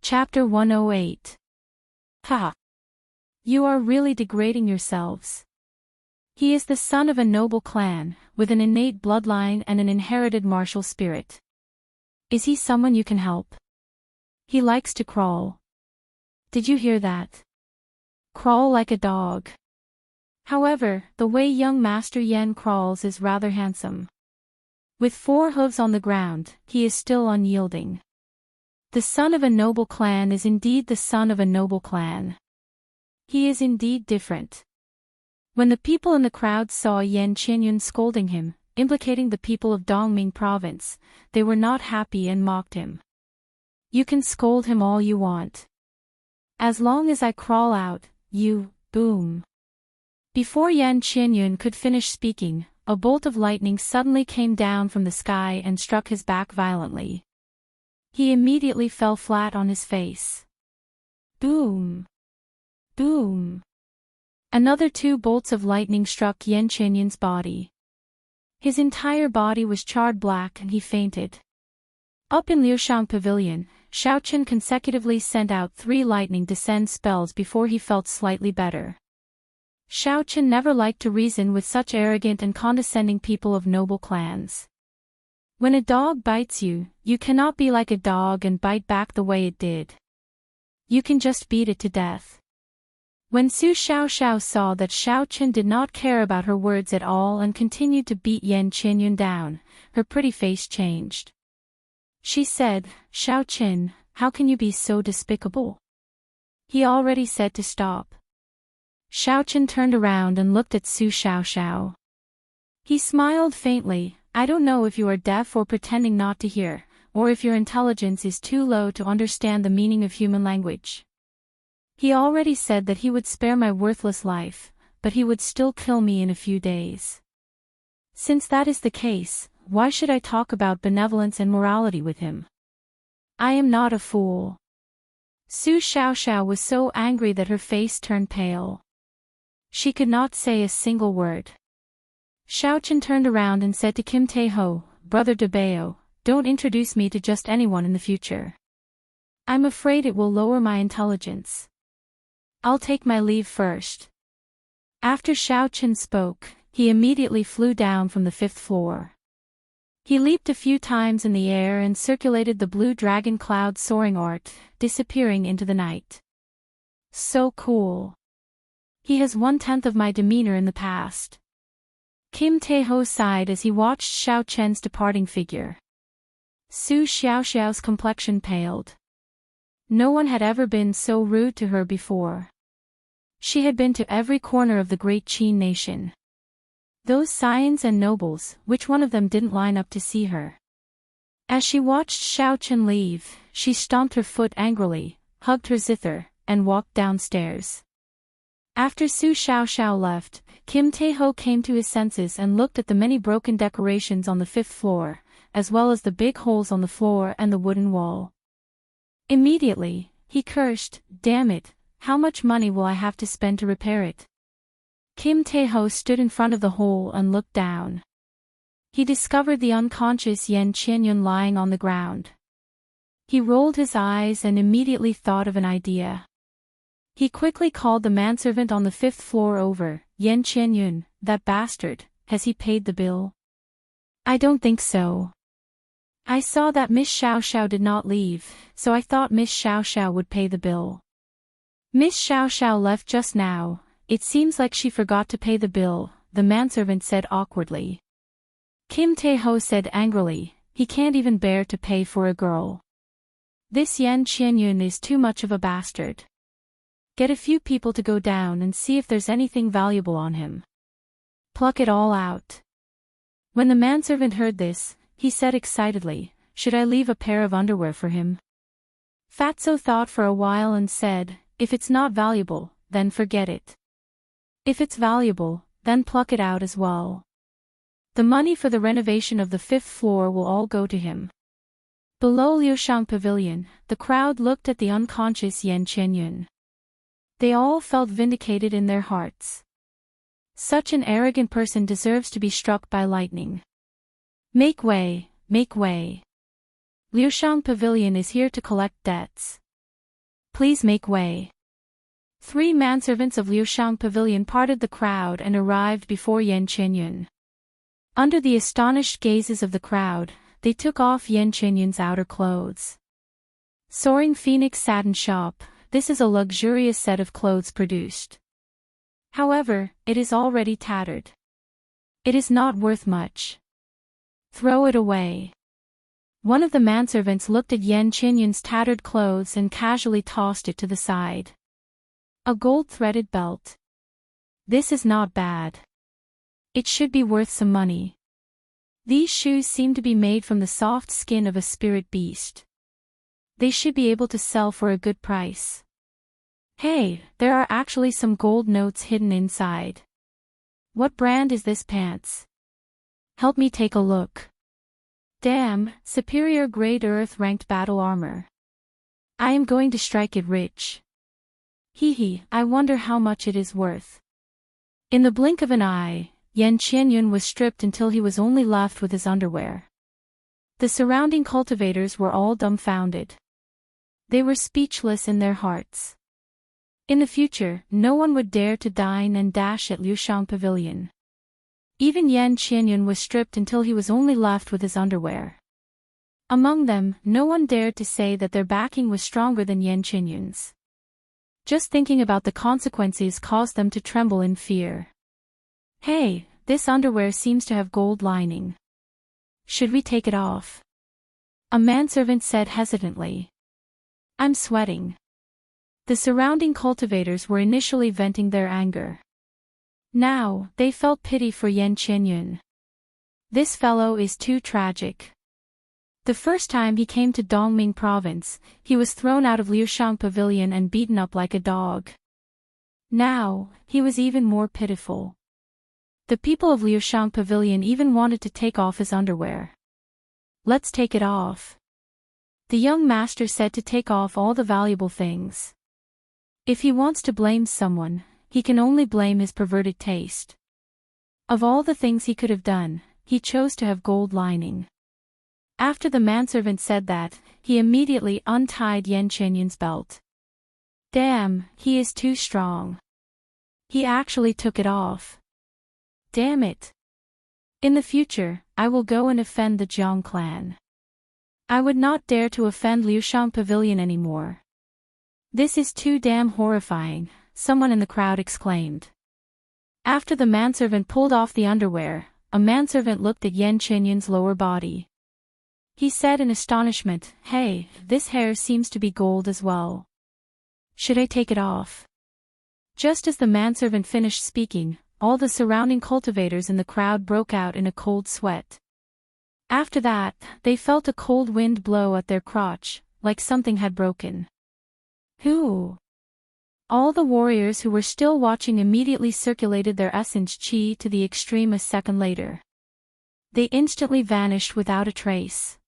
Chapter 108. Ha! You are really degrading yourselves. He is the son of a noble clan, with an innate bloodline and an inherited martial spirit. Is he someone you can help? He likes to crawl. Did you hear that? Crawl like a dog. However, the way young Master Yen crawls is rather handsome. With 4 hooves on the ground, he is still unyielding. The son of a noble clan is indeed the son of a noble clan. He is indeed different. When the people in the crowd saw Yan Qianyun scolding him, implicating the people of Dongming province, they were not happy and mocked him. You can scold him all you want. As long as I crawl out, you, boom. Before Yan Qianyun could finish speaking, a bolt of lightning suddenly came down from the sky and struck his back violently. He immediately fell flat on his face. Boom! Boom! Another 2 bolts of lightning struck Yan Qianyun's body. His entire body was charred black and he fainted. Up in Liushang Pavilion, Shaochen consecutively sent out 3 lightning descend spells before he felt slightly better. Shaochen never liked to reason with such arrogant and condescending people of noble clans. When a dog bites you, you cannot be like a dog and bite back the way it did. You can just beat it to death. When Su Xiaoxiao saw that Shaochen did not care about her words at all and continued to beat Yan Qianyun down, her pretty face changed. She said, "Shaochen, how can you be so despicable? He already said to stop." Shaochen turned around and looked at Su Xiaoxiao. He smiled faintly. "I don't know if you are deaf or pretending not to hear, or if your intelligence is too low to understand the meaning of human language. He already said that he would spare my worthless life, but he would still kill me in a few days. Since that is the case, why should I talk about benevolence and morality with him? I am not a fool." Su Xiaoxiao was so angry that her face turned pale. She could not say a single word. Shaochen turned around and said to Kim Tae-ho, "Brother Dabeo, don't introduce me to just anyone in the future. I'm afraid it will lower my intelligence. I'll take my leave first." After Shaochen spoke, he immediately flew down from the 5th floor. He leaped a few times in the air and circulated the blue dragon cloud soaring art, disappearing into the night. So cool. He has 1/10 of my demeanor in the past. Kim Tae-ho sighed as he watched Shaochen's departing figure. Su Xiaoxiao's complexion paled. No one had ever been so rude to her before. She had been to every corner of the great Qin nation. Those scions and nobles, which one of them didn't line up to see her? As she watched Shaochen leave, she stomped her foot angrily, hugged her zither, and walked downstairs. After Su Xiaoxiao left, Kim Tae-ho came to his senses and looked at the many broken decorations on the 5th floor, as well as the big holes on the floor and the wooden wall. Immediately, he cursed, "Damn it, how much money will I have to spend to repair it?" Kim Tae-ho stood in front of the hole and looked down. He discovered the unconscious Yan Qianyun lying on the ground. He rolled his eyes and immediately thought of an idea. He quickly called the manservant on the 5th floor over. "Yan Qianyun, that bastard, has he paid the bill?" "I don't think so. I saw that Miss Xiaoxiao did not leave, so I thought Miss Xiaoxiao would pay the bill." "Miss Xiaoxiao left just now. It seems like she forgot to pay the bill," the manservant said awkwardly. Kim Tae-ho said angrily, "He can't even bear to pay for a girl. This Yan Qianyun is too much of a bastard. Get a few people to go down and see if there's anything valuable on him. Pluck it all out." When the manservant heard this, he said excitedly, "Should I leave a pair of underwear for him?" Fatso thought for a while and said, "If it's not valuable, then forget it. If it's valuable, then pluck it out as well. The money for the renovation of the 5th floor will all go to him." Below Liushang Pavilion, the crowd looked at the unconscious Yan Qianyun. They all felt vindicated in their hearts. Such an arrogant person deserves to be struck by lightning. Make way, make way. Liushang Pavilion is here to collect debts. Please make way. 3 manservants of Liushang Pavilion parted the crowd and arrived before Yan Qinyun. Under the astonished gazes of the crowd, they took off Yan Qinyun's outer clothes. Soaring Phoenix Satin Shop, this is a luxurious set of clothes produced. However, it is already tattered. It is not worth much. Throw it away. One of the manservants looked at Yan Qinyun's tattered clothes and casually tossed it to the side. A gold-threaded belt. This is not bad. It should be worth some money. These shoes seem to be made from the soft skin of a spirit beast. They should be able to sell for a good price. Hey, there are actually some gold notes hidden inside. What brand is this pants? Help me take a look. Damn, superior grade earth-ranked battle armor. I am going to strike it rich. Hee, I wonder how much it is worth. In the blink of an eye, Yan Qinyun was stripped until he was only left with his underwear. The surrounding cultivators were all dumbfounded. They were speechless in their hearts. In the future, no one would dare to dine and dash at Liushang Pavilion. Even Yan Qinyun was stripped until he was only left with his underwear. Among them, no one dared to say that their backing was stronger than Yan Qinyun's. Just thinking about the consequences caused them to tremble in fear. Hey, this underwear seems to have gold lining. Should we take it off? A manservant said hesitantly. I'm sweating. The surrounding cultivators were initially venting their anger. Now, they felt pity for Yan Qinyun. This fellow is too tragic. The first time he came to Dongming province, he was thrown out of Liushang Pavilion and beaten up like a dog. Now, he was even more pitiful. The people of Liushang Pavilion even wanted to take off his underwear. Let's take it off. The young master said to take off all the valuable things. If he wants to blame someone, he can only blame his perverted taste. Of all the things he could have done, he chose to have gold lining. After the manservant said that, he immediately untied Yan Qinyun's belt. Damn, he is too strong. He actually took it off. Damn it. In the future, I will go and offend the Jiang clan. I would not dare to offend Liushang Pavilion anymore. This is too damn horrifying, someone in the crowd exclaimed. After the manservant pulled off the underwear, a manservant looked at Yan Qinyun's lower body. He said in astonishment, Hey, this hair seems to be gold as well. Should I take it off? Just as the manservant finished speaking, all the surrounding cultivators in the crowd broke out in a cold sweat. After that, they felt a cold wind blow at their crotch, like something had broken. Who? All the warriors who were still watching immediately circulated their essence chi to the extreme a second later. They instantly vanished without a trace.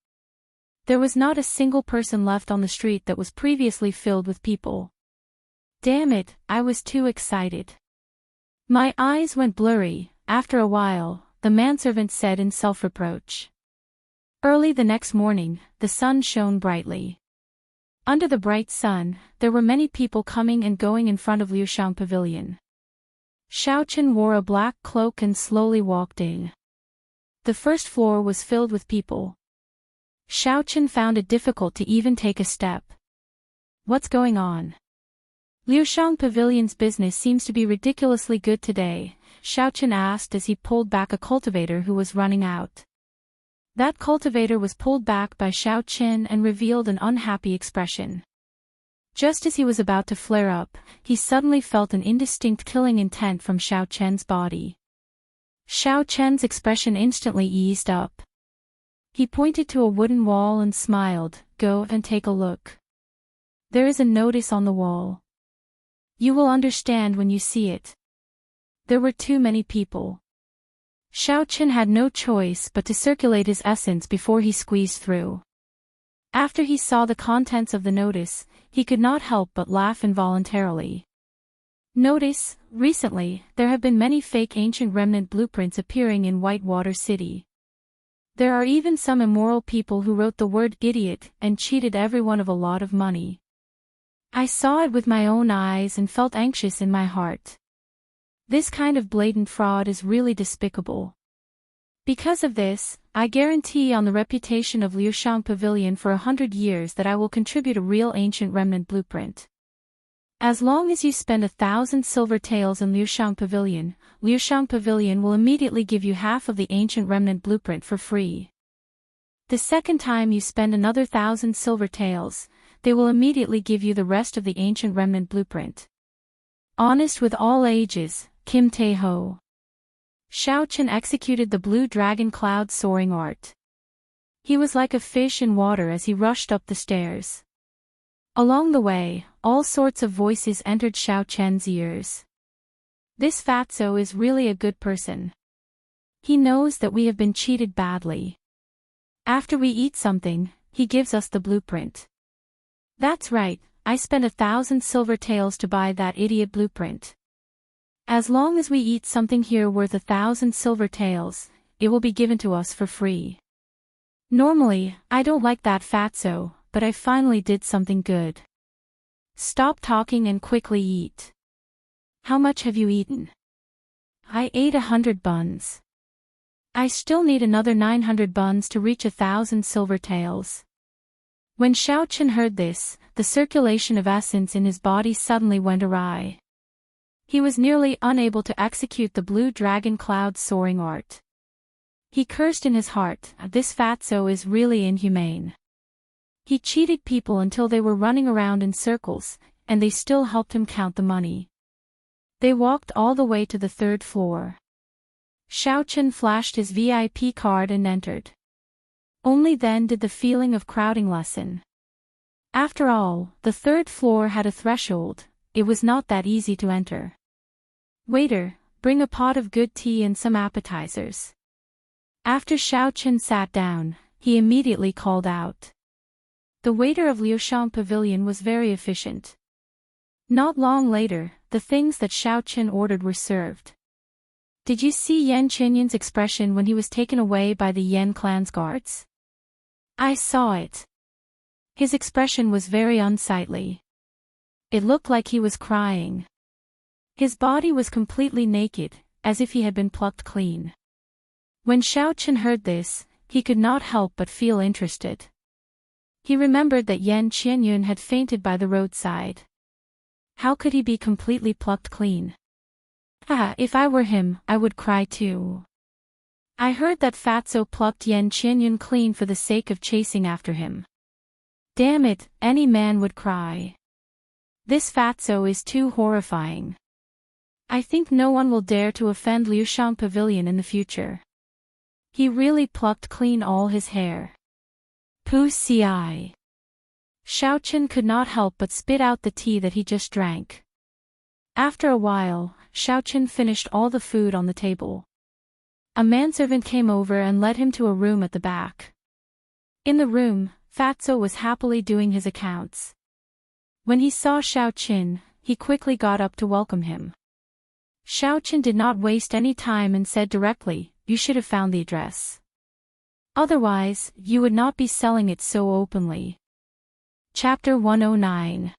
There was not a single person left on the street that was previously filled with people. Damn it, I was too excited. My eyes went blurry. After a while, the manservant said in self-reproach. Early the next morning, the sun shone brightly. Under the bright sun, there were many people coming and going in front of Liushang Pavilion. Xiaochen wore a black cloak and slowly walked in. The first floor was filled with people. Xiaochen found it difficult to even take a step. What's going on? Liushang Pavilion's business seems to be ridiculously good today, Xiaochen asked as he pulled back a cultivator who was running out. That cultivator was pulled back by Xiaochen and revealed an unhappy expression. Just as he was about to flare up, he suddenly felt an indistinct killing intent from Xiaochen's body. Xiaochen's expression instantly eased up. He pointed to a wooden wall and smiled, Go and take a look. There is a notice on the wall. You will understand when you see it. There were too many people. Xiaochen had no choice but to circulate his essence before he squeezed through. After he saw the contents of the notice, he could not help but laugh involuntarily. Notice, recently, there have been many fake ancient remnant blueprints appearing in Whitewater City. There are even some immoral people who wrote the word idiot and cheated everyone of a lot of money. I saw it with my own eyes and felt anxious in my heart. This kind of blatant fraud is really despicable. Because of this, I guarantee on the reputation of Liushang Pavilion for 100 years that I will contribute a real ancient remnant blueprint. As long as you spend 1,000 silver taels in Liushang Pavilion will immediately give you half of the ancient remnant blueprint for free. The second time you spend another 1,000 silver taels, they will immediately give you the rest of the ancient remnant blueprint. Honest with all ages, Kim Tae-ho. Xiao Chen executed the blue dragon cloud soaring art. He was like a fish in water as he rushed up the stairs. Along the way, all sorts of voices entered Xiao Chen's ears. This fatso is really a good person. He knows that we have been cheated badly. After we eat something, he gives us the blueprint. That's right, I spent 1,000 silver taels to buy that idiot blueprint. As long as we eat something here worth 1,000 silver taels, it will be given to us for free. Normally, I don't like that fatso, but I finally did something good. Stop talking and quickly eat. How much have you eaten? I ate 100 buns. I still need another 900 buns to reach 1,000 silver taels. When Xiao Chen heard this, the circulation of essence in his body suddenly went awry. He was nearly unable to execute the blue dragon cloud soaring art. He cursed in his heart, this fatso is really inhumane. He cheated people until they were running around in circles, and they still helped him count the money. They walked all the way to the 3rd floor. Xiao Chen flashed his VIP card and entered. Only then did the feeling of crowding lessen. After all, the 3rd floor had a threshold, it was not that easy to enter. Waiter, bring a pot of good tea and some appetizers. After Xiao Chen sat down, he immediately called out. The waiter of Liushang Pavilion was very efficient. Not long later, the things that Xiao Chen ordered were served. Did you see Yan Qinyun's expression when he was taken away by the Yan clan's guards? I saw it. His expression was very unsightly. It looked like he was crying. His body was completely naked, as if he had been plucked clean. When Xiao Chen heard this, he could not help but feel interested. He remembered that Yan Qinyun had fainted by the roadside. How could he be completely plucked clean? If I were him, I would cry too. I heard that fatso plucked Yan Qinyun clean for the sake of chasing after him. Damn it, any man would cry. This fatso is too horrifying. I think no one will dare to offend Liushang Pavilion in the future. He really plucked clean all his hair. Pu ci. Xiao Chen could not help but spit out the tea that he just drank. After a while, Xiao Chen finished all the food on the table. A manservant came over and led him to a room at the back. In the room, Fatso was happily doing his accounts. When he saw Xiao Chen, he quickly got up to welcome him. Xiao Chen did not waste any time and said directly, "You should have found the address. Otherwise, you would not be selling it so openly." Chapter 109.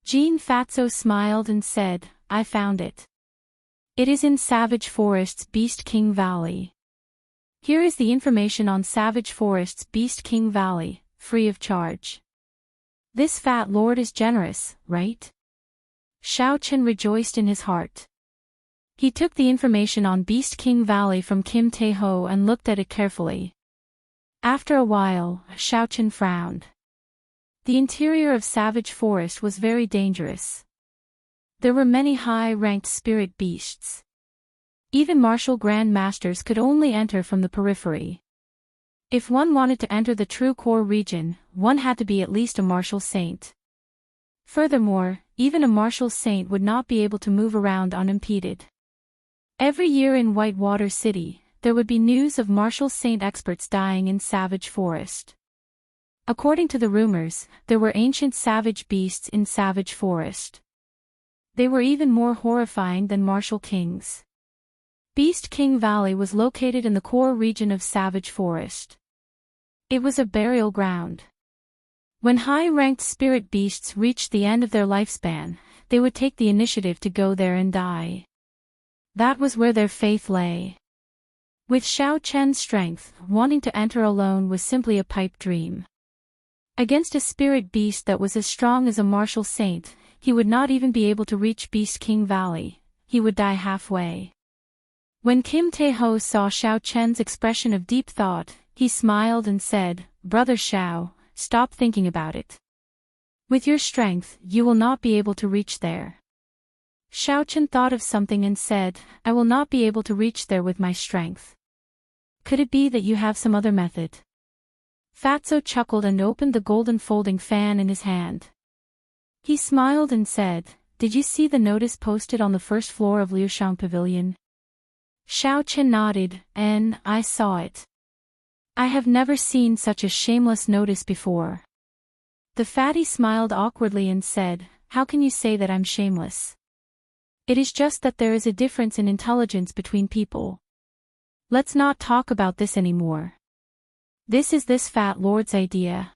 Jean Fatso smiled and said, "I found it. It is in Savage Forest's Beast King Valley. Here is the information on Savage Forest's Beast King Valley, free of charge. This fat lord is generous, right?" Xiao Chen rejoiced in his heart. He took the information on Beast King Valley from Kim Tae-ho and looked at it carefully. After a while, Xiao Chen frowned. The interior of Savage Forest was very dangerous. There were many high-ranked spirit beasts. Even martial grand masters could only enter from the periphery. If one wanted to enter the true core region, one had to be at least a martial saint. Furthermore, even a martial saint would not be able to move around unimpeded. Every year in Whitewater City, there would be news of martial saint experts dying in Savage Forest. According to the rumors, there were ancient savage beasts in Savage Forest. They were even more horrifying than martial kings. Beast King Valley was located in the core region of Savage Forest. It was a burial ground. When high-ranked spirit beasts reached the end of their lifespan, they would take the initiative to go there and die. That was where their faith lay. With Xiao Chen's strength, wanting to enter alone was simply a pipe dream. Against a spirit beast that was as strong as a martial saint, he would not even be able to reach Beast King Valley. He would die halfway. When Kim Tae-ho saw Xiao Chen's expression of deep thought, he smiled and said, "Brother Xiao, stop thinking about it. With your strength, you will not be able to reach there." Xiao Chen thought of something and said, "I will not be able to reach there with my strength. Could it be that you have some other method?" Fatso chuckled and opened the golden folding fan in his hand. He smiled and said, "Did you see the notice posted on the first floor of Liushang Pavilion?" Xiao Chen nodded, and I saw it. I have never seen such a shameless notice before. The fatty smiled awkwardly and said, "How can you say that I'm shameless? It is just that there is a difference in intelligence between people. Let's not talk about this anymore. This is this fat lord's idea.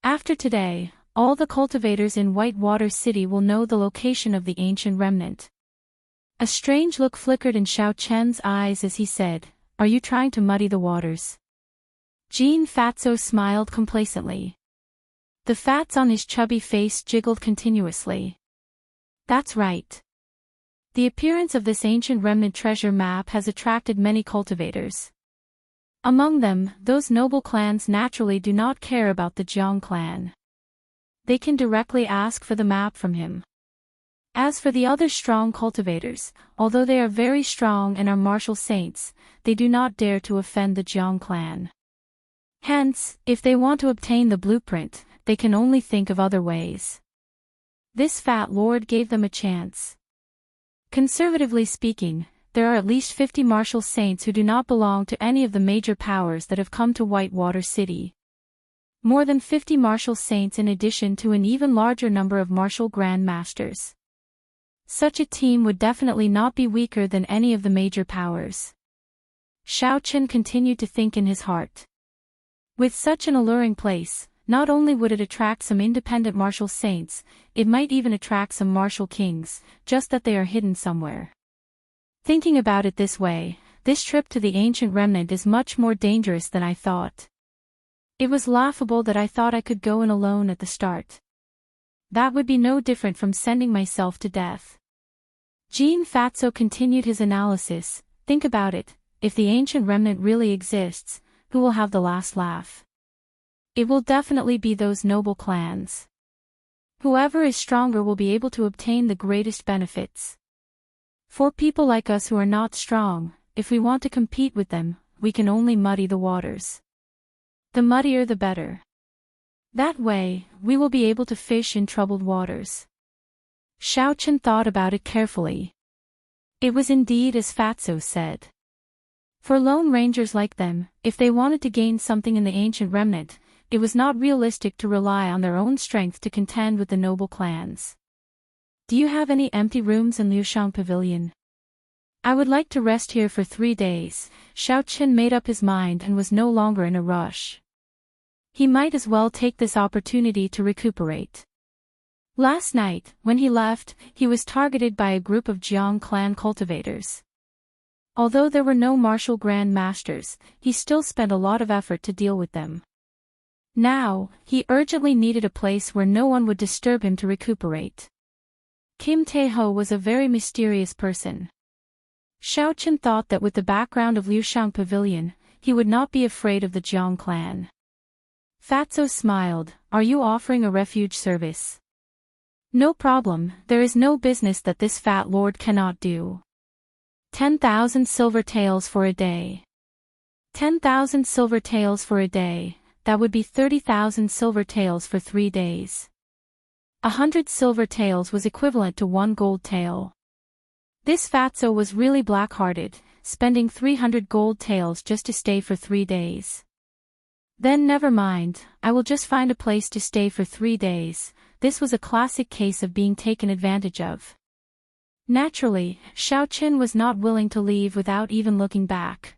After today, all the cultivators in Whitewater City will know the location of the ancient remnant." A strange look flickered in Xiao Chen's eyes as he said, "Are you trying to muddy the waters?" Jean Fatso smiled complacently. The fats on his chubby face jiggled continuously. "That's right. The appearance of this ancient remnant treasure map has attracted many cultivators. Among them, those noble clans naturally do not care about the Jiang clan. They can directly ask for the map from him. As for the other strong cultivators, although they are very strong and are martial saints, they do not dare to offend the Jiang clan. Hence, if they want to obtain the blueprint, they can only think of other ways. This fat lord gave them a chance. Conservatively speaking, there are at least 50 martial saints who do not belong to any of the major powers that have come to Whitewater City. More than 50 martial saints in addition to an even larger number of martial grand masters. Such a team would definitely not be weaker than any of the major powers. Xiao Chen continued to think in his heart. With such an alluring place, not only would it attract some independent martial saints, it might even attract some martial kings, just that they are hidden somewhere. Thinking about it this way, this trip to the ancient remnant is much more dangerous than I thought. It was laughable that I thought I could go in alone at the start. That would be no different from sending myself to death. Jean Fatso continued his analysis. Think about it, if the ancient remnant really exists, who will have the last laugh? It will definitely be those noble clans. Whoever is stronger will be able to obtain the greatest benefits. For people like us who are not strong, if we want to compete with them, we can only muddy the waters. The muddier the better. That way, we will be able to fish in troubled waters. Xiao Chen thought about it carefully. It was indeed as Fatso said. For lone rangers like them, if they wanted to gain something in the ancient remnant, it was not realistic to rely on their own strength to contend with the noble clans. "Do you have any empty rooms in Liushang Pavilion? I would like to rest here for 3 days." Xiao Chen made up his mind and was no longer in a rush. He might as well take this opportunity to recuperate. Last night, when he left, he was targeted by a group of Jiang clan cultivators. Although there were no martial grand masters, he still spent a lot of effort to deal with them. Now, he urgently needed a place where no one would disturb him to recuperate. Kim Tae-ho was a very mysterious person. Xiao Chen thought that with the background of Liushang Pavilion, he would not be afraid of the Jiang clan. Fatso smiled. "Are you offering a refuge service?" "No problem, there is no business that this fat lord cannot do. 10,000 silver taels for a day. 10,000 silver taels for a day, that would be 30,000 silver taels for 3 days. 100 silver taels was equivalent to 1 gold tael. This Fatso was really black-hearted, spending 300 gold taels just to stay for 3 days. Then never mind, I will just find a place to stay for 3 days. This was a classic case of being taken advantage of. Naturally, Xiao Chen was not willing to leave without even looking back.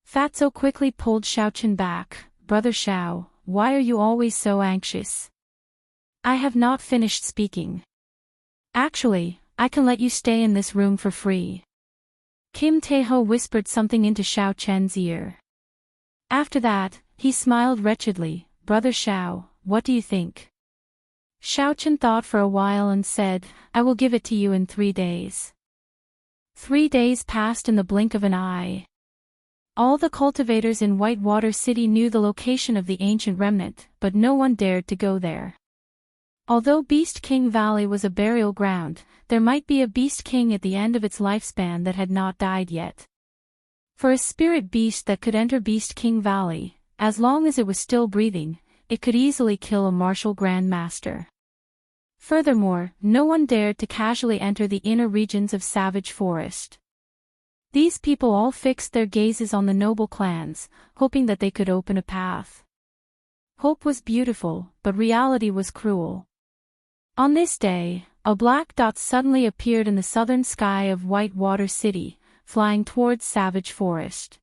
Fatso quickly pulled Xiao Chen back. "Brother Xiao, why are you always so anxious? I have not finished speaking. Actually, I can let you stay in this room for free. Kim Tae-ho whispered something into Xiao Chen's ear. After that, he smiled wretchedly. Brother Xiao, what do you think? Xiao Chen thought for a while and said, I will give it to you in 3 days. 3 days passed in the blink of an eye. All the cultivators in Whitewater City knew the location of the ancient remnant, but no one dared to go there. Although Beast King Valley was a burial ground, there might be a Beast King at the end of its lifespan that had not died yet. For a spirit beast that could enter Beast King Valley, as long as it was still breathing, it could easily kill a martial Grand Master. Furthermore, no one dared to casually enter the inner regions of Savage Forest. These people all fixed their gazes on the noble clans, hoping that they could open a path. Hope was beautiful, but reality was cruel. On this day, a black dot suddenly appeared in the southern sky of Whitewater City, flying towards Savage Forest.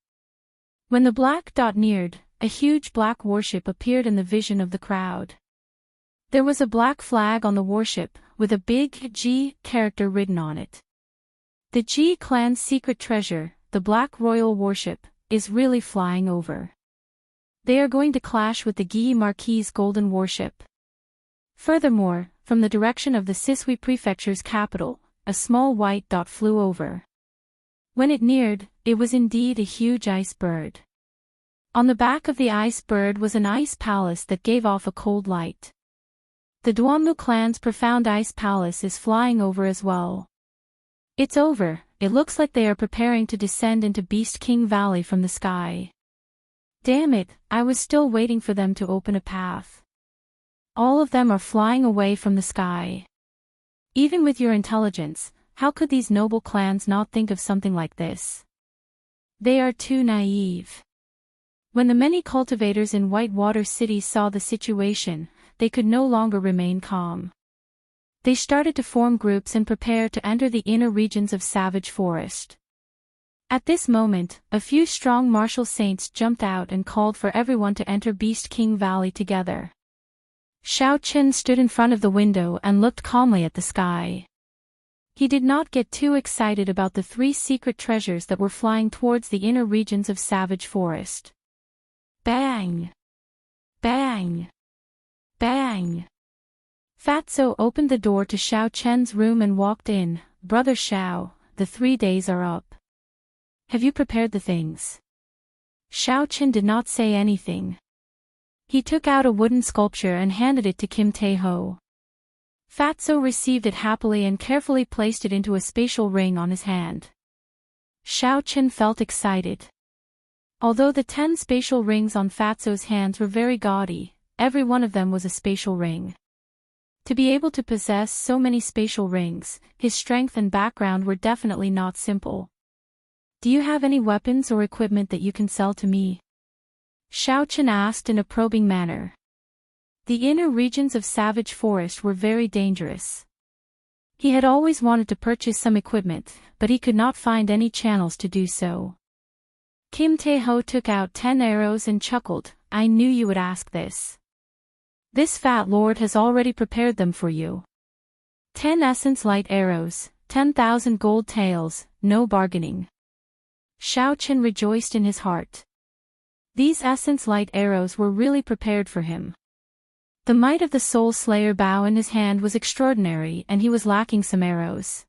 When the black dot neared, a huge black warship appeared in the vision of the crowd. There was a black flag on the warship, with a big G character written on it. The G clan's secret treasure, the Black Royal Warship, is really flying over. They are going to clash with the Guy Marquis' Golden Warship. Furthermore, from the direction of the Sisui Prefecture's capital, a small white dot flew over. When it neared, it was indeed a huge ice bird. On the back of the ice bird was an ice palace that gave off a cold light. The Duanmu clan's profound ice palace is flying over as well. It's over, it looks like they are preparing to descend into Beast King Valley from the sky. Damn it, I was still waiting for them to open a path. All of them are flying away from the sky. Even with your intelligence, how could these noble clans not think of something like this? They are too naive. When the many cultivators in Whitewater City saw the situation, they could no longer remain calm. They started to form groups and prepare to enter the inner regions of Savage Forest. At this moment, a few strong martial saints jumped out and called for everyone to enter Beast King Valley together. Xiao Chen stood in front of the window and looked calmly at the sky. He did not get too excited about the 3 secret treasures that were flying towards the inner regions of Savage Forest. Bang! Bang! Bang! Fatso opened the door to Xiao Chen's room and walked in. Brother Xiao, the 3 days are up. Have you prepared the things? Xiao Chen did not say anything. He took out a wooden sculpture and handed it to Kim Tae-ho. Fatso received it happily and carefully placed it into a spatial ring on his hand. Xiao Chen felt excited. Although the 10 spatial rings on Fatso's hands were very gaudy, every one of them was a spatial ring. To be able to possess so many spatial rings, his strength and background were definitely not simple. Do you have any weapons or equipment that you can sell to me? Xiao Chen asked in a probing manner. The inner regions of Savage Forest were very dangerous. He had always wanted to purchase some equipment, but he could not find any channels to do so. Kim Tae-ho took out 10 arrows and chuckled, I knew you would ask this. This fat lord has already prepared them for you. 10 essence light arrows, 10,000 gold taels, no bargaining. Xiao Chen rejoiced in his heart. These essence light arrows were really prepared for him. The might of the Soul Slayer bow in his hand was extraordinary and he was lacking some arrows.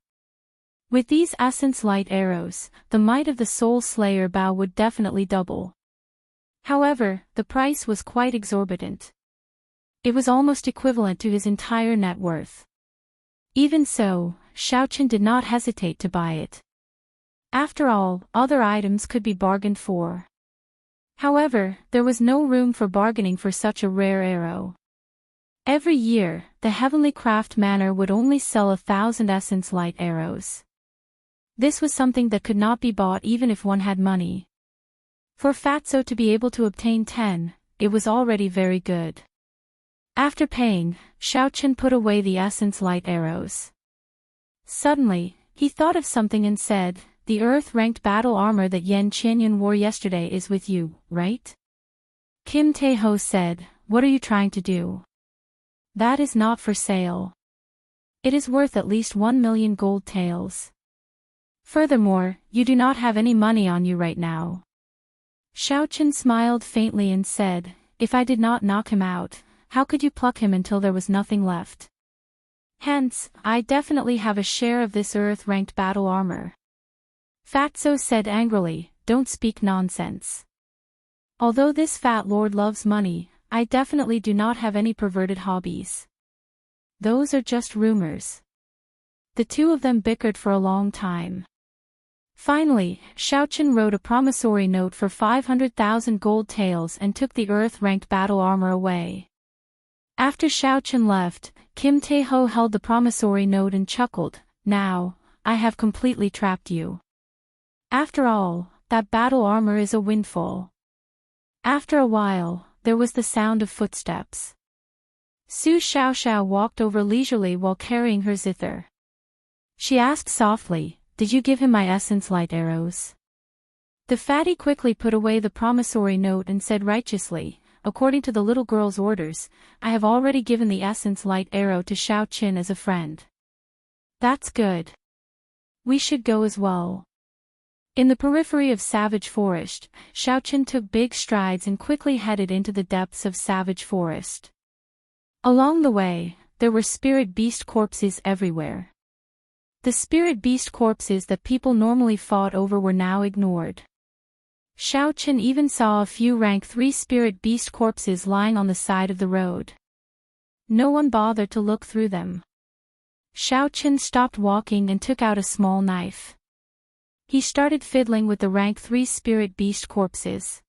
With these essence light arrows, the might of the Soul Slayer bow would definitely double. However, the price was quite exorbitant. It was almost equivalent to his entire net worth. Even so, Xiao Chen did not hesitate to buy it. After all, other items could be bargained for. However, there was no room for bargaining for such a rare arrow. Every year, the Heavenly Craft Manor would only sell 1,000 essence light arrows. This was something that could not be bought even if one had money. For Fatso to be able to obtain 10, it was already very good. After paying, Xiao Chen put away the essence light arrows. Suddenly, he thought of something and said, the Earth-ranked battle armor that Yan Qianyun wore yesterday is with you, right? Kim Tae-ho said, what are you trying to do? That is not for sale. It is worth at least 1,000,000 gold taels. Furthermore, you do not have any money on you right now. Xiaochen smiled faintly and said, if I did not knock him out, how could you pluck him until there was nothing left? Hence, I definitely have a share of this earth-ranked battle armor. Fatso said angrily, don't speak nonsense. Although this fat lord loves money, I definitely do not have any perverted hobbies. Those are just rumors. The two of them bickered for a long time. Finally, Xiaochen wrote a promissory note for 500,000 gold taels and took the earth-ranked battle armor away. After Xiaochen left, Kim Tae-ho held the promissory note and chuckled, now, I have completely trapped you. After all, that battle armor is a windfall. After a while, there was the sound of footsteps. Su Xiaoxiao walked over leisurely while carrying her zither. She asked softly, did you give him my essence light arrows? The fatty quickly put away the promissory note and said righteously, according to the little girl's orders, I have already given the essence light arrow to Xiaochen as a friend. That's good. We should go as well. In the periphery of Savage Forest, Xiaochen took big strides and quickly headed into the depths of Savage Forest. Along the way, there were spirit beast corpses everywhere. The spirit beast corpses that people normally fought over were now ignored. Xiaochen even saw a few rank 3 spirit beast corpses lying on the side of the road. No one bothered to look through them. Xiaochen stopped walking and took out a small knife. He started fiddling with the rank 3 spirit beast corpses.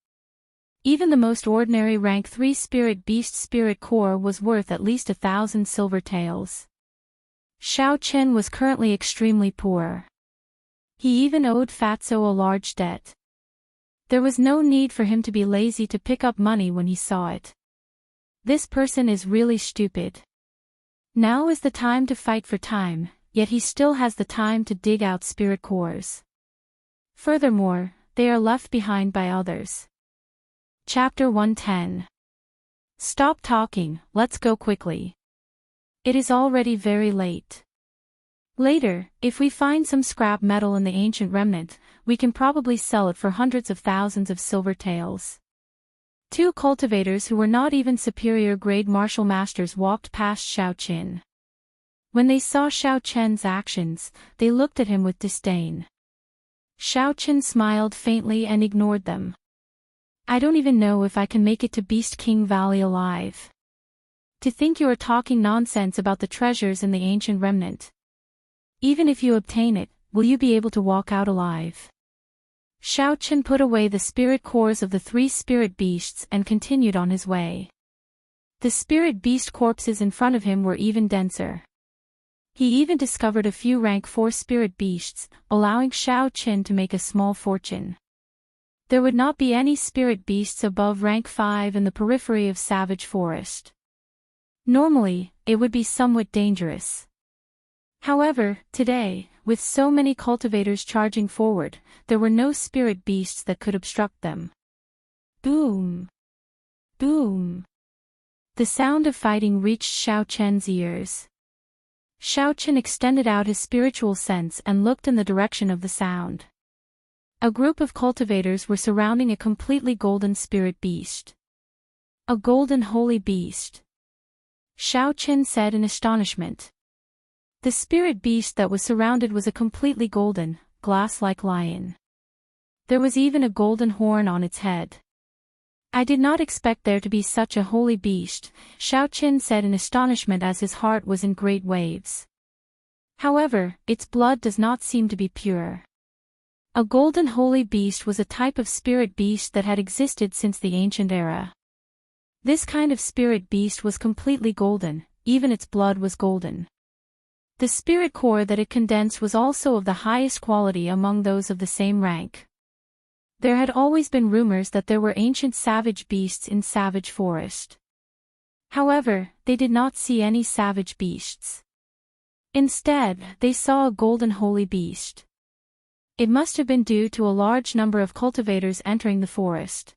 Even the most ordinary rank 3 spirit beast spirit core was worth at least 1,000 silver taels. Xiaochen was currently extremely poor. He even owed Fatso a large debt. There was no need for him to be lazy to pick up money when he saw it. This person is really stupid. Now is the time to fight for time, yet he still has the time to dig out spirit cores. Furthermore, they are left behind by others. Chapter 110. Stop talking, let's go quickly. It is already very late. Later, if we find some scrap metal in the ancient remnant, we can probably sell it for hundreds of thousands of silver taels. Two cultivators who were not even superior grade martial masters walked past Xiaochen. When they saw Xiaochen's actions, they looked at him with disdain. Xiaochen smiled faintly and ignored them. I don't even know if I can make it to Beast King Valley alive. To think you are talking nonsense about the treasures in the ancient remnant. Even if you obtain it, will you be able to walk out alive? Xiaochen put away the spirit cores of the 3 spirit beasts and continued on his way. The spirit beast corpses in front of him were even denser. He even discovered a few rank 4 spirit beasts, allowing Xiaochen to make a small fortune. There would not be any spirit beasts above rank 5 in the periphery of Savage Forest. Normally, it would be somewhat dangerous. However, today, with so many cultivators charging forward, there were no spirit beasts that could obstruct them. Boom! Boom! The sound of fighting reached Xiaochen's ears. Xiaochen extended out his spiritual sense and looked in the direction of the sound. A group of cultivators were surrounding a completely golden spirit beast. A golden holy beast. Xiaochen said in astonishment. The spirit beast that was surrounded was a completely golden, glass-like lion. There was even a golden horn on its head. I did not expect there to be such a holy beast, Xiaochen said in astonishment as his heart was in great waves. However, its blood does not seem to be pure. A golden holy beast was a type of spirit beast that had existed since the ancient era. This kind of spirit beast was completely golden, even its blood was golden. The spirit core that it condensed was also of the highest quality among those of the same rank. There had always been rumors that there were ancient savage beasts in Savage Forest. However, they did not see any savage beasts. Instead, they saw a golden holy beast. It must have been due to a large number of cultivators entering the forest.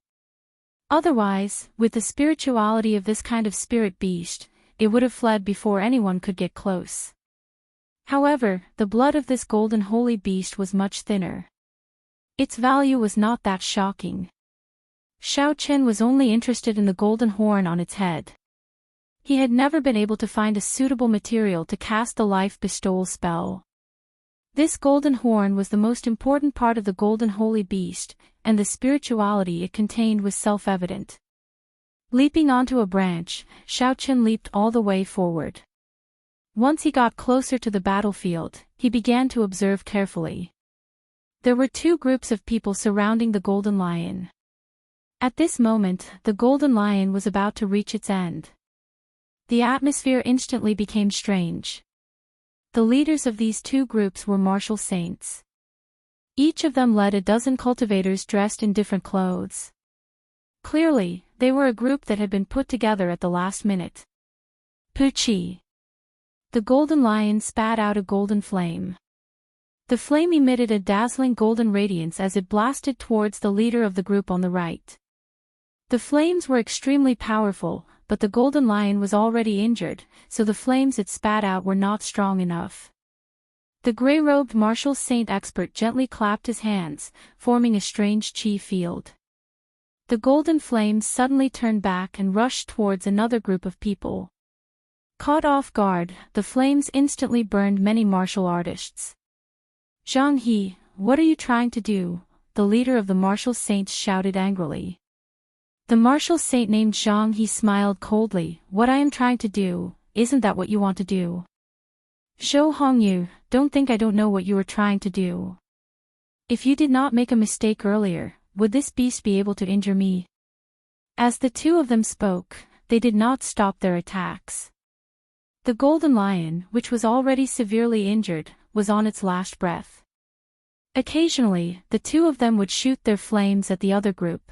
Otherwise, with the spirituality of this kind of spirit beast, it would have fled before anyone could get close. However, the blood of this golden holy beast was much thinner. Its value was not that shocking. Xiao Qin was only interested in the golden horn on its head. He had never been able to find a suitable material to cast the life bestowal spell. This golden horn was the most important part of the golden holy beast, and the spirituality it contained was self-evident. Leaping onto a branch, Xiao Qin leaped all the way forward. Once he got closer to the battlefield, he began to observe carefully. There were two groups of people surrounding the golden lion. At this moment, the golden lion was about to reach its end. The atmosphere instantly became strange. The leaders of these two groups were martial saints. Each of them led a dozen cultivators dressed in different clothes. Clearly, they were a group that had been put together at the last minute. Puchi. The golden lion spat out a golden flame. The flame emitted a dazzling golden radiance as it blasted towards the leader of the group on the right. The flames were extremely powerful, but the golden lion was already injured, so the flames it spat out were not strong enough. The gray-robed martial saint expert gently clapped his hands, forming a strange chi field. The golden flames suddenly turned back and rushed towards another group of people. Caught off guard, the flames instantly burned many martial artists. Zhang He, what are you trying to do? The leader of the martial saints shouted angrily. The martial saint named Zhang He smiled coldly. What I am trying to do, isn't that what you want to do? Zhou Hongyu, don't think I don't know what you were trying to do. If you did not make a mistake earlier, would this beast be able to injure me? As the two of them spoke, they did not stop their attacks. The golden lion, which was already severely injured, was on its last breath. Occasionally, the two of them would shoot their flames at the other group.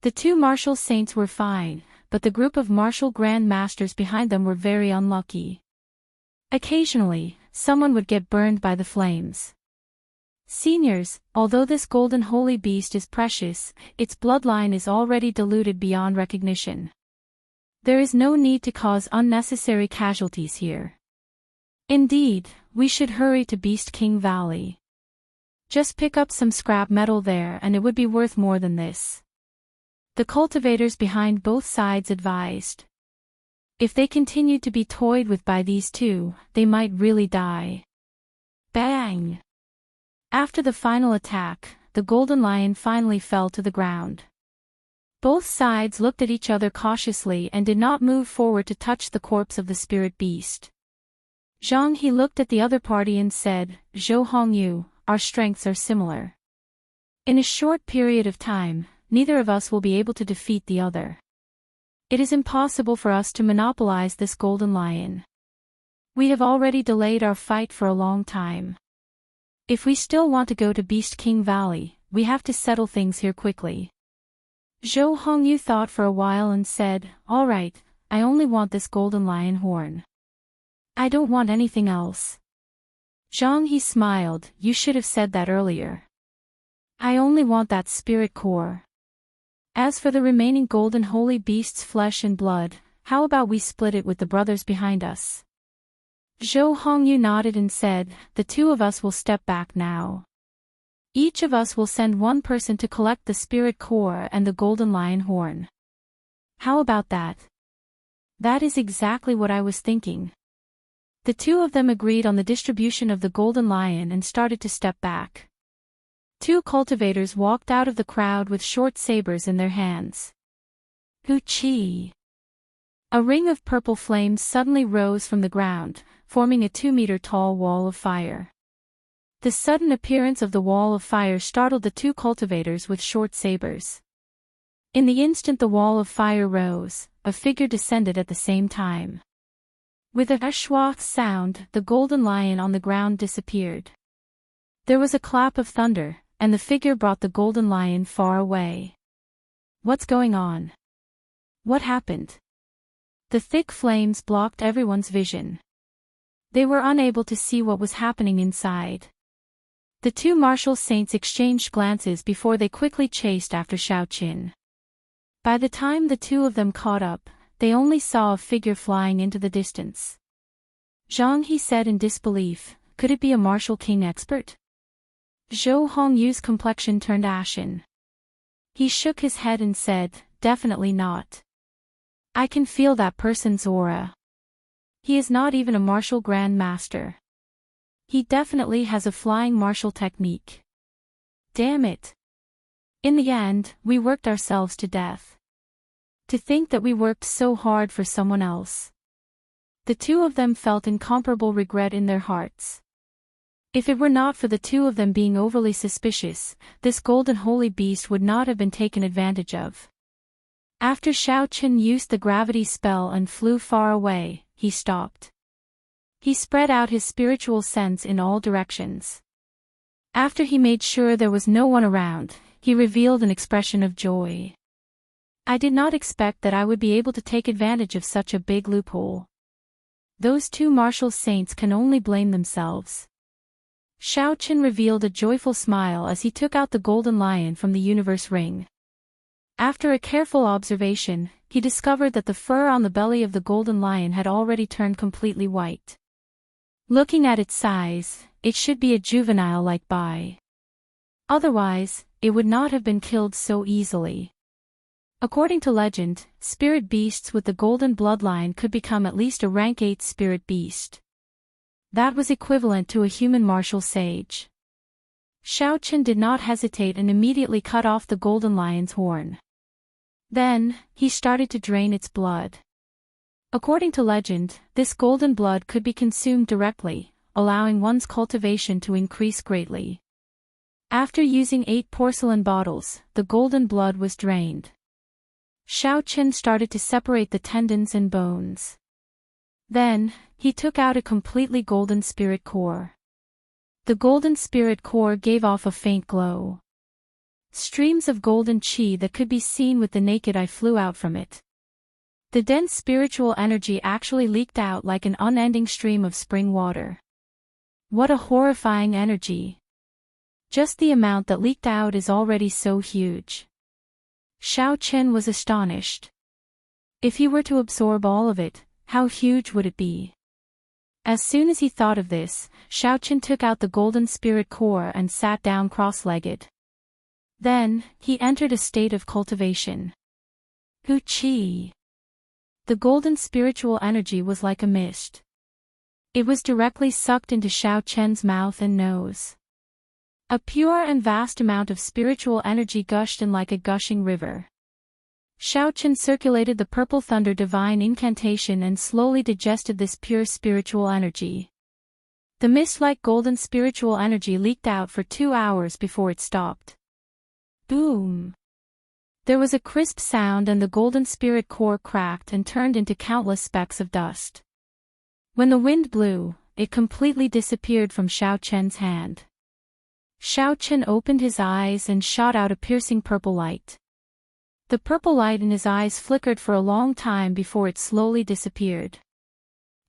The two martial saints were fine, but the group of martial grand masters behind them were very unlucky. Occasionally, someone would get burned by the flames. Seniors, although this golden holy beast is precious, its bloodline is already diluted beyond recognition. There is no need to cause unnecessary casualties here. Indeed, we should hurry to Beast King Valley. Just pick up some scrap metal there and it would be worth more than this. The cultivators behind both sides advised. If they continued to be toyed with by these two, they might really die. Bang! After the final attack, the golden lion finally fell to the ground. Both sides looked at each other cautiously and did not move forward to touch the corpse of the spirit beast. Zhang He looked at the other party and said, Zhou Hongyu, our strengths are similar. In a short period of time, neither of us will be able to defeat the other. It is impossible for us to monopolize this golden lion. We have already delayed our fight for a long time. If we still want to go to Beast King Valley, we have to settle things here quickly. Zhou Hongyu thought for a while and said, all right, I only want this golden lion horn. I don't want anything else. Zhang He smiled, you should have said that earlier. I only want that spirit core. As for the remaining golden holy beast's flesh and blood, how about we split it with the brothers behind us? Zhou Hongyu nodded and said, the two of us will step back now. Each of us will send one person to collect the spirit core and the golden lion horn. How about that? That is exactly what I was thinking. The two of them agreed on the distribution of the golden lion and started to step back. Two cultivators walked out of the crowd with short sabers in their hands. Wuxia! A ring of purple flames suddenly rose from the ground, forming a 2-meter-tall wall of fire. The sudden appearance of the wall of fire startled the two cultivators with short sabers. In the instant the wall of fire rose, a figure descended at the same time. With a shwa sound, the golden lion on the ground disappeared. There was a clap of thunder, and the figure brought the golden lion far away. What's going on? What happened? The thick flames blocked everyone's vision. They were unable to see what was happening inside. The two martial saints exchanged glances before they quickly chased after Xiao Qin. By the time the two of them caught up, they only saw a figure flying into the distance. Zhang, he said in disbelief, could it be a martial king expert? Zhou Hongyu's complexion turned ashen. He shook his head and said, definitely not. I can feel that person's aura. He is not even a martial grand master. He definitely has a flying martial technique. Damn it. In the end, we worked ourselves to death. To think that we worked so hard for someone else. The two of them felt incomparable regret in their hearts. If it were not for the two of them being overly suspicious, this golden holy beast would not have been taken advantage of. After Xiaoqun used the gravity spell and flew far away, he stopped. He spread out his spiritual sense in all directions. After he made sure there was no one around, he revealed an expression of joy. I did not expect that I would be able to take advantage of such a big loophole. Those two martial saints can only blame themselves. Xiaoqun revealed a joyful smile as he took out the golden lion from the universe ring. After a careful observation, he discovered that the fur on the belly of the golden lion had already turned completely white. Looking at its size, it should be a juvenile-like bai. Otherwise, it would not have been killed so easily. According to legend, spirit beasts with the golden bloodline could become at least a rank 8 spirit beast. That was equivalent to a human martial sage. Xiaoqun did not hesitate and immediately cut off the golden lion's horn. Then, he started to drain its blood. According to legend, this golden blood could be consumed directly, allowing one's cultivation to increase greatly. After using 8 porcelain bottles, the golden blood was drained. Xiaoqun started to separate the tendons and bones. Then, he took out a completely golden spirit core. The golden spirit core gave off a faint glow. Streams of golden qi that could be seen with the naked eye flew out from it. The dense spiritual energy actually leaked out like an unending stream of spring water. What a horrifying energy! Just the amount that leaked out is already so huge. Xiaoqun was astonished. If he were to absorb all of it, how huge would it be? As soon as he thought of this, Xiaoqun took out the golden spirit core and sat down cross-legged. Then, he entered a state of cultivation. Hu Qi. The golden spiritual energy was like a mist. It was directly sucked into Xiaoqun's mouth and nose. A pure and vast amount of spiritual energy gushed in like a gushing river. Xiaoqun circulated the purple thunder divine incantation and slowly digested this pure spiritual energy. The mist-like golden spiritual energy leaked out for 2 hours before it stopped. Boom! There was a crisp sound and the golden spirit core cracked and turned into countless specks of dust. When the wind blew, it completely disappeared from Xiaoqun's hand. Xiaoqun opened his eyes and shot out a piercing purple light. The purple light in his eyes flickered for a long time before it slowly disappeared.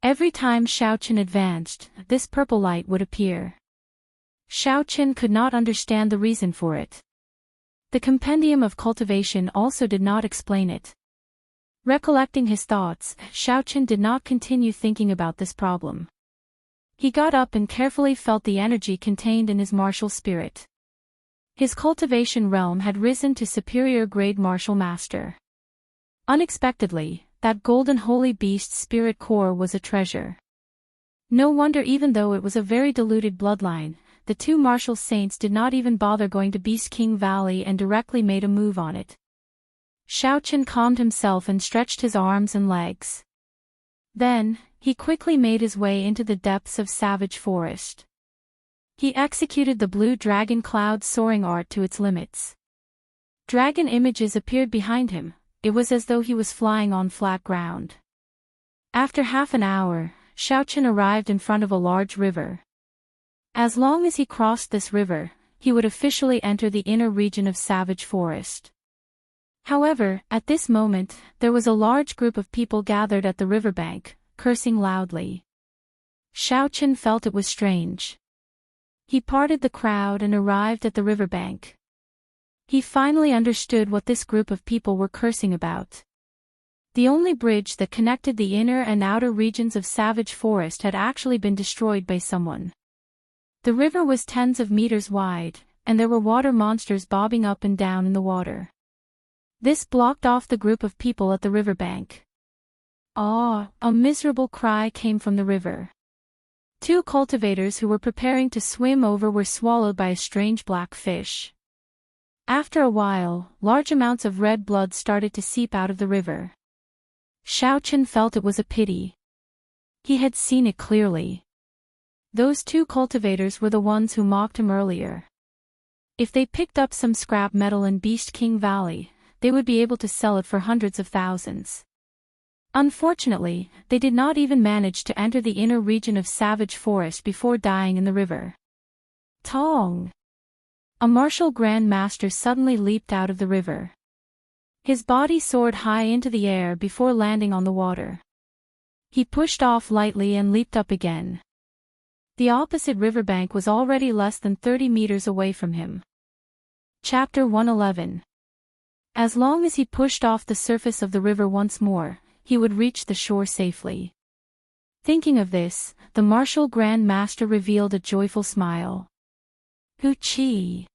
Every time Xiaoqun advanced, this purple light would appear. Xiaoqun could not understand the reason for it. The compendium of cultivation also did not explain it. Recollecting his thoughts, Xiaoqun did not continue thinking about this problem. He got up and carefully felt the energy contained in his martial spirit. His cultivation realm had risen to superior grade martial master. Unexpectedly, that golden holy beast spirit core was a treasure. No wonder, even though it was a very diluted bloodline, the two martial saints did not even bother going to Beast King Valley and directly made a move on it. Xiaoqun calmed himself and stretched his arms and legs. Then, he quickly made his way into the depths of Savage Forest. He executed the blue dragon cloud soaring art to its limits. Dragon images appeared behind him. It was as though he was flying on flat ground. After half an hour, Xiaoqun arrived in front of a large river. As long as he crossed this river, he would officially enter the inner region of Savage Forest. However, at this moment, there was a large group of people gathered at the riverbank, cursing loudly. Xiaoqun felt it was strange. He parted the crowd and arrived at the riverbank. He finally understood what this group of people were cursing about. The only bridge that connected the inner and outer regions of Savage Forest had actually been destroyed by someone. The river was tens of meters wide, and there were water monsters bobbing up and down in the water. This blocked off the group of people at the riverbank. Ah! A miserable cry came from the river. Two cultivators who were preparing to swim over were swallowed by a strange black fish. After a while, large amounts of red blood started to seep out of the river. Xiaochen felt it was a pity. He had seen it clearly. Those two cultivators were the ones who mocked him earlier. If they picked up some scrap metal in Beast King Valley, they would be able to sell it for hundreds of thousands. Unfortunately, they did not even manage to enter the inner region of Savage Forest before dying in the river. Tong! A martial Grand Master suddenly leaped out of the river. His body soared high into the air before landing on the water. He pushed off lightly and leaped up again. The opposite riverbank was already less than 30 meters away from him. Chapter 111. As long as he pushed off the surface of the river once more, he would reach the shore safely. Thinking of this, the martial Grand Master revealed a joyful smile. Hoo-chee!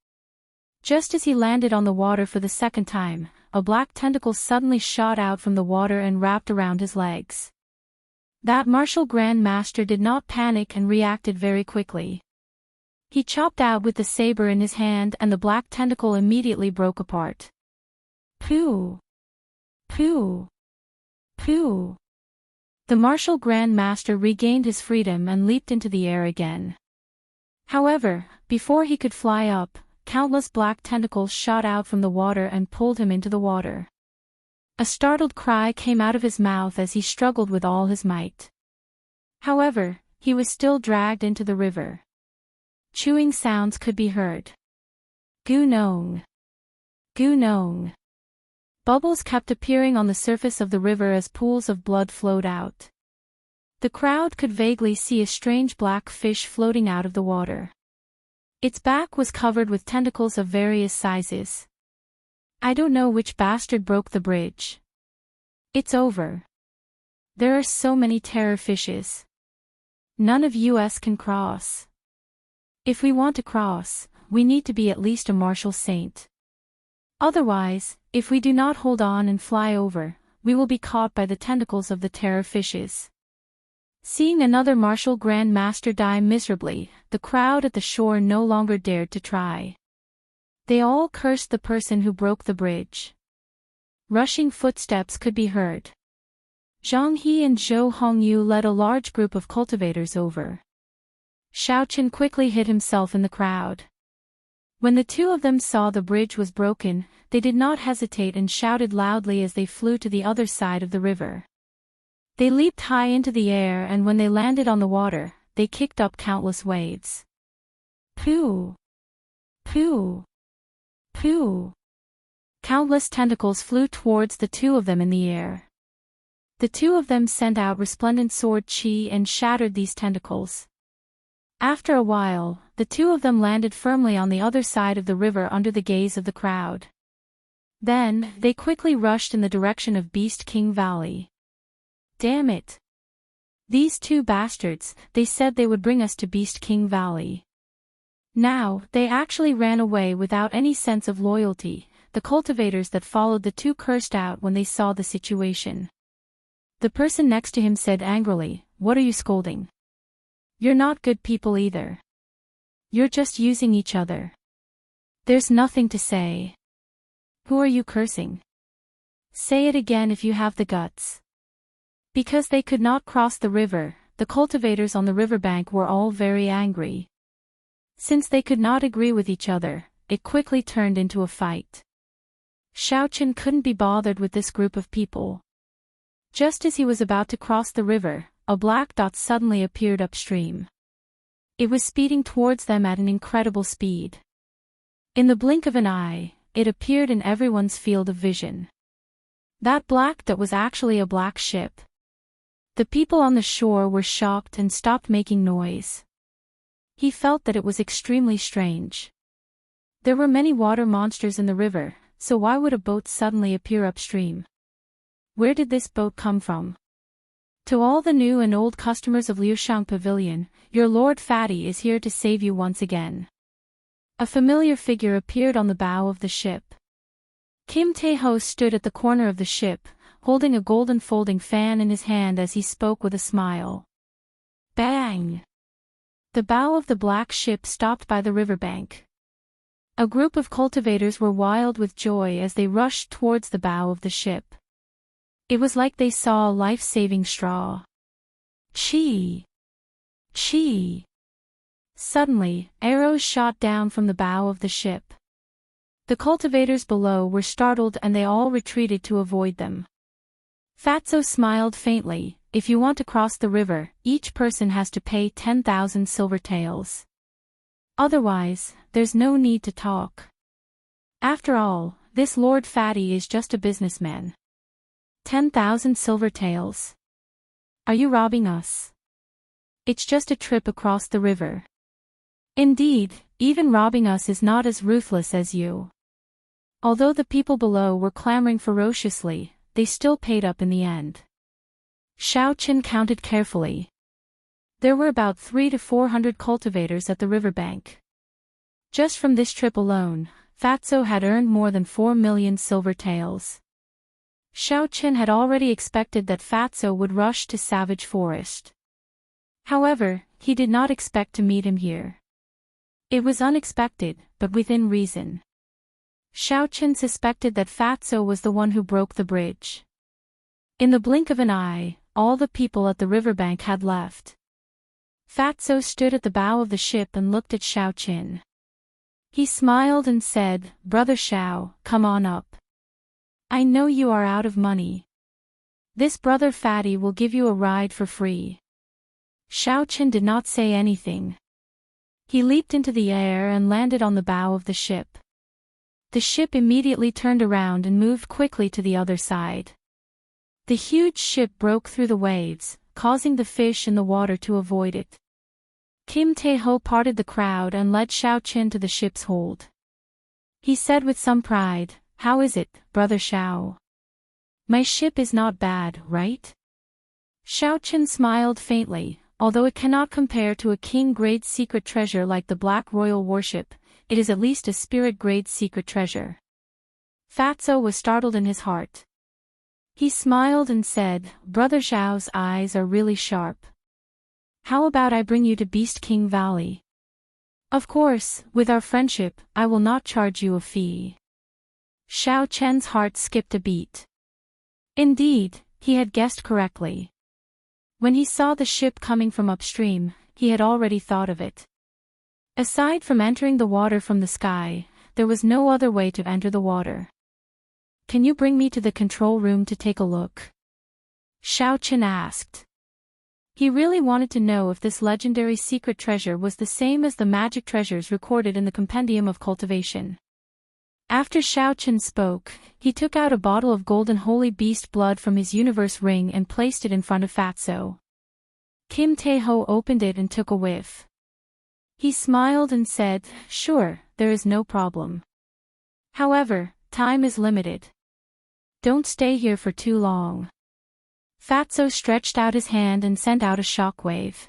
Just as he landed on the water for the second time, a black tentacle suddenly shot out from the water and wrapped around his legs. That martial Grand Master did not panic and reacted very quickly. He chopped out with the saber in his hand and the black tentacle immediately broke apart. Pooh! Pooh! Pooh! The martial Grand Master regained his freedom and leaped into the air again. However, before he could fly up, countless black tentacles shot out from the water and pulled him into the water. A startled cry came out of his mouth as he struggled with all his might. However, he was still dragged into the river. Chewing sounds could be heard. Gunong! Gunong! Bubbles kept appearing on the surface of the river as pools of blood flowed out. The crowd could vaguely see a strange black fish floating out of the water. Its back was covered with tentacles of various sizes. I don't know which bastard broke the bridge. It's over. There are so many terror fishes. None of us can cross. If we want to cross, we need to be at least a martial saint. Otherwise, if we do not hold on and fly over, we will be caught by the tentacles of the terror fishes. Seeing another martial Grand Master die miserably, the crowd at the shore no longer dared to try. They all cursed the person who broke the bridge. Rushing footsteps could be heard. Zhang He and Zhou Hongyu led a large group of cultivators over. Xiaochen quickly hid himself in the crowd. When the two of them saw the bridge was broken, they did not hesitate and shouted loudly as they flew to the other side of the river. They leaped high into the air and when they landed on the water, they kicked up countless waves. Pooh! Pooh! Pooh! Countless tentacles flew towards the two of them in the air. The two of them sent out resplendent sword chi and shattered these tentacles. After a while, the two of them landed firmly on the other side of the river under the gaze of the crowd. Then, they quickly rushed in the direction of Beast King Valley. Damn it! These two bastards, they said they would bring us to Beast King Valley. Now, they actually ran away without any sense of loyalty. The cultivators that followed the two cursed out when they saw the situation. The person next to him said angrily, "What are you scolding? You're not good people either. You're just using each other. There's nothing to say. Who are you cursing? Say it again if you have the guts." Because they could not cross the river, the cultivators on the riverbank were all very angry. Since they could not agree with each other, it quickly turned into a fight. Xiaochen couldn't be bothered with this group of people. Just as he was about to cross the river, a black dot suddenly appeared upstream. It was speeding towards them at an incredible speed. In the blink of an eye, it appeared in everyone's field of vision. That black dot was actually a black ship. The people on the shore were shocked and stopped making noise. He felt that it was extremely strange. There were many water monsters in the river, so why would a boat suddenly appear upstream? Where did this boat come from? To all the new and old customers of Liushang Pavilion, your Lord Fatty is here to save you once again. A familiar figure appeared on the bow of the ship. Kim Tae-ho stood at the corner of the ship, holding a golden folding fan in his hand as he spoke with a smile. Bang! The bow of the black ship stopped by the riverbank. A group of cultivators were wild with joy as they rushed towards the bow of the ship. It was like they saw a life-saving straw. Chee! Chee! Suddenly, arrows shot down from the bow of the ship. The cultivators below were startled and they all retreated to avoid them. Fatso smiled faintly. If you want to cross the river, each person has to pay 10,000 silver taels. Otherwise, there's no need to talk. After all, this Lord Fatty is just a businessman. 10,000 silver taels. Are you robbing us? It's just a trip across the river. Indeed, even robbing us is not as ruthless as you. Although the people below were clamoring ferociously, they still paid up in the end. Xiao Qin counted carefully. There were about 300 to 400 cultivators at the riverbank. Just from this trip alone, Fatso had earned more than 4 million silver taels. Xiao Qin had already expected that Fatso would rush to Savage Forest. However, he did not expect to meet him here. It was unexpected, but within reason. Xiao Qin suspected that Fatso was the one who broke the bridge. In the blink of an eye, all the people at the riverbank had left. Fatso stood at the bow of the ship and looked at Xiao Qin. He smiled and said, "Brother Xiao, come on up. I know you are out of money. This brother Fatty will give you a ride for free." Xiao Qin did not say anything. He leaped into the air and landed on the bow of the ship. The ship immediately turned around and moved quickly to the other side. The huge ship broke through the waves, causing the fish in the water to avoid it. Kim Tae-ho parted the crowd and led Xiao Qin to the ship's hold. He said with some pride, "How is it, brother Xiao? My ship is not bad, right?" Xiao Qin smiled faintly. Although it cannot compare to a king-grade secret treasure like the Black Royal Warship, it is at least a spirit-grade secret treasure. Fatso was startled in his heart. He smiled and said, "Brother Xiao's eyes are really sharp. How about I bring you to Beast King Valley? Of course, with our friendship, I will not charge you a fee." Xiao Chen's heart skipped a beat. Indeed, he had guessed correctly. When he saw the ship coming from upstream, he had already thought of it. Aside from entering the water from the sky, there was no other way to enter the water. "Can you bring me to the control room to take a look?" Xiao Qin asked. He really wanted to know if this legendary secret treasure was the same as the magic treasures recorded in the Compendium of Cultivation. After Xiao Qin spoke, he took out a bottle of golden holy beast blood from his universe ring and placed it in front of Fatso. Kim Tae-ho opened it and took a whiff. He smiled and said, "Sure, there is no problem. However, time is limited. Don't stay here for too long." Fatso stretched out his hand and sent out a shockwave.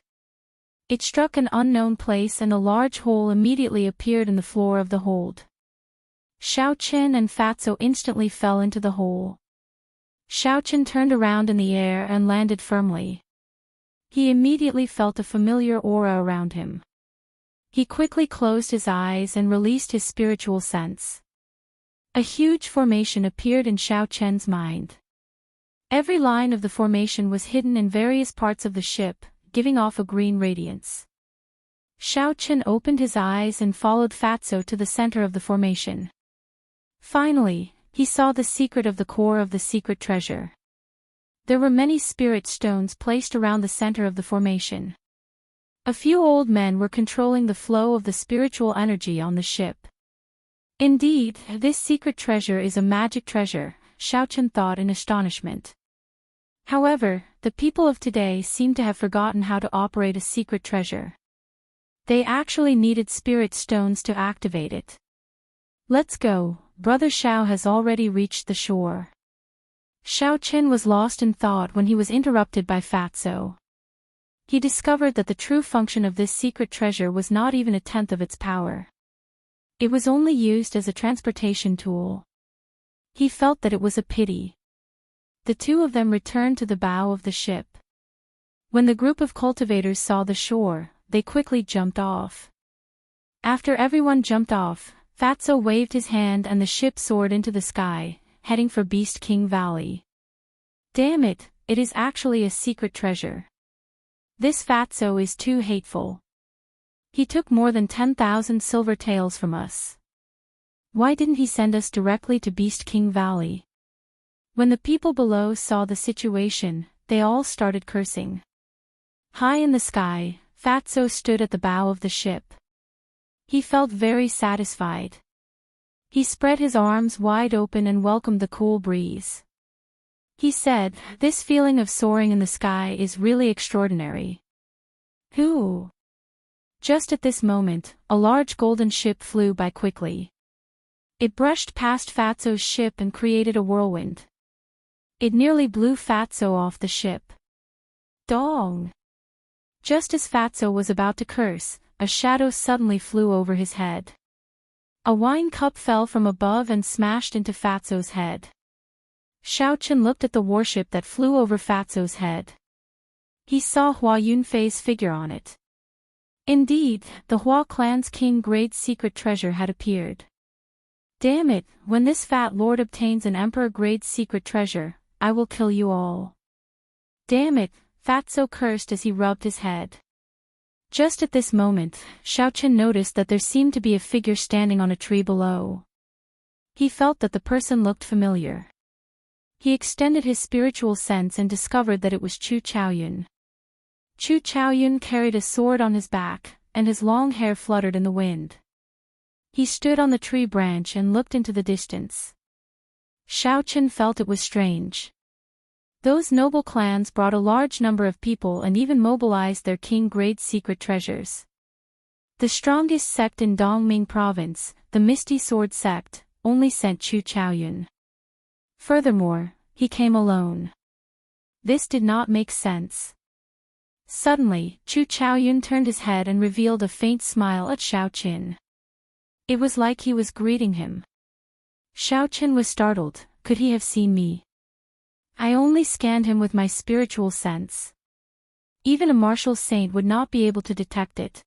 It struck an unknown place and a large hole immediately appeared in the floor of the hold. Xiao Qin and Fatso instantly fell into the hole. Xiao Qin turned around in the air and landed firmly. He immediately felt a familiar aura around him. He quickly closed his eyes and released his spiritual sense. A huge formation appeared in Xiao Chen's mind. Every line of the formation was hidden in various parts of the ship, giving off a green radiance. Xiao Chen opened his eyes and followed Fatso to the center of the formation. Finally, he saw the secret of the core of the secret treasure. There were many spirit stones placed around the center of the formation. A few old men were controlling the flow of the spiritual energy on the ship. Indeed, this secret treasure is a magic treasure, Xiao Chen thought in astonishment. However, the people of today seem to have forgotten how to operate a secret treasure. They actually needed spirit stones to activate it. Let's go, Brother Xiao has already reached the shore. Xiao Qin was lost in thought when he was interrupted by Fatso. He discovered that the true function of this secret treasure was not even a tenth of its power. It was only used as a transportation tool. He felt that it was a pity. The two of them returned to the bow of the ship. When the group of cultivators saw the shore, they quickly jumped off. After everyone jumped off, Fatso waved his hand and the ship soared into the sky, heading for Beast King Valley. Damn it, it is actually a secret treasure. This Fatso is too hateful. He took more than 10,000 silver taels from us. Why didn't he send us directly to Beast King Valley? When the people below saw the situation, they all started cursing. High in the sky, Fatso stood at the bow of the ship. He felt very satisfied. He spread his arms wide open and welcomed the cool breeze. He said, "This feeling of soaring in the sky is really extraordinary." Whoo! Just at this moment, a large golden ship flew by quickly. It brushed past Fatso's ship and created a whirlwind. It nearly blew Fatso off the ship. Dong! Just as Fatso was about to curse, a shadow suddenly flew over his head. A wine cup fell from above and smashed into Fatso's head. Xiao Qin looked at the warship that flew over Fatso's head. He saw Hua Yunfei's figure on it. Indeed, the Hua clan's king-grade secret treasure had appeared. Damn it, when this fat lord obtains an emperor-grade secret treasure, I will kill you all. Damn it, Fatso cursed as he rubbed his head. Just at this moment, Xiao Qin noticed that there seemed to be a figure standing on a tree below. He felt that the person looked familiar. He extended his spiritual sense and discovered that it was Chu Chaoyun. Chu Chaoyun carried a sword on his back, and his long hair fluttered in the wind. He stood on the tree branch and looked into the distance. Xiao Qin felt it was strange. Those noble clans brought a large number of people and even mobilized their king-grade secret treasures. The strongest sect in Dongming province, the Misty Sword sect, only sent Chu Chaoyun. Furthermore, he came alone. This did not make sense. Suddenly, Chu Chaoyun turned his head and revealed a faint smile at Xiao Qin. It was like he was greeting him. Xiao Qin was startled. Could he have seen me? I only scanned him with my spiritual sense. Even a martial saint would not be able to detect it.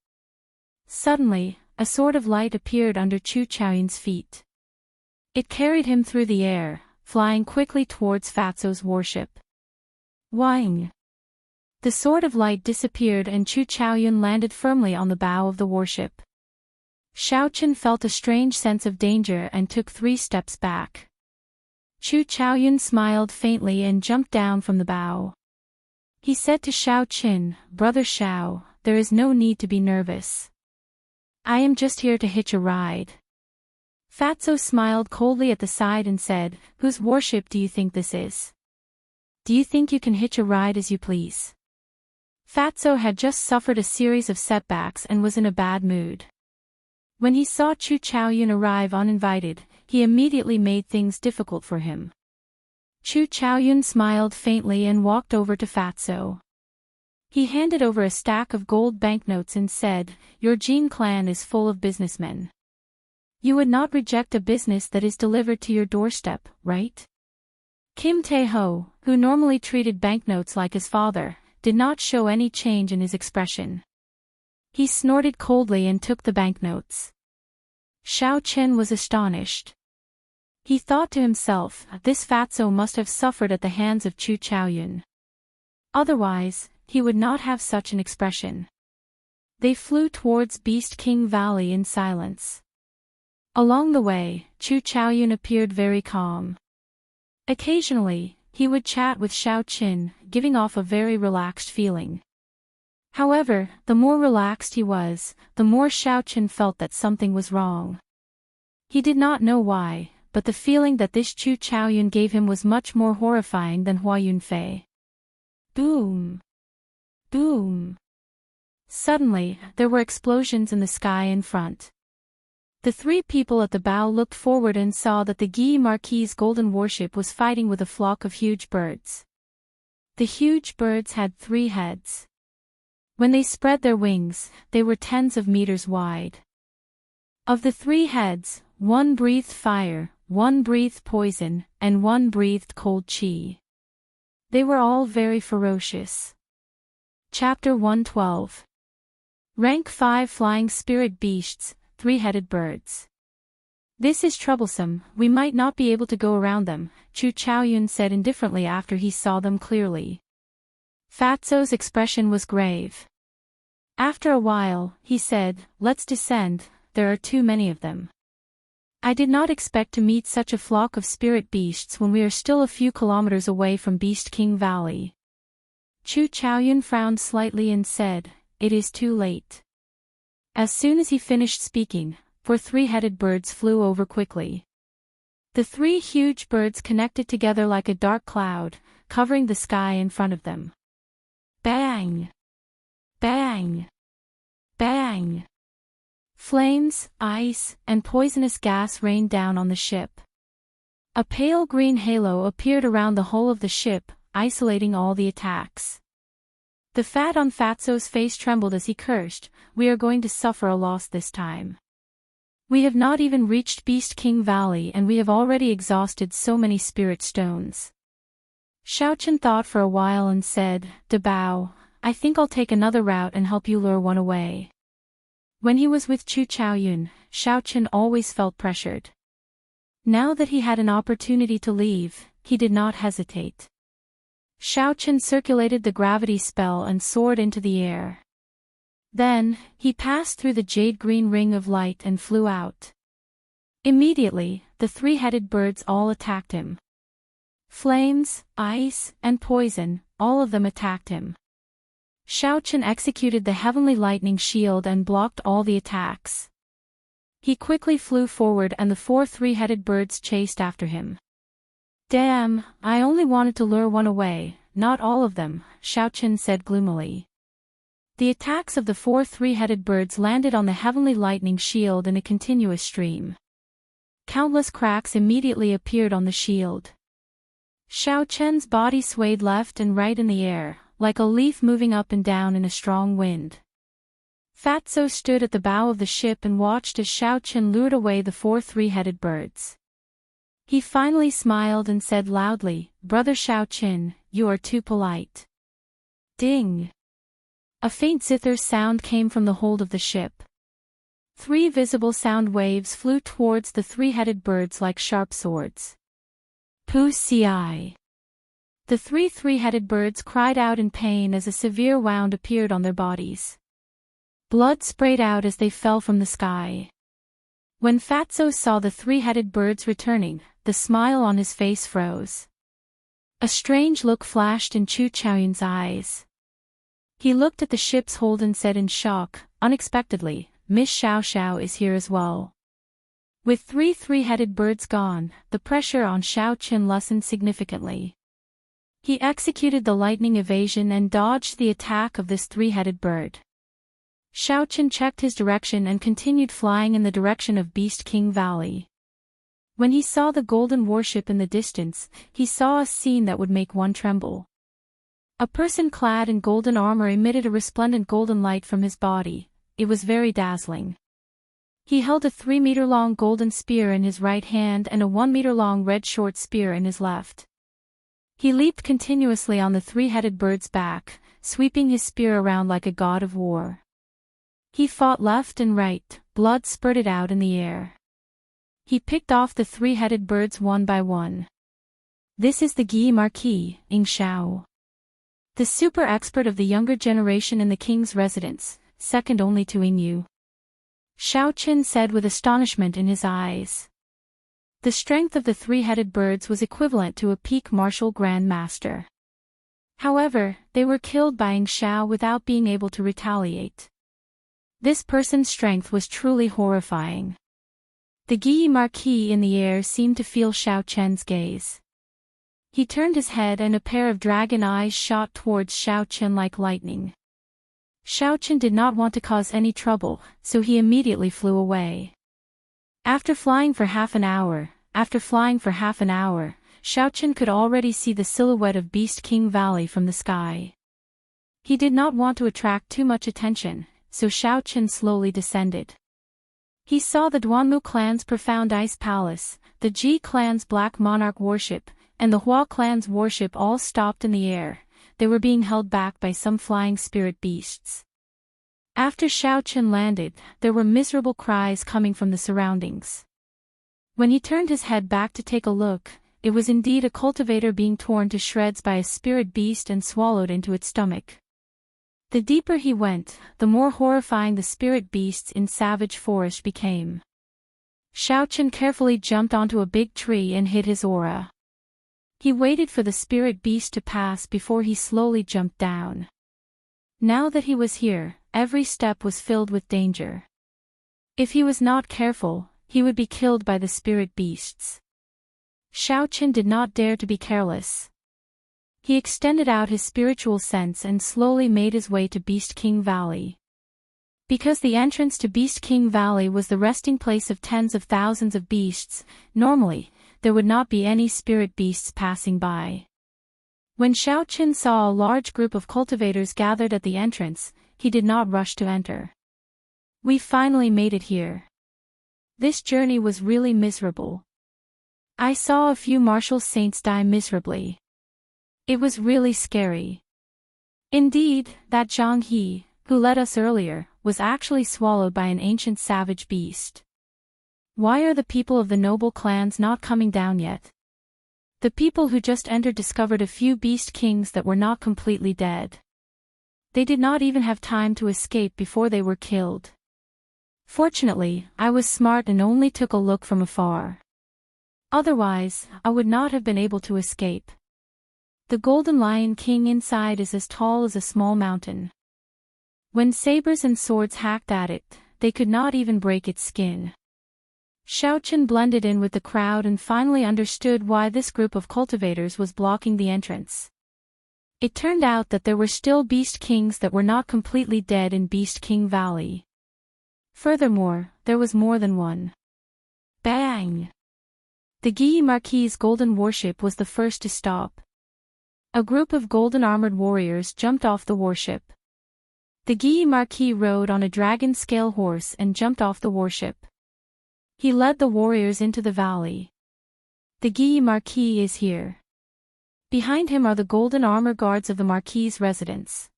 Suddenly, a sword of light appeared under Chu Chaoyun's feet. It carried him through the air, flying quickly towards Fatso's warship. Wang! The sword of light disappeared and Chu Chaoyun landed firmly on the bow of the warship. Xiao Qin felt a strange sense of danger and took 3 steps back. Chu Chaoyun smiled faintly and jumped down from the bow. He said to Xiao Qin, "Brother Xiao, there is no need to be nervous. I am just here to hitch a ride." Fatso smiled coldly at the side and said, "Whose warship do you think this is? Do you think you can hitch a ride as you please?" Fatso had just suffered a series of setbacks and was in a bad mood. When he saw Chu Chaoyun arrive uninvited, he immediately made things difficult for him. Chu Chaoyun smiled faintly and walked over to Fatso. He handed over a stack of gold banknotes and said, "Your Jin clan is full of businessmen. You would not reject a business that is delivered to your doorstep, right?" Kim Tae-ho, who normally treated banknotes like his father, did not show any change in his expression. He snorted coldly and took the banknotes. Xiao Qin was astonished. He thought to himself, this Fatso must have suffered at the hands of Chu Chaoyun. Otherwise, he would not have such an expression. They flew towards Beast King Valley in silence. Along the way, Chu Chaoyun appeared very calm. Occasionally, he would chat with Xiao Qin, giving off a very relaxed feeling. However, the more relaxed he was, the more Xiao Qin felt that something was wrong. He did not know why, but the feeling that this Chu Chaoyun gave him was much more horrifying than Hua Yunfei. Boom! Boom! Suddenly, there were explosions in the sky in front. The three people at the bow looked forward and saw that the Guy Marquis's golden warship was fighting with a flock of huge birds. The huge birds had 3 heads. When they spread their wings, they were tens of meters wide. Of the 3 heads, one breathed fire, one breathed poison, and one breathed cold chi. They were all very ferocious. Chapter 112. Rank 5 Flying Spirit Beasts, 3-headed birds. This is troublesome, we might not be able to go around them, Chu Chaoyun said indifferently after he saw them clearly. Fatso's expression was grave. After a while, he said, let's descend, there are too many of them. I did not expect to meet such a flock of spirit beasts when we are still a few kilometers away from Beast King Valley. Chu Chaoyun frowned slightly and said, it is too late. As soon as he finished speaking, 4 3-headed birds flew over quickly. The 3 huge birds connected together like a dark cloud, covering the sky in front of them. Bang! Bang! Bang! Flames, ice, and poisonous gas rained down on the ship. A pale green halo appeared around the whole of the ship, isolating all the attacks. The fat on Fatso's face trembled as he cursed, we are going to suffer a loss this time. We have not even reached Beast King Valley and we have already exhausted so many spirit stones. Xiaochen thought for a while and said, Dabao, I think I'll take another route and help you lure one away. When he was with Chu Chaoyun, Xiaochen always felt pressured. Now that he had an opportunity to leave, he did not hesitate. Xiaochen circulated the gravity spell and soared into the air. Then, he passed through the jade-green ring of light and flew out. Immediately, the 3-headed birds all attacked him. Flames, ice, and poison, all of them attacked him. Xiaochen executed the heavenly lightning shield and blocked all the attacks. He quickly flew forward and the 4 3-headed birds chased after him. Damn, I only wanted to lure one away, not all of them, Xiaochen said gloomily. The attacks of the 4 3-headed birds landed on the heavenly lightning shield in a continuous stream. Countless cracks immediately appeared on the shield. Xiaochen's body swayed left and right in the air, like a leaf moving up and down in a strong wind. Fatso stood at the bow of the ship and watched as Xiaochen lured away the 4 3-headed birds. He finally smiled and said loudly, Brother Xiaochen, you are too polite. Ding! A faint zither sound came from the hold of the ship. 3 visible sound waves flew towards the 3-headed birds like sharp swords. Pu ci. The 3 3-headed birds cried out in pain as a severe wound appeared on their bodies. Blood sprayed out as they fell from the sky. When Fatso saw the 3-headed birds returning, the smile on his face froze. A strange look flashed in Chu Chaoyun's eyes. He looked at the ship's hold and said in shock, unexpectedly, Miss Xiao Xiao is here as well. With 3 3-headed birds gone, the pressure on Xiaochen lessened significantly. He executed the lightning evasion and dodged the attack of this 3-headed bird. Xiaochen checked his direction and continued flying in the direction of Beast King Valley. When he saw the golden warship in the distance, he saw a scene that would make one tremble. A person clad in golden armor emitted a resplendent golden light from his body. It was very dazzling. He held a 3-meter-long golden spear in his right hand and a 1-meter-long red short spear in his left. He leaped continuously on the 3-headed bird's back, sweeping his spear around like a god of war. He fought left and right, blood spurted out in the air. He picked off the 3-headed birds one by one. This is the Guy Marquis, Ying Xiao. The super expert of the younger generation in the king's residence, second only to Ying Yu. Xiaochen said with astonishment in his eyes. The strength of the 3-headed birds was equivalent to a peak martial grand master. However, they were killed by Ying Xiao without being able to retaliate. This person's strength was truly horrifying. The Guy Marquis in the air seemed to feel Xiaochen's gaze. He turned his head and a pair of dragon eyes shot towards Xiaochen like lightning. Xiaochen did not want to cause any trouble, so he immediately flew away. After flying for half an hour, Xiaochen could already see the silhouette of Beast King Valley from the sky. He did not want to attract too much attention, so Xiaochen slowly descended. He saw the Duanmu clan's profound ice palace, the Ji clan's black monarch warship, and the Hua clan's warship all stopped in the air. They were being held back by some flying spirit beasts. After Xiaochen landed, there were miserable cries coming from the surroundings. When he turned his head back to take a look, it was indeed a cultivator being torn to shreds by a spirit beast and swallowed into its stomach. The deeper he went, the more horrifying the spirit beasts in Savage Forest became. Xiaochen carefully jumped onto a big tree and hid his aura. He waited for the spirit beast to pass before he slowly jumped down. Now that he was here, every step was filled with danger. If he was not careful, he would be killed by the spirit beasts. Xiaochen did not dare to be careless. He extended out his spiritual sense and slowly made his way to Beast King Valley. Because the entrance to Beast King Valley was the resting place of tens of thousands of beasts, normally, there would not be any spirit beasts passing by. When Xiaochen saw a large group of cultivators gathered at the entrance, he did not rush to enter. We finally made it here. This journey was really miserable. I saw a few martial saints die miserably. It was really scary. Indeed, that Zhang He, who led us earlier, was actually swallowed by an ancient savage beast. Why are the people of the noble clans not coming down yet? The people who just entered discovered a few beast kings that were not completely dead. They did not even have time to escape before they were killed. Fortunately, I was smart and only took a look from afar. Otherwise, I would not have been able to escape. The Golden Lion King inside is as tall as a small mountain. When sabers and swords hacked at it, they could not even break its skin. Xiaochen blended in with the crowd and finally understood why this group of cultivators was blocking the entrance. It turned out that there were still Beast Kings that were not completely dead in Beast King Valley. Furthermore, there was more than one. Bang! The Guyi Marquis' golden warship was the first to stop. A group of golden-armored warriors jumped off the warship. The Guyi Marquis rode on a dragon-scale horse and jumped off the warship. He led the warriors into the valley. The Guyi Marquis is here. Behind him are the golden armor guards of the Marquis' residence.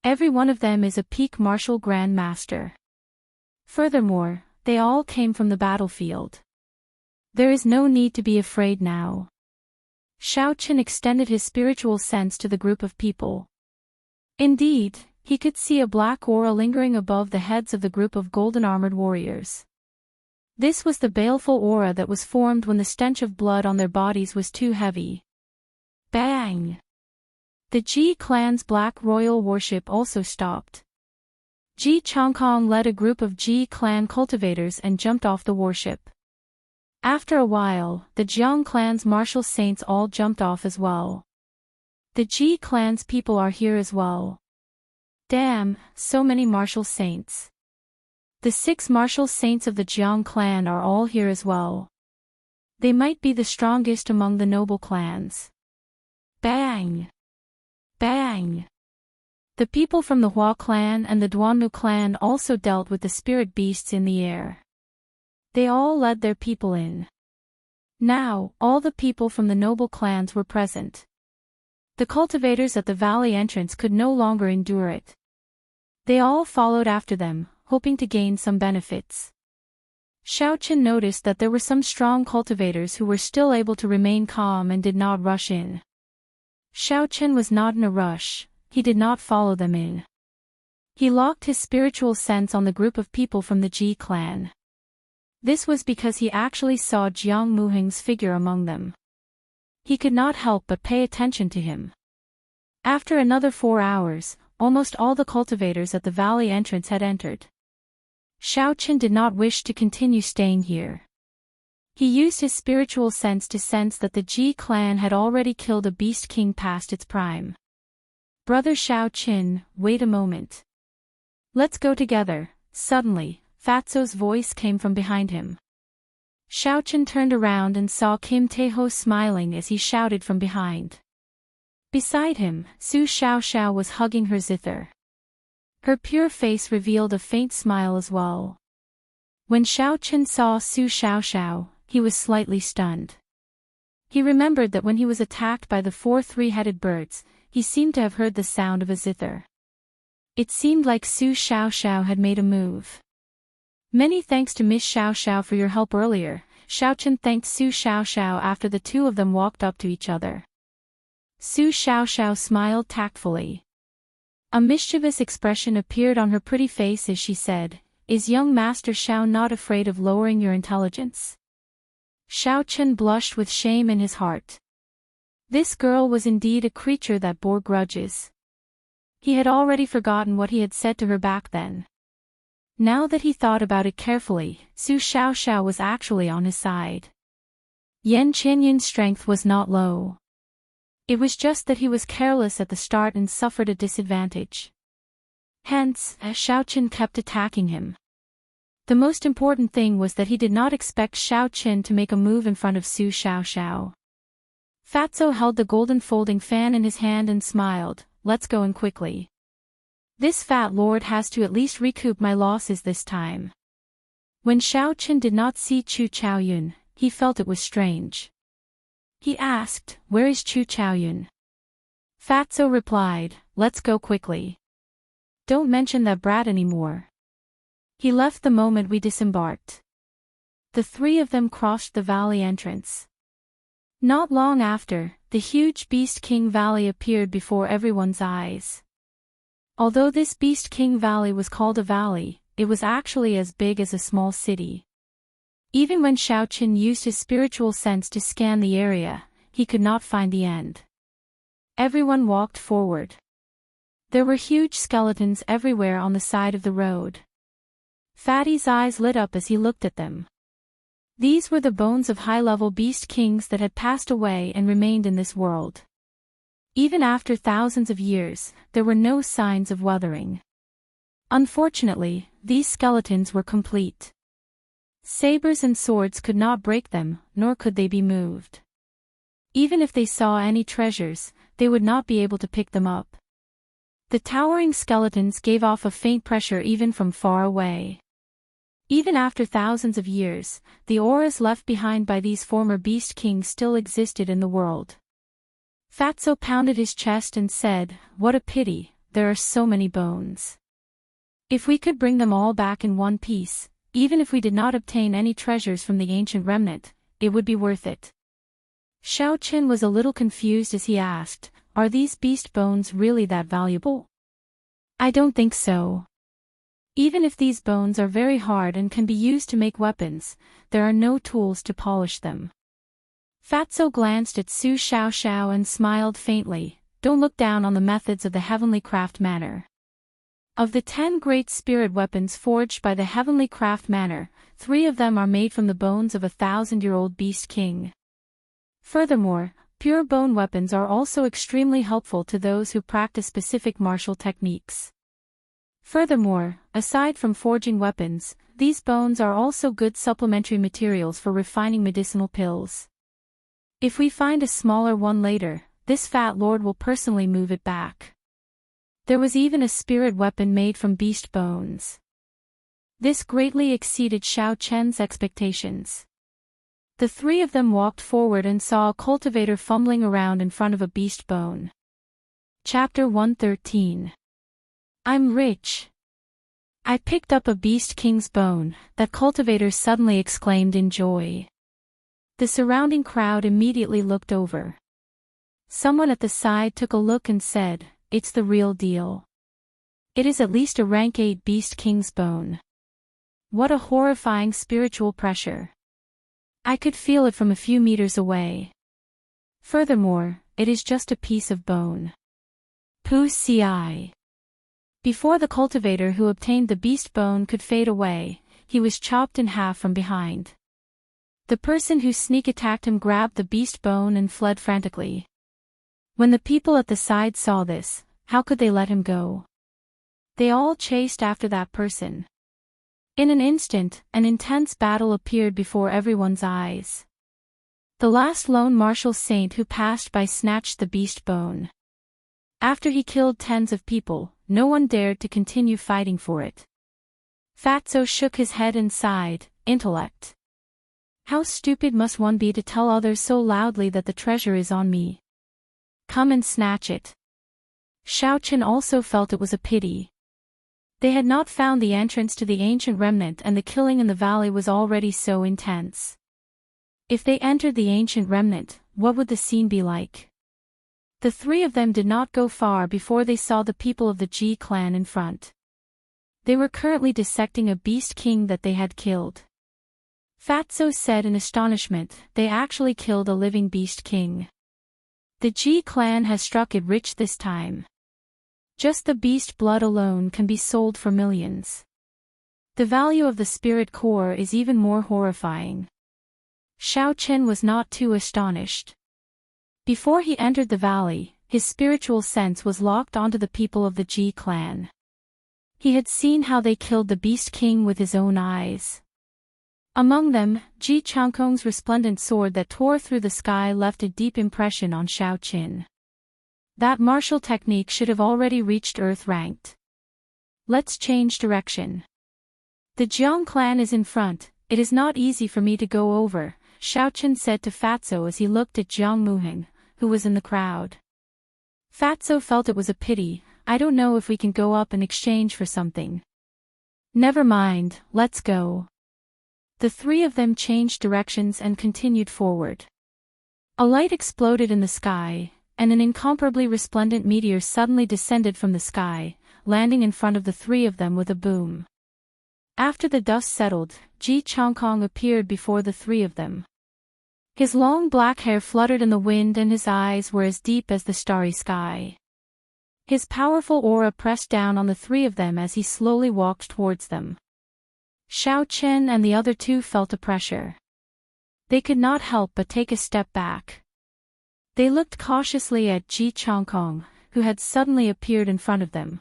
Every one of them is a peak martial grand master. Furthermore, they all came from the battlefield. There is no need to be afraid now. Xiaochen extended his spiritual sense to the group of people. Indeed, he could see a black aura lingering above the heads of the group of golden-armored warriors. This was the baleful aura that was formed when the stench of blood on their bodies was too heavy. Bang! The Ji clan's black royal warship also stopped. Ji Chongkong led a group of Ji clan cultivators and jumped off the warship. After a while, the Jiang clan's martial saints all jumped off as well. The Ji clan's people are here as well. Damn, so many martial saints. The 6 martial saints of the Jiang clan are all here as well. They might be the strongest among the noble clans. Bang! Bang! The people from the Hua clan and the Duanmu clan also dealt with the spirit beasts in the air. They all led their people in. Now, all the people from the noble clans were present. The cultivators at the valley entrance could no longer endure it. They all followed after them, hoping to gain some benefits. Xiaochen noticed that there were some strong cultivators who were still able to remain calm and did not rush in. Xiaochen was not in a rush, he did not follow them in. He locked his spiritual sense on the group of people from the Ji clan. This was because he actually saw Jiang Muheng's figure among them. He could not help but pay attention to him. After another 4 hours, almost all the cultivators at the valley entrance had entered. Xiaochen did not wish to continue staying here. He used his spiritual sense to sense that the Ji clan had already killed a beast king past its prime. Brother Xiaochen, wait a moment. Let's go together. Suddenly, Fatso's voice came from behind him. Xiao Chen turned around and saw Kim Taeho smiling as he shouted from behind. Beside him, Su Xiaoxiao was hugging her zither. Her pure face revealed a faint smile as well. When Xiao Chen saw Su Xiaoxiao, he was slightly stunned. He remembered that when he was attacked by the 4 three-headed birds, he seemed to have heard the sound of a zither. It seemed like Su Xiaoxiao had made a move. Many thanks to Miss Xiaoxiao for your help earlier, Xiao Chen thanked Su Xiaoxiao after the two of them walked up to each other. Su Xiaoxiao smiled tactfully. A mischievous expression appeared on her pretty face as she said, "Is young Master Xiao not afraid of lowering your intelligence?" Xiao Chen blushed with shame in his heart. This girl was indeed a creature that bore grudges. He had already forgotten what he had said to her back then. Now that he thought about it carefully, Su Xiaoxiao was actually on his side. Yan Qianyun's strength was not low. It was just that he was careless at the start and suffered a disadvantage. Hence, Xiao Chen kept attacking him. The most important thing was that he did not expect Xiao Chen to make a move in front of Su Xiaoxiao. Fatso held the golden folding fan in his hand and smiled, "Let's go in quickly. This fat lord has to at least recoup my losses this time." When Xiao Chen did not see Chu Chaoyun, he felt it was strange. He asked, "Where is Chu Chaoyun?" Fatso replied, "Let's go quickly. Don't mention that brat anymore. He left the moment we disembarked." The three of them crossed the valley entrance. Not long after, the huge Beast King Valley appeared before everyone's eyes. Although this Beast King Valley was called a valley, it was actually as big as a small city. Even when Xiao Chen used his spiritual sense to scan the area, he could not find the end. Everyone walked forward. There were huge skeletons everywhere on the side of the road. Fatty's eyes lit up as he looked at them. These were the bones of high-level beast kings that had passed away and remained in this world. Even after thousands of years, there were no signs of weathering. Unfortunately, these skeletons were complete. Sabers and swords could not break them, nor could they be moved. Even if they saw any treasures, they would not be able to pick them up. The towering skeletons gave off a faint pressure even from far away. Even after thousands of years, the auras left behind by these former beast kings still existed in the world. Fatso pounded his chest and said, "What a pity, there are so many bones. If we could bring them all back in one piece, even if we did not obtain any treasures from the ancient remnant, it would be worth it." Xiao Chen was a little confused as he asked, "Are these beast bones really that valuable?" "I don't think so. Even if these bones are very hard and can be used to make weapons, there are no tools to polish them." Fatso glanced at Su Xiaoxiao and smiled faintly, "Don't look down on the methods of the Heavenly Craft Manor. Of the 10 great spirit weapons forged by the Heavenly Craft Manor, 3 of them are made from the bones of a 1,000-year-old beast king. Furthermore, pure bone weapons are also extremely helpful to those who practice specific martial techniques. Furthermore, aside from forging weapons, these bones are also good supplementary materials for refining medicinal pills. If we find a smaller one later, this fat lord will personally move it back." There was even a spirit weapon made from beast bones. This greatly exceeded Xiao Chen's expectations. The three of them walked forward and saw a cultivator fumbling around in front of a beast bone. Chapter 113. I'm rich. I picked up a beast king's bone, that cultivator suddenly exclaimed in joy. The surrounding crowd immediately looked over. Someone at the side took a look and said, "It's the real deal. It is at least a rank 8 beast king's bone." What a horrifying spiritual pressure. I could feel it from a few meters away. Furthermore, it is just a piece of bone. Pu ci. Before the cultivator who obtained the beast bone could fade away, he was chopped in half from behind. The person who sneak attacked him grabbed the beast bone and fled frantically. When the people at the side saw this, how could they let him go? They all chased after that person. In an instant, an intense battle appeared before everyone's eyes. The last lone martial saint who passed by snatched the beast bone. After he killed tens of people, no one dared to continue fighting for it. Fatso shook his head and sighed, intellect. How stupid must one be to tell others so loudly that the treasure is on me? Come and snatch it. Xiaochen also felt it was a pity. They had not found the entrance to the ancient remnant and the killing in the valley was already so intense. If they entered the ancient remnant, what would the scene be like? The three of them did not go far before they saw the people of the Ji clan in front. They were currently dissecting a beast king that they had killed. Fatso said in astonishment, they actually killed a living beast king. The Ji clan has struck it rich this time. Just the beast blood alone can be sold for millions. The value of the spirit core is even more horrifying. Xiaochen was not too astonished. Before he entered the valley, his spiritual sense was locked onto the people of the Ji clan. He had seen how they killed the beast king with his own eyes. Among them, Ji Changkong's resplendent sword that tore through the sky left a deep impression on Xiaochen. That martial technique should have already reached Earth ranked. Let's change direction. The Jiang clan is in front, it is not easy for me to go over, Xiaochen said to Fatso as he looked at Jiang Muheng, who was in the crowd. Fatso felt it was a pity, I don't know if we can go up in exchange for something. Never mind, let's go. The three of them changed directions and continued forward. A light exploded in the sky, and an incomparably resplendent meteor suddenly descended from the sky, landing in front of the three of them with a boom. After the dust settled, Ji Changkong appeared before the three of them. His long black hair fluttered in the wind and his eyes were as deep as the starry sky. His powerful aura pressed down on the three of them as he slowly walked towards them. Xiaochen and the other two felt a pressure. They could not help but take a step back. They looked cautiously at Ji Changkong, who had suddenly appeared in front of them.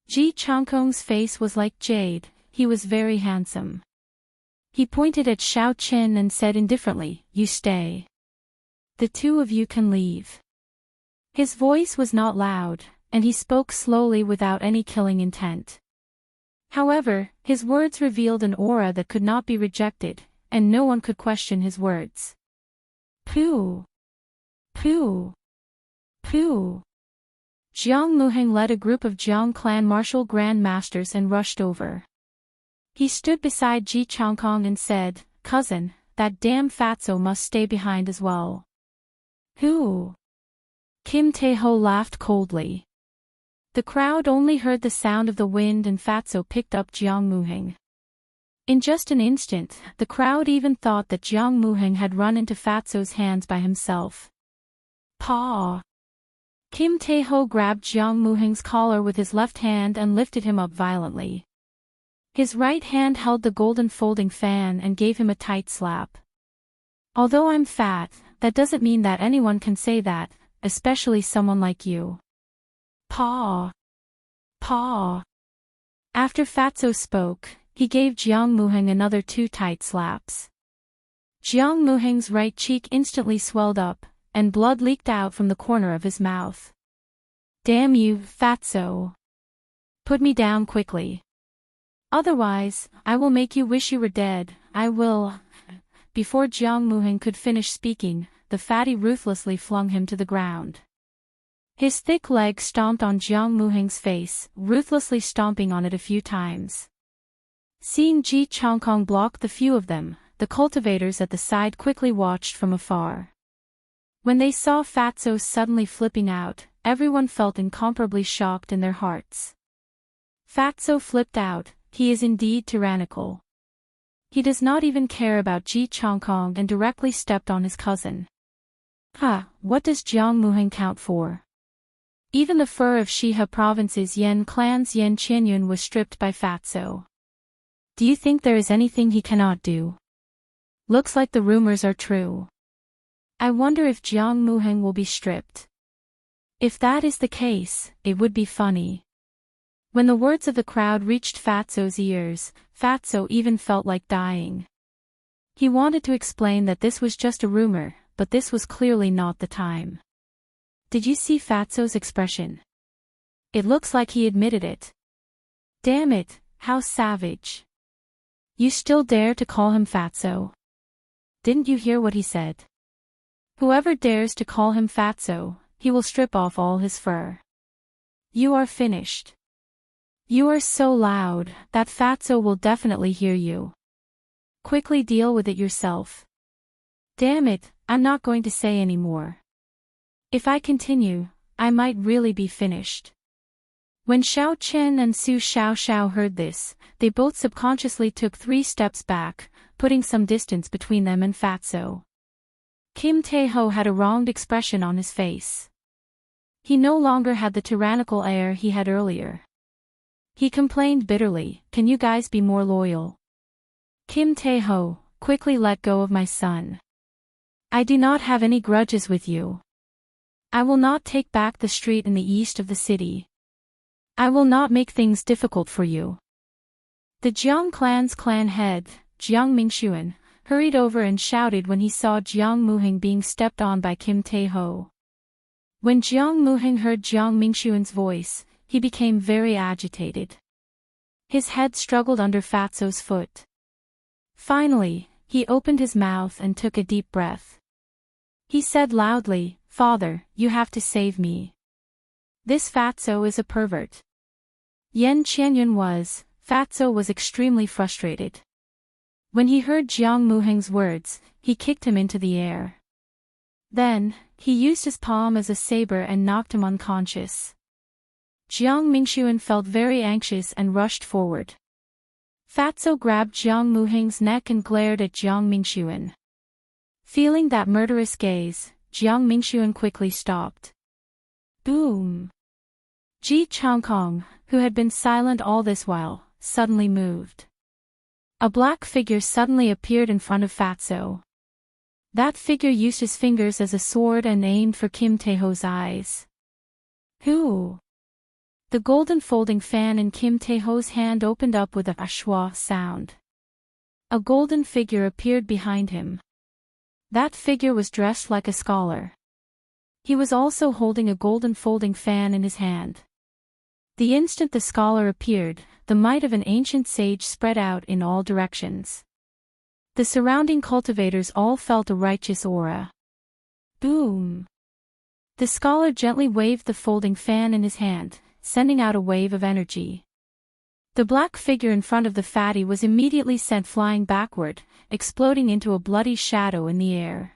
Ji Changkong's face was like jade, he was very handsome. He pointed at Xiaochen and said indifferently, "You stay. The two of you can leave." His voice was not loud, and he spoke slowly without any killing intent. However, his words revealed an aura that could not be rejected, and no one could question his words. Pooh! Pooh! Pooh! Jiang Muheng led a group of Jiang clan martial grand masters and rushed over. He stood beside Ji Changkong and said, "Cousin, that damn Fatso must stay behind as well." Who? Kim Tae-ho laughed coldly. The crowd only heard the sound of the wind and Fatso picked up Jiang Muheng. In just an instant, the crowd even thought that Jiang Muheng had run into Fatso's hands by himself. Paw! Kim Tae-ho grabbed Jiang Muheng's collar with his left hand and lifted him up violently. His right hand held the golden folding fan and gave him a tight slap. Although I'm fat, that doesn't mean that anyone can say that, especially someone like you. Paw! Paw! After Fatso spoke, he gave Jiang Muheng another 2 tight slaps. Jiang Muheng's right cheek instantly swelled up, and blood leaked out from the corner of his mouth. Damn you, Fatso! Put me down quickly. Otherwise, I will make you wish you were dead, I will. Before Jiang Muheng could finish speaking, the fatty ruthlessly flung him to the ground. His thick leg stomped on Jiang Muheng's face, ruthlessly stomping on it a few times. Seeing Ji Changkong block the few of them, the cultivators at the side quickly watched from afar. When they saw Fatso suddenly flipping out, everyone felt incomparably shocked in their hearts. Fatso flipped out, he is indeed tyrannical. He does not even care about Ji Changkong and directly stepped on his cousin. What does Jiang Muheng count for? Even the fur of Shiha province's Yan clan's Yan Qianyun was stripped by Fatso. Do you think there is anything he cannot do? Looks like the rumors are true. I wonder if Jiang Muheng will be stripped. If that is the case, it would be funny. When the words of the crowd reached Fatso's ears, Fatso even felt like dying. He wanted to explain that this was just a rumor, but this was clearly not the time. Did you see Fatso's expression? It looks like he admitted it. Damn it, how savage. You still dare to call him Fatso? Didn't you hear what he said? Whoever dares to call him Fatso, he will strip off all his fur. You are finished. You are so loud that Fatso will definitely hear you. Quickly deal with it yourself. Damn it, I'm not going to say any more. If I continue, I might really be finished. When Xiao Chen and Su Xiao heard this, they both subconsciously took 3 steps back, putting some distance between them and Fatso. Kim Tae-ho had a wronged expression on his face. He no longer had the tyrannical air he had earlier. He complained bitterly, "Can you guys be more loyal? Kim Tae-ho, quickly let go of my son. I do not have any grudges with you. I will not take back the street in the east of the city. I will not make things difficult for you." The Jiang clan's clan head, Jiang Mingxuan, hurried over and shouted when he saw Jiang Muheng being stepped on by Kim Tae-ho. When Jiang Muheng heard Jiang Mingxuan's voice, he became very agitated. His head struggled under Fatso's foot. Finally, he opened his mouth and took a deep breath. He said loudly, "Father, you have to save me. This Fatso is a pervert." Fatso was extremely frustrated. When he heard Jiang Muheng's words, he kicked him into the air. Then, he used his palm as a saber and knocked him unconscious. Jiang Mingxuan felt very anxious and rushed forward. Fatso grabbed Jiang Muheng's neck and glared at Jiang Mingxuan. Feeling that murderous gaze, Jiang Mingxuan quickly stopped. Boom! Ji Changkong, who had been silent all this while, suddenly moved. A black figure suddenly appeared in front of Fatso. That figure used his fingers as a sword and aimed for Kim Tae-ho's eyes. Who? The golden folding fan in Kim Tae-ho's hand opened up with a shwa sound. A golden figure appeared behind him. That figure was dressed like a scholar. He was also holding a golden folding fan in his hand. The instant the scholar appeared, the might of an ancient sage spread out in all directions. The surrounding cultivators all felt a righteous aura. Boom! The scholar gently waved the folding fan in his hand, sending out a wave of energy. The black figure in front of the fatty was immediately sent flying backward, exploding into a bloody shadow in the air.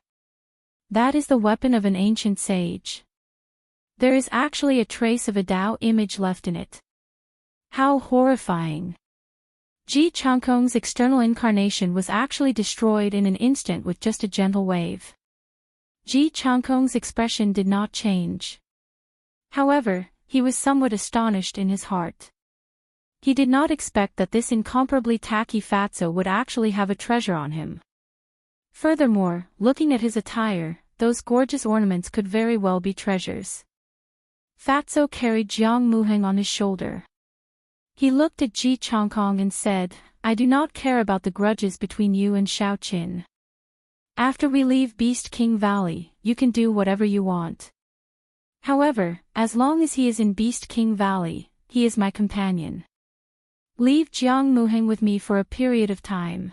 That is the weapon of an ancient sage. There is actually a trace of a Tao image left in it. How horrifying! Ji Changkong's external incarnation was actually destroyed in an instant with just a gentle wave. Ji Changkong's expression did not change. However, he was somewhat astonished in his heart. He did not expect that this incomparably tacky Fatso would actually have a treasure on him. Furthermore, looking at his attire, those gorgeous ornaments could very well be treasures. Fatso carried Jiang Muheng on his shoulder. He looked at Ji Changkong and said, "I do not care about the grudges between you and Xiao Qin. After we leave Beast King Valley, you can do whatever you want. However, as long as he is in Beast King Valley, he is my companion. Leave Jiang Muheng with me for a period of time.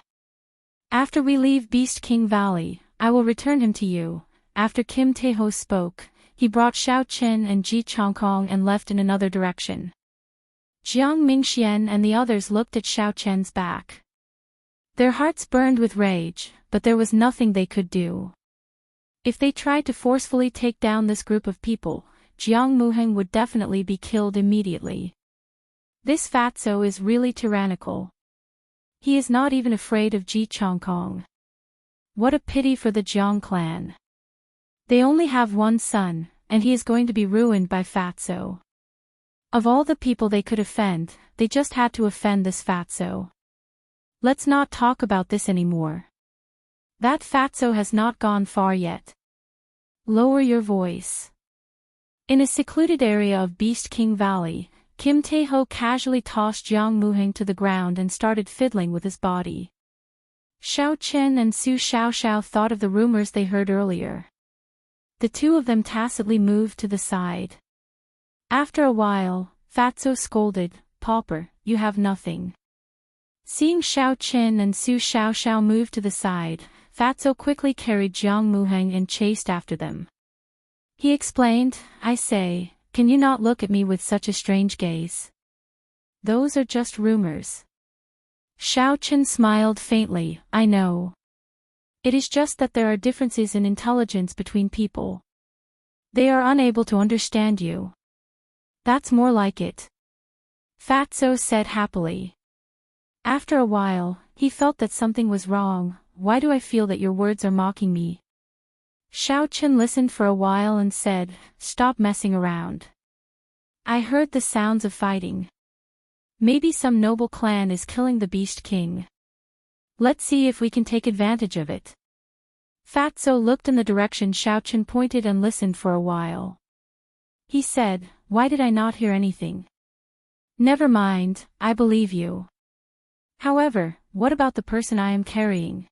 After we leave Beast King Valley, I will return him to you." After Kim Tae-ho spoke, he brought Xiao Chen and Ji Changkong and left in another direction. Jiang Mingxian and the others looked at Xiao Chen's back. Their hearts burned with rage, but there was nothing they could do. If they tried to forcefully take down this group of people, Jiang Muheng would definitely be killed immediately. This Fatso is really tyrannical. He is not even afraid of Ji Changkong. What a pity for the Jiang clan. They only have one son, and he is going to be ruined by Fatso. Of all the people they could offend, they just had to offend this Fatso. Let's not talk about this anymore. That Fatso has not gone far yet. Lower your voice. In a secluded area of Beast King Valley, Kim Tae-ho casually tossed Jiang Muheng to the ground and started fiddling with his body. Xiao Chen and Su Xiaoxiao thought of the rumors they heard earlier. The two of them tacitly moved to the side. After a while, Fatso scolded, "Pauper, you have nothing." Seeing Xiao Chen and Su Xiaoxiao move to the side, Fatso quickly carried Jiang Muheng and chased after them. He explained, "I say, can you not look at me with such a strange gaze? Those are just rumors." Xiao Chen smiled faintly, "I know. It is just that there are differences in intelligence between people. They are unable to understand you." "That's more like it," Fatso said happily. After a while, he felt that something was wrong. "Why do I feel that your words are mocking me?" Xiao Chen listened for a while and said, "Stop messing around. I heard the sounds of fighting. Maybe some noble clan is killing the Beast King. Let's see if we can take advantage of it." Fatso looked in the direction Xiao Chen pointed and listened for a while. He said, "Why did I not hear anything?" "Never mind, I believe you. However, what about the person I am carrying?"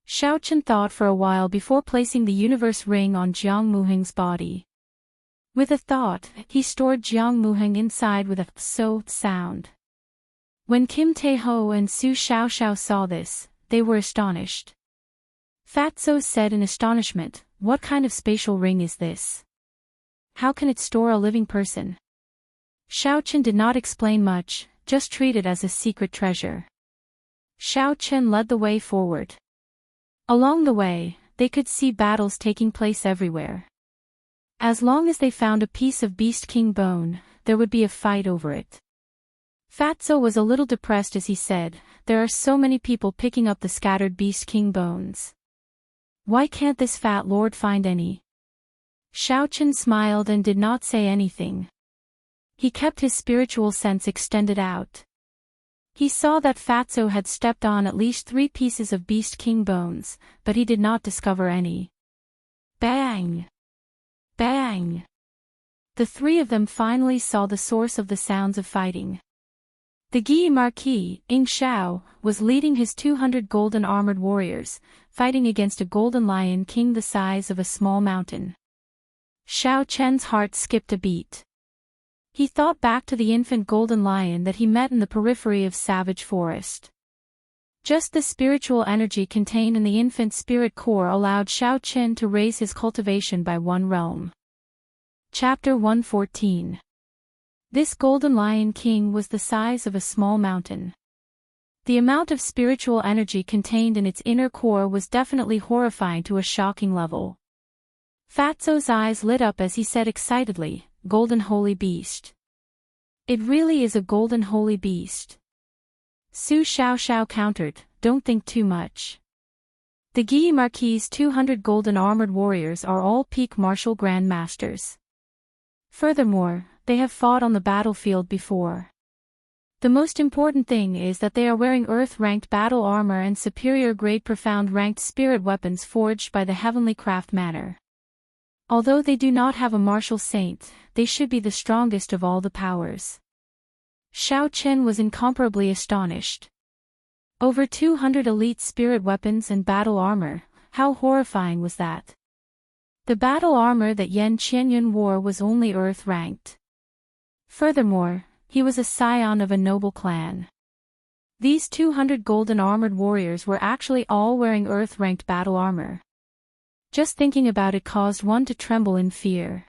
Xiao Chen thought for a while before placing the universe ring on Jiang Muheng's body. With a thought, he stored Jiang Muheng inside with a so sound. When Kim Tae-ho and Su Xiaoxiao saw this, they were astonished. Fatso said in astonishment, "What kind of spatial ring is this? How can it store a living person?" Xiao Chen did not explain much, just treat it as a secret treasure. Xiao Chen led the way forward. Along the way, they could see battles taking place everywhere. As long as they found a piece of Beast King bone, there would be a fight over it. Fatso was a little depressed as he said, "There are so many people picking up the scattered Beast King bones. Why can't this fat lord find any?" Xiao Chen smiled and did not say anything. He kept his spiritual sense extended out. He saw that Fatso had stepped on at least 3 pieces of Beast King bones, but he did not discover any. Bang! Bang! The 3 of them finally saw the source of the sounds of fighting. The Guy Marquis, Ing Shao, was leading his 200 golden armored warriors, fighting against a golden lion king the size of a small mountain. Xiao Chen's heart skipped a beat. He thought back to the infant golden lion that he met in the periphery of Savage Forest. Just the spiritual energy contained in the infant spirit core allowed Xiao Chen to raise his cultivation by 1 realm. Chapter 114. This golden lion king was the size of a small mountain. The amount of spiritual energy contained in its inner core was definitely horrifying to a shocking level. Fatso's eyes lit up as he said excitedly, "Golden holy beast. It really is a golden holy beast." Su Xiaoxiao countered, "Don't think too much. The Guy Marquis' 200 golden armored warriors are all peak martial grandmasters. Furthermore, they have fought on the battlefield before. The most important thing is that they are wearing earth-ranked battle armor and superior-grade profound-ranked spirit weapons forged by the heavenly craft manner. Although they do not have a martial saint, they should be the strongest of all the powers." Xiao Chen was incomparably astonished. Over 200 elite spirit weapons and battle armor, how horrifying was that? The battle armor that Yan Qianyun wore was only earth-ranked. Furthermore, he was a scion of a noble clan. These 200 golden armored warriors were actually all wearing earth-ranked battle armor. Just thinking about it caused one to tremble in fear.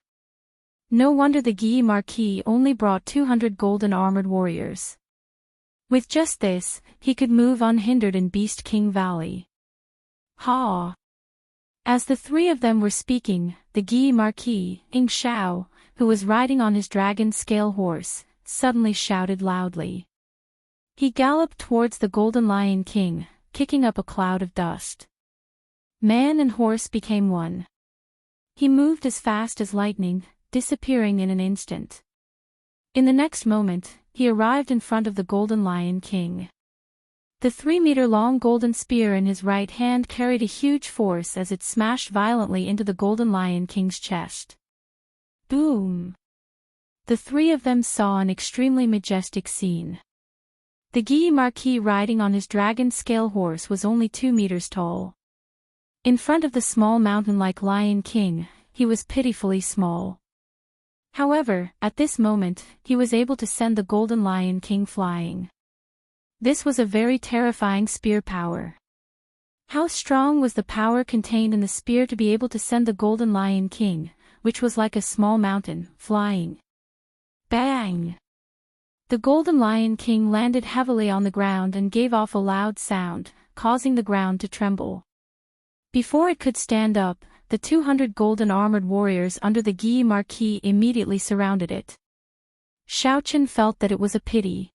No wonder the Guy Marquis only brought 200 golden armored warriors. With just this, he could move unhindered in Beast King Valley. Ha! As the 3 of them were speaking, the Guy Marquis, Ing Shao, who was riding on his dragon scale horse, suddenly shouted loudly. He galloped towards the Golden Lion King, kicking up a cloud of dust. Man and horse became one. He moved as fast as lightning, disappearing in an instant. In the next moment, he arrived in front of the Golden Lion King. The 3-meter-long golden spear in his right hand carried a huge force as it smashed violently into the Golden Lion King's chest. Boom! The three of them saw an extremely majestic scene. The Guy Marquis riding on his dragon scale horse was only 2 meters tall. In front of the small mountain-like Lion King, he was pitifully small. However, at this moment, he was able to send the Golden Lion King flying. This was a very terrifying spear power. How strong was the power contained in the spear to be able to send the Golden Lion King, which was like a small mountain, flying? Bang! The Golden Lion King landed heavily on the ground and gave off a loud sound, causing the ground to tremble. Before it could stand up, the 200 golden armored warriors under the Guy Marquis immediately surrounded it. Xiaochen felt that it was a pity.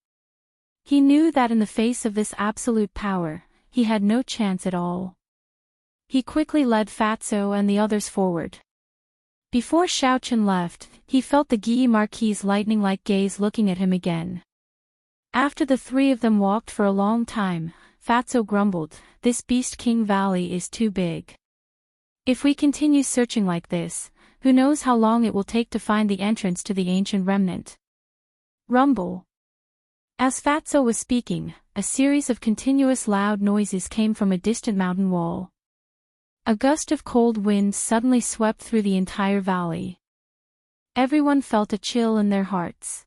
He knew that in the face of this absolute power, he had no chance at all. He quickly led Fatso and the others forward. Before Xiaochen left, he felt the Guy Marquis' lightning-like gaze looking at him again. After the three of them walked for a long time, Fatso grumbled, "This Beast King Valley is too big. If we continue searching like this, who knows how long it will take to find the entrance to the ancient remnant." Rumble. As Fatso was speaking, a series of continuous loud noises came from a distant mountain wall. A gust of cold wind suddenly swept through the entire valley. Everyone felt a chill in their hearts.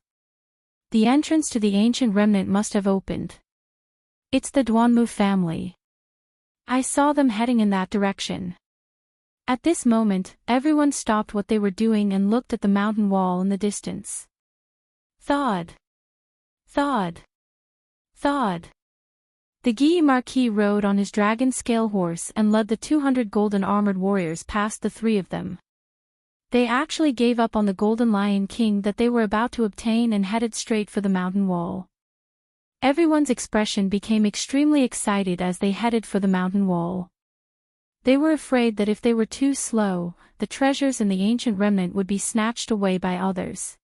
The entrance to the ancient remnant must have opened. It's the Duanmu family. I saw them heading in that direction. At this moment, everyone stopped what they were doing and looked at the mountain wall in the distance. Thud. Thud. Thud. The Guy Marquis rode on his dragon scale horse and led the 200 golden armored warriors past the three of them. They actually gave up on the Golden Lion King that they were about to obtain and headed straight for the mountain wall. Everyone's expression became extremely excited as they headed for the mountain wall. They were afraid that if they were too slow, the treasures in the ancient remnant would be snatched away by others.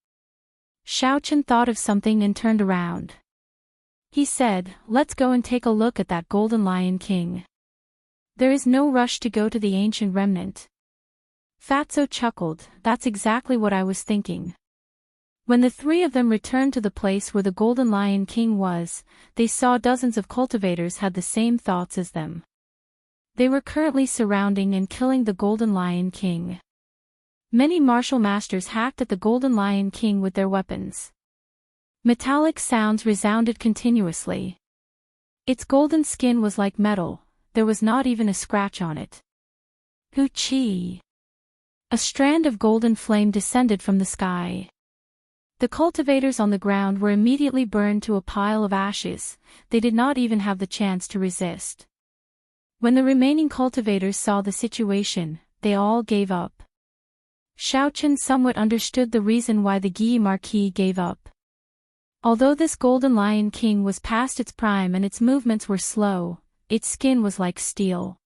Xiaochen thought of something and turned around. He said, "Let's go and take a look at that Golden Lion King. There is no rush to go to the ancient remnant." Fatso chuckled, "That's exactly what I was thinking." When the three of them returned to the place where the Golden Lion King was, they saw dozens of cultivators had the same thoughts as them. They were currently surrounding and killing the Golden Lion King. Many martial masters hacked at the Golden Lion King with their weapons. Metallic sounds resounded continuously. Its golden skin was like metal, there was not even a scratch on it. Wuxia. A strand of golden flame descended from the sky. The cultivators on the ground were immediately burned to a pile of ashes, they did not even have the chance to resist. When the remaining cultivators saw the situation, they all gave up. Xiaochen somewhat understood the reason why the Guy Marquis gave up. Although this Golden Lion King was past its prime and its movements were slow, its skin was like steel.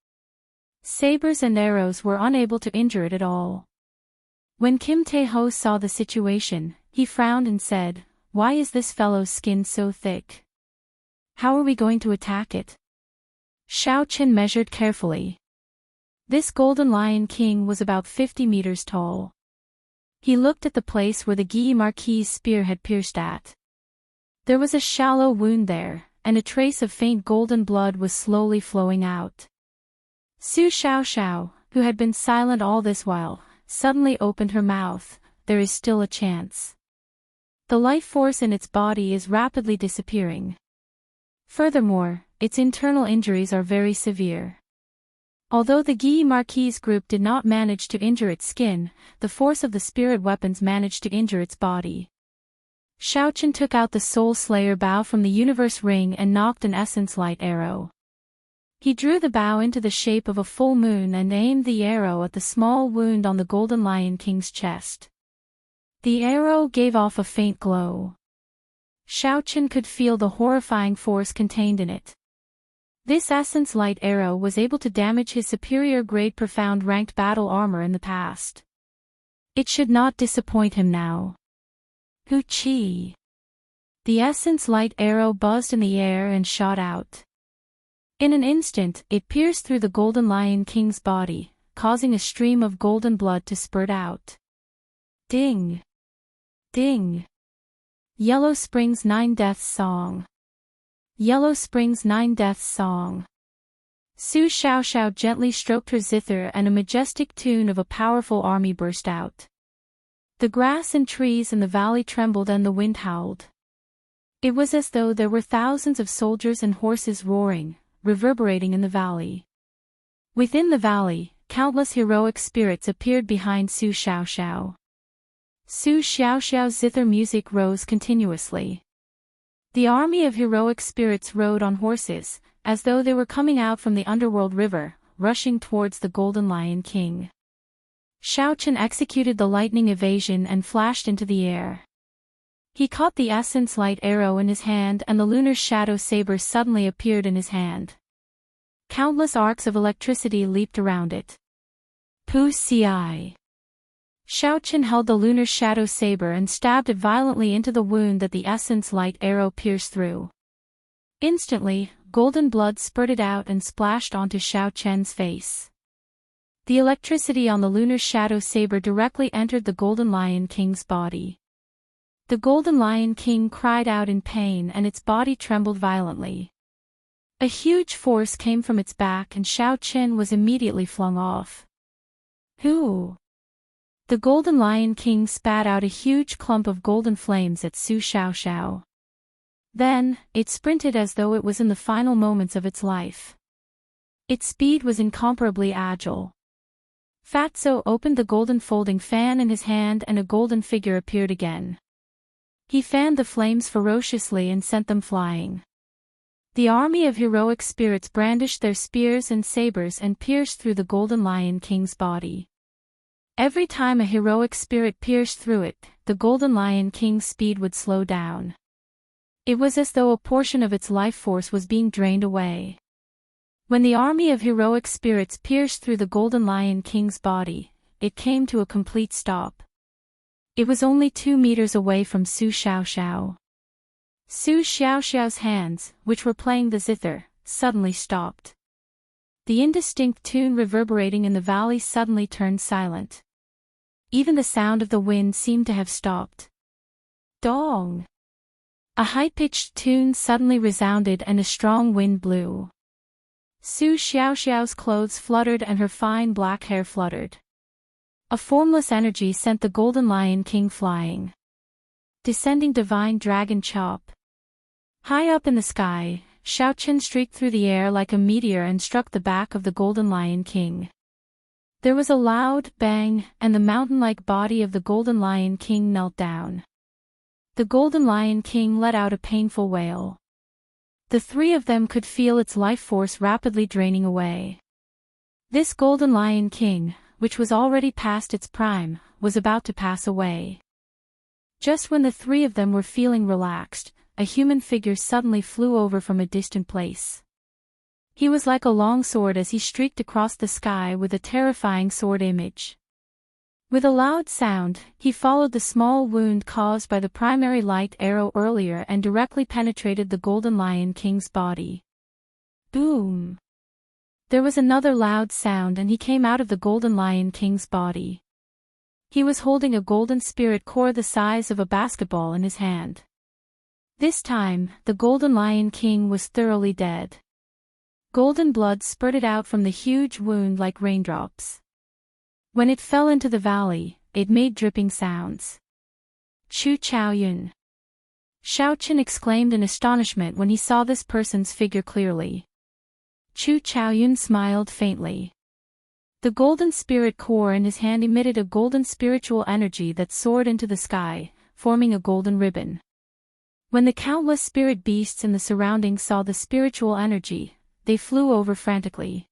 Sabers and arrows were unable to injure it at all. When Kim Tae-ho saw the situation, he frowned and said, "Why is this fellow's skin so thick? How are we going to attack it?" Xiaochen measured carefully. This Golden Lion King was about 50 meters tall. He looked at the place where the Guy Marquis' spear had pierced at. There was a shallow wound there, and a trace of faint golden blood was slowly flowing out. Su Xiaoxiao, who had been silent all this while, suddenly opened her mouth. "There is still a chance. The life force in its body is rapidly disappearing. Furthermore, its internal injuries are very severe." Although the Guy Marquis group did not manage to injure its skin, the force of the spirit weapons managed to injure its body. Xiaochen took out the Soul Slayer bow from the universe ring and knocked an essence light arrow. He drew the bow into the shape of a full moon and aimed the arrow at the small wound on the Golden Lion King's chest. The arrow gave off a faint glow. Xiaochen could feel the horrifying force contained in it. This essence light arrow was able to damage his superior grade profound ranked battle armor in the past. It should not disappoint him now. Wuxia. The essence light arrow buzzed in the air and shot out. In an instant, it pierced through the Golden Lion King's body, causing a stream of golden blood to spurt out. Ding! Ding! Yellow Spring's 9 Deaths Song. Yellow Spring's 9 Deaths Song. Su Xiaoxiao gently stroked her zither and a majestic tune of a powerful army burst out. The grass and trees in the valley trembled and the wind howled. It was as though there were thousands of soldiers and horses roaring, reverberating in the valley. Within the valley, countless heroic spirits appeared behind Su Xiaoxiao. Su Xiaoxiao's zither music rose continuously. The army of heroic spirits rode on horses, as though they were coming out from the underworld river, rushing towards the Golden Lion King. Xiao Chen executed the lightning evasion and flashed into the air. He caught the essence light arrow in his hand and the lunar shadow saber suddenly appeared in his hand. Countless arcs of electricity leaped around it. Pu Ci. Xiao Chen held the lunar shadow saber and stabbed it violently into the wound that the essence light arrow pierced through. Instantly, golden blood spurted out and splashed onto Xiao Chen's face. The electricity on the lunar shadow saber directly entered the Golden Lion King's body. The Golden Lion King cried out in pain and its body trembled violently. A huge force came from its back and Xiao Chen was immediately flung off. Who? The Golden Lion King spat out a huge clump of golden flames at Su Xiaoxiao. Then, it sprinted as though it was in the final moments of its life. Its speed was incomparably agile. Fatso opened the golden folding fan in his hand and a golden figure appeared again. He fanned the flames ferociously and sent them flying. The army of heroic spirits brandished their spears and sabers and pierced through the Golden Lion King's body. Every time a heroic spirit pierced through it, the Golden Lion King's speed would slow down. It was as though a portion of its life force was being drained away. When the army of heroic spirits pierced through the Golden Lion King's body, it came to a complete stop. It was only 2 meters away from Su Xiaoxiao. Su Xiaoxiao's hands, which were playing the zither, suddenly stopped. The indistinct tune reverberating in the valley suddenly turned silent. Even the sound of the wind seemed to have stopped. Dong! A high-pitched tune suddenly resounded and a strong wind blew. Su Xiaoxiao's clothes fluttered and her fine black hair fluttered. A formless energy sent the Golden Lion King flying. Descending divine dragon chop. High up in the sky, Xiao Chen streaked through the air like a meteor and struck the back of the Golden Lion King. There was a loud bang, and the mountain-like body of the Golden Lion King knelt down. The Golden Lion King let out a painful wail. The 3 of them could feel its life force rapidly draining away. This Golden Lion King, which was already past its prime, was about to pass away. Just when the 3 of them were feeling relaxed, a human figure suddenly flew over from a distant place. He was like a long sword as he streaked across the sky with a terrifying sword image. With a loud sound, he followed the small wound caused by the primary light arrow earlier and directly penetrated the Golden Lion King's body. Boom! There was another loud sound and he came out of the Golden Lion King's body. He was holding a golden spirit core the size of a basketball in his hand. This time, the Golden Lion King was thoroughly dead. Golden blood spurted out from the huge wound like raindrops. When it fell into the valley, it made dripping sounds. Chu Chaoyun. Xiao Chen exclaimed in astonishment when he saw this person's figure clearly. Chu Chaoyun smiled faintly. The golden spirit core in his hand emitted a golden spiritual energy that soared into the sky, forming a golden ribbon. When the countless spirit beasts in the surroundings saw the spiritual energy, they flew over frantically.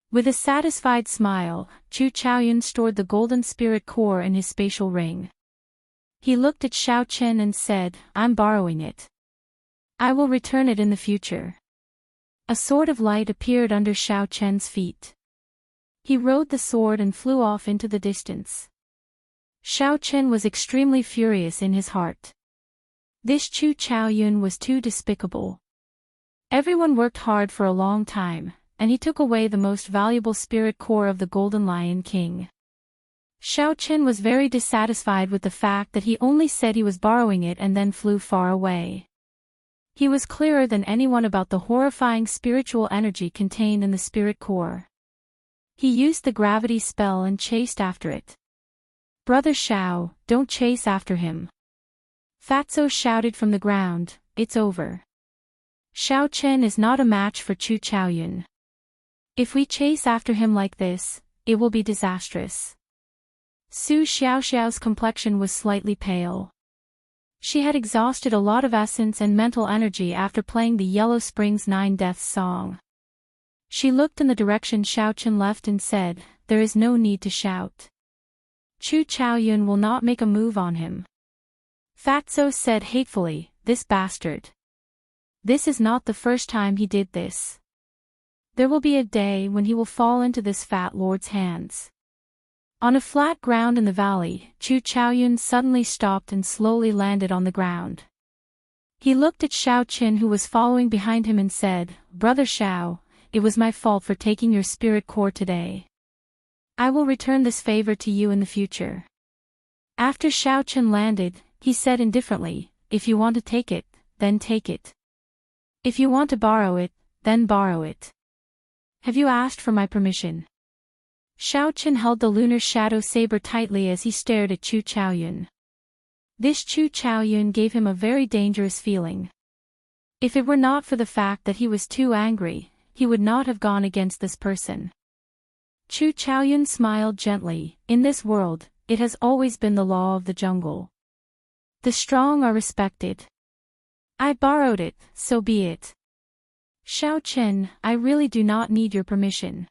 With a satisfied smile, Chu Chaoyun stored the golden spirit core in his spatial ring. He looked at Xiao Chen and said, "I'm borrowing it. I will return it in the future." A sword of light appeared under Xiao Chen's feet. He rode the sword and flew off into the distance. Xiao Chen was extremely furious in his heart. This Chu Chaoyun was too despicable. Everyone worked hard for a long time, and he took away the most valuable spirit core of the Golden Lion King. Xiao Chen was very dissatisfied with the fact that he only said he was borrowing it and then flew far away. He was clearer than anyone about the horrifying spiritual energy contained in the spirit core. He used the gravity spell and chased after it. "Brother Xiao, don't chase after him." Fatso shouted from the ground, "It's over. Xiao Chen is not a match for Chu Chaoyun. If we chase after him like this, it will be disastrous." Su Xiaoxiao's complexion was slightly pale. She had exhausted a lot of essence and mental energy after playing the Yellow Springs 9 Deaths song. She looked in the direction Xiao Chen left and said, "There is no need to shout. Chu Chaoyun will not make a move on him." Fatso said hatefully, "This bastard. This is not the first time he did this. There will be a day when he will fall into this fat lord's hands." On a flat ground in the valley, Chu Chaoyun suddenly stopped and slowly landed on the ground. He looked at Xiao Chen who was following behind him and said, "Brother Xiao, it was my fault for taking your spirit core today. I will return this favor to you in the future." After Xiao Chen landed, he said indifferently, "If you want to take it, then take it. If you want to borrow it, then borrow it. Have you asked for my permission?" Xiao Chen held the lunar shadow saber tightly as he stared at Chu Chaoyun. This Chu Chaoyun gave him a very dangerous feeling. If it were not for the fact that he was too angry, he would not have gone against this person. Chu Chaoyun smiled gently. "In this world, it has always been the law of the jungle. The strong are respected. I borrowed it, so be it. Xiao Chen, I really do not need your permission."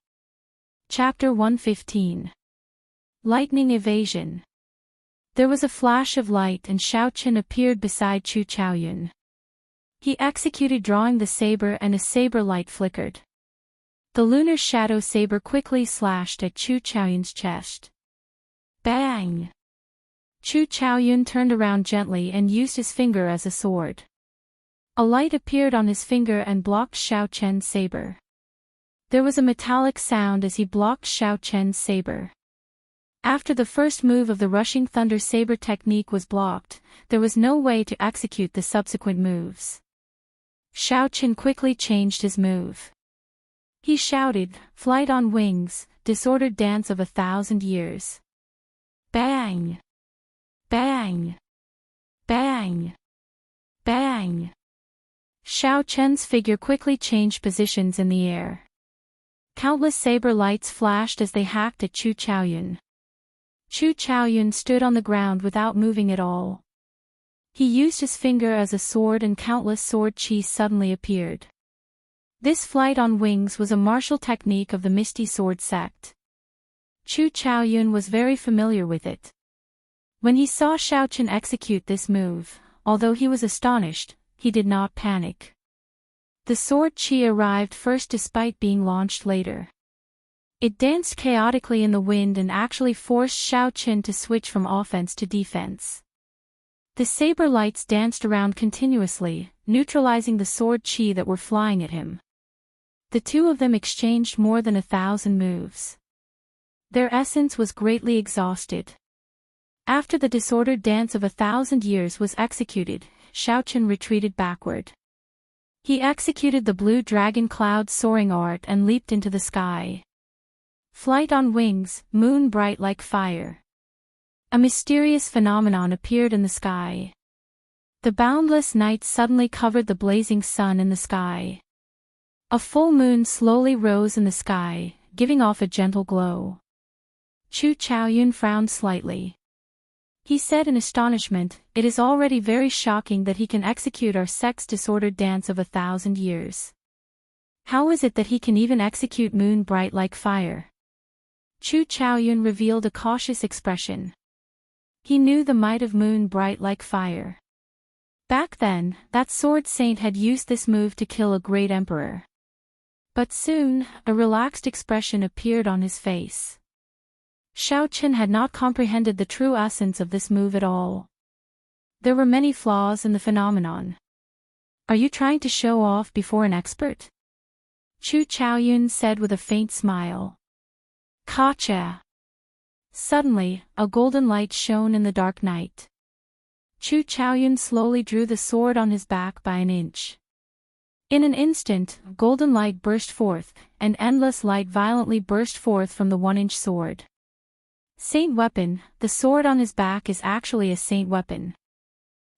Chapter 115. Lightning Evasion. There was a flash of light and Xiao Chen appeared beside Chu Chaoyun. He executed drawing the saber and a saber light flickered. The lunar shadow saber quickly slashed at Chu Chaoyun's chest. Bang! Chu Chaoyun turned around gently and used his finger as a sword. A light appeared on his finger and blocked Xiao Chen's saber. There was a metallic sound as he blocked Xiao Chen's saber. After the first move of the rushing thunder saber technique was blocked, there was no way to execute the subsequent moves. Xiao Chen quickly changed his move. He shouted, "Flight on wings, disordered dance of 1,000 years." Bang! Bang! Bang! Bang! Xiao Chen's figure quickly changed positions in the air. Countless saber lights flashed as they hacked at Chu Chaoyun. Chu Chaoyun stood on the ground without moving at all. He used his finger as a sword and countless sword chi suddenly appeared. This flight on wings was a martial technique of the Misty Sword sect. Chu Chaoyun was very familiar with it. When he saw Xiao Chen execute this move, although he was astonished, he did not panic. The sword chi arrived first despite being launched later. It danced chaotically in the wind and actually forced Xiao Chen to switch from offense to defense. The saber lights danced around continuously, neutralizing the sword chi that were flying at him. The two of them exchanged more than 1,000 moves. Their essence was greatly exhausted. After the disordered dance of 1,000 years was executed, Xiao Chen retreated backward. He executed the blue dragon cloud soaring art and leaped into the sky. Flight on wings, moon bright like fire. A mysterious phenomenon appeared in the sky. The boundless night suddenly covered the blazing sun in the sky. A full moon slowly rose in the sky, giving off a gentle glow. Chu Chaoyun frowned slightly. He said in astonishment, "It is already very shocking that he can execute our sect's disordered dance of 1,000 years. How is it that he can even execute moon bright like fire?" Chu Chaoyun revealed a cautious expression. He knew the might of moon bright like fire. Back then, that sword saint had used this move to kill a great emperor. But soon, a relaxed expression appeared on his face. Xiao Chen had not comprehended the true essence of this move at all. There were many flaws in the phenomenon. "Are you trying to show off before an expert?" Chu Chaoyun said with a faint smile. "Gotcha." Suddenly, a golden light shone in the dark night. Chu Chaoyun slowly drew the sword on his back by an inch. In an instant, golden light burst forth, and endless light violently burst forth from the 1-inch sword. Saint weapon, the sword on his back is actually a saint weapon.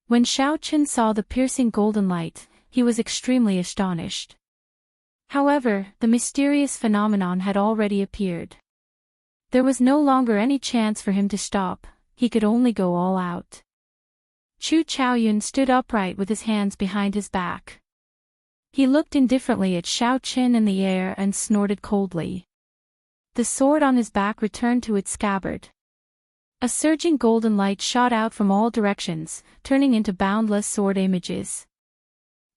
When Xiaoqun saw the piercing golden light, he was extremely astonished. However, the mysterious phenomenon had already appeared. There was no longer any chance for him to stop, he could only go all out. Chu Chaoyun stood upright with his hands behind his back. He looked indifferently at Xiaoqun in the air and snorted coldly. The sword on his back returned to its scabbard. A surging golden light shot out from all directions, turning into boundless sword images.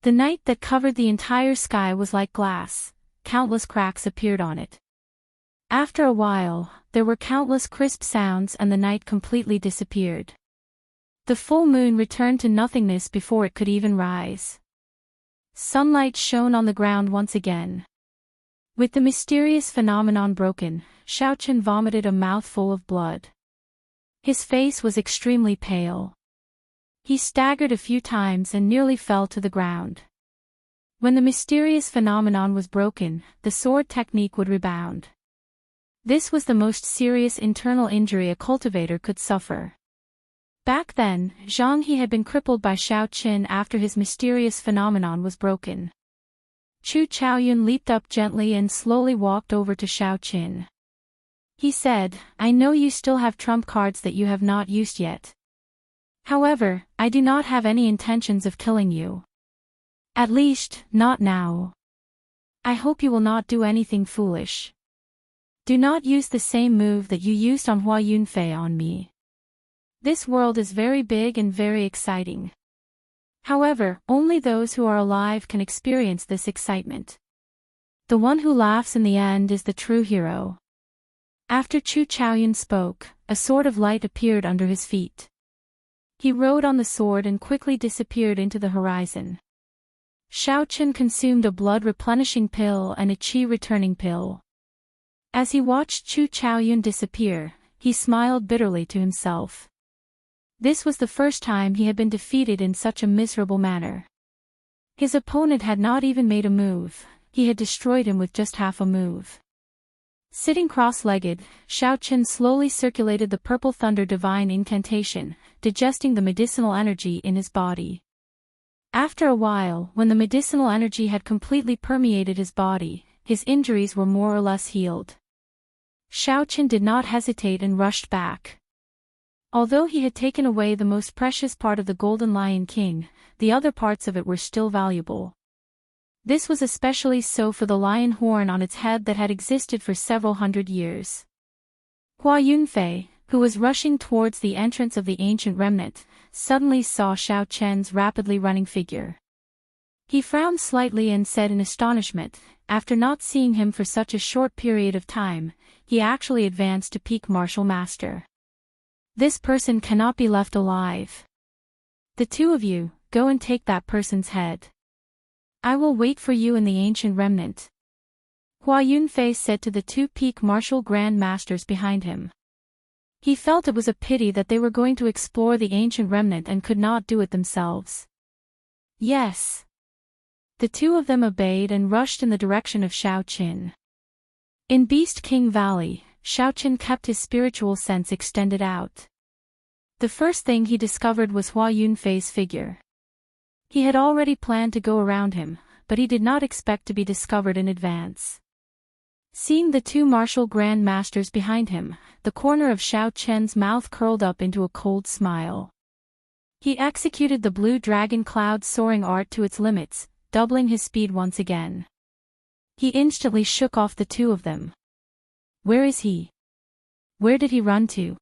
The night that covered the entire sky was like glass, countless cracks appeared on it. After a while, there were countless crisp sounds and the night completely disappeared. The full moon returned to nothingness before it could even rise. Sunlight shone on the ground once again. With the mysterious phenomenon broken, Xiaoqun vomited a mouthful of blood. His face was extremely pale. He staggered a few times and nearly fell to the ground. When the mysterious phenomenon was broken, the sword technique would rebound. This was the most serious internal injury a cultivator could suffer. Back then, Zhang He had been crippled by Xiaoqun after his mysterious phenomenon was broken. Chu Chaoyun leaped up gently and slowly walked over to Xiaoqun. He said, "I know you still have trump cards that you have not used yet. However, I do not have any intentions of killing you. At least, not now. I hope you will not do anything foolish. Do not use the same move that you used on Hua Yunfei on me. This world is very big and very exciting. However, only those who are alive can experience this excitement. The one who laughs in the end is the true hero." After Chu Chaoyun spoke, a sword of light appeared under his feet. He rode on the sword and quickly disappeared into the horizon. Xiaoqun consumed a blood-replenishing pill and a qi-returning pill. As he watched Chu Chaoyun disappear, he smiled bitterly to himself. This was the first time he had been defeated in such a miserable manner. His opponent had not even made a move, he had destroyed him with just half a move. Sitting cross-legged, Xiaoqun slowly circulated the purple thunder divine incantation, digesting the medicinal energy in his body. After a while, when the medicinal energy had completely permeated his body, his injuries were more or less healed. Xiaoqun did not hesitate and rushed back. Although he had taken away the most precious part of the Golden Lion King, the other parts of it were still valuable. This was especially so for the lion horn on its head that had existed for several hundred years. Hua Yunfei, who was rushing towards the entrance of the ancient remnant, suddenly saw Xiaoqun's rapidly running figure. He frowned slightly and said in astonishment, after not seeing him for such a short period of time, he actually advanced to peak martial master. This person cannot be left alive. The two of you, go and take that person's head. I will wait for you in the ancient remnant. Hua Yunfei said to the two peak martial grand masters behind him. He felt it was a pity that they were going to explore the ancient remnant and could not do it themselves. Yes. The two of them obeyed and rushed in the direction of Xiaoqun. In Beast King Valley, Xiaoqun kept his spiritual sense extended out. The first thing he discovered was Hua Yunfei's figure. He had already planned to go around him, but he did not expect to be discovered in advance. Seeing the two martial grand masters behind him, the corner of Xiaoqun's mouth curled up into a cold smile. He executed the blue dragon cloud soaring art to its limits, doubling his speed once again. He instantly shook off the two of them. Where is he? Where did he run to?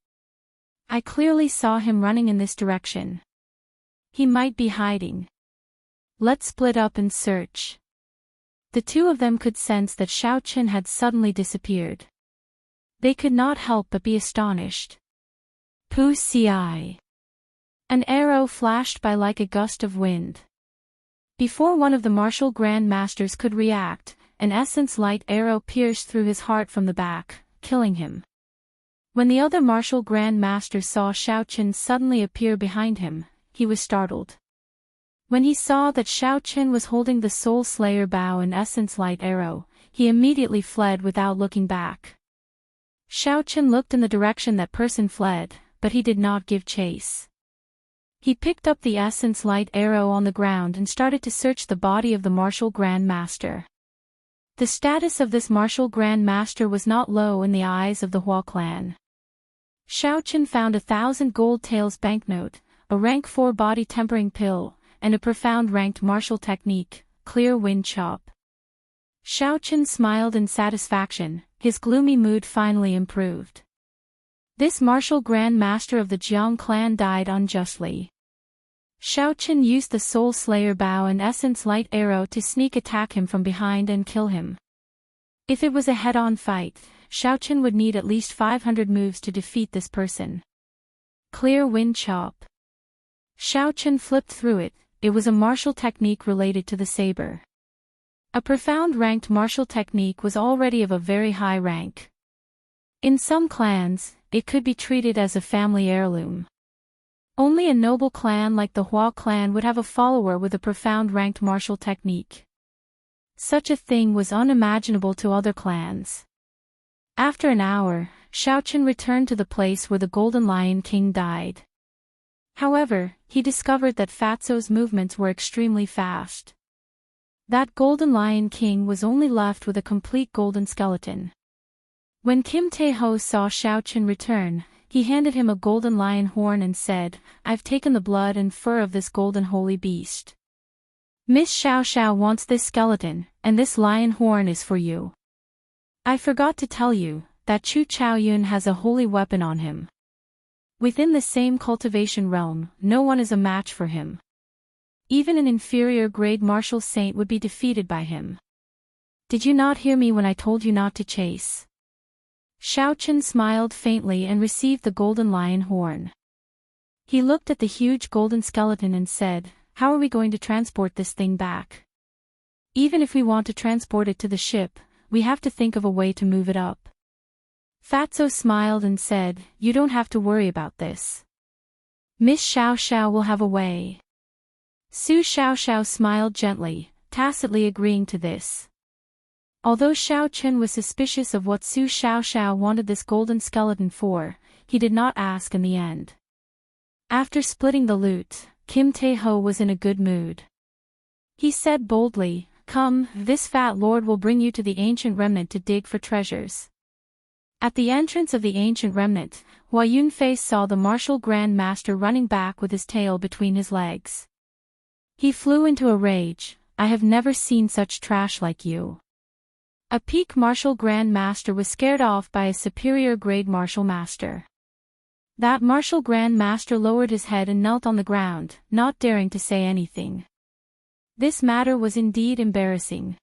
I clearly saw him running in this direction. He might be hiding. Let's split up and search. The two of them could sense that Xiaoqun had suddenly disappeared. They could not help but be astonished. Pu Ci. An arrow flashed by like a gust of wind. Before one of the martial grand masters could react, an essence light arrow pierced through his heart from the back, killing him. When the other martial Grand Master saw Xiao Qin suddenly appear behind him, he was startled. When he saw that Xiao Qin was holding the Soul Slayer bow and Essence Light arrow, he immediately fled without looking back. Xiao Qin looked in the direction that person fled, but he did not give chase. He picked up the Essence Light arrow on the ground and started to search the body of the martial Grand Master. The status of this martial Grand Master was not low in the eyes of the Hua clan. Xiao Qin found 1,000 gold taels banknote, a rank 4 body tempering pill, and a profound ranked martial technique, clear wind chop. Xiao Qin smiled in satisfaction, his gloomy mood finally improved. This martial Grand Master of the Jiang clan died unjustly. Xiao Qin used the Soul Slayer bow and Essence Light arrow to sneak attack him from behind and kill him. If it was a head-on fight, Xiao Qin would need at least 500 moves to defeat this person. Clear wind chop. Xiao Qin flipped through it. It was a martial technique related to the saber. A profound ranked martial technique was already of a very high rank. In some clans, it could be treated as a family heirloom. Only a noble clan like the Hua clan would have a follower with a profound ranked martial technique. Such a thing was unimaginable to other clans. After an hour, Xiao Qin returned to the place where the Golden Lion King died. However, he discovered that Fatso's movements were extremely fast. That Golden Lion King was only left with a complete golden skeleton. When Kim Tae-ho saw Xiao Qin return, he handed him a golden lion horn and said, "I've taken the blood and fur of this golden holy beast. Miss Xiao Xiao wants this skeleton, and this lion horn is for you. I forgot to tell you, that Chu Chaoyun has a holy weapon on him. Within the same cultivation realm, no one is a match for him. Even an inferior grade martial saint would be defeated by him. Did you not hear me when I told you not to chase?" Xiao Qin smiled faintly and received the golden lion horn. He looked at the huge golden skeleton and said, "How are we going to transport this thing back? Even if we want to transport it to the ship, we have to think of a way to move it up." Fatso smiled and said, "You don't have to worry about this. Miss Xiao Xiao will have a way." Su Xiao Xiao smiled gently, tacitly agreeing to this. Although Xiao Qin was suspicious of what Su Xiao Xiao wanted this golden skeleton for, he did not ask in the end. After splitting the loot, Kim Tae-ho was in a good mood. He said boldly, "Come, this fat lord will bring you to the ancient remnant to dig for treasures." At the entrance of the ancient remnant, Hua Yunfei saw the martial Grand Master running back with his tail between his legs. He flew into a rage. "I have never seen such trash like you." A peak martial Grand Master was scared off by a superior grade martial master. That martial Grand Master lowered his head and knelt on the ground, not daring to say anything. This matter was indeed embarrassing.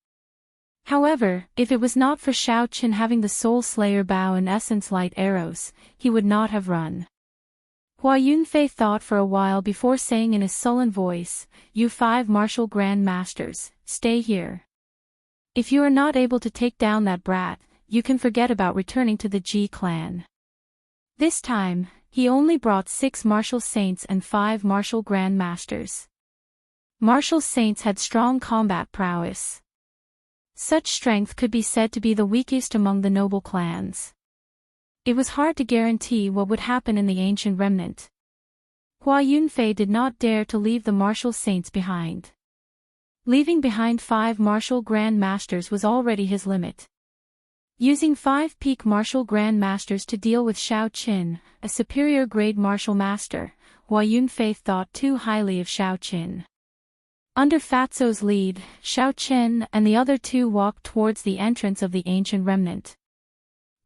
However, if it was not for Xiao Qin having the Soul Slayer bow and Essence Light arrows, he would not have run. Hua Yunfei thought for a while before saying in a sullen voice, "You 5 martial Grand Masters, stay here. If you are not able to take down that brat, you can forget about returning to the Ji clan." This time, he only brought 6 martial saints and 5 martial Grand Masters. Martial saints had strong combat prowess. Such strength could be said to be the weakest among the noble clans. It was hard to guarantee what would happen in the ancient remnant. Hua Yunfei did not dare to leave the martial saints behind. Leaving behind 5 martial Grand Masters was already his limit. Using 5 peak martial Grand Masters to deal with Xiao Qin, a superior grade martial master, Hua Yunfei thought too highly of Xiao Qin. Under Fatso's lead, Xiao Qin and the other 2 walked towards the entrance of the ancient remnant.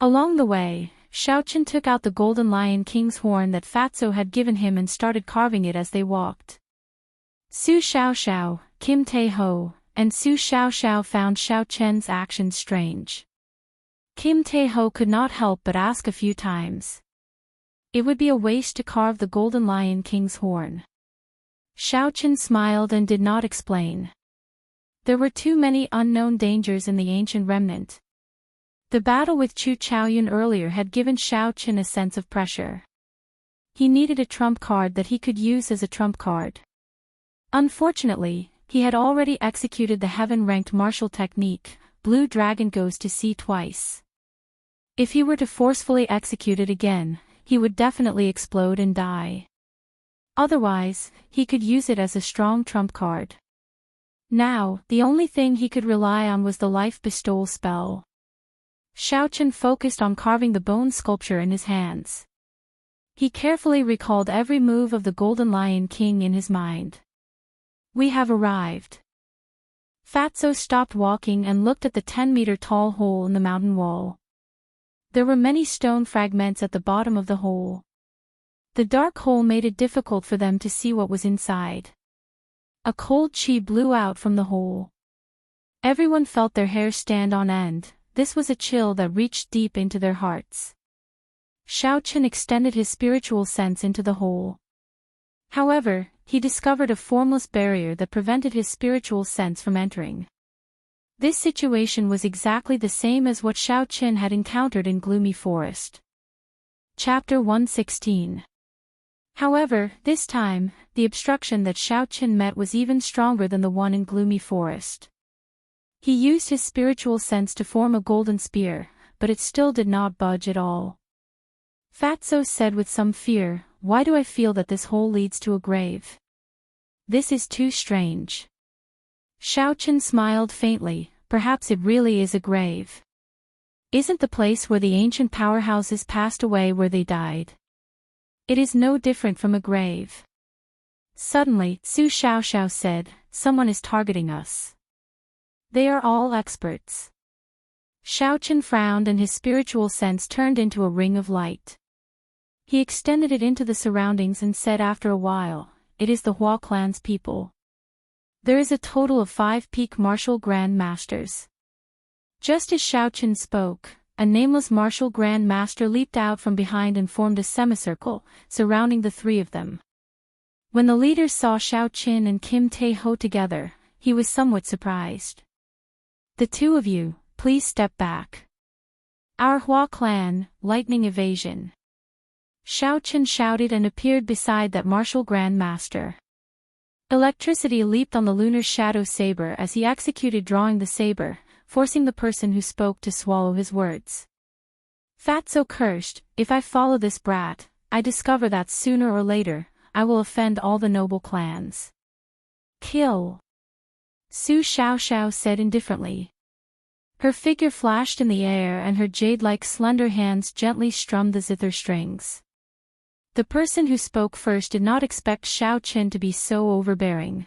Along the way, Xiao Qin took out the Golden Lion King's horn that Fatso had given him and started carving it as they walked. Su Xiao Xiao, Kim Tae-ho, and Su Xiao Xiao found Xiao Qin's actions strange. Kim Tae-ho could not help but ask a few times. It would be a waste to carve the Golden Lion King's horn. Xiao Qin smiled and did not explain. There were too many unknown dangers in the ancient remnant. The battle with Chu Chaoyun earlier had given Xiao Qin a sense of pressure. He needed a trump card that he could use as a trump card. Unfortunately, he had already executed the heaven-ranked martial technique, Blue Dragon Goes to Sea twice. If he were to forcefully execute it again, he would definitely explode and die. Otherwise, he could use it as a strong trump card. Now, the only thing he could rely on was the life bestowal spell. Xiao Qin focused on carving the bone sculpture in his hands. He carefully recalled every move of the Golden Lion King in his mind. We have arrived. Fatso stopped walking and looked at the 10-meter-tall hole in the mountain wall. There were many stone fragments at the bottom of the hole. The dark hole made it difficult for them to see what was inside. A cold chi blew out from the hole. Everyone felt their hair stand on end. This was a chill that reached deep into their hearts. Xiao Qin extended his spiritual sense into the hole. However, he discovered a formless barrier that prevented his spiritual sense from entering. This situation was exactly the same as what Xiao Qin had encountered in Gloomy Forest. Chapter 116. However, this time, the obstruction that Xiao Qin met was even stronger than the one in Gloomy Forest. He used his spiritual sense to form a golden spear, but it still did not budge at all. Fatso said with some fear, "Why do I feel that this hole leads to a grave? This is too strange." Xiao Qin smiled faintly, "Perhaps it really is a grave. Isn't the place where the ancient powerhouses passed away where they died? It is no different from a grave." Suddenly, Su Xiaoxiao said, "Someone is targeting us. They are all experts." Xiao Qin frowned and his spiritual sense turned into a ring of light. He extended it into the surroundings and said after a while, "It is the Hua clan's people. There is a total of 5 peak martial grand masters." Just as Xiao Qin spoke, a nameless martial grand master leaped out from behind and formed a semicircle, surrounding the 3 of them. When the leader saw Xiao Qin and Kim Tae-ho together, he was somewhat surprised. "The 2 of you, please step back. Our Hua clan, lightning evasion." Xiao Qin shouted and appeared beside that martial grand master. Electricity leaped on the lunar shadow saber as he executed drawing the saber, forcing the person who spoke to swallow his words. Fatso cursed, "If I follow this brat, I discover that sooner or later, I will offend all the noble clans." "Kill!" Su Xiaoxiao said indifferently. Her figure flashed in the air and her jade-like slender hands gently strummed the zither strings. The person who spoke first did not expect Xiao Qin to be so overbearing.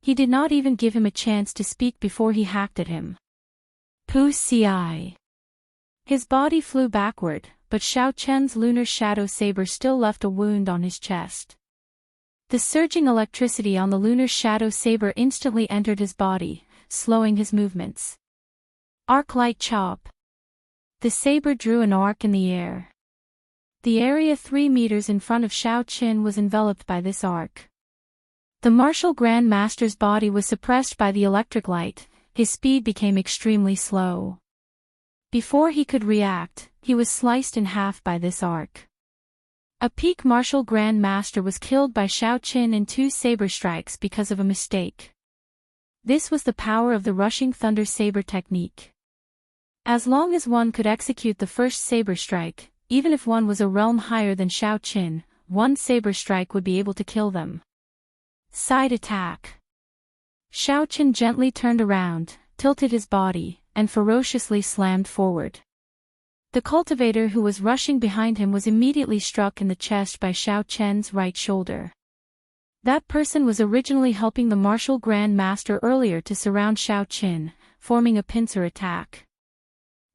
He did not even give him a chance to speak before he hacked at him. Pu Ci. His body flew backward, but Xiao Qin's lunar shadow saber still left a wound on his chest. The surging electricity on the lunar shadow saber instantly entered his body, slowing his movements. Arc light chop. The saber drew an arc in the air. The area 3 meters in front of Xiao Qin was enveloped by this arc. The martial Grand Master's body was suppressed by the electric light, his speed became extremely slow. Before he could react, he was sliced in half by this arc. A peak martial Grand Master was killed by Xiao Qin in 2 saber strikes because of a mistake. This was the power of the rushing thunder saber technique. As long as one could execute the first saber strike, even if one was a realm higher than Xiao Qin, one saber strike would be able to kill them. Side attack. Xiao Qin gently turned around, tilted his body, and ferociously slammed forward. The cultivator who was rushing behind him was immediately struck in the chest by Xiao Qin's right shoulder. That person was originally helping the martial Grand Master earlier to surround Xiao Qin, forming a pincer attack.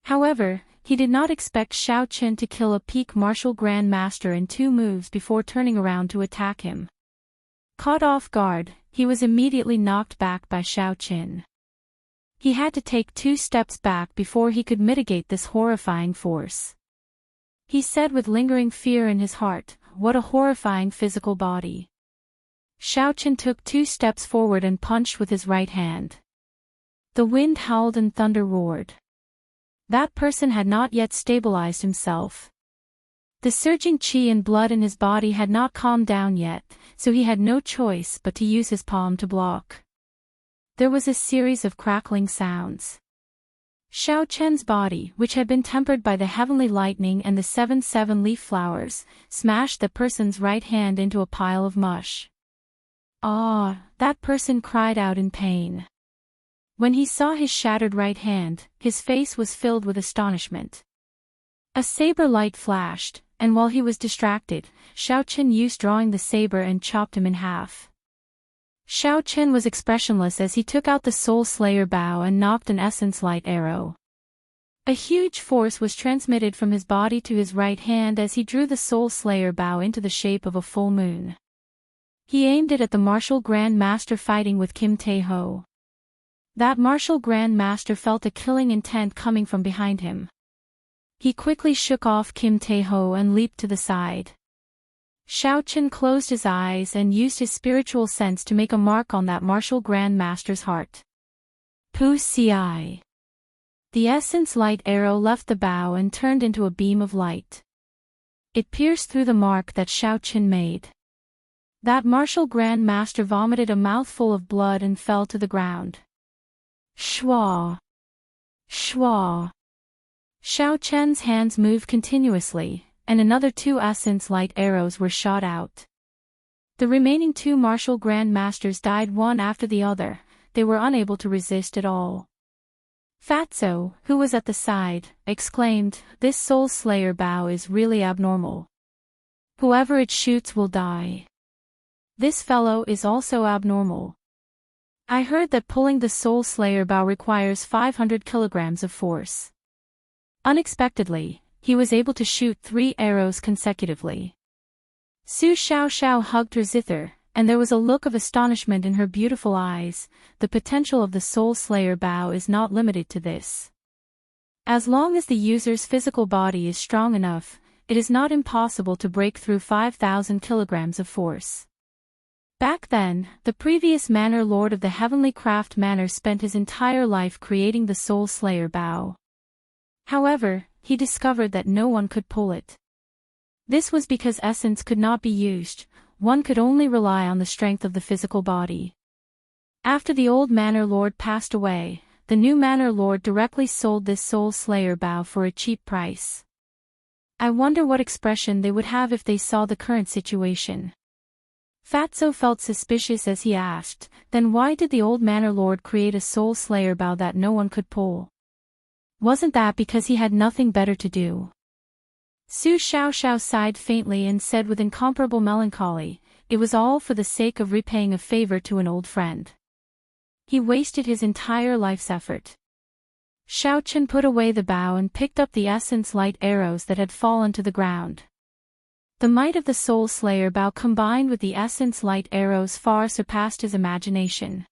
However, he did not expect Xiao Qin to kill a peak martial Grand Master in 2 moves before turning around to attack him. Caught off guard, he was immediately knocked back by Xiao Qin. He had to take 2 steps back before he could mitigate this horrifying force. He said with lingering fear in his heart, "What a horrifying physical body." Xiao Qin took 2 steps forward and punched with his right hand. The wind howled and thunder roared. That person had not yet stabilized himself. The surging qi and blood in his body had not calmed down yet, so he had no choice but to use his palm to block. There was a series of crackling sounds. Xiao Chen's body, which had been tempered by the heavenly lightning and the 7 leaf flowers, smashed the person's right hand into a pile of mush. Ah! That person cried out in pain. When he saw his shattered right hand, his face was filled with astonishment. A saber light flashed, and while he was distracted, Xiao Chen used drawing the saber and chopped him in half. Xiao Chen was expressionless as he took out the Soul Slayer bow and knocked an essence light arrow. A huge force was transmitted from his body to his right hand as he drew the Soul Slayer bow into the shape of a full moon. He aimed it at the martial Grand Master fighting with Kim Tae-ho. That martial Grand Master felt a killing intent coming from behind him. He quickly shook off Kim Tae-ho and leaped to the side. Xiao Chen closed his eyes and used his spiritual sense to make a mark on that martial Grand Master's heart. Pu Ci. The essence light arrow left the bow and turned into a beam of light. It pierced through the mark that Xiao Chen made. That martial Grand Master vomited a mouthful of blood and fell to the ground. Shwa! Shwa! Xiao Chen's hands moved continuously, and another 2 essence light arrows were shot out. The remaining 2 martial Grand Masters died one after the other. They were unable to resist at all. Fatso, who was at the side, exclaimed, "This Soul Slayer bow is really abnormal. Whoever it shoots will die. This fellow is also abnormal. I heard that pulling the Soul Slayer bow requires 500 kilograms of force." Unexpectedly, he was able to shoot 3 arrows consecutively. Su Xiaoxiao hugged her zither, and there was a look of astonishment in her beautiful eyes. The potential of the Soul Slayer bow is not limited to this. As long as the user's physical body is strong enough, it is not impossible to break through 5,000 kilograms of force. Back then, the previous Manor Lord of the Heavenly Craft Manor spent his entire life creating the Soul Slayer bow. However, he discovered that no one could pull it. This was because essence could not be used. One could only rely on the strength of the physical body. After the old Manor Lord passed away, the new Manor Lord directly sold this Soul Slayer bow for a cheap price. I wonder what expression they would have if they saw the current situation. Fatso felt suspicious as he asked, "Then why did the old Manor Lord create a Soul Slayer bow that no one could pull? Wasn't that because he had nothing better to do?" Su Xiaoxiao sighed faintly and said with incomparable melancholy, "It was all for the sake of repaying a favor to an old friend. He wasted his entire life's effort." Xiao Chen put away the bow and picked up the essence light arrows that had fallen to the ground. The might of the Soul Slayer bow combined with the essence light arrows far surpassed his imagination.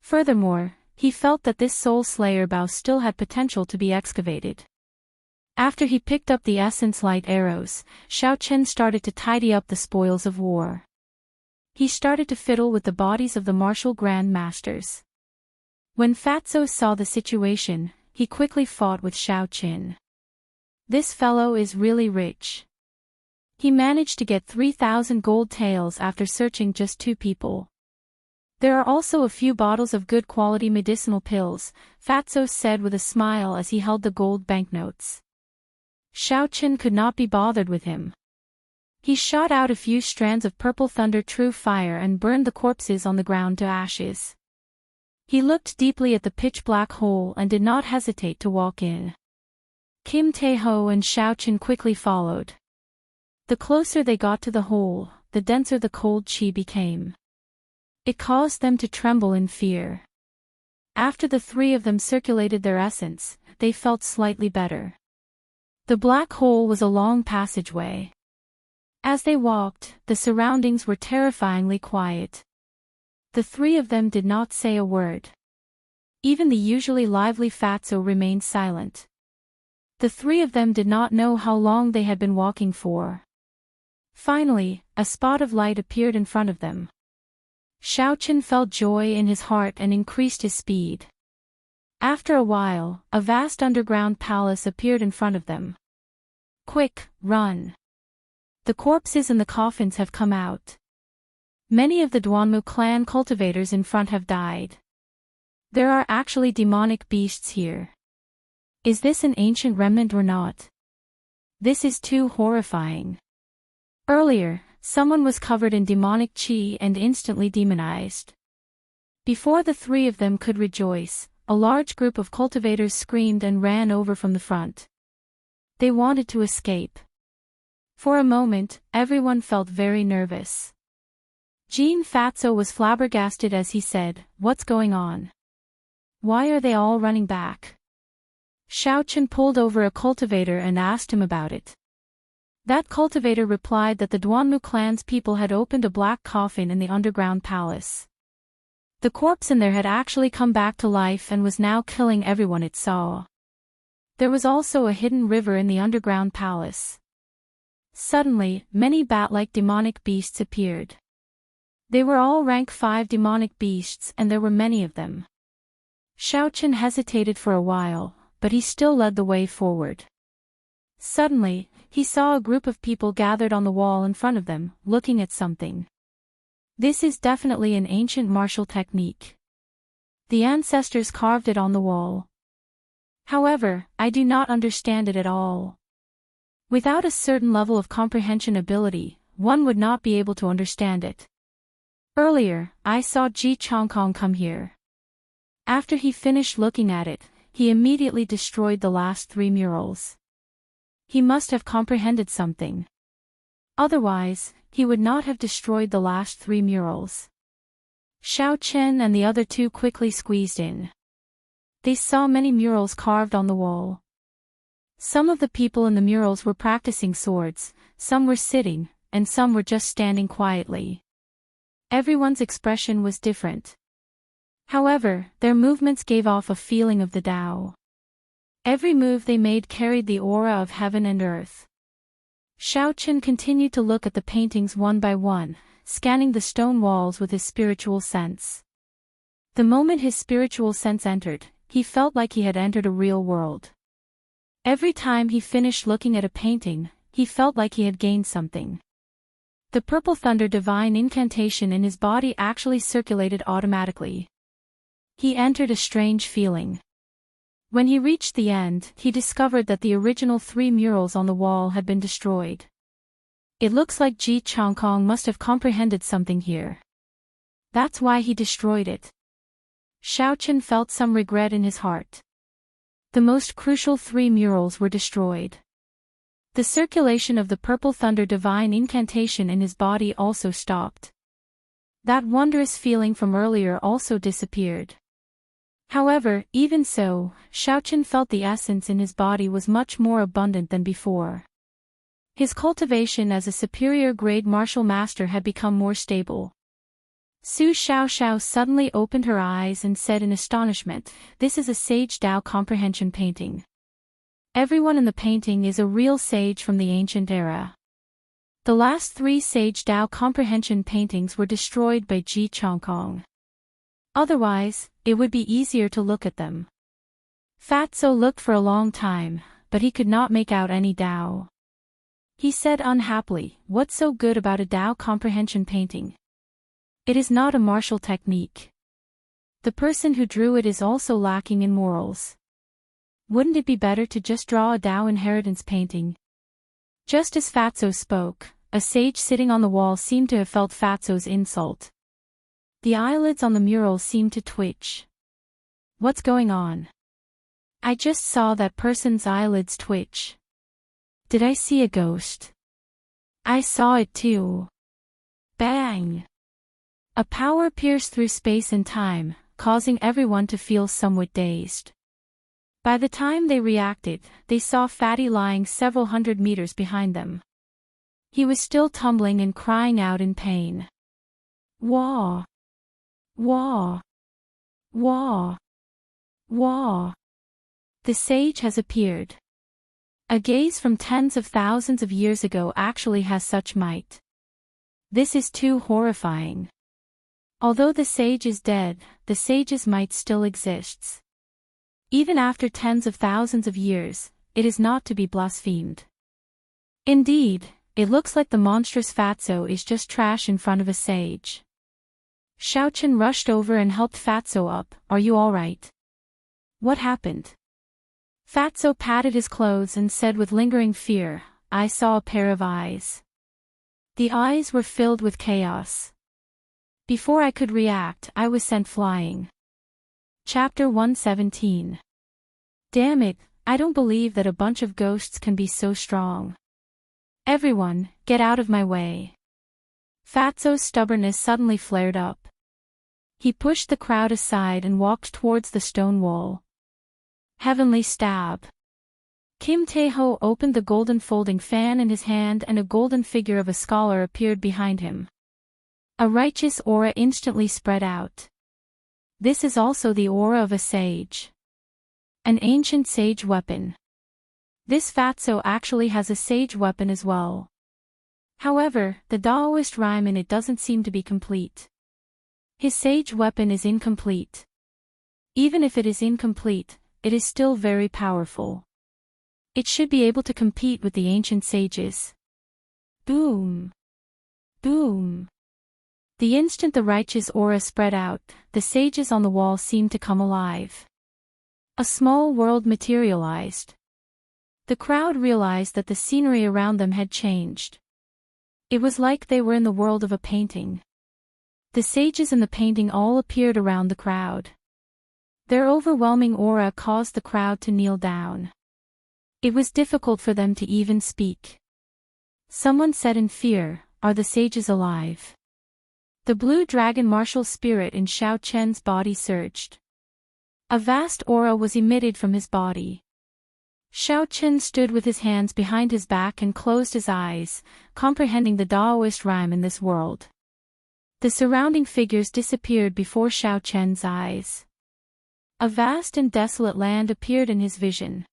Furthermore, he felt that this Soul Slayer bow still had potential to be excavated. After he picked up the essence light arrows, Xiao Chen started to tidy up the spoils of war. He started to fiddle with the bodies of the martial Grand Masters. When Fatso saw the situation, he quickly fought with Xiao Chen. This fellow is really rich. He managed to get 3,000 gold taels after searching just 2 people. There are also a few bottles of good quality medicinal pills, Fatso said with a smile as he held the gold banknotes. Xiao Chen could not be bothered with him. He shot out a few strands of purple thunder true fire and burned the corpses on the ground to ashes. He looked deeply at the pitch-black hole and did not hesitate to walk in. Kim Tae-ho and Xiao Chen quickly followed. The closer they got to the hole, the denser the cold qi became. It caused them to tremble in fear. After the 3 of them circulated their essence, they felt slightly better. The black hole was a long passageway. As they walked, the surroundings were terrifyingly quiet. The 3 of them did not say a word. Even the usually lively Fatso remained silent. The 3 of them did not know how long they had been walking for. Finally, a spot of light appeared in front of them. Xiao Chen felt joy in his heart and increased his speed. After a while, a vast underground palace appeared in front of them. Quick, run! The corpses and the coffins have come out. Many of the Duanmu clan cultivators in front have died. There are actually demonic beasts here. Is this an ancient remnant or not? This is too horrifying. Earlier, someone was covered in demonic chi and instantly demonized. Before the three of them could rejoice, a large group of cultivators screamed and ran over from the front. They wanted to escape. For a moment, everyone felt very nervous. Jean Fatso was flabbergasted as he said, "What's going on? Why are they all running back?" Xiaochen pulled over a cultivator and asked him about it. That cultivator replied that the Duanmu clan's people had opened a black coffin in the underground palace. The corpse in there had actually come back to life and was now killing everyone it saw. There was also a hidden river in the underground palace. Suddenly, many bat-like demonic beasts appeared. They were all rank 5 demonic beasts and there were many of them. Xiaochen hesitated for a while, but he still led the way forward. Suddenly, he saw a group of people gathered on the wall in front of them, looking at something. This is definitely an ancient martial technique. The ancestors carved it on the wall. However, I do not understand it at all. Without a certain level of comprehension ability, one would not be able to understand it. Earlier, I saw Ji Chongkong come here. After he finished looking at it, he immediately destroyed the last 3 murals. He must have comprehended something. Otherwise, he would not have destroyed the last 3 murals. Xiao Chen and the other 2 quickly squeezed in. They saw many murals carved on the wall. Some of the people in the murals were practicing swords, some were sitting, and some were just standing quietly. Everyone's expression was different. However, their movements gave off a feeling of the Tao. Every move they made carried the aura of heaven and earth. Xiaochen continued to look at the paintings one by one, scanning the stone walls with his spiritual sense. The moment his spiritual sense entered, he felt like he had entered a real world. Every time he finished looking at a painting, he felt like he had gained something. The purple thunder divine incantation in his body actually circulated automatically. He entered a strange feeling. When he reached the end, he discovered that the original 3 murals on the wall had been destroyed. It looks like Ji Chongkong must have comprehended something here. That's why he destroyed it. Xiaochen felt some regret in his heart. The most crucial 3 murals were destroyed. The circulation of the purple thunder divine incantation in his body also stopped. That wondrous feeling from earlier also disappeared. However, even so, Xiaochen felt the essence in his body was much more abundant than before. His cultivation as a superior grade martial master had become more stable. Su Xiaoxiao suddenly opened her eyes and said in astonishment, "This is a Sage Tao comprehension painting. Everyone in the painting is a real sage from the ancient era." The last 3 Sage Tao comprehension paintings were destroyed by Ji Chongkong. Otherwise, it would be easier to look at them. Fatso looked for a long time, but he could not make out any Tao. He said unhappily, "What's so good about a Tao comprehension painting? It is not a martial technique. The person who drew it is also lacking in morals. Wouldn't it be better to just draw a Tao inheritance painting?" Just as Fatso spoke, a sage sitting on the wall seemed to have felt Fatso's insult. The eyelids on the mural seemed to twitch. "What's going on? I just saw that person's eyelids twitch. Did I see a ghost? I saw it too." Bang! A power pierced through space and time, causing everyone to feel somewhat dazed. By the time they reacted, they saw Fatty lying several hundred meters behind them. He was still tumbling and crying out in pain. "Wah! Wah! Wah! Wah!" The sage has appeared. A gaze from tens of thousands of years ago actually has such might. This is too horrifying. Although the sage is dead, the sage's might still exists. Even after tens of thousands of years, it is not to be blasphemed. Indeed, it looks like the monstrous Fatso is just trash in front of a sage. Xiaochen rushed over and helped Fatso up. Are you alright? What happened? Fatso patted his clothes and said with lingering fear, I saw a pair of eyes. The eyes were filled with chaos. Before I could react, I was sent flying. Chapter 117. Damn it, I don't believe that a bunch of ghosts can be so strong. Everyone, get out of my way. Fatso's stubbornness suddenly flared up. He pushed the crowd aside and walked towards the stone wall. Heavenly stab. Kim Taeho opened the golden folding fan in his hand and a golden figure of a scholar appeared behind him. A righteous aura instantly spread out. This is also the aura of a sage. An ancient sage weapon. This Fatso actually has a sage weapon as well. However, the Daoist rhyme in it doesn't seem to be complete. His sage weapon is incomplete. Even if it is incomplete, it is still very powerful. It should be able to compete with the ancient sages. Boom! Boom! The instant the righteous aura spread out, the sages on the wall seemed to come alive. A small world materialized. The crowd realized that the scenery around them had changed. It was like they were in the world of a painting. The sages in the painting all appeared around the crowd. Their overwhelming aura caused the crowd to kneel down. It was difficult for them to even speak. Someone said in fear, "Are the sages alive?" The blue dragon martial spirit in Xiao Chen's body surged. A vast aura was emitted from his body. Xiao Chen stood with his hands behind his back and closed his eyes, comprehending the Daoist rhyme in this world. The surrounding figures disappeared before Xiao Chen's eyes. A vast and desolate land appeared in his vision.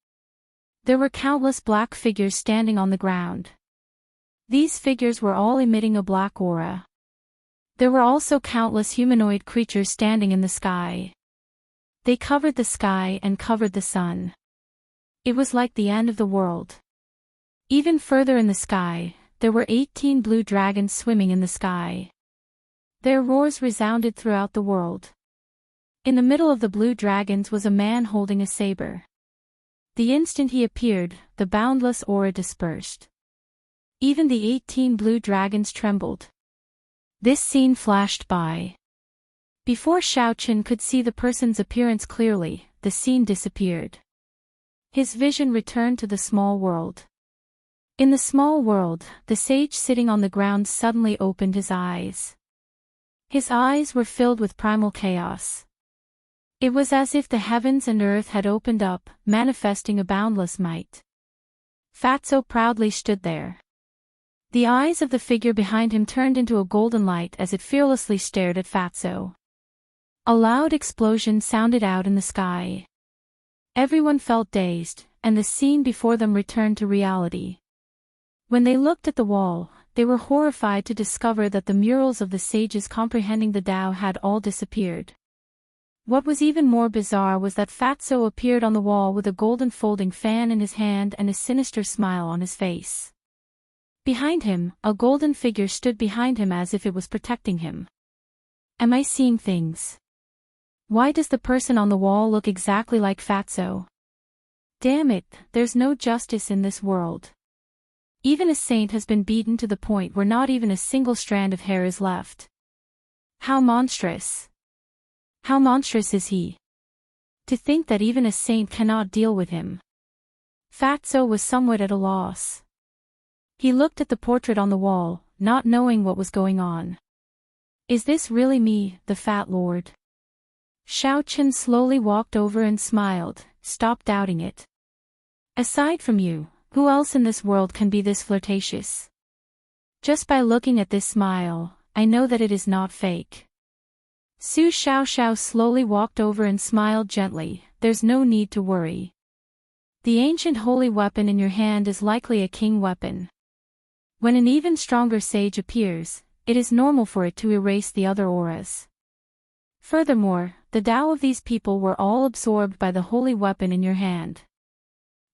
There were countless black figures standing on the ground. These figures were all emitting a black aura. There were also countless humanoid creatures standing in the sky. They covered the sky and covered the sun. It was like the end of the world. Even further in the sky, there were 18 blue dragons swimming in the sky. Their roars resounded throughout the world. In the middle of the blue dragons was a man holding a saber. The instant he appeared, the boundless aura dispersed. Even the 18 blue dragons trembled. This scene flashed by. Before Xiaochen could see the person's appearance clearly, the scene disappeared. His vision returned to the small world. In the small world, the sage sitting on the ground suddenly opened his eyes. His eyes were filled with primal chaos. It was as if the heavens and earth had opened up, manifesting a boundless might. Fatso proudly stood there. The eyes of the figure behind him turned into a golden light as it fearlessly stared at Fatso. A loud explosion sounded out in the sky. Everyone felt dazed, and the scene before them returned to reality. When they looked at the wall, they were horrified to discover that the murals of the sages comprehending the Tao had all disappeared. What was even more bizarre was that Fatso appeared on the wall with a golden folding fan in his hand and a sinister smile on his face. Behind him, a golden figure stood behind him as if it was protecting him. Am I seeing things? Why does the person on the wall look exactly like Fatso? Damn it, there's no justice in this world. Even a saint has been beaten to the point where not even a single strand of hair is left. How monstrous! How monstrous is he? To think that even a saint cannot deal with him. Fatso was somewhat at a loss. He looked at the portrait on the wall, not knowing what was going on. Is this really me, the Fat Lord? Xiaochen slowly walked over and smiled, stop doubting it. Aside from you, who else in this world can be this flirtatious? Just by looking at this smile, I know that it is not fake. Su Xiaoxiao slowly walked over and smiled gently, there's no need to worry. The ancient holy weapon in your hand is likely a king weapon. When an even stronger sage appears, it is normal for it to erase the other auras. Furthermore, the Tao of these people were all absorbed by the holy weapon in your hand.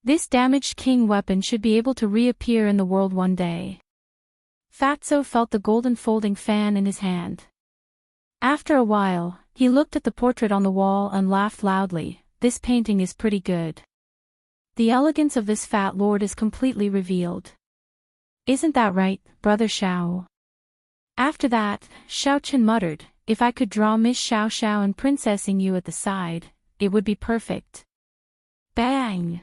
This damaged king weapon should be able to reappear in the world one day. Fatso felt the golden folding fan in his hand. After a while, he looked at the portrait on the wall and laughed loudly. This painting is pretty good. The elegance of this fat lord is completely revealed. Isn't that right, Brother Xiao? After that, Xiao Chen muttered, if I could draw Miss Xiao Xiao and princessing you at the side, it would be perfect. Bang!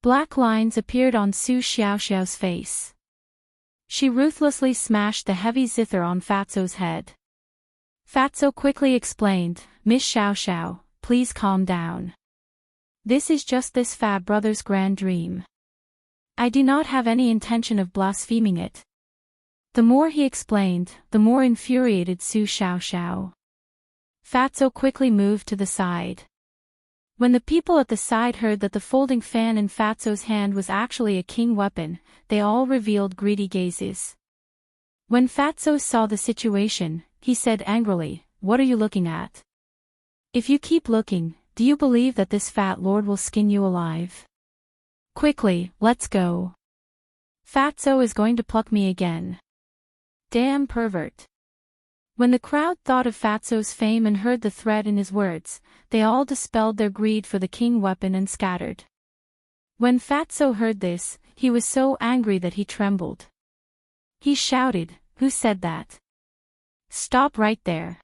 Black lines appeared on Su Xiao Xiao's face. She ruthlessly smashed the heavy zither on Fatso's head. Fatso quickly explained, Miss Xiao Xiao, please calm down. This is just this fat brother's grand dream. I do not have any intention of blaspheming it. The more he explained, the more infuriated Su Xiao Xiao. Fatso quickly moved to the side. When the people at the side heard that the folding fan in Fatso's hand was actually a king weapon, they all revealed greedy gazes. When Fatso saw the situation, he said angrily, what are you looking at? If you keep looking, do you believe that this fat lord will skin you alive? Quickly, let's go. Fatso is going to pluck me again. Damn pervert. When the crowd thought of Fatso's fame and heard the threat in his words, they all dispelled their greed for the king weapon and scattered. When Fatso heard this, he was so angry that he trembled. He shouted, who said that? Stop right there.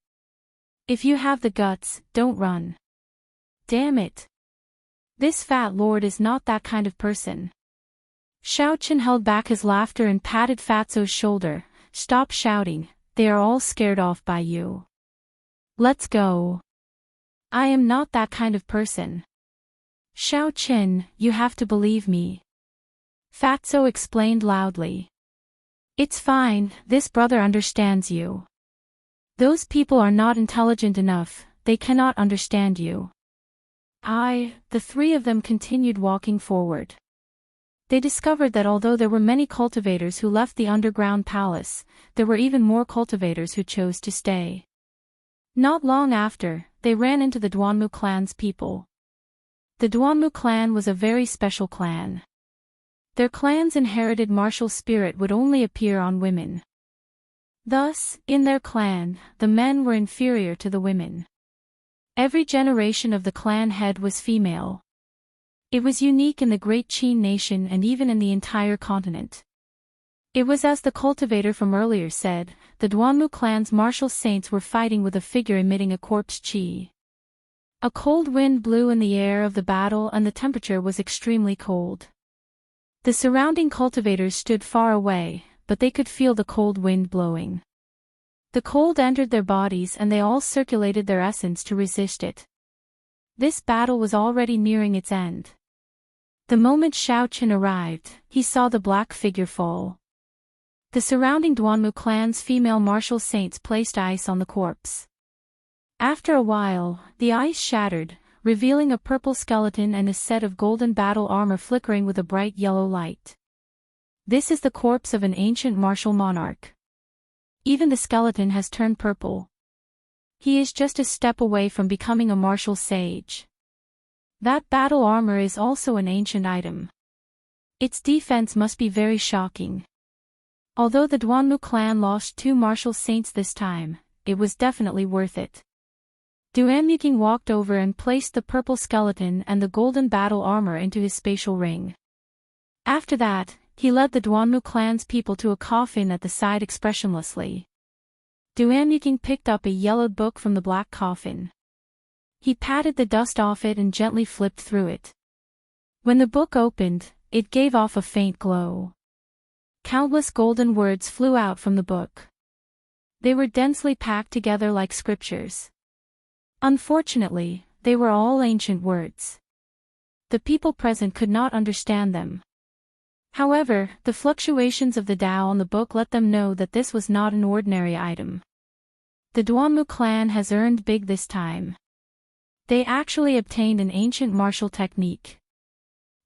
If you have the guts, don't run. Damn it. This fat lord is not that kind of person. Xiao Chen held back his laughter and patted Fatso's shoulder. Stop shouting, they are all scared off by you. Let's go. I am not that kind of person. Xiao Chen, you have to believe me. Fatso explained loudly. It's fine, this brother understands you. Those people are not intelligent enough, they cannot understand you. The three of them continued walking forward. They discovered that although there were many cultivators who left the underground palace, there were even more cultivators who chose to stay. Not long after, they ran into the Duanmu clan's people. The Duanmu clan was a very special clan. Their clan's inherited martial spirit would only appear on women. Thus, in their clan, the men were inferior to the women. Every generation of the clan head was female. It was unique in the Great Qin nation and even in the entire continent. It was as the cultivator from earlier said, the Duanmu clan's martial saints were fighting with a figure emitting a corpse qi. A cold wind blew in the air of the battle and the temperature was extremely cold. The surrounding cultivators stood far away, but they could feel the cold wind blowing. The cold entered their bodies and they all circulated their essence to resist it. This battle was already nearing its end. The moment Xiao Chen arrived, he saw the black figure fall. The surrounding Duanmu clan's female martial saints placed ice on the corpse. After a while, the ice shattered, revealing a purple skeleton and a set of golden battle armor flickering with a bright yellow light. This is the corpse of an ancient martial monarch. Even the skeleton has turned purple. He is just a step away from becoming a martial sage. That battle armor is also an ancient item. Its defense must be very shocking. Although the Duanmu clan lost 2 martial saints this time, it was definitely worth it. Duanmuking walked over and placed the purple skeleton and the golden battle armor into his spatial ring. After that, he led the Duanmu clan's people to a coffin at the side expressionlessly. Duanmuking picked up a yellowed book from the black coffin. He patted the dust off it and gently flipped through it. When the book opened, it gave off a faint glow. Countless golden words flew out from the book. They were densely packed together like scriptures. Unfortunately, they were all ancient words. The people present could not understand them. However, the fluctuations of the Tao on the book let them know that this was not an ordinary item. The Duanmu clan has earned big this time. They actually obtained an ancient martial technique.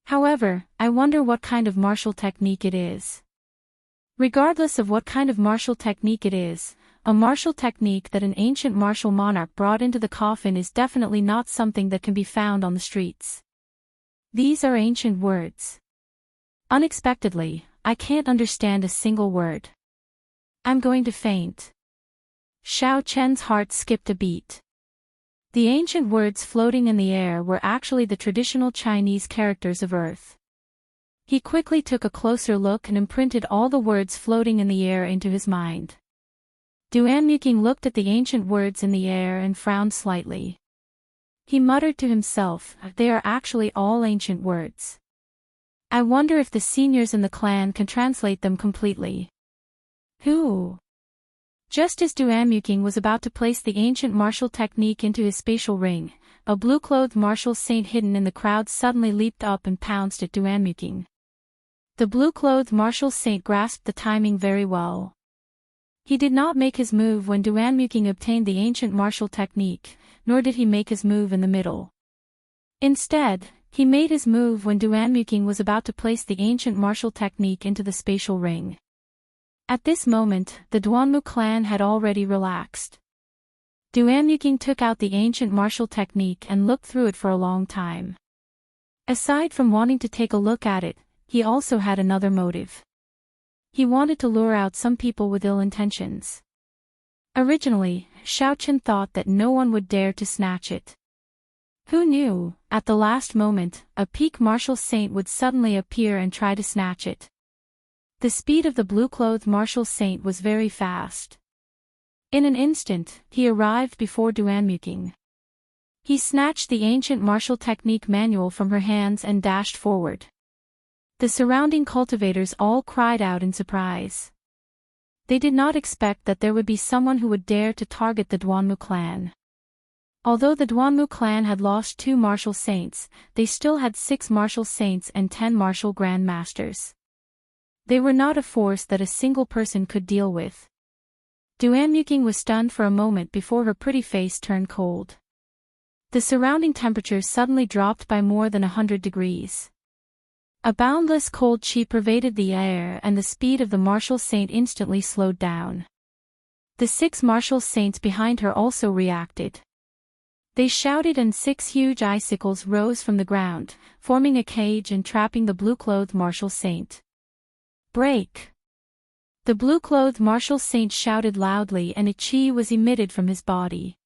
However, I wonder what kind of martial technique it is. Regardless of what kind of martial technique it is, a martial technique that an ancient martial monarch brought into the coffin is definitely not something that can be found on the streets. These are ancient words. Unexpectedly, I can't understand a single word. I'm going to faint. Xiao Chen's heart skipped a beat. The ancient words floating in the air were actually the traditional Chinese characters of Earth. He quickly took a closer look and imprinted all the words floating in the air into his mind. Duanmuking looked at the ancient words in the air and frowned slightly. He muttered to himself, they are actually all ancient words. I wonder if the seniors in the clan can translate them completely. Who? Just as Duanmuking was about to place the ancient martial technique into his spatial ring, a blue-clothed martial saint hidden in the crowd suddenly leaped up and pounced at Duanmuking. The blue-clothed martial saint grasped the timing very well. He did not make his move when Duanmuking obtained the ancient martial technique, nor did he make his move in the middle. Instead, he made his move when Duanmuking was about to place the ancient martial technique into the spatial ring. At this moment, the Duanmu clan had already relaxed. Duanmuking took out the ancient martial technique and looked through it for a long time. Aside from wanting to take a look at it, he also had another motive. He wanted to lure out some people with ill intentions. Originally, Xiao Chen thought that no one would dare to snatch it. Who knew, at the last moment, a peak martial saint would suddenly appear and try to snatch it. The speed of the blue-clothed martial saint was very fast. In an instant, he arrived before Duanmuking. He snatched the ancient martial technique manual from her hands and dashed forward. The surrounding cultivators all cried out in surprise. They did not expect that there would be someone who would dare to target the Duanmu clan. Although the Duanmu clan had lost 2 martial saints, they still had 6 martial saints and 10 martial grandmasters. They were not a force that a single person could deal with. Duanmuking was stunned for a moment before her pretty face turned cold. The surrounding temperature suddenly dropped by more than 100 degrees. A boundless cold chi pervaded the air and the speed of the martial saint instantly slowed down. The 6 martial saints behind her also reacted. They shouted and 6 huge icicles rose from the ground, forming a cage and trapping the blue-clothed martial saint. Break! The blue-clothed martial saint shouted loudly and a chi was emitted from his body.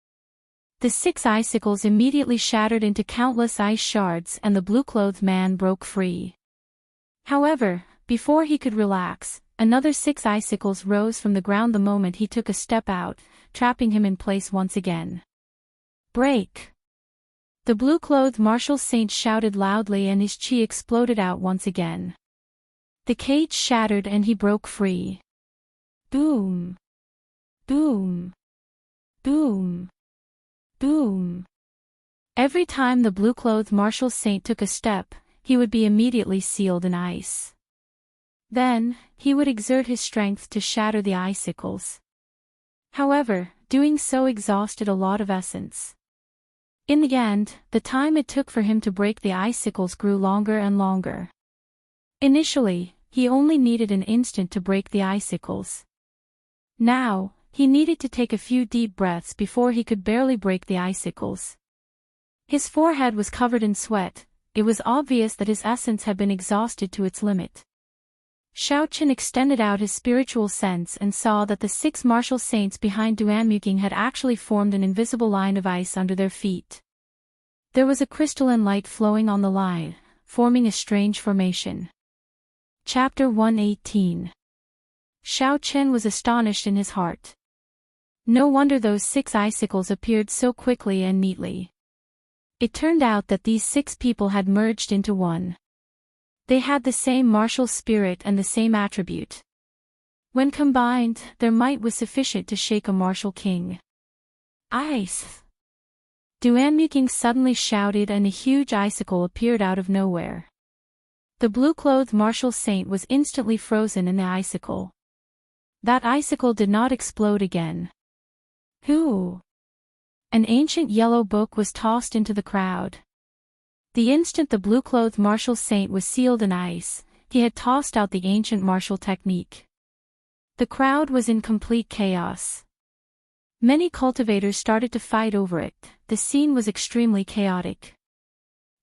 The 6 icicles immediately shattered into countless ice shards and the blue-clothed man broke free. However, before he could relax, another 6 icicles rose from the ground the moment he took a step out, trapping him in place once again. Break! The blue-clothed martial saint shouted loudly and his chi exploded out once again. The cage shattered and he broke free. Boom! Boom! Boom! Boom! Every time the blue-clothed martial saint took a step, he would be immediately sealed in ice. Then, he would exert his strength to shatter the icicles. However, doing so exhausted a lot of essence. In the end, the time it took for him to break the icicles grew longer and longer. Initially, he only needed an instant to break the icicles. Now, he needed to take a few deep breaths before he could barely break the icicles. His forehead was covered in sweat. It was obvious that his essence had been exhausted to its limit. Xiao Chen extended out his spiritual sense and saw that the 6 martial saints behind Duanmuking had actually formed an invisible line of ice under their feet. There was a crystalline light flowing on the line, forming a strange formation. Chapter 118. Xiao Chen was astonished in his heart. No wonder those 6 icicles appeared so quickly and neatly. It turned out that these 6 people had merged into one. They had the same martial spirit and the same attribute. When combined, their might was sufficient to shake a martial king. Ice! Duanmuking suddenly shouted and a huge icicle appeared out of nowhere. The blue-clothed martial saint was instantly frozen in the icicle. That icicle did not explode again. Who? An ancient yellow book was tossed into the crowd. The instant the blue-clothed martial saint was sealed in ice, he had tossed out the ancient martial technique. The crowd was in complete chaos. Many cultivators started to fight over it. The scene was extremely chaotic.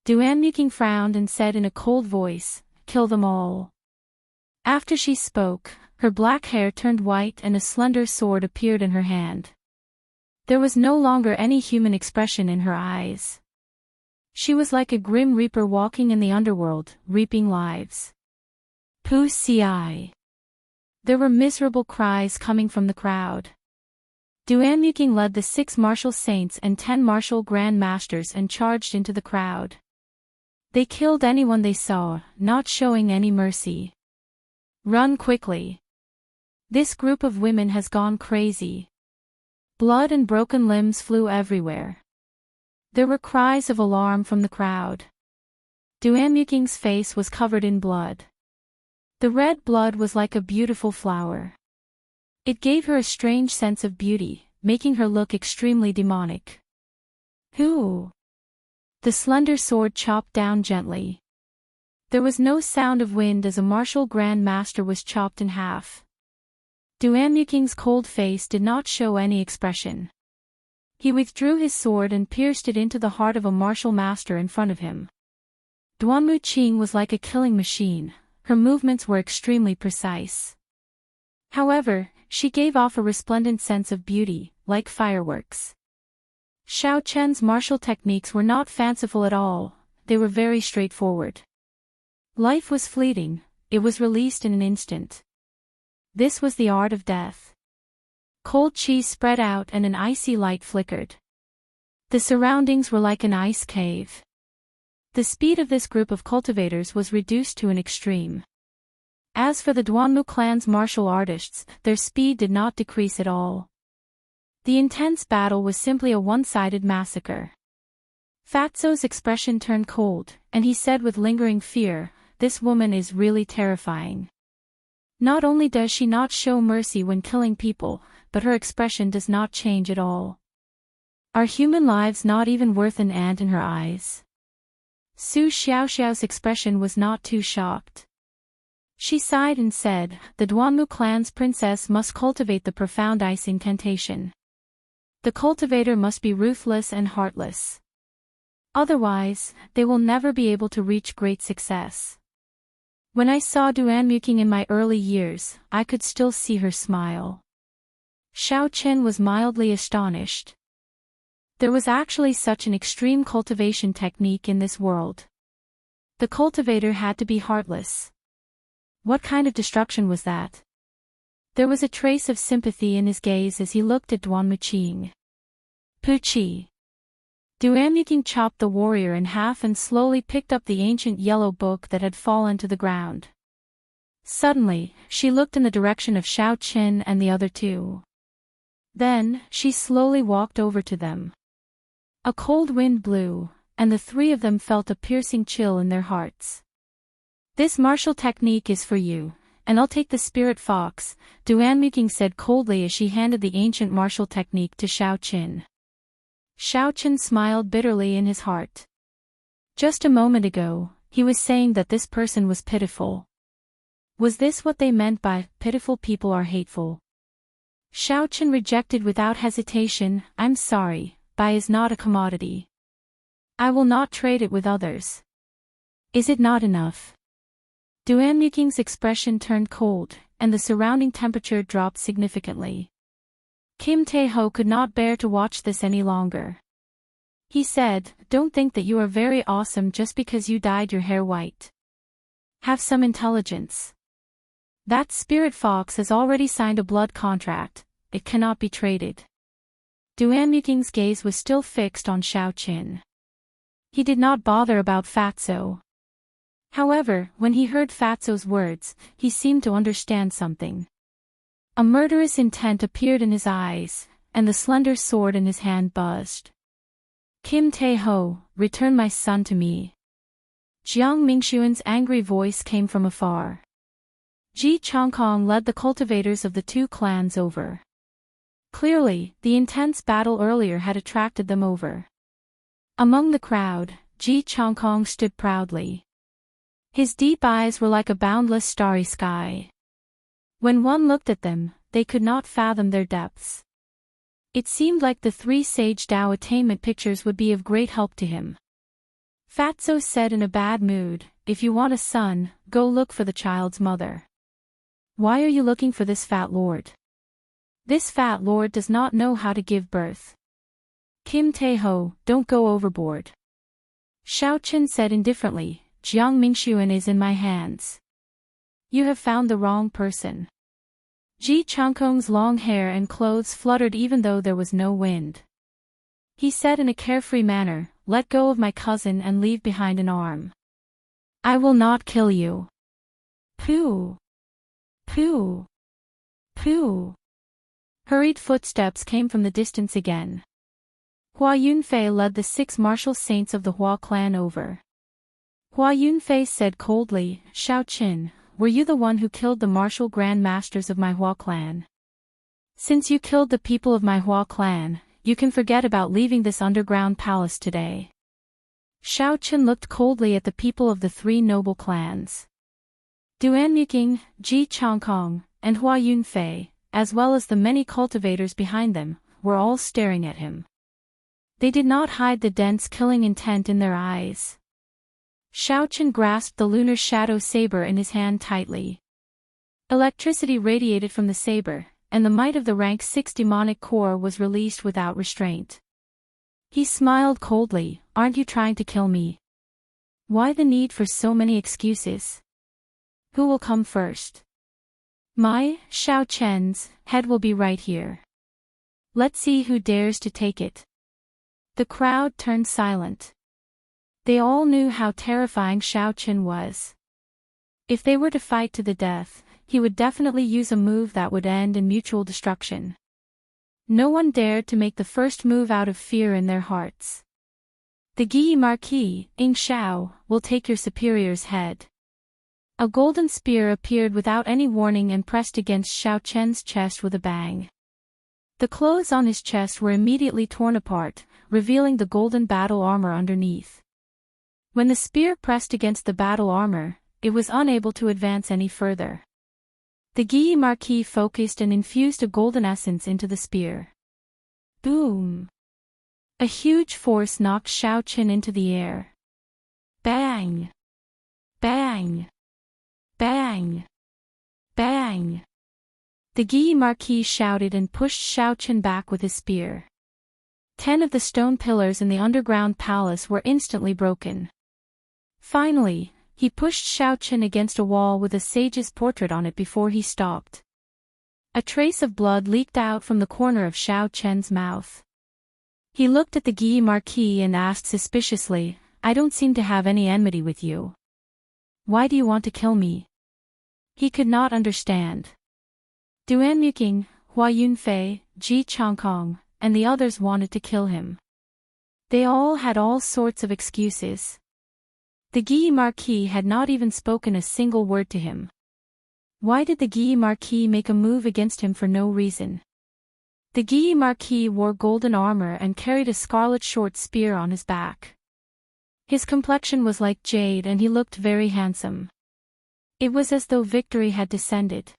Duan Muking frowned and said in a cold voice, "Kill them all." After she spoke, her black hair turned white and a slender sword appeared in her hand. There was no longer any human expression in her eyes. She was like a grim reaper walking in the underworld, reaping lives. Pu Ci. There were miserable cries coming from the crowd. Duan Muking led the 6 martial saints and 10 martial grand masters and charged into the crowd. They killed anyone they saw, not showing any mercy. Run quickly. This group of women has gone crazy. Blood and broken limbs flew everywhere. There were cries of alarm from the crowd. Duan Muking's face was covered in blood. The red blood was like a beautiful flower. It gave her a strange sense of beauty, making her look extremely demonic. Who? The slender sword chopped down gently. There was no sound of wind as a martial grand master was chopped in half. Duan Muking's cold face did not show any expression. He withdrew his sword and pierced it into the heart of a martial master in front of him. Duan Muqing was like a killing machine, her movements were extremely precise. However, she gave off a resplendent sense of beauty, like fireworks. Xiao Chen's martial techniques were not fanciful at all, they were very straightforward. Life was fleeting, it was released in an instant. This was the art of death. Cold cheese spread out and an icy light flickered. The surroundings were like an ice cave. The speed of this group of cultivators was reduced to an extreme. As for the Duanmu clan's martial artists, their speed did not decrease at all. The intense battle was simply a one-sided massacre. Fatso's expression turned cold, and he said with lingering fear, "This woman is really terrifying. Not only does she not show mercy when killing people, but her expression does not change at all. Are human lives not even worth an ant in her eyes?" Su Xiaoxiao's expression was not too shocked. She sighed and said, "The Duanmu clan's princess must cultivate the profound ice incantation. The cultivator must be ruthless and heartless. Otherwise, they will never be able to reach great success." When I saw Duan Muking in my early years, I could still see her smile. Xiao Chen was mildly astonished. There was actually such an extreme cultivation technique in this world. The cultivator had to be heartless. What kind of destruction was that? There was a trace of sympathy in his gaze as he looked at Duan Muqing. Puqi. Duan Muking chopped the warrior in half and slowly picked up the ancient yellow book that had fallen to the ground. Suddenly, she looked in the direction of Xiao Chen and the other two. Then, she slowly walked over to them. A cold wind blew, and the 3 of them felt a piercing chill in their hearts. "This martial technique is for you, and I'll take the spirit fox," Duan Muking said coldly as she handed the ancient martial technique to Xiao Chen. Xiao Chen smiled bitterly in his heart. Just a moment ago, he was saying that this person was pitiful. Was this what they meant by, "Pitiful people are hateful"? Xiao Chen rejected without hesitation, "I'm sorry, Bai is not a commodity. I will not trade it with others." Is it not enough? Duan Muking's expression turned cold, and the surrounding temperature dropped significantly. Kim Tae-ho could not bear to watch this any longer. He said, "Don't think that you are very awesome just because you dyed your hair white. Have some intelligence. That spirit fox has already signed a blood contract, it cannot be traded." Duan Muking's gaze was still fixed on Xiao Chen. He did not bother about Fatso. However, when he heard Fatso's words, he seemed to understand something. A murderous intent appeared in his eyes, and the slender sword in his hand buzzed. "Kim Tae-ho, return my son to me." Jiang Mingxuan's angry voice came from afar. Ji Chongkong led the cultivators of the 2 clans over. Clearly, the intense battle earlier had attracted them over. Among the crowd, Ji Chongkong stood proudly. His deep eyes were like a boundless starry sky. When one looked at them, they could not fathom their depths. It seemed like the 3 Sage Tao attainment pictures would be of great help to him. Fatso said in a bad mood, "If you want a son, go look for the child's mother. Why are you looking for this fat lord? This fat lord does not know how to give birth. Kim Tae-ho, don't go overboard." Xiao Chen said indifferently, "Jiang Mingxuan is in my hands." "You have found the wrong person." Ji Changkong's long hair and clothes fluttered even though there was no wind. He said in a carefree manner, "Let go of my cousin and leave behind an arm. I will not kill you." Pooh! Pooh! Pooh! Hurried footsteps came from the distance again. Hua Yunfei led the 6 martial saints of the Hua clan over. Hua Yunfei said coldly, "Xiao Qin, were you the one who killed the martial grand masters of my Hua clan? Since you killed the people of my Hua clan, you can forget about leaving this underground palace today." Xiao Qin looked coldly at the people of the 3 noble clans. Duan Muqing, Ji Changkong, and Hua Yunfei, as well as the many cultivators behind them, were all staring at him. They did not hide the dense killing intent in their eyes. Xiao Qin grasped the lunar shadow saber in his hand tightly. Electricity radiated from the saber, and the might of the rank 6 demonic core was released without restraint. He smiled coldly, "Aren't you trying to kill me? Why the need for so many excuses? Who will come first? My, Xiao Chen's, head will be right here. Let's see who dares to take it." The crowd turned silent. They all knew how terrifying Xiao Chen was. If they were to fight to the death, he would definitely use a move that would end in mutual destruction. No one dared to make the first move out of fear in their hearts. "The Guyi Marquis, Ing Xiao, will take your superior's head." A golden spear appeared without any warning and pressed against Xiao Chen's chest with a bang. The clothes on his chest were immediately torn apart, revealing the golden battle armor underneath. When the spear pressed against the battle armor, it was unable to advance any further. The Guyi Marquis focused and infused a golden essence into the spear. Boom! A huge force knocked Xiao Chen into the air. Bang! Bang! Bang! Bang! The Guyi Marquis shouted and pushed Xiao Chen back with his spear. 10 of the stone pillars in the underground palace were instantly broken. Finally, he pushed Xiao Chen against a wall with a sage's portrait on it before he stopped. A trace of blood leaked out from the corner of Xiao Chen's mouth. He looked at the Guyi Marquis and asked suspiciously, "I don't seem to have any enmity with you. Why do you want to kill me?" He could not understand. Duan Muqing, Hua Yunfei, Ji Changkong, and the others wanted to kill him. They all had all sorts of excuses. The Guyi Marquis had not even spoken a single word to him. Why did the Guyi Marquis make a move against him for no reason? The Guyi Marquis wore golden armor and carried a scarlet short spear on his back. His complexion was like jade and he looked very handsome. It was as though victory had descended.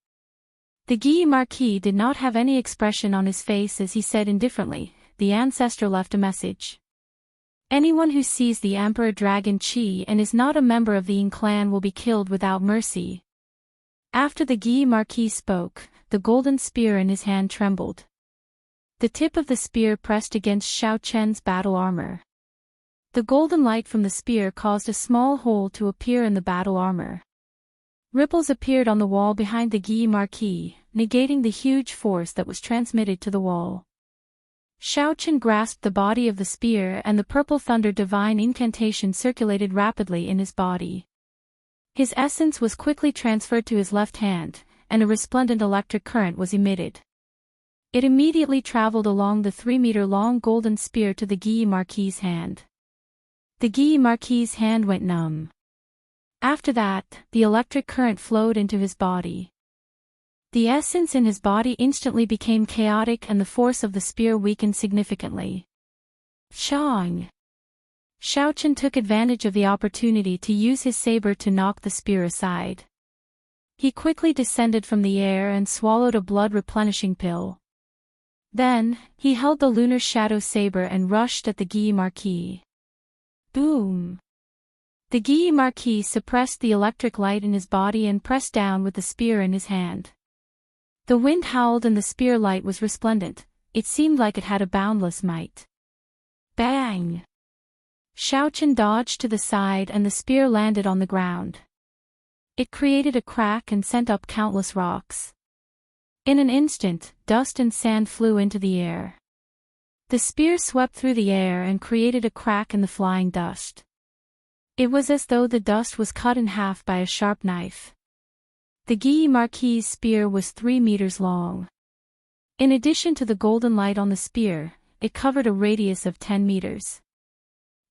The Guyi Marquis did not have any expression on his face as he said indifferently, "The ancestor left a message. Anyone who sees the Emperor Dragon Qi and is not a member of the Ying clan will be killed without mercy." After the Guyi Marquis spoke, the golden spear in his hand trembled. The tip of the spear pressed against Xiao Chen's battle armor. The golden light from the spear caused a small hole to appear in the battle armor. Ripples appeared on the wall behind the Guyi Marquis, negating the huge force that was transmitted to the wall. Xiao Chen grasped the body of the spear and the purple thunder divine incantation circulated rapidly in his body. His essence was quickly transferred to his left hand, and a resplendent electric current was emitted. It immediately traveled along the 3-meter-long golden spear to the Guyi Marquis' hand. The Guyi Marquis' hand went numb. After that, the electric current flowed into his body. The essence in his body instantly became chaotic and the force of the spear weakened significantly. Shang! Xiao Chen took advantage of the opportunity to use his saber to knock the spear aside. He quickly descended from the air and swallowed a blood-replenishing pill. Then, he held the lunar shadow saber and rushed at the Guy Marquis. Boom! The Guy Marquis suppressed the electric light in his body and pressed down with the spear in his hand. The wind howled and the spear light was resplendent. It seemed like it had a boundless might. Bang! Xiaochen dodged to the side and the spear landed on the ground. It created a crack and sent up countless rocks. In an instant, dust and sand flew into the air. The spear swept through the air and created a crack in the flying dust. It was as though the dust was cut in half by a sharp knife. The Guy Marquis' spear was 3 meters long. In addition to the golden light on the spear, it covered a radius of 10 meters.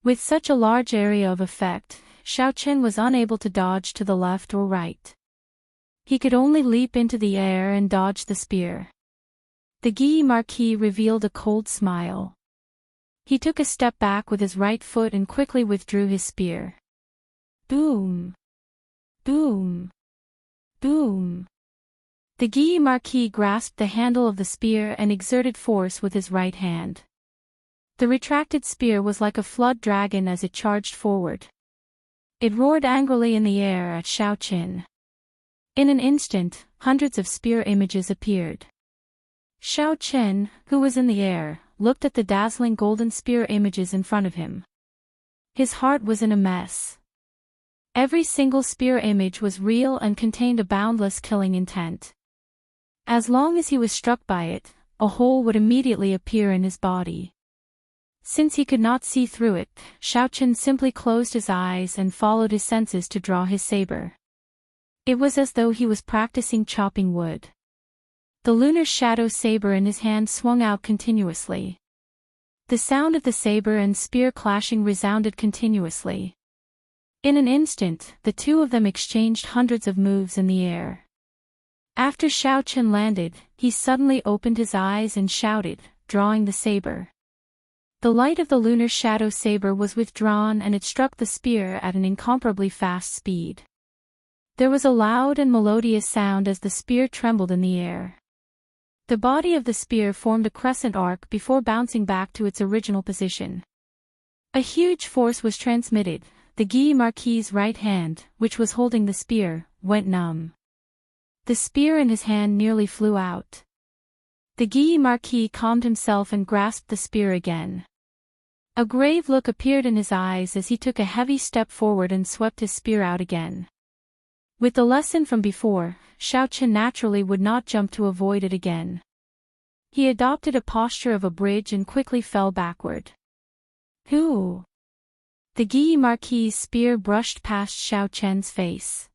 With such a large area of effect, Xiaochen was unable to dodge to the left or right. He could only leap into the air and dodge the spear. The Guy Marquis revealed a cold smile. He took a step back with his right foot and quickly withdrew his spear. Boom! Boom! Boom! The Guy Marquis grasped the handle of the spear and exerted force with his right hand. The retracted spear was like a flood dragon as it charged forward. It roared angrily in the air at Xiaochen. In an instant, hundreds of spear images appeared. Xiaochen, who was in the air, looked at the dazzling golden spear images in front of him. His heart was in a mess. Every single spear image was real and contained a boundless killing intent. As long as he was struck by it, a hole would immediately appear in his body. Since he could not see through it, Xiaochen simply closed his eyes and followed his senses to draw his saber. It was as though he was practicing chopping wood. The lunar shadow saber in his hand swung out continuously. The sound of the saber and spear clashing resounded continuously. In an instant, the two of them exchanged hundreds of moves in the air. After Xiaochen landed, he suddenly opened his eyes and shouted, drawing the saber. The light of the lunar shadow saber was withdrawn and it struck the spear at an incomparably fast speed. There was a loud and melodious sound as the spear trembled in the air. The body of the spear formed a crescent arc before bouncing back to its original position. A huge force was transmitted. The Guy Marquis' right hand, which was holding the spear, went numb. The spear in his hand nearly flew out. The Guy Marquis calmed himself and grasped the spear again. A grave look appeared in his eyes as he took a heavy step forward and swept his spear out again. With the lesson from before, Xiaochen naturally would not jump to avoid it again. He adopted a posture of a bridge and quickly fell backward. Who? The Guy Marquis' spear brushed past Xiaochen's face.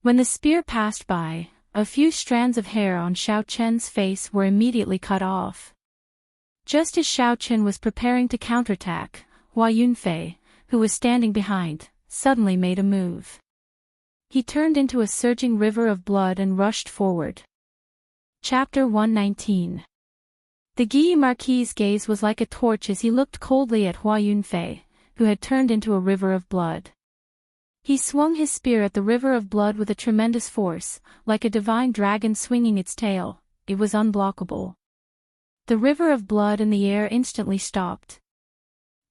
When the spear passed by, a few strands of hair on Xiaochen's face were immediately cut off. Just as Xiaochen was preparing to counterattack, Hua Yunfei, who was standing behind, suddenly made a move. He turned into a surging river of blood and rushed forward. Chapter 119. The Guy Marquis' gaze was like a torch as he looked coldly at Hua Yunfei, who had turned into a river of blood. He swung his spear at the river of blood with a tremendous force, like a divine dragon swinging its tail. It was unblockable. The river of blood in the air instantly stopped.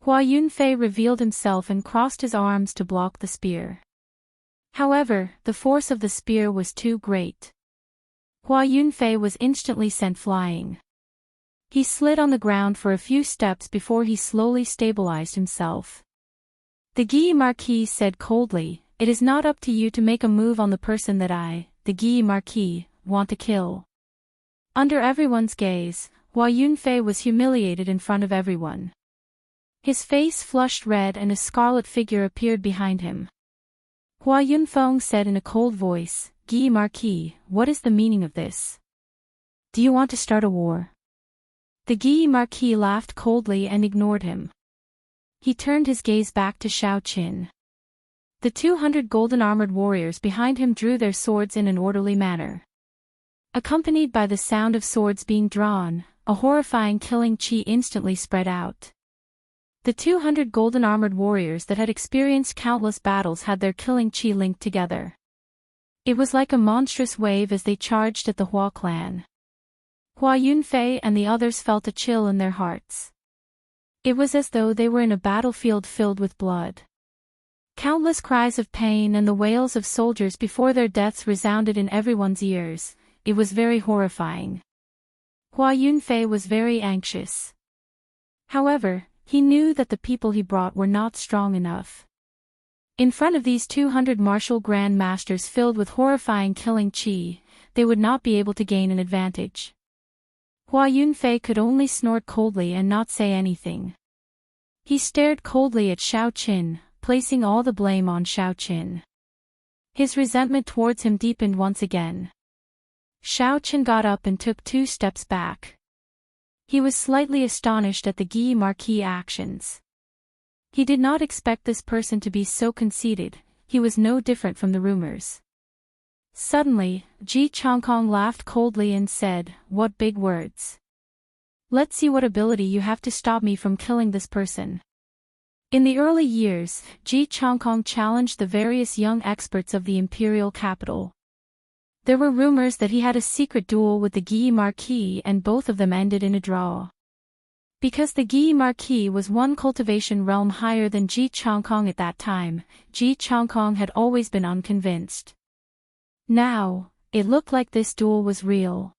Hua Yunfei revealed himself and crossed his arms to block the spear. However, the force of the spear was too great. Hua Yunfei was instantly sent flying. He slid on the ground for a few steps before he slowly stabilized himself. The Guy Marquis said coldly, "It is not up to you to make a move on the person that I, the Guy Marquis, want to kill." Under everyone's gaze, Hua Yunfei was humiliated in front of everyone. His face flushed red and a scarlet figure appeared behind him. Hua Yunfeng said in a cold voice, "Guy Marquis, what is the meaning of this? Do you want to start a war?" The Guy Marquis laughed coldly and ignored him. He turned his gaze back to Xiaochen. The 200 golden-armored warriors behind him drew their swords in an orderly manner. Accompanied by the sound of swords being drawn, a horrifying killing chi instantly spread out. The 200 golden-armored warriors that had experienced countless battles had their killing chi linked together. It was like a monstrous wave as they charged at the Hua clan. Hua Yunfei and the others felt a chill in their hearts. It was as though they were in a battlefield filled with blood. Countless cries of pain and the wails of soldiers before their deaths resounded in everyone's ears. It was very horrifying. Hua Yunfei was very anxious. However, he knew that the people he brought were not strong enough. In front of these 200 martial grand masters filled with horrifying killing qi, they would not be able to gain an advantage. Hua Yunfei could only snort coldly and not say anything. He stared coldly at Shao Qin, placing all the blame on Shao Qin. His resentment towards him deepened once again. Shao Qin got up and took 2 steps back. He was slightly astonished at the Guy Marquis' actions. He did not expect this person to be so conceited. He was no different from the rumors. Suddenly, Ji Chongkong laughed coldly and said, "What big words. Let's see what ability you have to stop me from killing this person." In the early years, Ji Chongkong challenged the various young experts of the imperial capital. There were rumors that he had a secret duel with the Guy Marquis and both of them ended in a draw. Because the Guy Marquis was one cultivation realm higher than Ji Chongkong at that time, Ji Chongkong had always been unconvinced. Now, it looked like this duel was real.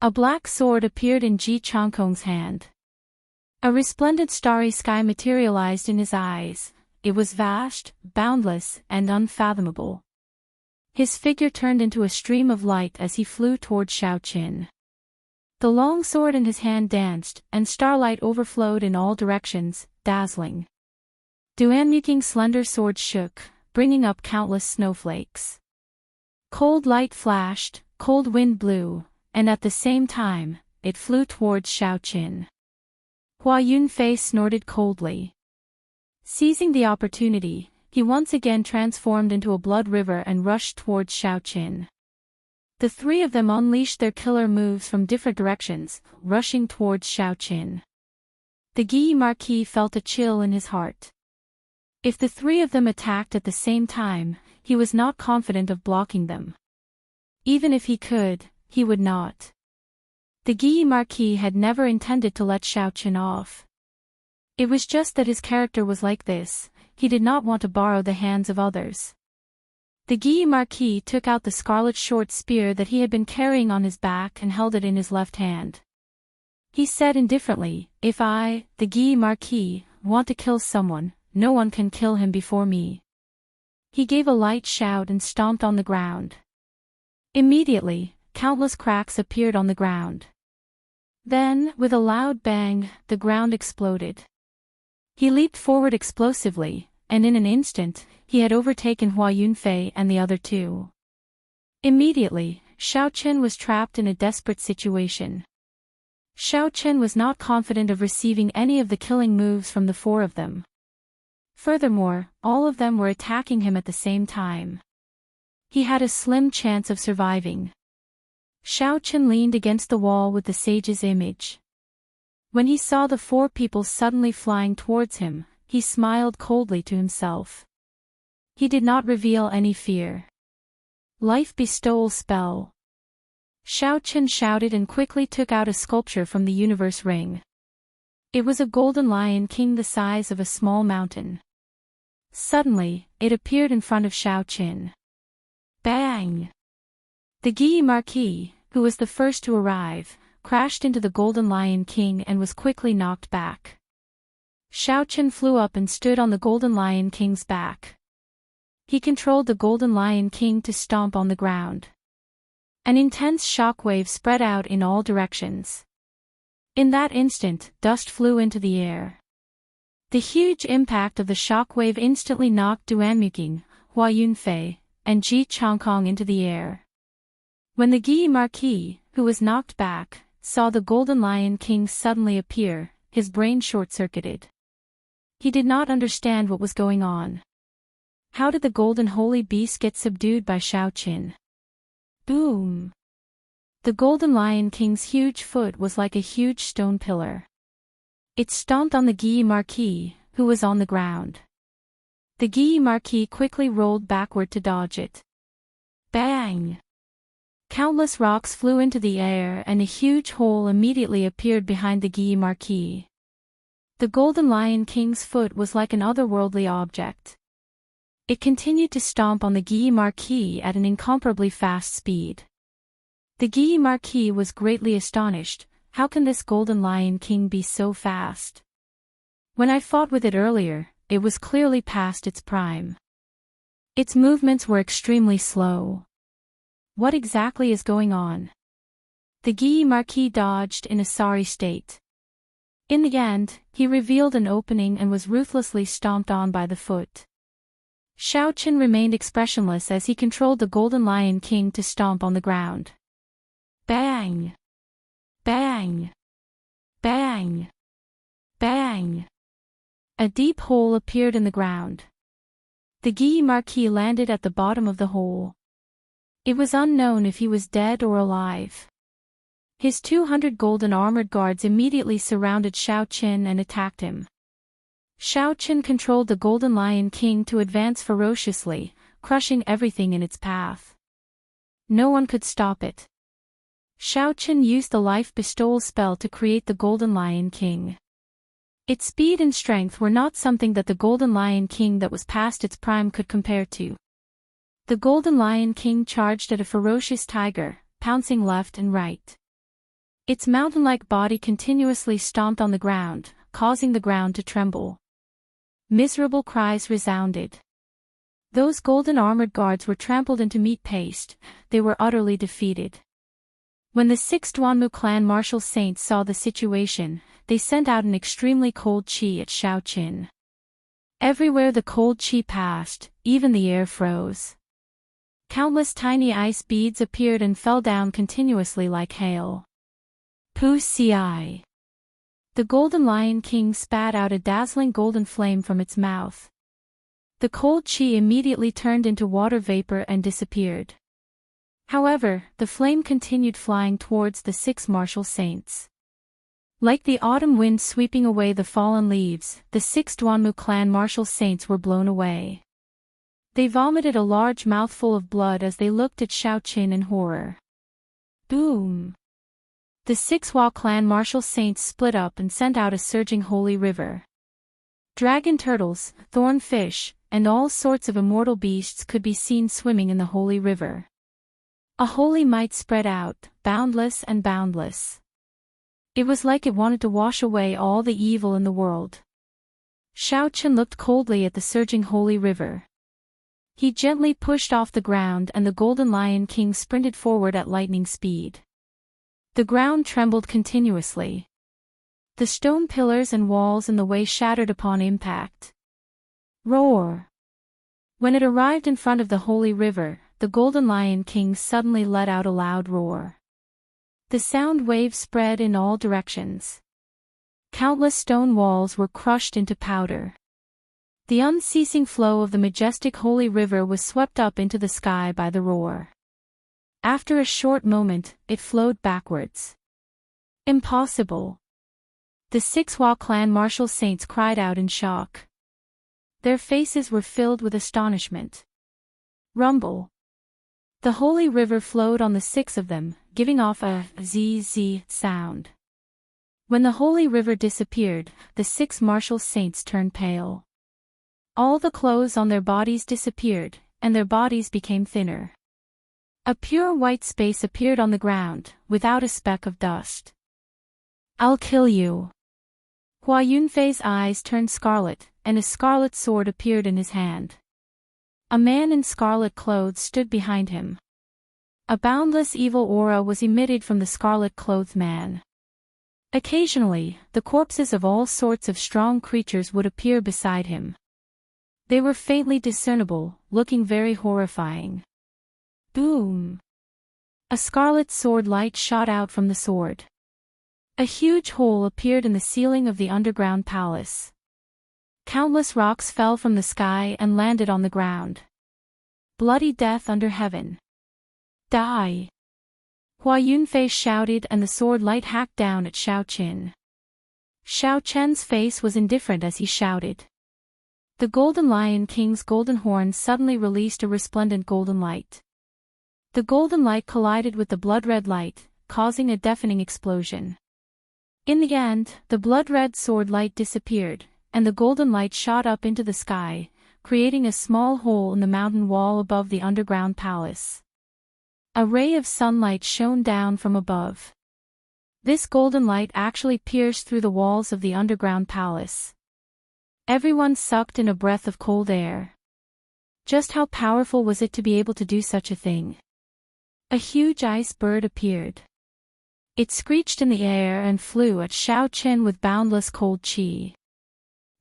A black sword appeared in Ji Chongkong's hand. A resplendent starry sky materialized in his eyes. It was vast, boundless, and unfathomable. His figure turned into a stream of light as he flew toward Shao Qin. The long sword in his hand danced, and starlight overflowed in all directions, dazzling. Duanmuking's slender sword shook, bringing up countless snowflakes. Cold light flashed, cold wind blew, and at the same time, it flew towards Shao Qin. Hua Yunfei snorted coldly. Seizing the opportunity, he once again transformed into a blood river and rushed towards Shao Qin. The 3 of them unleashed their killer moves from different directions, rushing towards Shao Qin. The Guy Marquis felt a chill in his heart. If the 3 of them attacked at the same time, he was not confident of blocking them. Even if he could, he would not. The Guy Marquis had never intended to let Shao Qin off. It was just that his character was like this. He did not want to borrow the hands of others. The Guy Marquis took out the scarlet short spear that he had been carrying on his back and held it in his left hand. He said indifferently, "If I, the Guy Marquis, want to kill someone, no one can kill him before me." He gave a light shout and stomped on the ground. Immediately, countless cracks appeared on the ground. Then, with a loud bang, the ground exploded. He leaped forward explosively, and in an instant, he had overtaken Hua Yunfei and the other 2. Immediately, Shao Qin was trapped in a desperate situation. Shao Qin was not confident of receiving any of the killing moves from the 4 of them. Furthermore, all of them were attacking him at the same time. He had a slim chance of surviving. Shao Qin leaned against the wall with the sage's image. When he saw the 4 people suddenly flying towards him, he smiled coldly to himself. He did not reveal any fear. Life bestowal spell. Shao Qin shouted and quickly took out a sculpture from the universe ring. It was a golden lion king the size of a small mountain. Suddenly, it appeared in front of Shao Qin. Bang! The Guy Marquis, who was the first to arrive, crashed into the golden lion king and was quickly knocked back. Shao Qin flew up and stood on the golden lion king's back. He controlled the golden lion king to stomp on the ground. An intense shockwave spread out in all directions. In that instant, dust flew into the air. The huge impact of the shockwave instantly knocked Duanmuking, Hua Yunfei, and Ji Chongkong into the air. When the Guy Marquis, who was knocked back, saw the golden lion king suddenly appear, his brain short-circuited. He did not understand what was going on. How did the golden holy beast get subdued by Shao Qin? Boom! The golden lion king's huge foot was like a huge stone pillar. It stomped on the Guy Marquis, who was on the ground. The Guy Marquis quickly rolled backward to dodge it. Bang! Countless rocks flew into the air and a huge hole immediately appeared behind the Guy Marquis. The Golden Lion King's foot was like an otherworldly object. It continued to stomp on the Guy Marquis at an incomparably fast speed. The Guy Marquis was greatly astonished. How can this Golden Lion King be so fast? When I fought with it earlier, it was clearly past its prime. Its movements were extremely slow. What exactly is going on? The Guy Marquis dodged in a sorry state. In the end, he revealed an opening and was ruthlessly stomped on by the foot. Shao Qin remained expressionless as he controlled the Golden Lion King to stomp on the ground. Bang! Bang! Bang! Bang! A deep hole appeared in the ground. The Guy Marquis landed at the bottom of the hole. It was unknown if he was dead or alive. His 200 golden armored guards immediately surrounded Shao Qin and attacked him. Shao Qin controlled the Golden Lion King to advance ferociously, crushing everything in its path. No one could stop it. Shao Qin used the life bestowal spell to create the Golden Lion King. Its speed and strength were not something that the Golden Lion King that was past its prime could compare to. The Golden Lion King charged at a ferocious tiger, pouncing left and right. Its mountain-like body continuously stomped on the ground, causing the ground to tremble. Miserable cries resounded. Those golden armored guards were trampled into meat paste. They were utterly defeated. When the 6 Duanmu clan martial saints saw the situation, they sent out an extremely cold qi at Shao Qin. Everywhere the cold qi passed, even the air froze. Countless tiny ice beads appeared and fell down continuously like hail. Pu Ci. The Golden Lion King spat out a dazzling golden flame from its mouth. The cold qi immediately turned into water vapor and disappeared. However, the flame continued flying towards the 6 martial saints. Like the autumn wind sweeping away the fallen leaves, the 6 Duanmu clan martial saints were blown away. They vomited a large mouthful of blood as they looked at Shao Qin in horror. Boom! The 6 Hua clan martial saints split up and sent out a surging holy river. Dragon turtles, thorn fish, and all sorts of immortal beasts could be seen swimming in the holy river. A holy might spread out, boundless and boundless. It was like it wanted to wash away all the evil in the world. Shao Qin looked coldly at the surging holy river. He gently pushed off the ground and the Golden Lion King sprinted forward at lightning speed. The ground trembled continuously. The stone pillars and walls in the way shattered upon impact. Roar! When it arrived in front of the holy river, the Golden Lion King suddenly let out a loud roar. The sound wave spread in all directions. Countless stone walls were crushed into powder. The unceasing flow of the majestic holy river was swept up into the sky by the roar. After a short moment, it flowed backwards. Impossible! The 6 Hua clan martial saints cried out in shock. Their faces were filled with astonishment. Rumble! The holy river flowed on the 6 of them, giving off a zzz sound. When the holy river disappeared, the 6 martial saints turned pale. All the clothes on their bodies disappeared, and their bodies became thinner. A pure white space appeared on the ground, without a speck of dust. I'll kill you. Hua Yunfei's eyes turned scarlet, and a scarlet sword appeared in his hand. A man in scarlet clothes stood behind him. A boundless evil aura was emitted from the scarlet-clothed man. Occasionally, the corpses of all sorts of strong creatures would appear beside him. They were faintly discernible, looking very horrifying. Boom! A scarlet sword light shot out from the sword. A huge hole appeared in the ceiling of the underground palace. Countless rocks fell from the sky and landed on the ground. Bloody death under heaven. Die! Hua Yunfei shouted and the sword light hacked down at Shao Qin. Shao Chen's face was indifferent as he shouted. The Golden Lion King's golden horn suddenly released a resplendent golden light. The golden light collided with the blood-red light, causing a deafening explosion. In the end, the blood-red sword light disappeared, and the golden light shot up into the sky, creating a small hole in the mountain wall above the underground palace. A ray of sunlight shone down from above. This golden light actually pierced through the walls of the underground palace. Everyone sucked in a breath of cold air. Just how powerful was it to be able to do such a thing? A huge ice bird appeared. It screeched in the air and flew at Xiao Chen with boundless cold qi.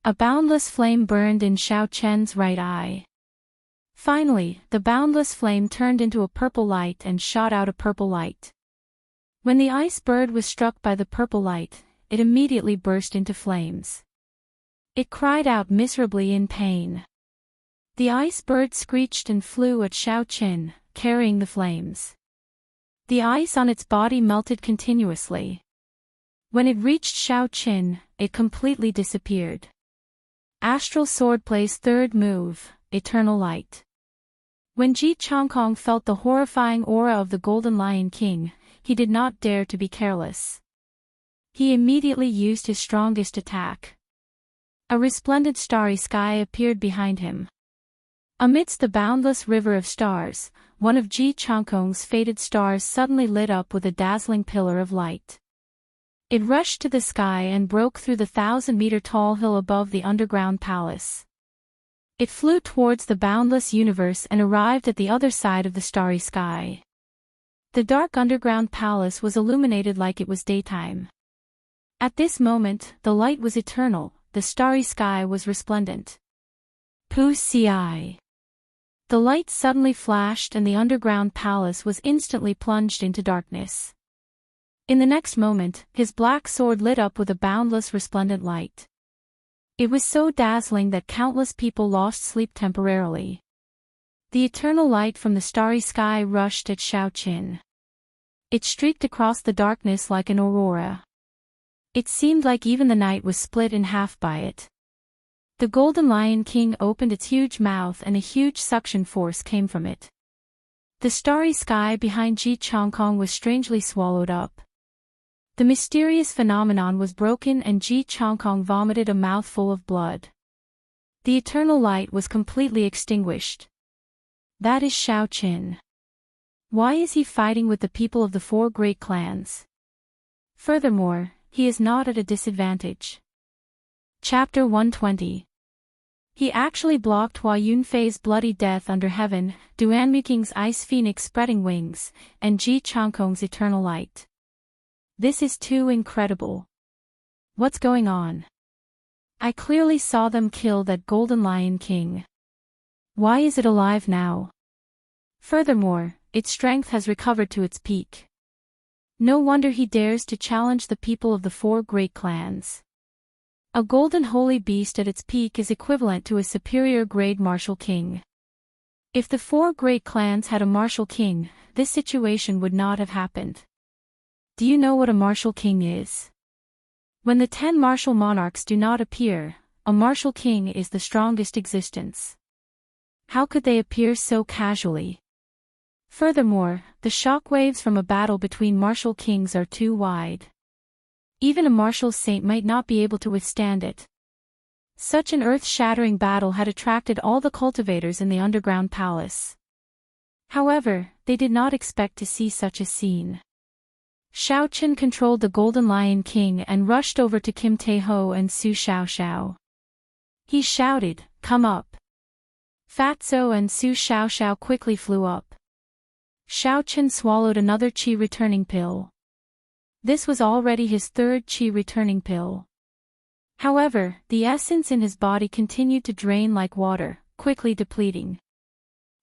A boundless flame burned in Xiao Chen's right eye. Finally, the boundless flame turned into a purple light and shot out a purple light. When the ice bird was struck by the purple light, it immediately burst into flames. It cried out miserably in pain. The ice bird screeched and flew at Xiao Chen, carrying the flames. The ice on its body melted continuously. When it reached Xiao Chen, it completely disappeared. Astral Swordplay's third move, Eternal Light. When Ji Changkong felt the horrifying aura of the Golden Lion King, he did not dare to be careless. He immediately used his strongest attack. A resplendent starry sky appeared behind him. Amidst the boundless river of stars, one of Ji Changkong's faded stars suddenly lit up with a dazzling pillar of light. It rushed to the sky and broke through the 1,000-meter-tall hill above the underground palace. It flew towards the boundless universe and arrived at the other side of the starry sky. The dark underground palace was illuminated like it was daytime. At this moment, the light was eternal, the starry sky was resplendent. Pu Ci. The light suddenly flashed and the underground palace was instantly plunged into darkness. In the next moment, his black sword lit up with a boundless resplendent light. It was so dazzling that countless people lost sleep temporarily. The eternal light from the starry sky rushed at Xiao Chen. It streaked across the darkness like an aurora. It seemed like even the night was split in half by it. The Golden Lion King opened its huge mouth and a huge suction force came from it. The starry sky behind Ji Changkong was strangely swallowed up. The mysterious phenomenon was broken and Ji Changkong vomited a mouthful of blood. The eternal light was completely extinguished. That is Xiao Chen. Why is he fighting with the people of the 4 great clans? Furthermore, he is not at a disadvantage. Chapter 120. He actually blocked Hua Yunfei's bloody death under heaven, Duanmuking's ice phoenix spreading wings, and Ji Changkong's eternal light. This is too incredible. What's going on? I clearly saw them kill that Golden Lion King. Why is it alive now? Furthermore, its strength has recovered to its peak. No wonder he dares to challenge the people of the 4 great clans. A golden holy beast at its peak is equivalent to a superior grade martial king. If the 4 great clans had a martial king, this situation would not have happened. Do you know what a martial king is? When the 10 martial monarchs do not appear, a martial king is the strongest existence. How could they appear so casually? Furthermore, the shockwaves from a battle between martial kings are too wide. Even a martial saint might not be able to withstand it. Such an earth-shattering battle had attracted all the cultivators in the underground palace. However, they did not expect to see such a scene. Xiao Chen controlled the Golden Lion King and rushed over to Kim Tae-ho and Su Xiaoxiao. He shouted, "Come up!" Fatso and Su Xiaoxiao quickly flew up. Xiao Chen swallowed another qi returning pill. This was already his 3rd qi returning pill. However, the essence in his body continued to drain like water, quickly depleting.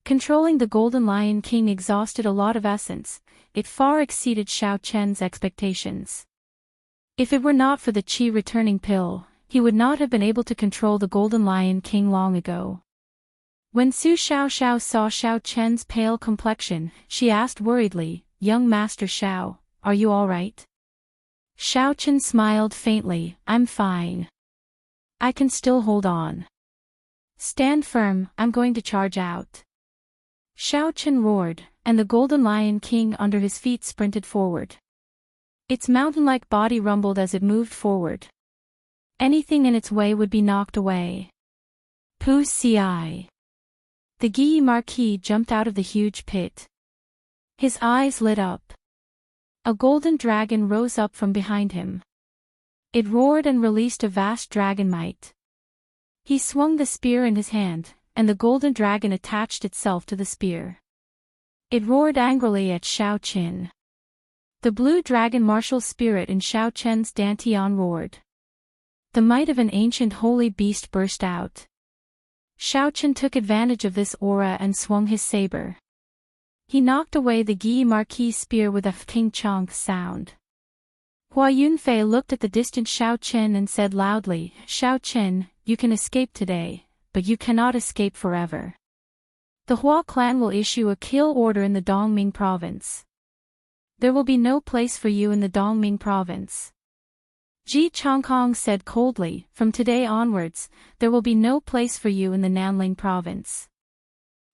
Controlling the Golden Lion King exhausted a lot of essence. It far exceeded Xiao Chen's expectations. If it were not for the qi returning pill, he would not have been able to control the Golden Lion King long ago. When Su Xiaoxiao saw Xiao Chen's pale complexion, she asked worriedly, "Young Master Xiao, are you all right?" Xiao Chen smiled faintly, "I'm fine. I can still hold on. Stand firm, I'm going to charge out." Xiao Chen roared, and the Golden Lion King under his feet sprinted forward. Its mountain-like body rumbled as it moved forward. Anything in its way would be knocked away. Wuxia. The Guy Marquis jumped out of the huge pit. His eyes lit up. A golden dragon rose up from behind him. It roared and released a vast dragon might. He swung the spear in his hand, and the golden dragon attached itself to the spear. It roared angrily at Xiao Qin. The blue dragon martial spirit in Xiao Chen's dantian roared. The might of an ancient holy beast burst out. Xiao Chen took advantage of this aura and swung his saber. He knocked away the Guy Marquis spear with a king chonk sound. Hua Yunfei looked at the distant Xiao Chen and said loudly, "Xiao Chen, you can escape today, but you cannot escape forever. The Hua clan will issue a kill order in the Dongming province. There will be no place for you in the Dongming province." Ji Changkong said coldly, "From today onwards, there will be no place for you in the Nanling province."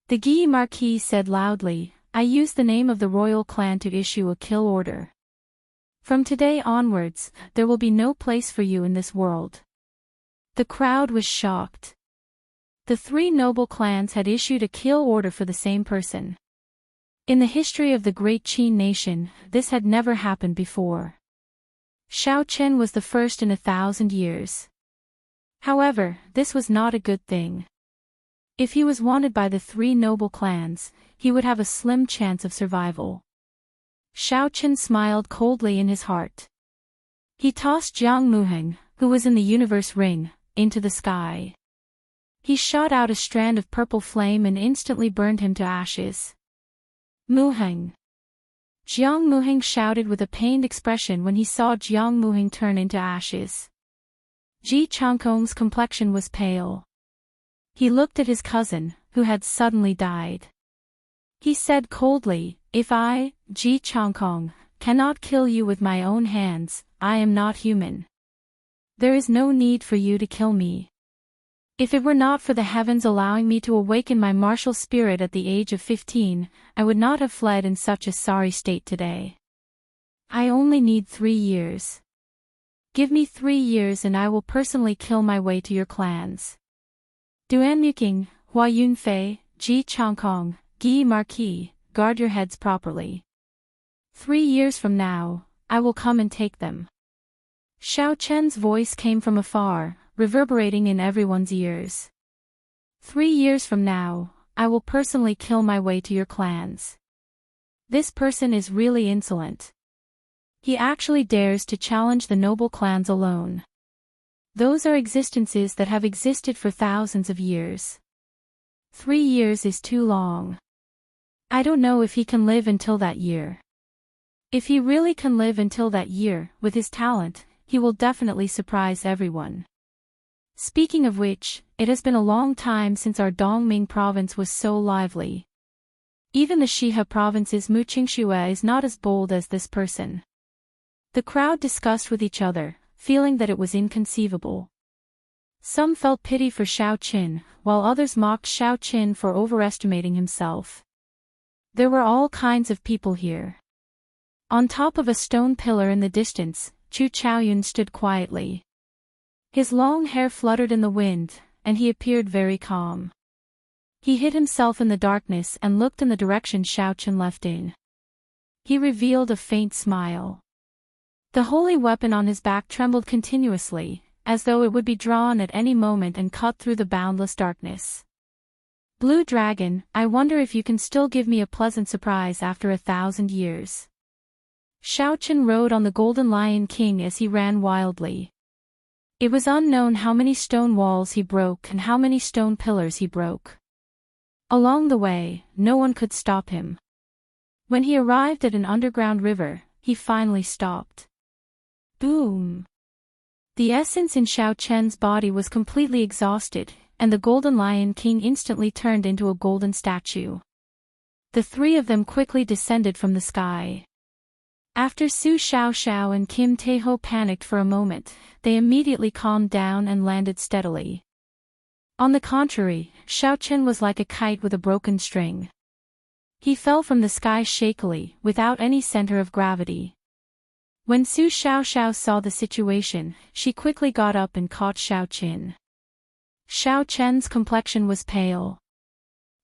The Guy Marquis said loudly, "I use the name of the royal clan to issue a kill order. From today onwards, there will be no place for you in this world." The crowd was shocked. The three noble clans had issued a kill order for the same person. In the history of the great Qin nation, this had never happened before. Xiao Chen was the first in 1,000 years. However, this was not a good thing. If he was wanted by the three noble clans, he would have a slim chance of survival. Xiao Chen smiled coldly in his heart. He tossed Jiang Muheng, who was in the universe ring, into the sky. He shot out a strand of purple flame and instantly burned him to ashes. Muheng! Jiang Muheng shouted with a pained expression when he saw Jiang Muheng turn into ashes. Ji Changkong's complexion was pale. He looked at his cousin, who had suddenly died. He said coldly, "If I, Ji Changkong, cannot kill you with my own hands, I am not human. There is no need for you to kill me. If it were not for the heavens allowing me to awaken my martial spirit at the age of 15, I would not have fled in such a sorry state today. I only need 3 years. Give me 3 years and I will personally kill my way to your clans. Duan Muqing, Hua Yunfei, Ji Changkong, Guy Marquis, guard your heads properly. 3 years from now, I will come and take them." Xiao Chen's voice came from afar, reverberating in everyone's ears. 3 years from now, I will personally kill my way to your clans. This person is really insolent. He actually dares to challenge the noble clans alone. Those are existences that have existed for thousands of years. 3 years is too long. I don't know if he can live until that year. If he really can live until that year, with his talent, he will definitely surprise everyone. Speaking of which, it has been a long time since our Dongming province was so lively. Even the Shihe province's Muqingxue is not as bold as this person. The crowd discussed with each other, feeling that it was inconceivable. Some felt pity for Xiao Qin, while others mocked Xiao Qin for overestimating himself. There were all kinds of people here. On top of a stone pillar in the distance, Chu Chaoyun stood quietly. His long hair fluttered in the wind, and he appeared very calm. He hid himself in the darkness and looked in the direction Xiao Qin left in. He revealed a faint smile. The holy weapon on his back trembled continuously, as though it would be drawn at any moment and cut through the boundless darkness. "Blue Dragon, I wonder if you can still give me a pleasant surprise after 1,000 years." Xiao Qin rode on the Golden Lion King as he ran wildly. It was unknown how many stone walls he broke and how many stone pillars he broke. Along the way, no one could stop him. When he arrived at an underground river, he finally stopped. Boom! The essence in Xiao Chen's body was completely exhausted, and the Golden Lion King instantly turned into a golden statue. The three of them quickly descended from the sky. After Su Xiaoxiao and Kim Taeho panicked for a moment, they immediately calmed down and landed steadily. On the contrary, Xiao Chen was like a kite with a broken string. He fell from the sky shakily, without any center of gravity. When Su Xiaoxiao saw the situation, she quickly got up and caught Xiao Qin. Xiao Chen's complexion was pale.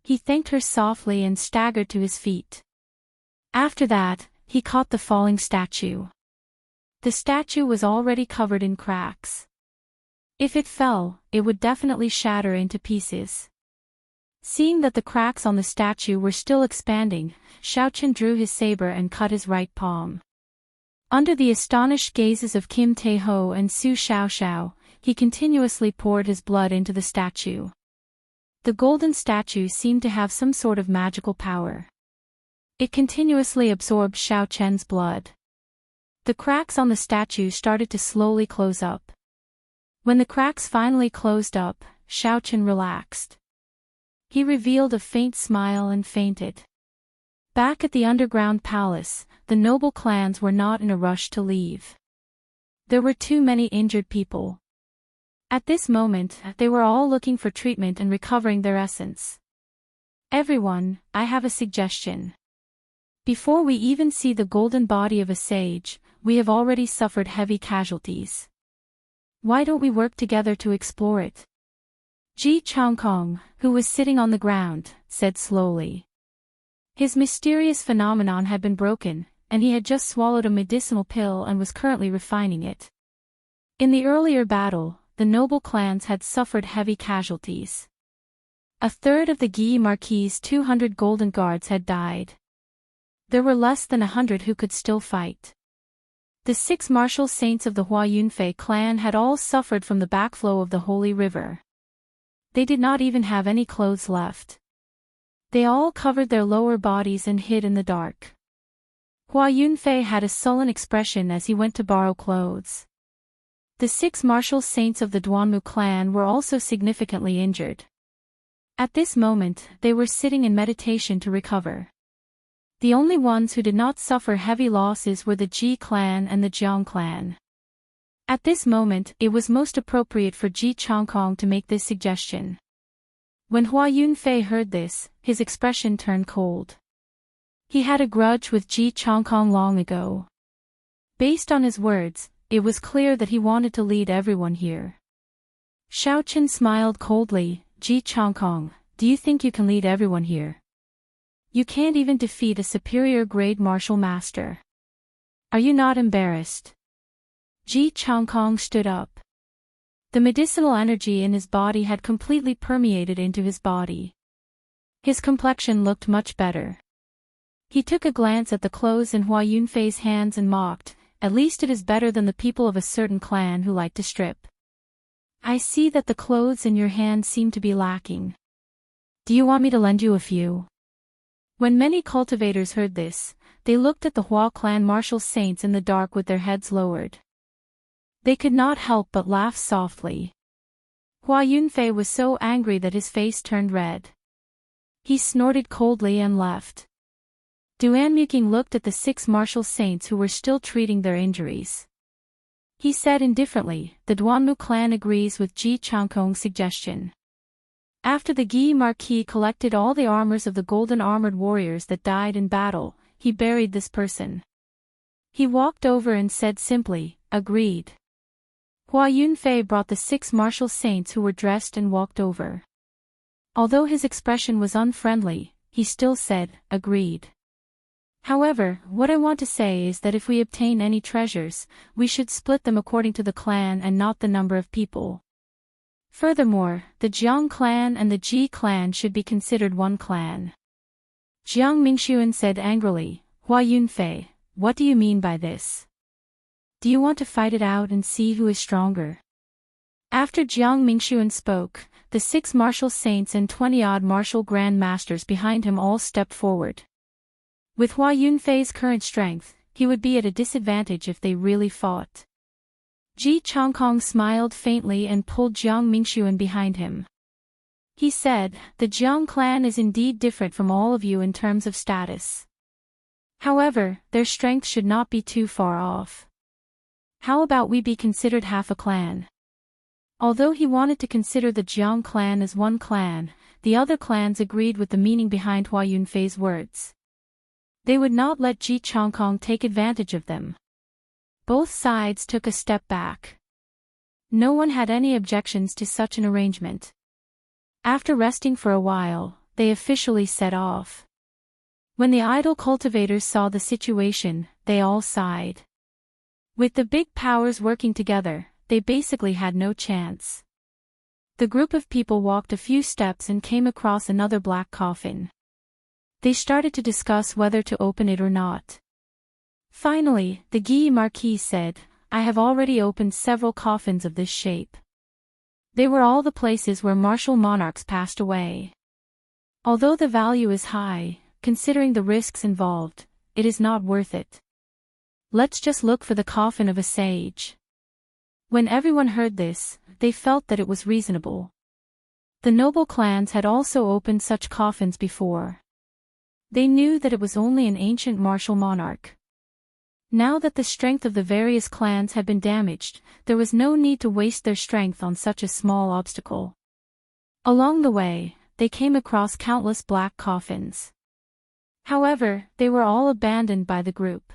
He thanked her softly and staggered to his feet. After that, he caught the falling statue. The statue was already covered in cracks. If it fell, it would definitely shatter into pieces. Seeing that the cracks on the statue were still expanding, Xiao Chen drew his saber and cut his right palm. Under the astonished gazes of Kim Tae-ho and Su Xiaoxiao, he continuously poured his blood into the statue. The golden statue seemed to have some sort of magical power. It continuously absorbed Xiao Chen's blood. The cracks on the statue started to slowly close up. When the cracks finally closed up, Xiao Chen relaxed. He revealed a faint smile and fainted. Back at the underground palace, the noble clans were not in a rush to leave. There were too many injured people. At this moment, they were all looking for treatment and recovering their essence. Everyone, I have a suggestion. Before we even see the golden body of a sage, we have already suffered heavy casualties. Why don't we work together to explore it? Ji Changkong, who was sitting on the ground, said slowly. His mysterious phenomenon had been broken, and he had just swallowed a medicinal pill and was currently refining it. In the earlier battle, the noble clans had suffered heavy casualties. A third of the Guy Marquis' 200 golden guards had died. There were less than 100 who could still fight. The 6 martial saints of the Hua Yunfei clan had all suffered from the backflow of the holy river. They did not even have any clothes left. They all covered their lower bodies and hid in the dark. Hua Yunfei had a sullen expression as he went to borrow clothes. The 6 martial saints of the Duanmu clan were also significantly injured. At this moment, they were sitting in meditation to recover. The only ones who did not suffer heavy losses were the Ji clan and the Jiang clan. At this moment, it was most appropriate for Ji Changkong to make this suggestion. When Hua Yunfei heard this, his expression turned cold. He had a grudge with Ji Changkong long ago. Based on his words, it was clear that he wanted to lead everyone here. Xiao Chen smiled coldly. Ji Changkong, do you think you can lead everyone here? You can't even defeat a superior grade martial master. Are you not embarrassed? Ji Changkong stood up. The medicinal energy in his body had completely permeated into his body. His complexion looked much better. He took a glance at the clothes in Hua Yunfei's hands and mocked, at least it is better than the people of a certain clan who like to strip. I see that the clothes in your hands seem to be lacking. Do you want me to lend you a few? When many cultivators heard this, they looked at the Hua clan martial saints in the dark with their heads lowered. They could not help but laugh softly. Hua Yunfei was so angry that his face turned red. He snorted coldly and left. Duan Muking looked at the 6 martial saints who were still treating their injuries. He said indifferently, the Duanmu clan agrees with Ji Changkong's suggestion. After the Guy Marquis collected all the armors of the golden armored warriors that died in battle, he buried this person. He walked over and said simply, agreed. Hua Yunfei brought the 6 martial saints who were dressed and walked over. Although his expression was unfriendly, he still said, agreed. However, what I want to say is that if we obtain any treasures, we should split them according to the clan and not the number of people. Furthermore, the Jiang clan and the Ji clan should be considered one clan. Jiang Mingxuan said angrily, Hua Yunfei, what do you mean by this? Do you want to fight it out and see who is stronger? After Jiang Mingxuan spoke, the 6 martial saints and 20-odd martial grand masters behind him all stepped forward. With Hua Yunfei's current strength, he would be at a disadvantage if they really fought. Ji Changkong smiled faintly and pulled Jiang Mingxuan behind him. He said, the Jiang clan is indeed different from all of you in terms of status. However, their strength should not be too far off. How about we be considered half a clan? Although he wanted to consider the Jiang clan as one clan, the other clans agreed with the meaning behind Hua Yunfei's words. They would not let Ji Changkong take advantage of them. Both sides took a step back. No one had any objections to such an arrangement. After resting for a while, they officially set off. When the idol cultivators saw the situation, they all sighed. With the big powers working together, they basically had no chance. The group of people walked a few steps and came across another black coffin. They started to discuss whether to open it or not. Finally, the Guy Marquis said, "I have already opened several coffins of this shape. They were all the places where martial monarchs passed away. Although the value is high, considering the risks involved, it is not worth it. Let's just look for the coffin of a sage." When everyone heard this, they felt that it was reasonable. The noble clans had also opened such coffins before. They knew that it was only an ancient martial monarch. Now that the strength of the various clans had been damaged, there was no need to waste their strength on such a small obstacle. Along the way, they came across countless black coffins. However, they were all abandoned by the group.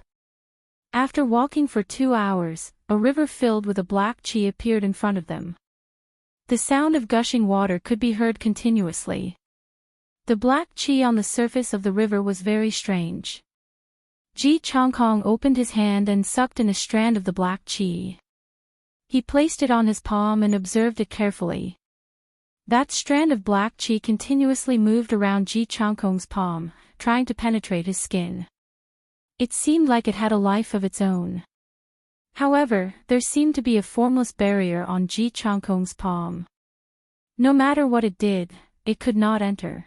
After walking for 2 hours, a river filled with a black qi appeared in front of them. The sound of gushing water could be heard continuously. The black qi on the surface of the river was very strange. Ji Changkong opened his hand and sucked in a strand of the black qi. He placed it on his palm and observed it carefully. That strand of black qi continuously moved around Ji Changkong's palm, trying to penetrate his skin. It seemed like it had a life of its own. However, there seemed to be a formless barrier on Ji Changkong's palm. No matter what it did, it could not enter.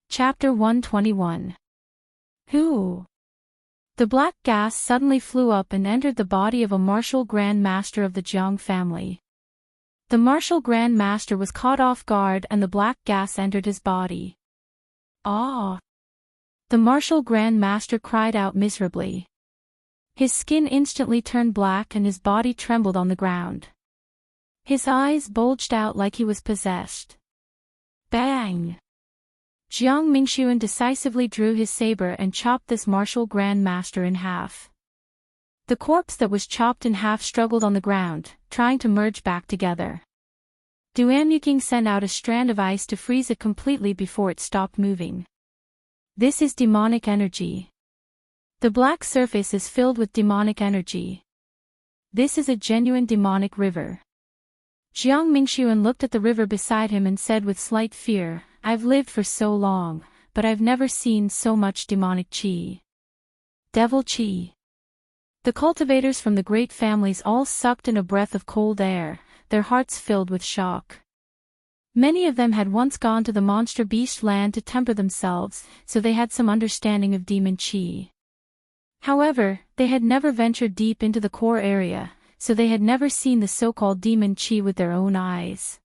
Chapter 121. Who? The black gas suddenly flew up and entered the body of a martial Grand Master of the Jiang family. The martial Grand Master was caught off guard and the black gas entered his body. Ah! The martial Grand Master cried out miserably. His skin instantly turned black and his body trembled on the ground. His eyes bulged out like he was possessed. Bang! Jiang Mingxuan decisively drew his saber and chopped this martial Grand Master in half. The corpse that was chopped in half struggled on the ground, trying to merge back together. Duan Yuqing sent out a strand of ice to freeze it completely before it stopped moving. This is demonic energy. The black surface is filled with demonic energy. This is a genuine demonic river. Jiang Mingxuan looked at the river beside him and said with slight fear, "I've lived for so long, but I've never seen so much demonic qi. Devil qi." The cultivators from the great families all sucked in a breath of cold air, their hearts filled with shock. Many of them had once gone to the monster beast land to temper themselves, so they had some understanding of demon qi. However, they had never ventured deep into the core area, so they had never seen the so-called demon qi with their own eyes.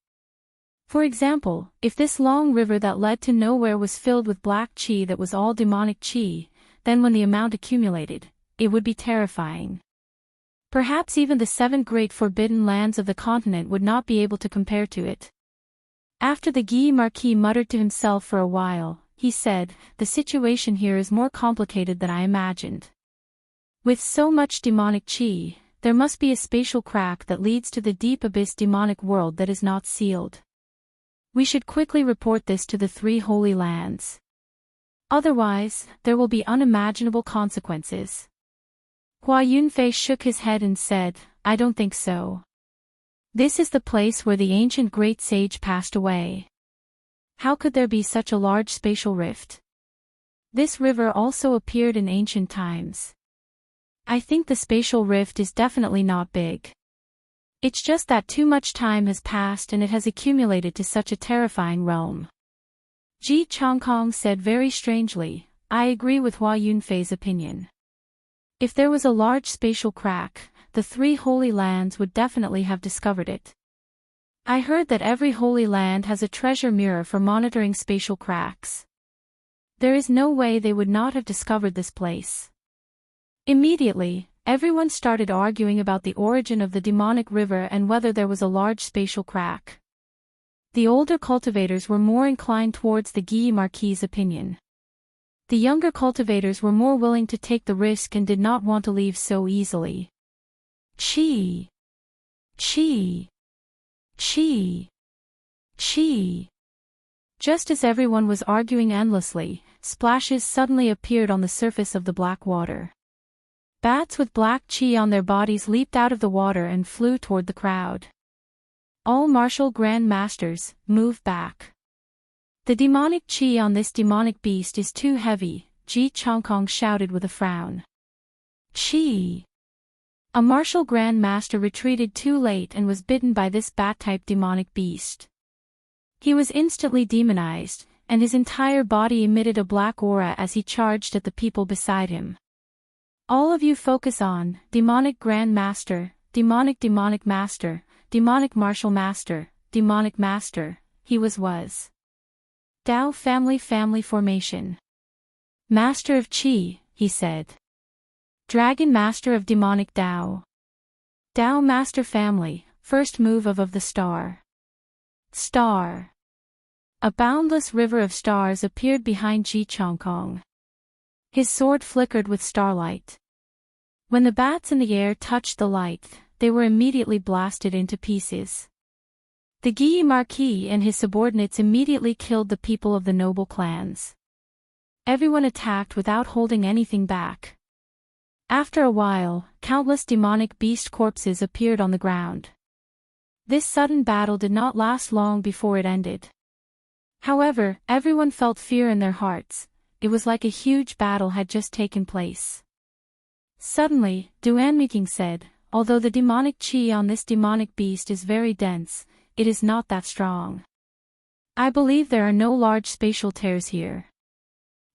For example, if this long river that led to nowhere was filled with black qi that was all demonic qi, then when the amount accumulated, it would be terrifying. Perhaps even the 7 great forbidden lands of the continent would not be able to compare to it. After the Guy Marquis muttered to himself for a while, he said, "The situation here is more complicated than I imagined. With so much demonic qi, there must be a spatial crack that leads to the deep abyss demonic world that is not sealed. We should quickly report this to the 3 holy lands. Otherwise, there will be unimaginable consequences." Hua Yunfei shook his head and said, "I don't think so. This is the place where the ancient great sage passed away. How could there be such a large spatial rift? This river also appeared in ancient times. I think the spatial rift is definitely not big. It's just that too much time has passed and it has accumulated to such a terrifying realm." Ji Changkong said very strangely, "I agree with Hua Yunfei's opinion. If there was a large spatial crack, the 3 holy lands would definitely have discovered it. I heard that every holy land has a treasure mirror for monitoring spatial cracks. There is no way they would not have discovered this place." Immediately, everyone started arguing about the origin of the demonic river and whether there was a large spatial crack. The older cultivators were more inclined towards the Guy Marquis' opinion. The younger cultivators were more willing to take the risk and did not want to leave so easily. Chi! Chi! Chi! Chi! Just as everyone was arguing endlessly, splashes suddenly appeared on the surface of the black water. Bats with black chi on their bodies leaped out of the water and flew toward the crowd. All martial grand masters, move back. The demonic chi on this demonic beast is too heavy, Ji Chongkong shouted with a frown. Chi! A martial grand master retreated too late and was bitten by this bat-type demonic beast. He was instantly demonized, and his entire body emitted a black aura as he charged at the people beside him. All of you focus on, demonic grand master, demonic master, demonic martial master, demonic master, he was. Dao family formation. Master of Qi, he said. Dragon master of demonic Dao. Dao master family, first move of the star. Star. A boundless river of stars appeared behind Ji Chongkong. His sword flickered with starlight. When the bats in the air touched the light, they were immediately blasted into pieces. The Guy Marquis and his subordinates immediately killed the people of the noble clans. Everyone attacked without holding anything back. After a while, countless demonic beast corpses appeared on the ground. This sudden battle did not last long before it ended. However, everyone felt fear in their hearts. It was like a huge battle had just taken place. Suddenly, Duanmiking said, although the demonic chi on this demonic beast is very dense, it is not that strong. I believe there are no large spatial tears here.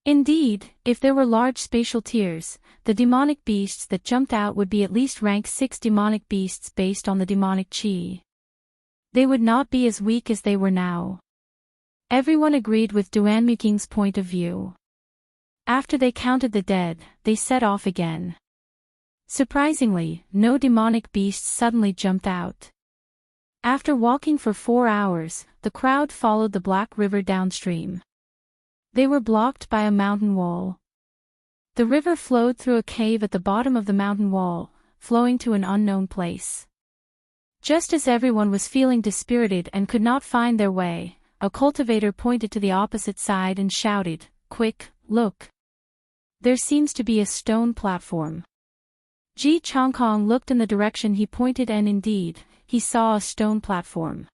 Indeed, if there were large spatial tears, the demonic beasts that jumped out would be at least rank 6 demonic beasts based on the demonic chi. They would not be as weak as they were now. Everyone agreed with Duanmuking's point of view. After they counted the dead, they set off again. Surprisingly, no demonic beasts suddenly jumped out. After walking for 4 hours, the crowd followed the Black River downstream. They were blocked by a mountain wall. The river flowed through a cave at the bottom of the mountain wall, flowing to an unknown place. Just as everyone was feeling dispirited and could not find their way, a cultivator pointed to the opposite side and shouted, "Quick, look! There seems to be a stone platform." Ji Chongkong looked in the direction he pointed and indeed, he saw a stone platform.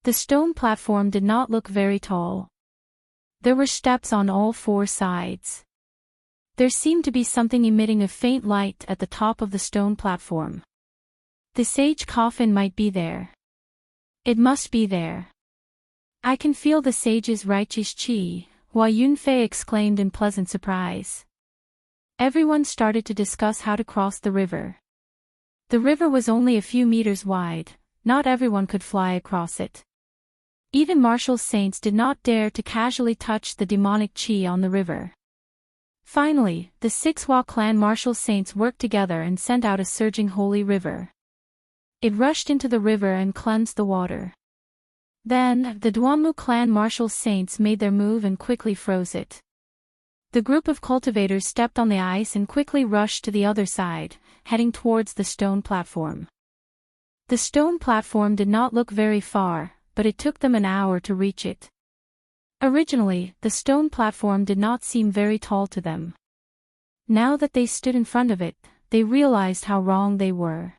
The stone platform did not look very tall. There were steps on all 4 sides. There seemed to be something emitting a faint light at the top of the stone platform. The sage coffin might be there. It must be there. I can feel the sage's righteous chi, Hua Yunfei exclaimed in pleasant surprise. Everyone started to discuss how to cross the river. The river was only a few meters wide, not everyone could fly across it. Even martial saints did not dare to casually touch the demonic chi on the river. Finally, the 6 Hua clan martial saints worked together and sent out a surging holy river. It rushed into the river and cleansed the water. Then, the Duanmu clan martial saints made their move and quickly froze it. The group of cultivators stepped on the ice and quickly rushed to the other side, heading towards the stone platform. The stone platform did not look very far, but it took them an hour to reach it. Originally, the stone platform did not seem very tall to them. Now that they stood in front of it, they realized how wrong they were.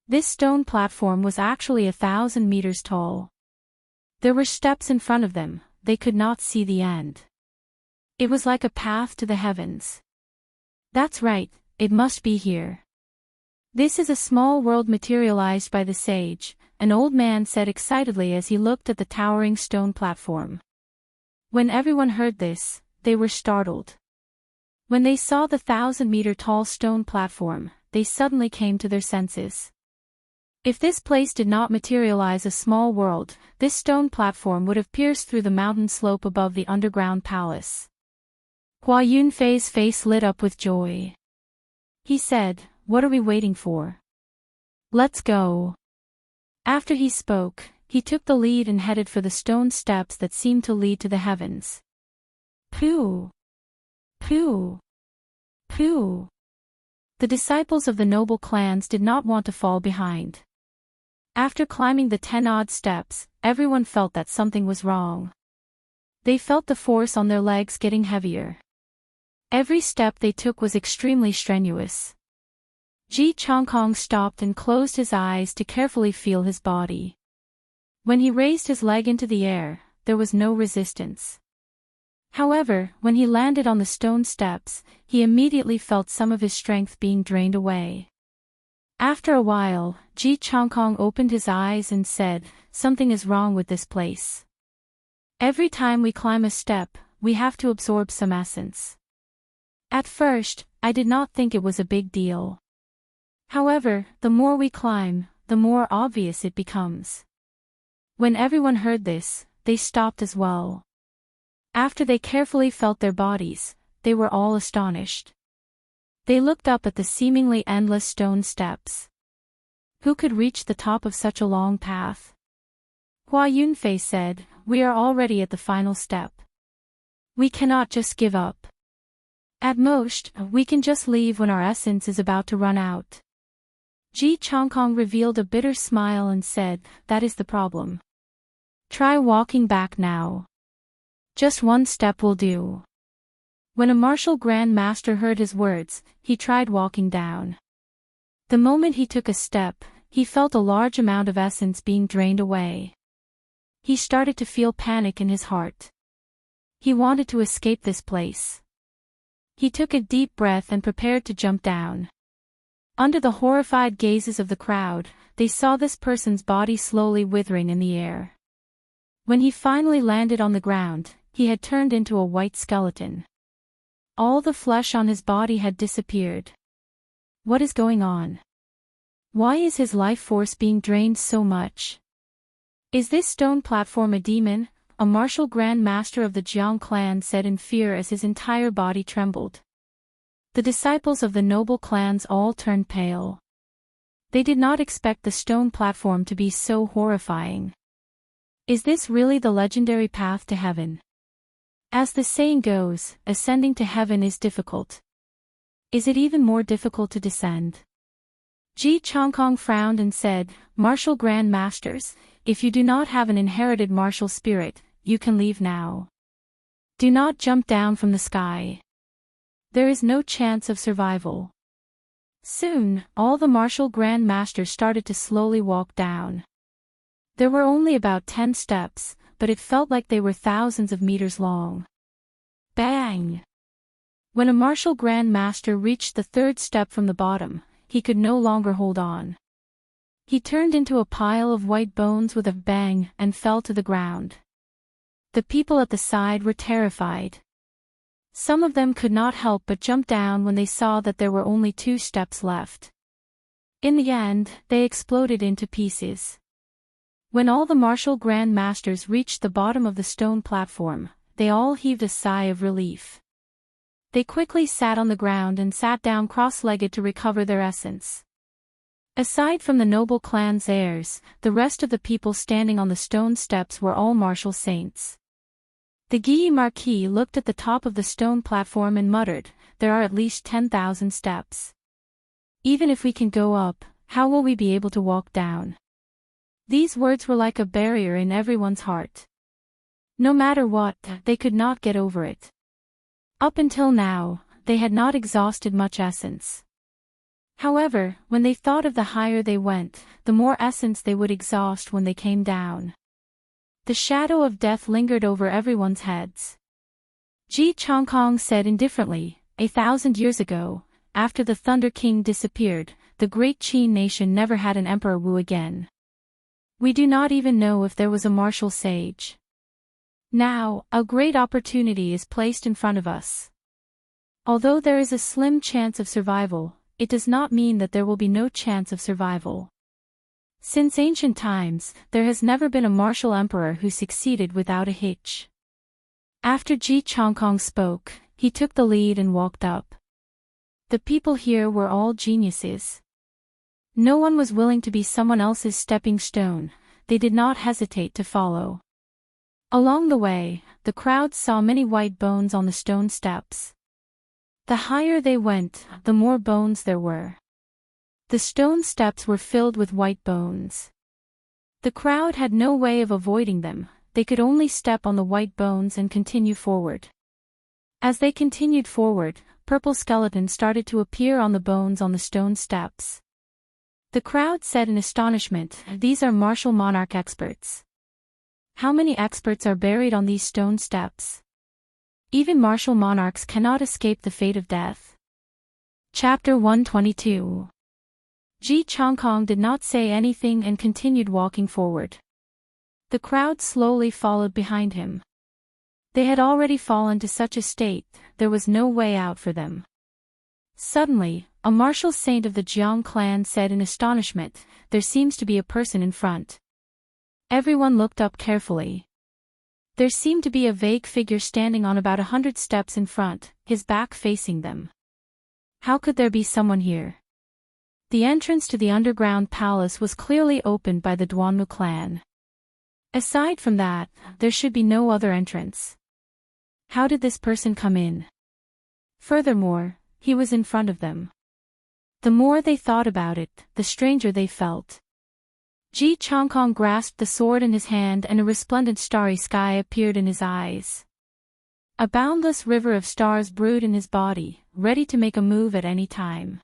This stone platform was actually 1,000 meters tall. There were steps in front of them, they could not see the end. It was like a path to the heavens. That's right, it must be here. This is a small world materialized by the sage, an old man said excitedly as he looked at the towering stone platform. When everyone heard this, they were startled. When they saw the 1,000-meter-tall stone platform, they suddenly came to their senses. If this place did not materialize a small world, this stone platform would have pierced through the mountain slope above the underground palace. Hua Yunfei's face lit up with joy. He said, "What are we waiting for? Let's go." After he spoke, he took the lead and headed for the stone steps that seemed to lead to the heavens. Pooh! Pooh! Pooh! The disciples of the noble clans did not want to fall behind. After climbing the 10-odd steps, everyone felt that something was wrong. They felt the force on their legs getting heavier. Every step they took was extremely strenuous. Ji Changkong stopped and closed his eyes to carefully feel his body. When he raised his leg into the air, there was no resistance. However, when he landed on the stone steps, he immediately felt some of his strength being drained away. After a while, Ji Changkong opened his eyes and said, "Something is wrong with this place. Every time we climb a step, we have to absorb some essence." At first, I did not think it was a big deal. However, the more we climb, the more obvious it becomes. When everyone heard this, they stopped as well. After they carefully felt their bodies, they were all astonished. They looked up at the seemingly endless stone steps. Who could reach the top of such a long path? Hua Yunfei said, "We are already at the final step. We cannot just give up. At most, we can just leave when our essence is about to run out." Ji Changkong revealed a bitter smile and said, "That is the problem. Try walking back now. Just one step will do." When a martial Grand Master heard his words, he tried walking down. The moment he took a step, he felt a large amount of essence being drained away. He started to feel panic in his heart. He wanted to escape this place. He took a deep breath and prepared to jump down. Under the horrified gazes of the crowd, they saw this person's body slowly withering in the air. When he finally landed on the ground, he had turned into a white skeleton. All the flesh on his body had disappeared. What is going on? Why is his life force being drained so much? Is this stone platform a demon? A martial Grand Master of the Jiang clan said in fear as his entire body trembled. The disciples of the noble clans all turned pale. They did not expect the stone platform to be so horrifying. Is this really the legendary path to heaven? As the saying goes, ascending to heaven is difficult. Is it even more difficult to descend? Ji Changkong frowned and said, "Martial Grand Masters, if you do not have an inherited martial spirit, you can leave now. Do not jump down from the sky. There is no chance of survival." Soon, all the martial Grand Masters started to slowly walk down. There were only about 10 steps, but it felt like they were thousands of meters long. Bang! When a martial Grand Master reached the 3rd step from the bottom, he could no longer hold on. He turned into a pile of white bones with a bang and fell to the ground. The people at the side were terrified. Some of them could not help but jump down when they saw that there were only 2 steps left. In the end, they exploded into pieces. When all the martial Grand Masters reached the bottom of the stone platform, they all heaved a sigh of relief. They quickly sat on the ground and sat down cross-legged to recover their essence. Aside from the noble clan's heirs, the rest of the people standing on the stone steps were all martial saints. The Guy Marquis looked at the top of the stone platform and muttered, "There are at least 10,000 steps. Even if we can go up, how will we be able to walk down?" These words were like a barrier in everyone's heart. No matter what, they could not get over it. Up until now, they had not exhausted much essence. However, when they thought of the higher they went, the more essence they would exhaust when they came down. The shadow of death lingered over everyone's heads. Ji Changkong said indifferently, 1,000 years ago, after the Thunder King disappeared, the great Qin nation never had an Emperor Wu again. We do not even know if there was a martial sage. Now, a great opportunity is placed in front of us. Although there is a slim chance of survival, it does not mean that there will be no chance of survival. Since ancient times, there has never been a martial emperor who succeeded without a hitch. After Ji Changkong spoke, he took the lead and walked up. The people here were all geniuses. No one was willing to be someone else's stepping stone. they did not hesitate to follow. Along the way, the crowd saw many white bones on the stone steps. The higher they went, the more bones there were. The stone steps were filled with white bones. The crowd had no way of avoiding them, they could only step on the white bones and continue forward. As they continued forward, purple skeletons started to appear on the bones on the stone steps. The crowd said in astonishment, "These are martial monarch experts. How many experts are buried on these stone steps? Even martial monarchs cannot escape the fate of death." Chapter 122. Ji Changkong did not say anything and continued walking forward. The crowd slowly followed behind him. They had already fallen to such a state, there was no way out for them. Suddenly, a martial saint of the Jiang clan said in astonishment, "There seems to be a person in front." Everyone looked up carefully. There seemed to be a vague figure standing on about 100 steps in front, his back facing them. How could there be someone here? The entrance to the underground palace was clearly opened by the Duanmu clan. Aside from that, there should be no other entrance. How did this person come in? Furthermore, he was in front of them. The more they thought about it, the stranger they felt. Ji Changkong grasped the sword in his hand and a resplendent starry sky appeared in his eyes. A boundless river of stars brewed in his body, ready to make a move at any time.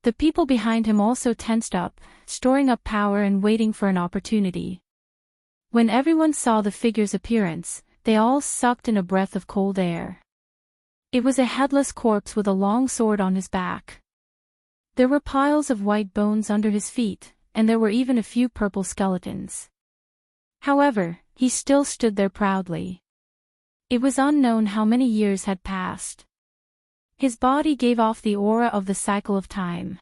The people behind him also tensed up, storing up power and waiting for an opportunity. When everyone saw the figure's appearance, they all sucked in a breath of cold air. It was a headless corpse with a long sword on his back. There were piles of white bones under his feet, and there were even a few purple skeletons. However, he still stood there proudly. It was unknown how many years had passed. His body gave off the aura of the cycle of time.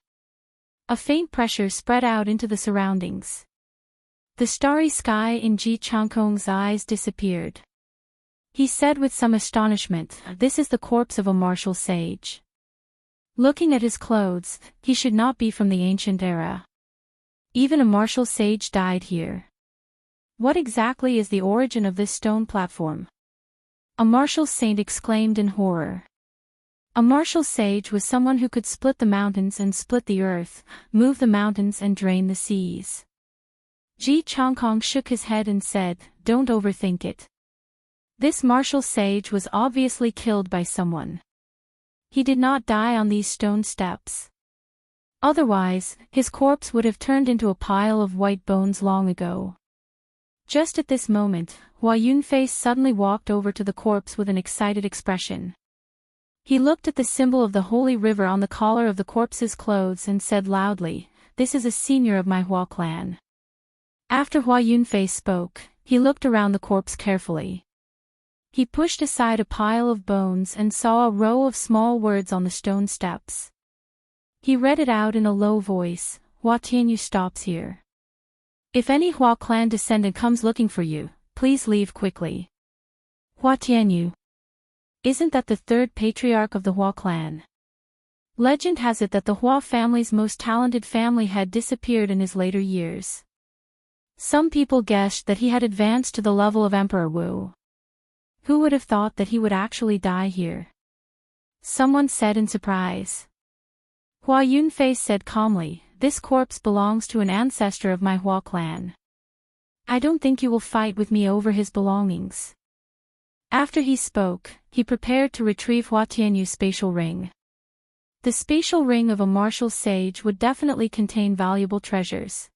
A faint pressure spread out into the surroundings. The starry sky in Ji Changkong's eyes disappeared. He said with some astonishment, "This is the corpse of a martial sage." Looking at his clothes, he should not be from the ancient era. Even a martial sage died here. What exactly is the origin of this stone platform? A martial saint exclaimed in horror. A martial sage was someone who could split the mountains and split the earth, move the mountains and drain the seas. Ji Changkong shook his head and said, "Don't overthink it. This martial sage was obviously killed by someone. He did not die on these stone steps. Otherwise, his corpse would have turned into a pile of white bones long ago." Just at this moment, Hua Yunfei suddenly walked over to the corpse with an excited expression. He looked at the symbol of the holy river on the collar of the corpse's clothes and said loudly, "This is a senior of my Hua clan." After Hua Yunfei spoke, he looked around the corpse carefully. He pushed aside a pile of bones and saw a row of small words on the stone steps. He read it out in a low voice, "Hua Tianyu stops here. If any Hua clan descendant comes looking for you, please leave quickly." Hua Tianyu. Isn't that the third patriarch of the Hua clan? Legend has it that the Hua family's most talented family had disappeared in his later years. Some people guessed that he had advanced to the level of Emperor Wu. Who would have thought that he would actually die here? Someone said in surprise. Hua Yunfei said calmly, "This corpse belongs to an ancestor of my Hua clan. I don't think you will fight with me over his belongings." After he spoke, he prepared to retrieve Hua Tianyu's spatial ring. The spatial ring of a martial sage would definitely contain valuable treasures.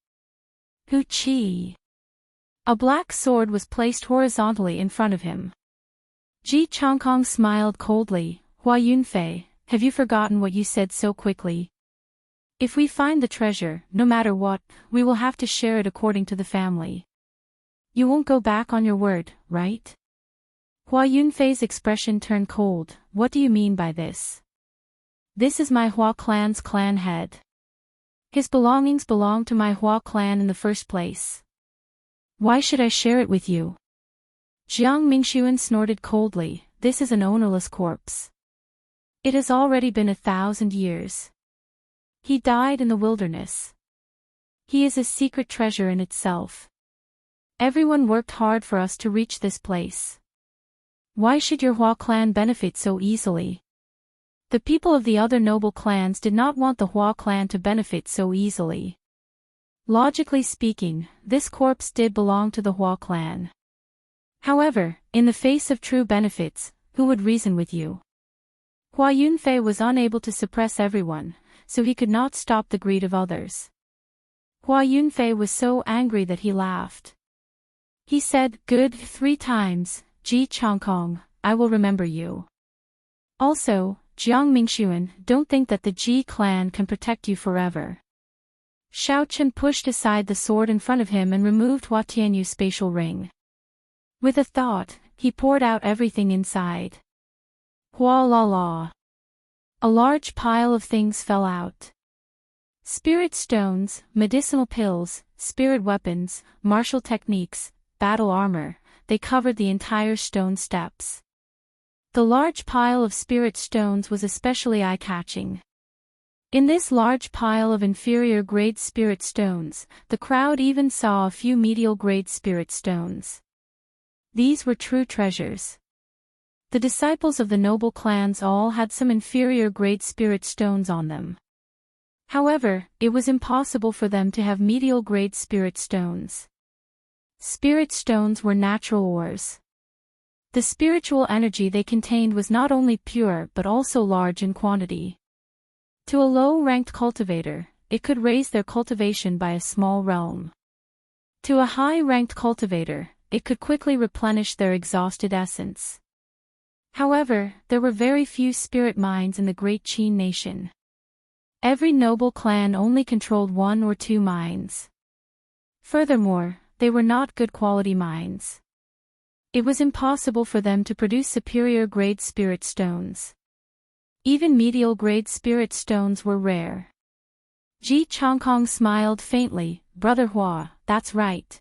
Hu Qi. A black sword was placed horizontally in front of him. Ji Changkong smiled coldly, "Hua Yunfei, have you forgotten what you said so quickly? If we find the treasure, no matter what, we will have to share it according to the family. You won't go back on your word, right?" Hua Yunfei's expression turned cold. "What do you mean by this? This is my Hua clan's clan head. His belongings belong to my Hua clan in the first place. Why should I share it with you?" Jiang Mingxuan snorted coldly, "This is an ownerless corpse. It has already been 1,000 years. He died in the wilderness. He is a secret treasure in itself. Everyone worked hard for us to reach this place. Why should your Hua clan benefit so easily? The people of the other noble clans did not want the Hua clan to benefit so easily. Logically speaking, this corpse did belong to the Hua clan. However, in the face of true benefits, who would reason with you? Hua Yunfei was unable to suppress everyone, so he could not stop the greed of others. Hua Yunfei was so angry that he laughed. He said, "Good, 3 times, Ji Changkong, I will remember you. Also, Jiang Mingxuan, don't think that the Ji clan can protect you forever." Shao Chen pushed aside the sword in front of him and removed Hua Tianyu's spatial ring. With a thought, he poured out everything inside. Hua la la. A large pile of things fell out. Spirit stones, medicinal pills, spirit weapons, martial techniques, battle armor, they covered the entire stone steps. The large pile of spirit stones was especially eye-catching. In this large pile of inferior-grade spirit stones, the crowd even saw a few medial-grade spirit stones. These were true treasures. The disciples of the noble clans all had some inferior-grade spirit stones on them. However, it was impossible for them to have medial-grade spirit stones. Spirit stones were natural ores. The spiritual energy they contained was not only pure but also large in quantity. To a low-ranked cultivator, it could raise their cultivation by a small realm. To a high-ranked cultivator, it could quickly replenish their exhausted essence. However, there were very few spirit mines in the Great Qin nation. Every noble clan only controlled 1 or 2 mines. Furthermore, they were not good quality mines. It was impossible for them to produce superior-grade spirit stones. Even medial-grade spirit stones were rare. Ji Changkong smiled faintly, "Brother Hua, that's right.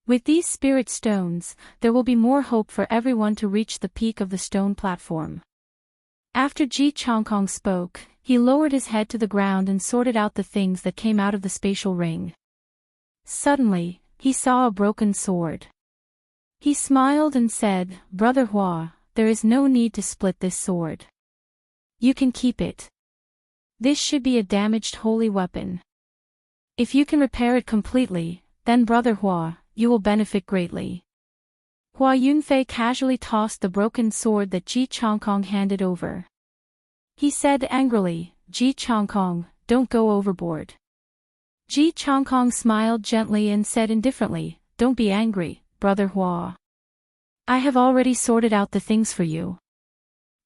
With these spirit stones, there will be more hope for everyone to reach the peak of the stone platform." After Ji Changkong spoke, he lowered his head to the ground and sorted out the things that came out of the spatial ring. Suddenly, he saw a broken sword. He smiled and said, "Brother Hua, there is no need to split this sword. You can keep it. This should be a damaged holy weapon. If you can repair it completely, then Brother Hua, you will benefit greatly." Hua Yunfei casually tossed the broken sword that Ji Changkong handed over. He said angrily, "Ji Changkong, don't go overboard." Ji Changkong smiled gently and said indifferently, "Don't be angry, Brother Hua. I have already sorted out the things for you.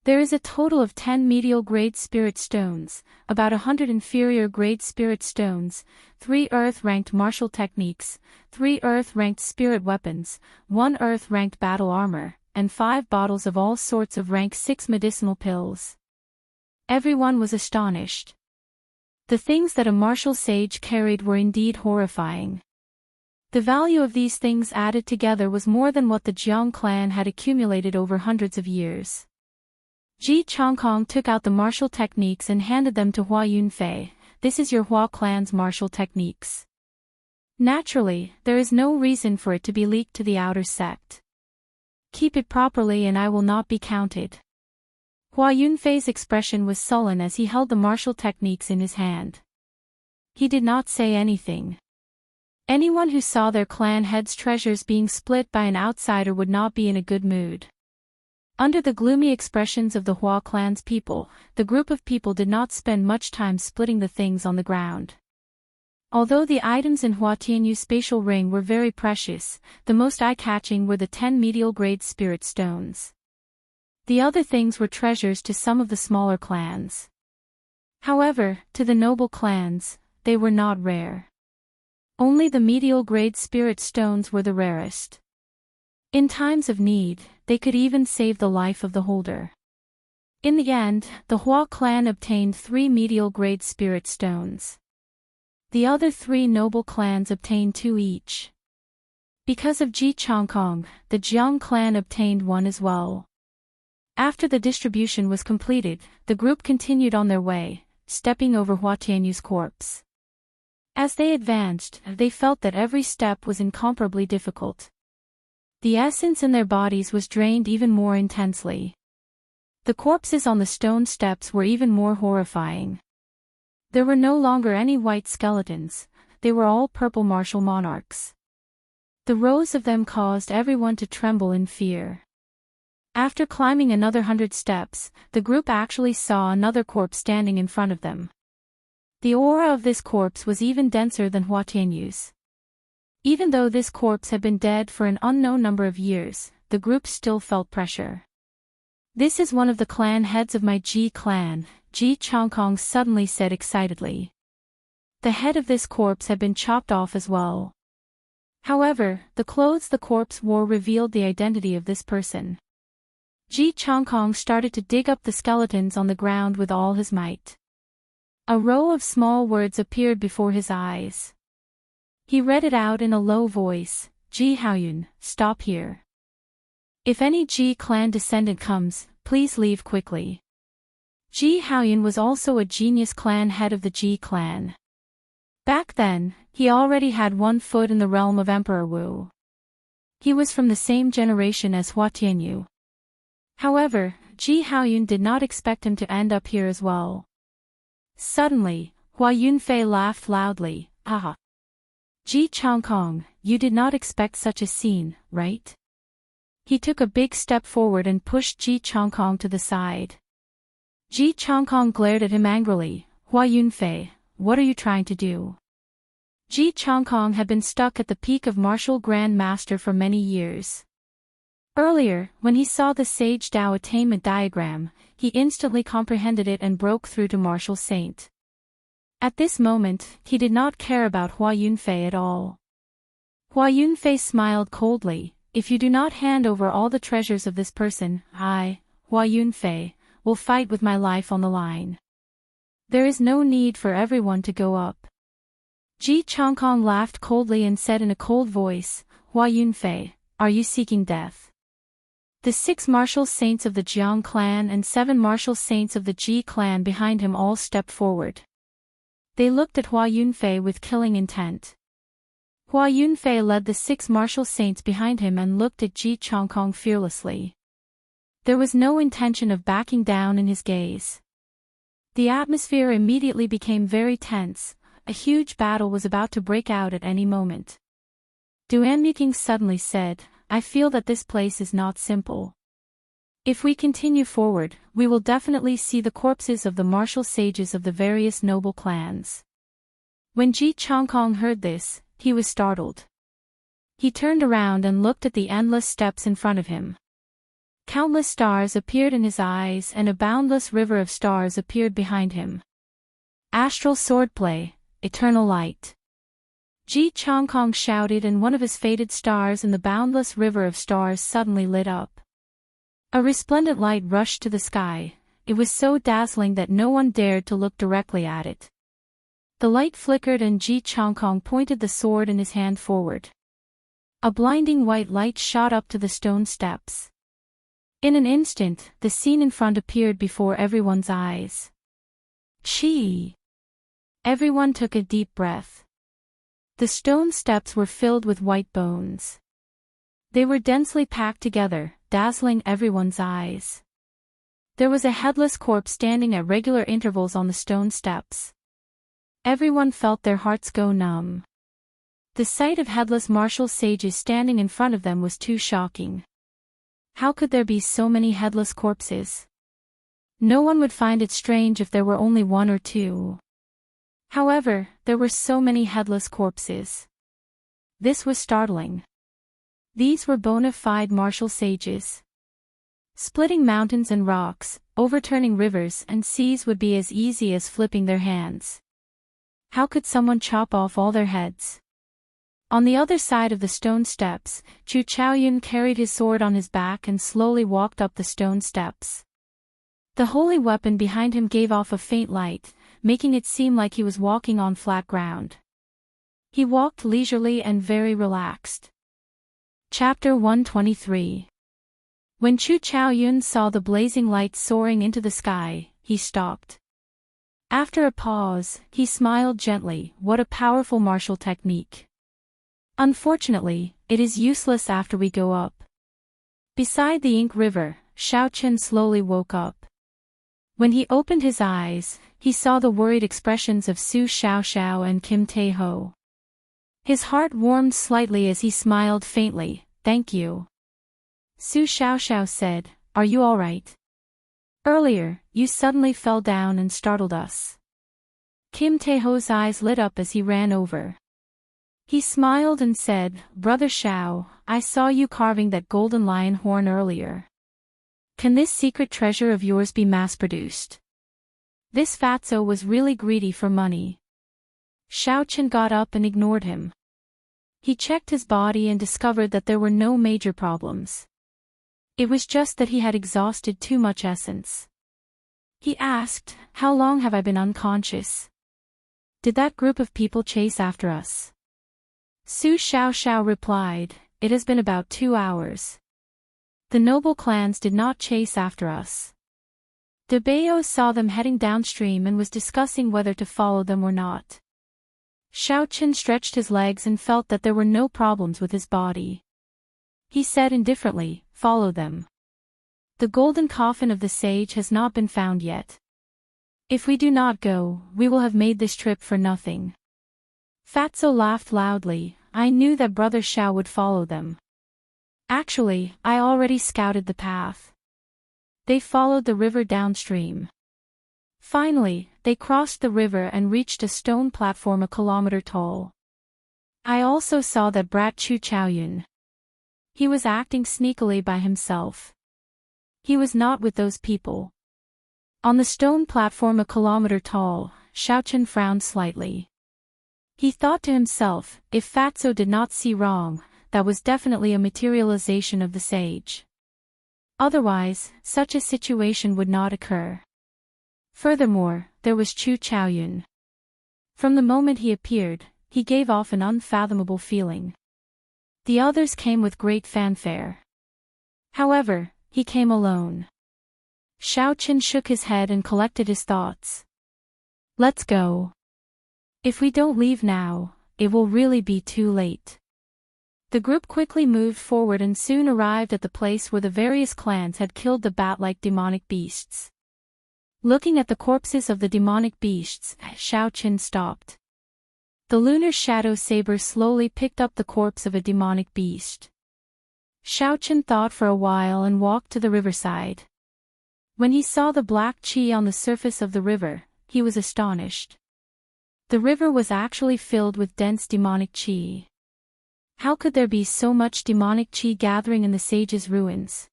There is a total of 10 medial-grade spirit stones, about 100 inferior-grade spirit stones, 3 earth-ranked martial techniques, 3 earth-ranked spirit weapons, 1 earth-ranked battle armor, and 5 bottles of all sorts of rank 6 medicinal pills." Everyone was astonished. The things that a martial sage carried were indeed horrifying. The value of these things added together was more than what the Jiang clan had accumulated over hundreds of years. Ji Changkong took out the martial techniques and handed them to Hua Yunfei. "This is your Hua clan's martial techniques. Naturally, there is no reason for it to be leaked to the outer sect. Keep it properly and I will not be counted." Hua Yunfei's expression was sullen as he held the martial techniques in his hand. He did not say anything. Anyone who saw their clan head's treasures being split by an outsider would not be in a good mood. Under the gloomy expressions of the Hua clan's people, the group of people did not spend much time splitting the things on the ground. Although the items in Hua Tianyu's spatial ring were very precious, the most eye-catching were the 10 medial-grade spirit stones. The other things were treasures to some of the smaller clans. However, to the noble clans, they were not rare. Only the medial-grade spirit stones were the rarest. In times of need, they could even save the life of the holder. In the end, the Hua clan obtained 3 medial-grade spirit stones. The other 3 noble clans obtained 2 each. Because of Ji Changkong, the Jiang clan obtained 1 as well. After the distribution was completed, the group continued on their way, stepping over Hua Tianyu's corpse. As they advanced, they felt that every step was incomparably difficult. The essence in their bodies was drained even more intensely. The corpses on the stone steps were even more horrifying. There were no longer any white skeletons, they were all purple martial monarchs. The rows of them caused everyone to tremble in fear. After climbing another 100 steps, the group actually saw another corpse standing in front of them. The aura of this corpse was even denser than Hua Tianyu's. Even though this corpse had been dead for an unknown number of years, the group still felt pressure. "This is one of the clan heads of my Ji clan," Ji Chongkong suddenly said excitedly. The head of this corpse had been chopped off as well. However, the clothes the corpse wore revealed the identity of this person. Ji Chongkong started to dig up the skeletons on the ground with all his might. A row of small words appeared before his eyes. He read it out in a low voice, "Ji Haoyun, stop here. If any Ji clan descendant comes, please leave quickly." Ji Haoyun was also a genius clan head of the Ji clan. Back then, he already had one foot in the realm of Emperor Wu. He was from the same generation as Hua Tianyu. However, Ji Haoyun did not expect him to end up here as well. Suddenly, Hua Yunfei laughed loudly, "Ah! Ji Chongkong, you did not expect such a scene, right?" He took a big step forward and pushed Ji Chongkong to the side. Ji Chongkong glared at him angrily, "Hua Yunfei, what are you trying to do?" Ji Chongkong had been stuck at the peak of martial Grand Master for many years. Earlier, when he saw the Sage Dao attainment diagram, he instantly comprehended it and broke through to martial saint. At this moment, he did not care about Hua Yunfei at all. Hua Yunfei smiled coldly, "If you do not hand over all the treasures of this person, I, Hua Yunfei, will fight with my life on the line. There is no need for everyone to go up." Ji Chongkong laughed coldly and said in a cold voice, "Hua Yunfei, are you seeking death?" The 6 martial saints of the Jiang clan and 7 martial saints of the Ji clan behind him all stepped forward. They looked at Hua Yunfei with killing intent. Hua Yunfei led the 6 martial saints behind him and looked at Ji Chongkong fearlessly. There was no intention of backing down in his gaze. The atmosphere immediately became very tense, a huge battle was about to break out at any moment. Duan Muking suddenly said, "I feel that this place is not simple. If we continue forward, we will definitely see the corpses of the martial sages of the various noble clans." When Ji Chongkong heard this, he was startled. He turned around and looked at the endless steps in front of him. Countless stars appeared in his eyes and a boundless river of stars appeared behind him. Astral swordplay, eternal light. Ji Chongkong shouted and one of his faded stars in the boundless river of stars suddenly lit up. A resplendent light rushed to the sky, it was so dazzling that no one dared to look directly at it. The light flickered and Ji Chongkong pointed the sword in his hand forward. A blinding white light shot up to the stone steps. In an instant, the scene in front appeared before everyone's eyes. Chi! Everyone took a deep breath. The stone steps were filled with white bones. They were densely packed together, dazzling everyone's eyes. There was a headless corpse standing at regular intervals on the stone steps. Everyone felt their hearts go numb. The sight of headless martial sages standing in front of them was too shocking. How could there be so many headless corpses? No one would find it strange if there were only 1 or 2. However, there were so many headless corpses. This was startling. These were bona fide martial sages. Splitting mountains and rocks, overturning rivers and seas would be as easy as flipping their hands. How could someone chop off all their heads? On the other side of the stone steps, Chu Chaoyun carried his sword on his back and slowly walked up the stone steps. The holy weapon behind him gave off a faint light, making it seem like he was walking on flat ground. He walked leisurely and very relaxed. Chapter 123. When Chu Chaoyun saw the blazing light soaring into the sky, he stopped. After a pause, he smiled gently. What a powerful martial technique. Unfortunately, it is useless after we go up. Beside the Ink River, Xiaochen slowly woke up. When he opened his eyes, he saw the worried expressions of Su Xiaoxiao and Kim Taeho. His heart warmed slightly as he smiled faintly. Thank you. Su Xiaoxiao said, are you all right? Earlier, you suddenly fell down and startled us. Kim Taeho's eyes lit up as he ran over. He smiled and said, Brother Xiao, I saw you carving that golden lion horn earlier. Can this secret treasure of yours be mass-produced? This fatso was really greedy for money. Xiaochen got up and ignored him. He checked his body and discovered that there were no major problems. It was just that he had exhausted too much essence. He asked, how long have I been unconscious? Did that group of people chase after us? Su Xiaoxiao replied, it has been about 2 hours. The noble clans did not chase after us. De Bao saw them heading downstream and was discussing whether to follow them or not. Xiaochen stretched his legs and felt that there were no problems with his body. He said indifferently, follow them. The golden coffin of the sage has not been found yet. If we do not go, we will have made this trip for nothing. Fatso laughed loudly. I knew that Brother Xiao would follow them. Actually, I already scouted the path. They followed the river downstream. Finally, they crossed the river and reached a stone platform a kilometer tall. I also saw that brat Chu Chaoyun. He was acting sneakily by himself. He was not with those people. On the stone platform a kilometer tall, Xiaochen frowned slightly. He thought to himself, if Fatso did not see wrong, that was definitely a materialization of the sage. Otherwise, such a situation would not occur. Furthermore, there was Chu Chaoyun. From the moment he appeared, he gave off an unfathomable feeling. The others came with great fanfare. However, he came alone. Xiaochen shook his head and collected his thoughts. Let's go. If we don't leave now, it will really be too late. The group quickly moved forward and soon arrived at the place where the various clans had killed the bat-like demonic beasts. Looking at the corpses of the demonic beasts, Xiaochen stopped. The lunar shadow saber slowly picked up the corpse of a demonic beast. Xiaochen thought for a while and walked to the riverside. When he saw the black qi on the surface of the river, he was astonished. The river was actually filled with dense demonic qi. How could there be so much demonic qi gathering in the sage's ruins?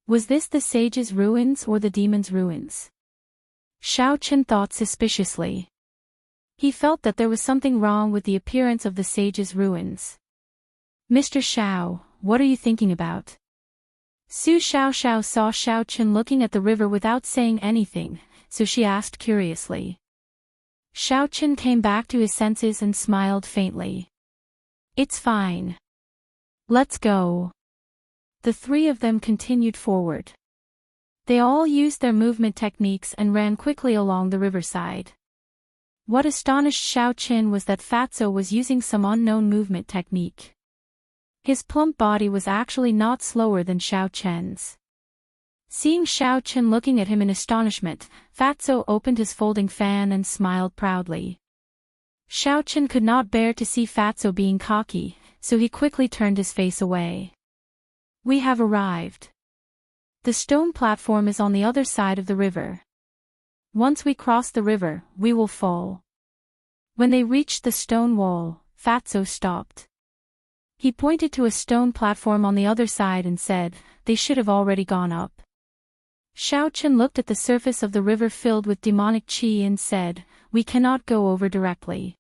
Was this the sage's ruins or the demon's ruins? Xiaochen thought suspiciously. He felt that there was something wrong with the appearance of the sage's ruins. Mr. Xiao, what are you thinking about? Su Xiaoxiao saw Xiaochen looking at the river without saying anything, so she asked curiously. Xiaochen came back to his senses and smiled faintly. It's fine. Let's go. The three of them continued forward. They all used their movement techniques and ran quickly along the riverside. What astonished Xiaochen was that Fatso was using some unknown movement technique. His plump body was actually not slower than Xiaochen's. Seeing Xiaochen looking at him in astonishment, Fatso opened his folding fan and smiled proudly. Xiaochen could not bear to see Fatso being cocky, so he quickly turned his face away. We have arrived. The stone platform is on the other side of the river. Once we cross the river, we will fall. When they reached the stone wall, Fatso stopped. He pointed to a stone platform on the other side and said, they should have already gone up. Xiaochen looked at the surface of the river filled with demonic qi and said, we cannot go over directly.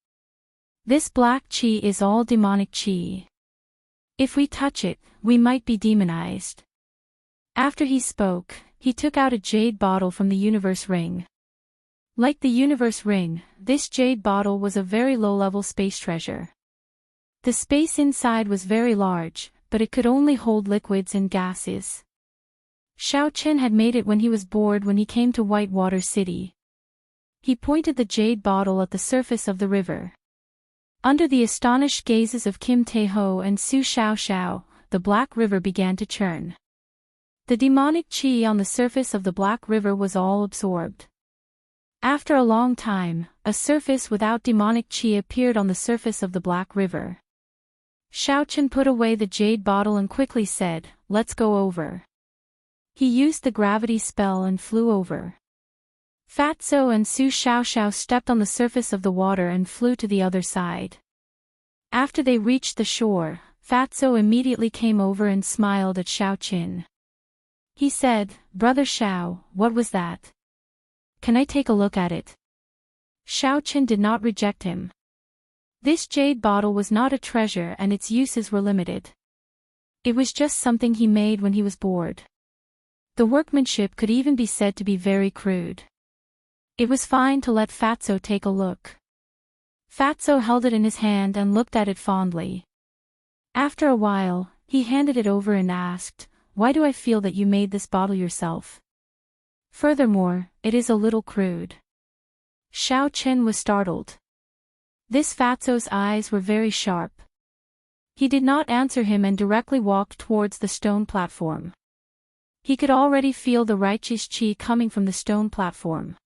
This black qi is all demonic qi. If we touch it, we might be demonized. After he spoke, he took out a jade bottle from the universe ring. Like the universe ring, this jade bottle was a very low-level space treasure. The space inside was very large, but it could only hold liquids and gases. Xiaochen had made it when he was bored when he came to Whitewater City. He pointed the jade bottle at the surface of the river. Under the astonished gazes of Kim Tae-ho and Su Xiaoxiao, the black river began to churn. The demonic qi on the surface of the black river was all absorbed. After a long time, a surface without demonic qi appeared on the surface of the black river. Xiaochen put away the jade bottle and quickly said, "Let's go over." He used the gravity spell and flew over. Fatso and Su Xiaoxiao stepped on the surface of the water and flew to the other side. After they reached the shore, Fatso immediately came over and smiled at Xiaoqin. He said, "Brother Xiao, what was that? Can I take a look at it?" Xiaoqin did not reject him. This jade bottle was not a treasure and its uses were limited. It was just something he made when he was bored. The workmanship could even be said to be very crude. It was fine to let Fatso take a look. Fatso held it in his hand and looked at it fondly. After a while, he handed it over and asked, "Why do I feel that you made this bottle yourself? Furthermore, it is a little crude." Xiao Chen was startled. This Fatso's eyes were very sharp. He did not answer him and directly walked towards the stone platform. He could already feel the righteous qi coming from the stone platform.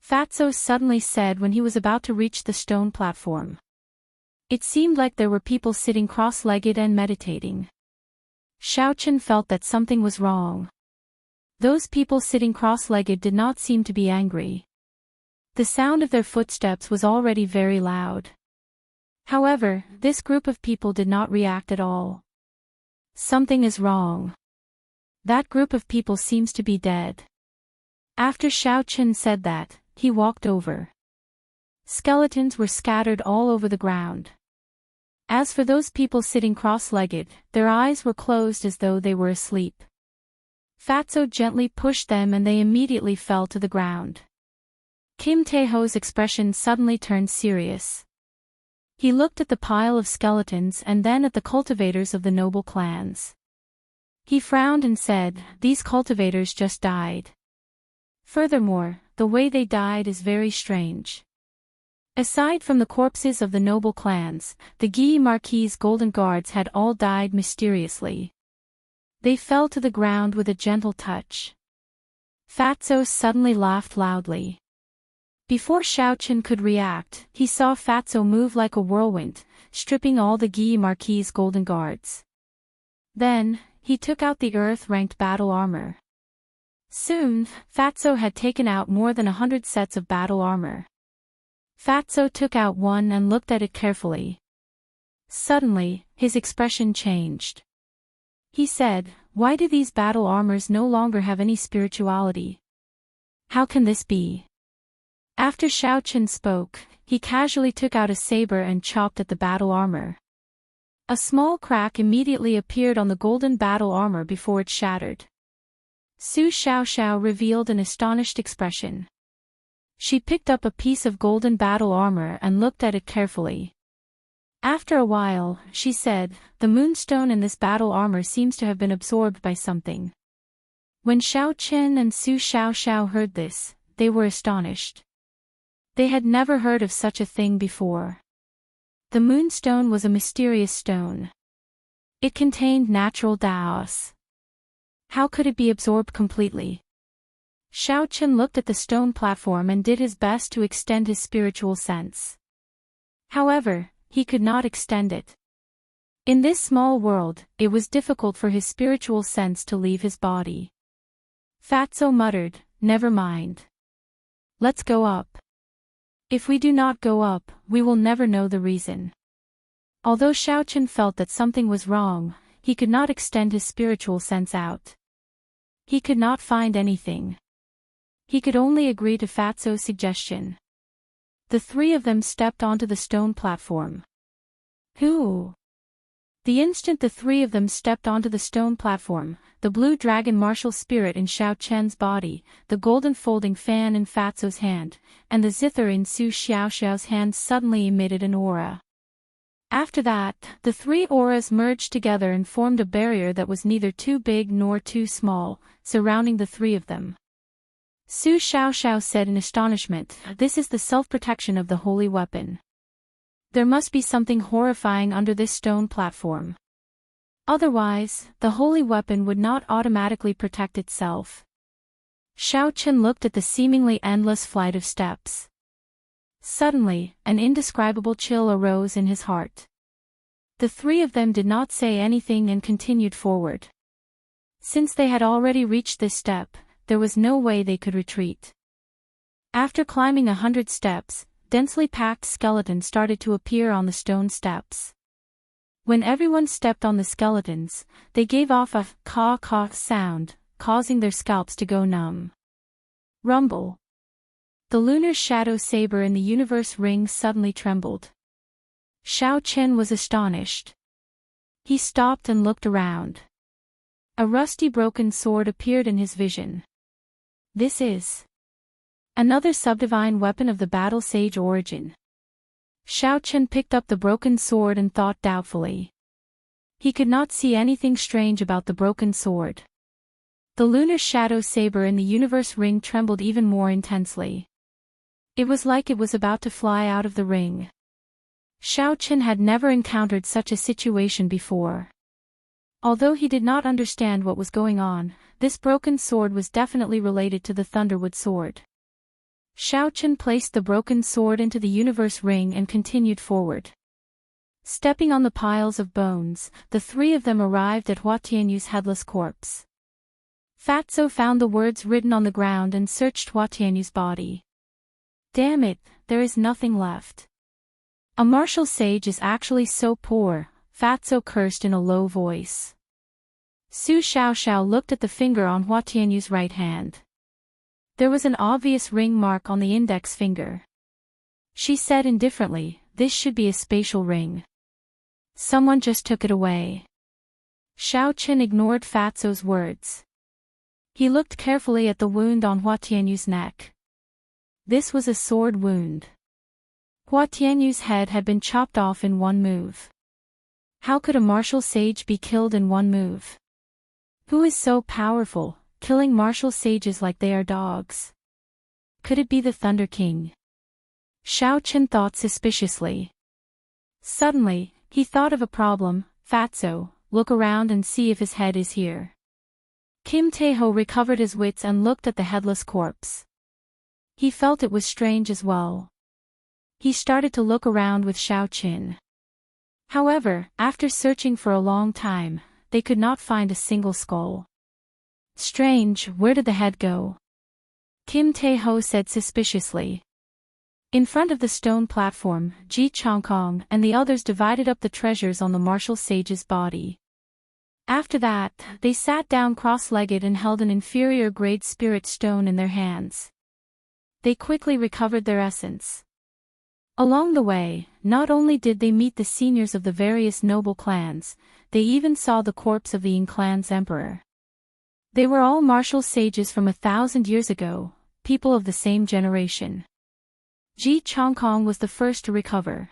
Fatso suddenly said when he was about to reach the stone platform. It seemed like there were people sitting cross-legged and meditating. Xiaochen felt that something was wrong. Those people sitting cross-legged did not seem to be angry. The sound of their footsteps was already very loud. However, this group of people did not react at all. Something is wrong. That group of people seems to be dead. After Xiaochen said that, he walked over. Skeletons were scattered all over the ground. As for those people sitting cross-legged, their eyes were closed as though they were asleep. Fatso gently pushed them and they immediately fell to the ground. Kim Tae-ho's expression suddenly turned serious. He looked at the pile of skeletons and then at the cultivators of the noble clans. He frowned and said, "These cultivators just died. Furthermore, the way they died is very strange." Aside from the corpses of the noble clans, the Guy Marquis' golden guards had all died mysteriously. They fell to the ground with a gentle touch. Fatso suddenly laughed loudly. Before Xiaochen could react, he saw Fatso move like a whirlwind, stripping all the Guy Marquis' golden guards. Then, he took out the earth-ranked battle armor. Soon, Fatso had taken out more than 100 sets of battle armor. Fatso took out one and looked at it carefully. Suddenly, his expression changed. He said, "Why do these battle armors no longer have any spirituality? How can this be?" After Xiaochen spoke, he casually took out a saber and chopped at the battle armor. A small crack immediately appeared on the golden battle armor before it shattered. Su Xiaoxiao revealed an astonished expression. She picked up a piece of golden battle armor and looked at it carefully. After a while, she said, "The moonstone in this battle armor seems to have been absorbed by something." When Xiaochen and Su Xiaoxiao heard this, they were astonished. They had never heard of such a thing before. The moonstone was a mysterious stone. It contained natural Daos. How could it be absorbed completely? Xiaochen looked at the stone platform and did his best to extend his spiritual sense. However, he could not extend it. In this small world, it was difficult for his spiritual sense to leave his body. Fatso muttered, "Never mind. Let's go up. If we do not go up, we will never know the reason." Although Xiaochen felt that something was wrong, he could not extend his spiritual sense out. He could not find anything. He could only agree to Fatso's suggestion. The three of them stepped onto the stone platform. Who? The instant the three of them stepped onto the stone platform, the blue dragon martial spirit in Xiaochen's body, the golden folding fan in Fatso's hand, and the zither in Su Xiaoxiao's hand suddenly emitted an aura. After that, the three auras merged together and formed a barrier that was neither too big nor too small, surrounding the three of them. Su Xiaoxiao said in astonishment, "This is the self-protection of the holy weapon. There must be something horrifying under this stone platform. Otherwise, the holy weapon would not automatically protect itself." Xiao Chen looked at the seemingly endless flight of steps. Suddenly, an indescribable chill arose in his heart. The three of them did not say anything and continued forward. Since they had already reached this step, there was no way they could retreat. After climbing 100 steps, densely packed skeletons started to appear on the stone steps. When everyone stepped on the skeletons, they gave off a caw-caw sound, causing their scalps to go numb. Rumble. The lunar shadow saber in the universe ring suddenly trembled. Xiao Chen was astonished. He stopped and looked around. A rusty broken sword appeared in his vision. This is another subdivine weapon of the battle sage origin. Xiao Chen picked up the broken sword and thought doubtfully. He could not see anything strange about the broken sword. The lunar shadow saber in the universe ring trembled even more intensely. It was like it was about to fly out of the ring. Xiao Chen had never encountered such a situation before. Although he did not understand what was going on, this broken sword was definitely related to the Thunderwood sword. Xiao Chen placed the broken sword into the universe ring and continued forward. Stepping on the piles of bones, the three of them arrived at Hua Tianyu's headless corpse. Fatso found the words written on the ground and searched Hua Tianyu's body. "Damn it, there is nothing left. A martial sage is actually so poor," Fatso cursed in a low voice. Su Xiaoxiao looked at the finger on Hua Tianyu's right hand. There was an obvious ring mark on the index finger. She said indifferently, "This should be a spatial ring. Someone just took it away." Xiao Chen ignored Fatso's words. He looked carefully at the wound on Hua Tianyu's neck. This was a sword wound. Hua Tianyu's head had been chopped off in one move. How could a martial sage be killed in one move? Who is so powerful, killing martial sages like they are dogs? Could it be the Thunder King? Xiao Chen thought suspiciously. Suddenly, he thought of a problem. "Fatso, look around and see if his head is here." Kim Taeho recovered his wits and looked at the headless corpse. He felt it was strange as well. He started to look around with Xiao Chen. However, after searching for a long time, they could not find a single skull. "Strange, where did the head go?" Kim Taeho said suspiciously. In front of the stone platform, Ji Chongkong and the others divided up the treasures on the martial sage's body. After that, they sat down cross-legged and held an inferior-grade spirit stone in their hands. They quickly recovered their essence. Along the way, not only did they meet the seniors of the various noble clans, they even saw the corpse of the Ying clan's emperor. They were all martial sages from 1,000 years ago, people of the same generation. Ji Chongkong was the first to recover.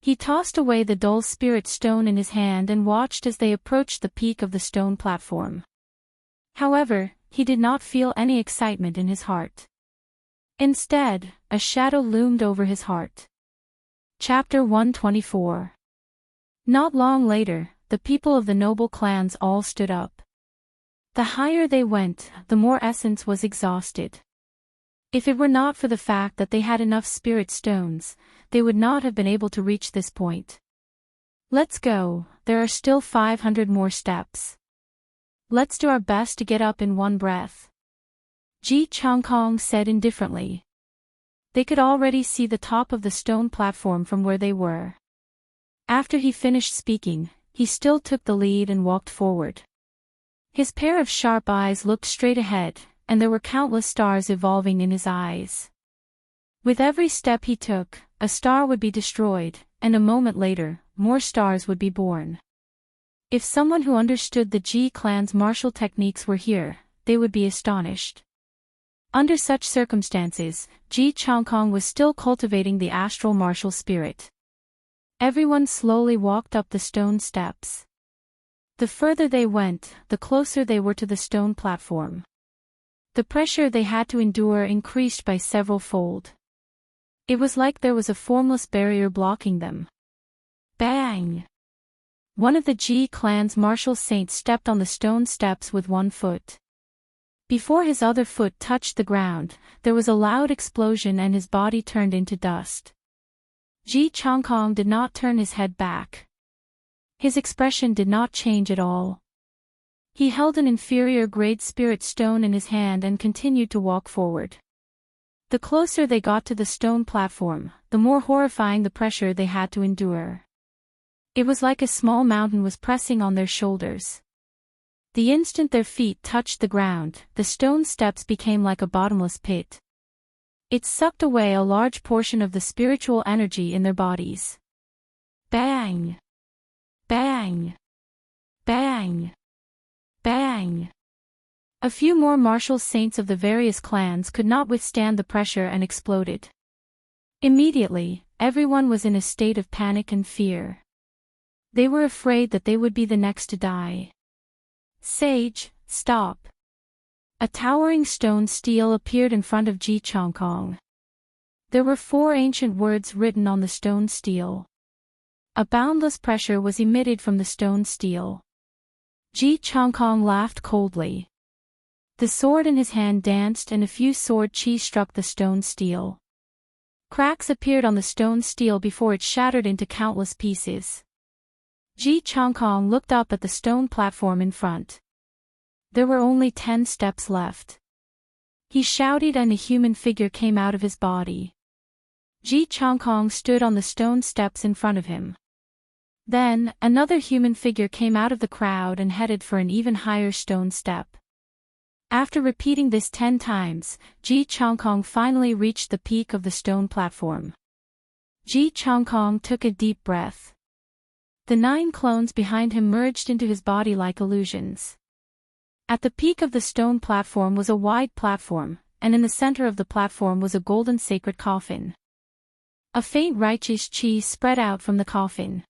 He tossed away the dull spirit stone in his hand and watched as they approached the peak of the stone platform. However, he did not feel any excitement in his heart. Instead, a shadow loomed over his heart. Chapter 124. Not long later, the people of the noble clans all stood up. The higher they went, the more essence was exhausted. If it were not for the fact that they had enough spirit stones, they would not have been able to reach this point. "Let's go, there are still 500 more steps. Let's do our best to get up in one breath," Ji Chongkong said indifferently. They could already see the top of the stone platform from where they were. After he finished speaking, he still took the lead and walked forward. His pair of sharp eyes looked straight ahead, and there were countless stars evolving in his eyes. With every step he took, a star would be destroyed, and a moment later, more stars would be born. If someone who understood the Ji clan's martial techniques were here, they would be astonished. Under such circumstances, Ji Chongkong was still cultivating the astral martial spirit. Everyone slowly walked up the stone steps. The further they went, the closer they were to the stone platform. The pressure they had to endure increased by several fold. It was like there was a formless barrier blocking them. Bang! One of the Ji clan's martial saints stepped on the stone steps with one foot. Before his other foot touched the ground, there was a loud explosion and his body turned into dust. Ji Chongkong did not turn his head back. His expression did not change at all. He held an inferior grade spirit stone in his hand and continued to walk forward. The closer they got to the stone platform, the more horrifying the pressure they had to endure. It was like a small mountain was pressing on their shoulders. The instant their feet touched the ground, the stone steps became like a bottomless pit. It sucked away a large portion of the spiritual energy in their bodies. Bang! Bang! Bang! Bang! A few more martial saints of the various clans could not withstand the pressure and exploded. Immediately, everyone was in a state of panic and fear. They were afraid that they would be the next to die. Sage, stop! A towering stone stele appeared in front of Ji Chongkong. There were 4 ancient words written on the stone stele. A boundless pressure was emitted from the stone stele. Ji Chongkong laughed coldly. The sword in his hand danced and a few sword chi struck the stone stele. Cracks appeared on the stone stele before it shattered into countless pieces. Ji Chongkong looked up at the stone platform in front. There were only 10 steps left. He shouted and a human figure came out of his body. Ji Chongkong stood on the stone steps in front of him. Then, another human figure came out of the crowd and headed for an even higher stone step. After repeating this 10 times, Ji Chongkong finally reached the peak of the stone platform. Ji Chongkong took a deep breath. The 9 clones behind him merged into his body like illusions. At the peak of the stone platform was a wide platform, and in the center of the platform was a golden sacred coffin. A faint righteous chi spread out from the coffin.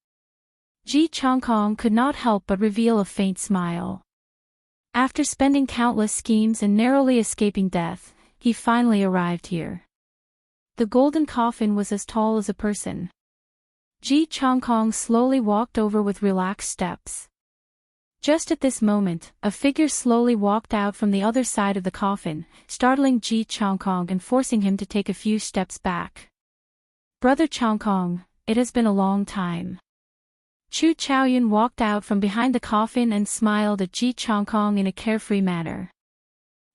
Ji Chongkong could not help but reveal a faint smile. After spending countless schemes and narrowly escaping death, he finally arrived here. The golden coffin was as tall as a person. Ji Chongkong slowly walked over with relaxed steps. Just at this moment, a figure slowly walked out from the other side of the coffin, startling Ji Chongkong and forcing him to take a few steps back. Brother Chongkong, it has been a long time. Chu Chaoyun walked out from behind the coffin and smiled at Ji Chongkong in a carefree manner.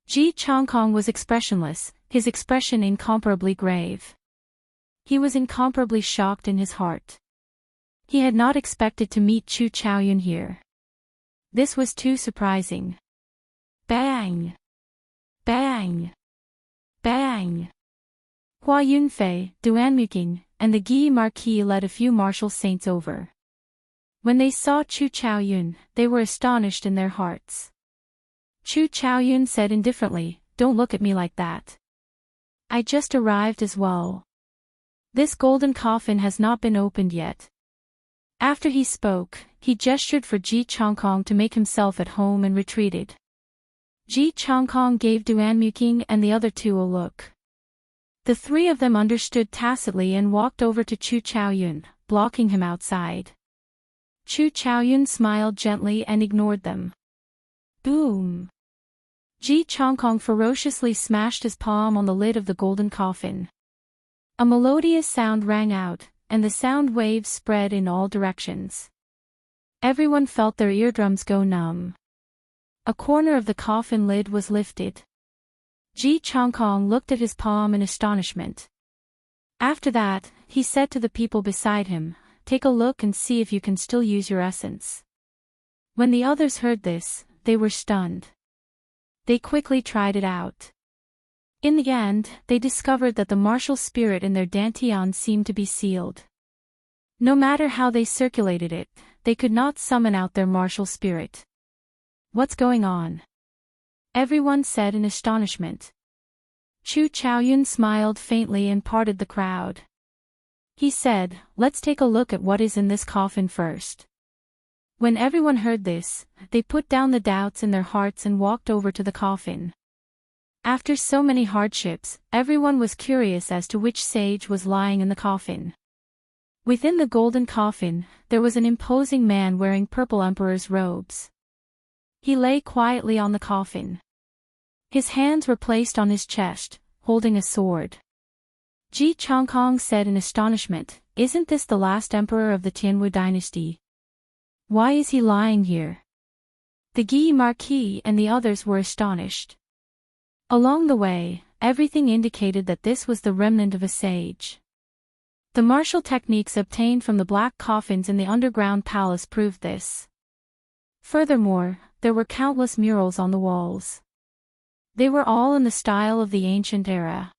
Ji Chongkong was expressionless, his expression incomparably grave. He was incomparably shocked in his heart. He had not expected to meet Chu Chaoyun here. This was too surprising. Bang! Bang! Bang! Hua Yunfei, Duanmuking, and the Guy Marquis led a few martial saints over. When they saw Chu Chaoyun, they were astonished in their hearts. Chu Chaoyun said indifferently, "Don't look at me like that. I just arrived as well. This golden coffin has not been opened yet." After he spoke, he gestured for Ji Chongkong to make himself at home and retreated. Ji Chongkong gave Duanmuking and the other 2 a look. The 3 of them understood tacitly and walked over to Chu Chaoyun, blocking him outside. Chu Chaoyun smiled gently and ignored them. Boom! Ji Chongkong ferociously smashed his palm on the lid of the golden coffin. A melodious sound rang out, and the sound waves spread in all directions. Everyone felt their eardrums go numb. A corner of the coffin lid was lifted. Ji Chongkong looked at his palm in astonishment. After that, he said to the people beside him, "Take a look and see if you can still use your essence." When the others heard this, they were stunned. They quickly tried it out. In the end, they discovered that the martial spirit in their dantian seemed to be sealed. No matter how they circulated it, they could not summon out their martial spirit. "What's going on?" everyone said in astonishment. Chu Chaoyun smiled faintly and parted the crowd. He said, "Let's take a look at what is in this coffin first." When everyone heard this, they put down the doubts in their hearts and walked over to the coffin. After so many hardships, everyone was curious as to which sage was lying in the coffin. Within the golden coffin, there was an imposing man wearing purple emperor's robes. He lay quietly on the coffin. His hands were placed on his chest, holding a sword. Ji Changkong said in astonishment, "Isn't this the last emperor of the Tianwu dynasty? Why is he lying here?" The Guy Marquis and the others were astonished. Along the way, everything indicated that this was the remnant of a sage. The martial techniques obtained from the black coffins in the underground palace proved this. Furthermore, there were countless murals on the walls. They were all in the style of the ancient era.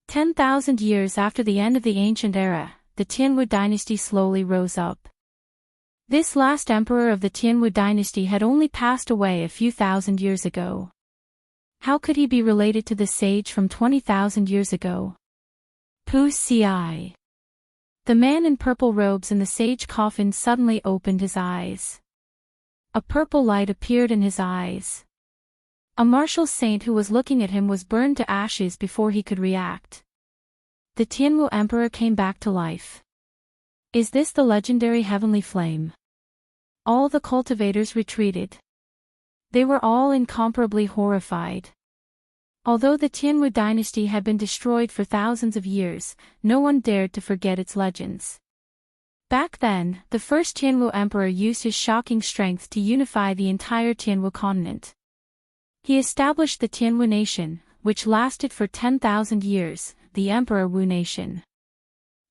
10,000 years after the end of the ancient era, the Tianwu dynasty slowly rose up. This last emperor of the Tianwu dynasty had only passed away a few thousand years ago. How could he be related to the sage from 20,000 years ago? Pu Ci. The man in purple robes in the sage coffin suddenly opened his eyes. A purple light appeared in his eyes. A martial saint who was looking at him was burned to ashes before he could react. The Tianwu emperor came back to life. Is this the legendary heavenly flame? All the cultivators retreated. They were all incomparably horrified. Although the Tianwu dynasty had been destroyed for thousands of years, no one dared to forget its legends. Back then, the first Tianwu emperor used his shocking strength to unify the entire Tianwu continent. He established the Tianwu nation, which lasted for 10,000 years, the Emperor Wu nation.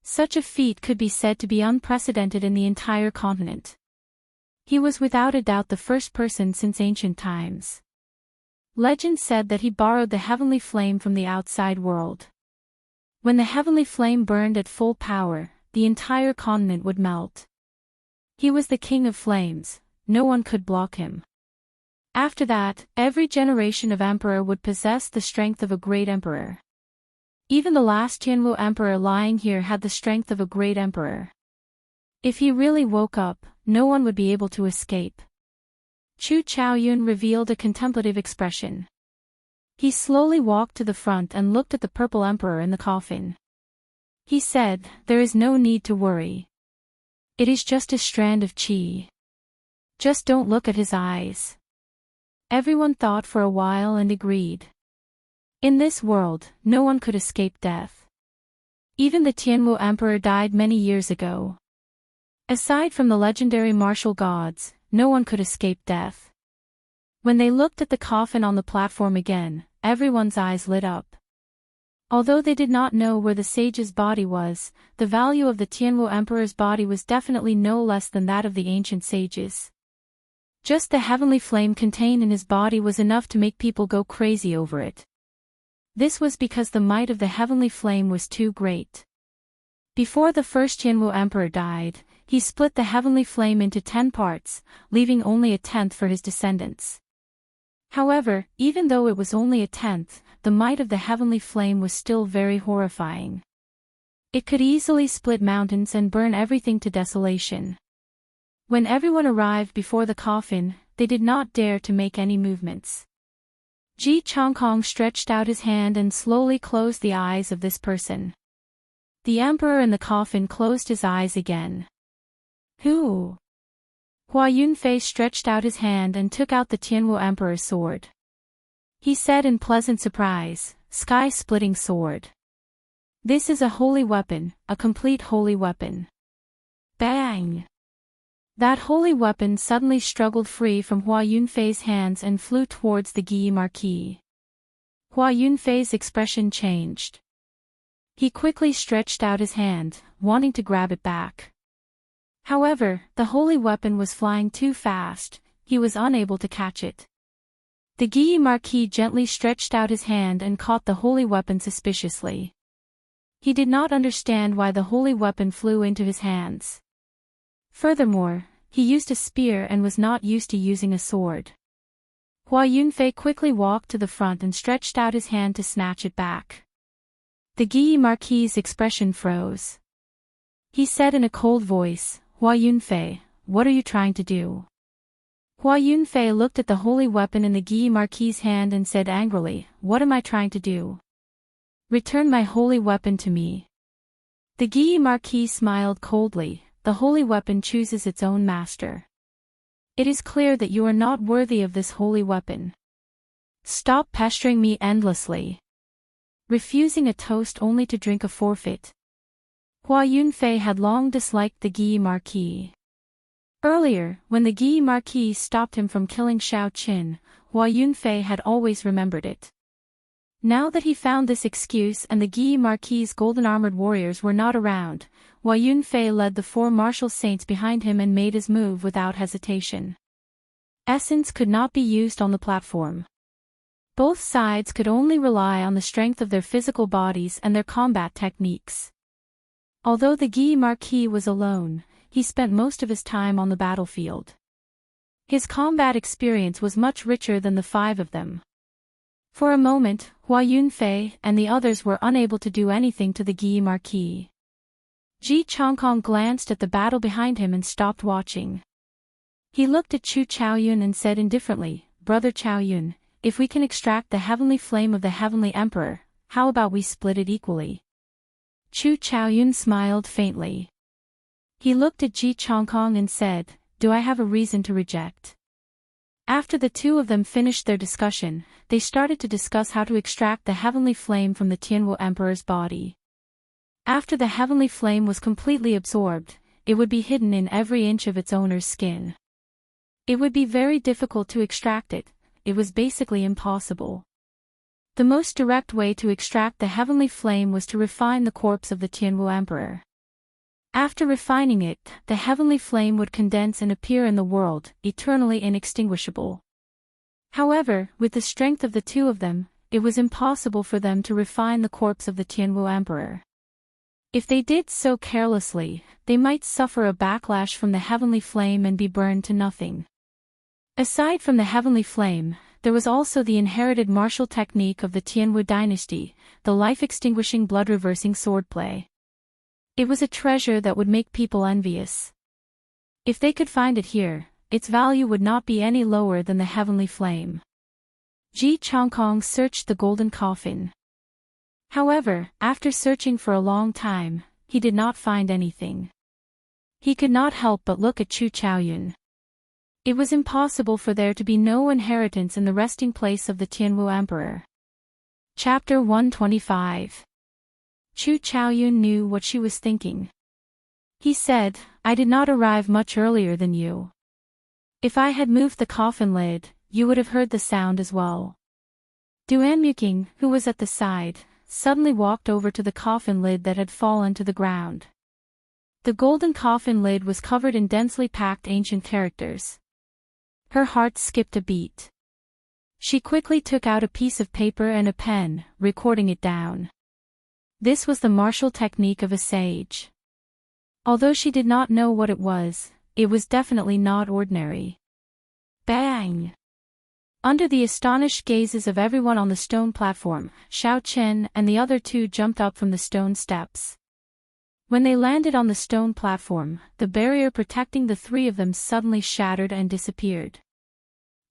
Such a feat could be said to be unprecedented in the entire continent. He was without a doubt the first person since ancient times. Legend said that he borrowed the heavenly flame from the outside world. When the heavenly flame burned at full power, the entire continent would melt. He was the king of flames, no one could block him. After that, every generation of emperor would possess the strength of a great emperor. Even the last Tianwu emperor lying here had the strength of a great emperor. If he really woke up, no one would be able to escape. Chu Chaoyun revealed a contemplative expression. He slowly walked to the front and looked at the purple emperor in the coffin. He said, "There is no need to worry. It is just a strand of qi. Just don't look at his eyes." Everyone thought for a while and agreed. In this world, no one could escape death. Even the Tianwu emperor died many years ago. Aside from the legendary martial gods, no one could escape death. When they looked at the coffin on the platform again, everyone's eyes lit up. Although they did not know where the sage's body was, the value of the Tianwu emperor's body was definitely no less than that of the ancient sages. Just the heavenly flame contained in his body was enough to make people go crazy over it. This was because the might of the heavenly flame was too great. Before the first Tianwu emperor died, he split the heavenly flame into 10 parts, leaving only a tenth for his descendants. However, even though it was only a tenth, the might of the heavenly flame was still very horrifying. It could easily split mountains and burn everything to desolation. When everyone arrived before the coffin, they did not dare to make any movements. Ji Changkong stretched out his hand and slowly closed the eyes of this person. The emperor in the coffin closed his eyes again. Who? Hua Yunfei stretched out his hand and took out the Tianwu emperor's sword. He said in pleasant surprise, "Sky-splitting sword. This is a holy weapon, a complete holy weapon." Bang! That holy weapon suddenly struggled free from Hua Yunfei's hands and flew towards the Guy Marquis. Hua Yunfei's expression changed. He quickly stretched out his hand, wanting to grab it back. However, the holy weapon was flying too fast, he was unable to catch it. The Guy Marquis gently stretched out his hand and caught the holy weapon suspiciously. He did not understand why the holy weapon flew into his hands. Furthermore, he used a spear and was not used to using a sword. Hua Yunfei quickly walked to the front and stretched out his hand to snatch it back. The Guy Marquis' expression froze. He said in a cold voice, "Hua Yunfei, what are you trying to do?" Hua Yunfei looked at the holy weapon in the Guy Marquis's hand and said angrily, "What am I trying to do? Return my holy weapon to me." The Guy Marquis smiled coldly. "The holy weapon chooses its own master. It is clear that you are not worthy of this holy weapon. Stop pestering me endlessly. Refusing a toast only to drink a forfeit." Hua Yunfei had long disliked the Guy Marquis. Earlier, when the Guy Marquis stopped him from killing Shao Qin, Hua Yunfei had always remembered it. Now that he found this excuse and the Guy Marquis's golden-armored warriors were not around, Hua Yunfei led the 4 martial saints behind him and made his move without hesitation. Essence could not be used on the platform. Both sides could only rely on the strength of their physical bodies and their combat techniques. Although the Guy Marquis was alone, he spent most of his time on the battlefield. His combat experience was much richer than the 5 of them. For a moment, Hua Yunfei and the others were unable to do anything to the Guy Marquis. Ji Chongkong glanced at the battle behind him and stopped watching. He looked at Chu Chaoyun and said indifferently, "Brother Chaoyun, if we can extract the heavenly flame of the Heavenly Emperor, how about we split it equally?" Chu Chaoyun smiled faintly. He looked at Ji Chongkong and said, "Do I have a reason to reject?" After the 2 of them finished their discussion, they started to discuss how to extract the heavenly flame from the Tianwu Emperor's body. After the heavenly flame was completely absorbed, it would be hidden in every inch of its owner's skin. It would be very difficult to extract it. It was basically impossible. The most direct way to extract the heavenly flame was to refine the corpse of the Tianwu Emperor. After refining it, the heavenly flame would condense and appear in the world, eternally inextinguishable. However, with the strength of the 2 of them, it was impossible for them to refine the corpse of the Tianwu Emperor. If they did so carelessly, they might suffer a backlash from the heavenly flame and be burned to nothing. Aside from the heavenly flame, there was also the inherited martial technique of the Tianwu dynasty, the life-extinguishing blood-reversing swordplay. It was a treasure that would make people envious. If they could find it here, its value would not be any lower than the heavenly flame. Ji Chongkong searched the golden coffin. However, after searching for a long time, he did not find anything. He could not help but look at Chu Chaoyun. It was impossible for there to be no inheritance in the resting place of the Tianwu Emperor. Chapter 125. Chu Chaoyun knew what she was thinking. He said, "I did not arrive much earlier than you. If I had moved the coffin lid, you would have heard the sound as well." Duan Muqing, who was at the side, suddenly walked over to the coffin lid that had fallen to the ground. The golden coffin lid was covered in densely packed ancient characters. Her heart skipped a beat. She quickly took out a piece of paper and a pen, recording it down. This was the martial technique of a sage. Although she did not know what it was definitely not ordinary. Bang! Under the astonished gazes of everyone on the stone platform, Shao Qin and the other 2 jumped up from the stone steps. When they landed on the stone platform, the barrier protecting the 3 of them suddenly shattered and disappeared.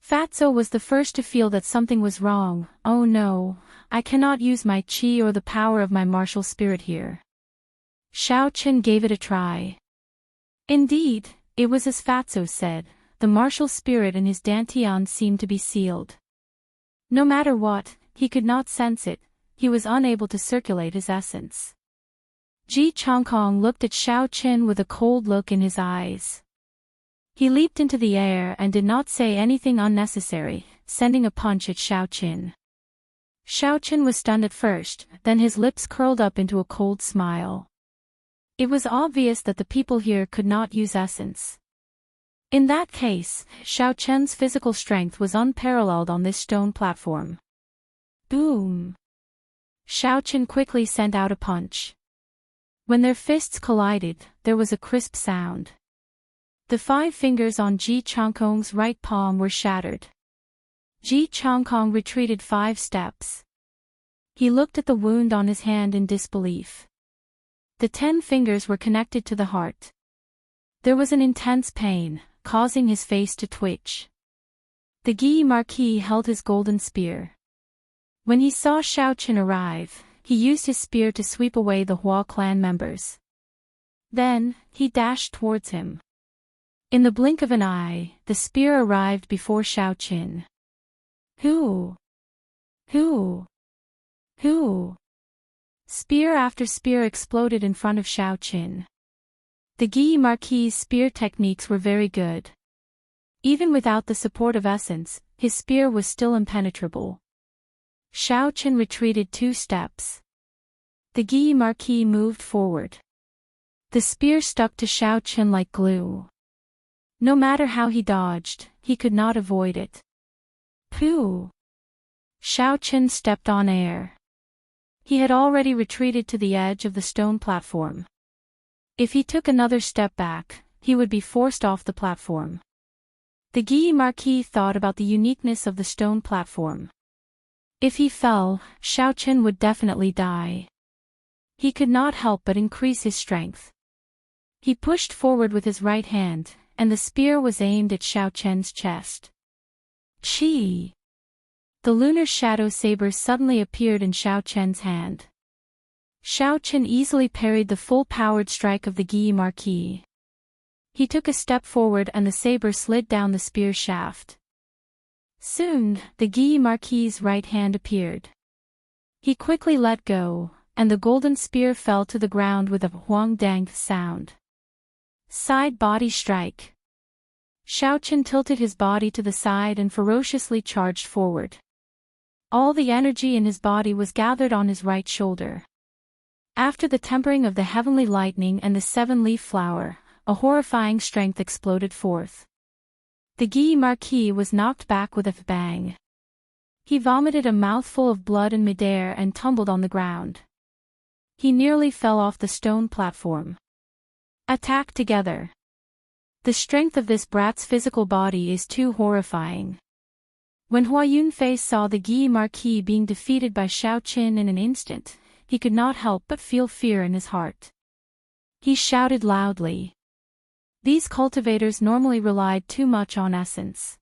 Fatso was the first to feel that something was wrong. "Oh no, I cannot use my qi or the power of my martial spirit here." Shao Qin gave it a try. Indeed, it was as Fatso said, the martial spirit in his dantian seemed to be sealed. No matter what, he could not sense it, he was unable to circulate his essence. Ji Chongkong looked at Shao Qin with a cold look in his eyes. He leaped into the air and did not say anything unnecessary, sending a punch at Shao Qin. Shao Qin was stunned at first, then his lips curled up into a cold smile. It was obvious that the people here could not use essence. In that case, Shao Qin's physical strength was unparalleled on this stone platform. Boom! Shao Qin quickly sent out a punch. When their fists collided, there was a crisp sound. The 5 fingers on Ji Chongkong's right palm were shattered. Ji Chongkong retreated 5 steps. He looked at the wound on his hand in disbelief. The 10 fingers were connected to the heart. There was an intense pain, causing his face to twitch. The Guy Marquis held his golden spear. When he saw Shao Qin arrive, he used his spear to sweep away the Hua clan members. Then, he dashed towards him. In the blink of an eye, the spear arrived before Shao Qin. Who? Spear after spear exploded in front of Shao Qin. The Guy Marquis' spear techniques were very good. Even without the support of essence, his spear was still impenetrable. Shao Qin retreated 2 steps. The Guy Marquis moved forward. The spear stuck to Shao Qin like glue. No matter how he dodged, he could not avoid it. Pooh! Shao Qin stepped on air. He had already retreated to the edge of the stone platform. If he took another step back, he would be forced off the platform. The Guy Marquis thought about the uniqueness of the stone platform. If he fell, Shao Qin would definitely die. He could not help but increase his strength. He pushed forward with his right hand, and the spear was aimed at Shao Qin's chest. Chi! The lunar shadow saber suddenly appeared in Shao Qin's hand. Shao Qin easily parried the full-powered strike of the Guy Marquis. He took a step forward and the saber slid down the spear shaft. Soon, the Guy Marquis' right hand appeared. He quickly let go, and the golden spear fell to the ground with a huang-dang sound. Side body strike. Shao Qin tilted his body to the side and ferociously charged forward. All the energy in his body was gathered on his right shoulder. After the tempering of the heavenly lightning and the 7-leaf flower, a horrifying strength exploded forth. The Guy Marquis was knocked back with a bang. He vomited a mouthful of blood in midair and tumbled on the ground. He nearly fell off the stone platform. Attack together. The strength of this brat's physical body is too horrifying. When Hua Yunfei saw the Guy Marquis being defeated by Shao Qin in an instant, he could not help but feel fear in his heart. He shouted loudly. These cultivators normally relied too much on essence.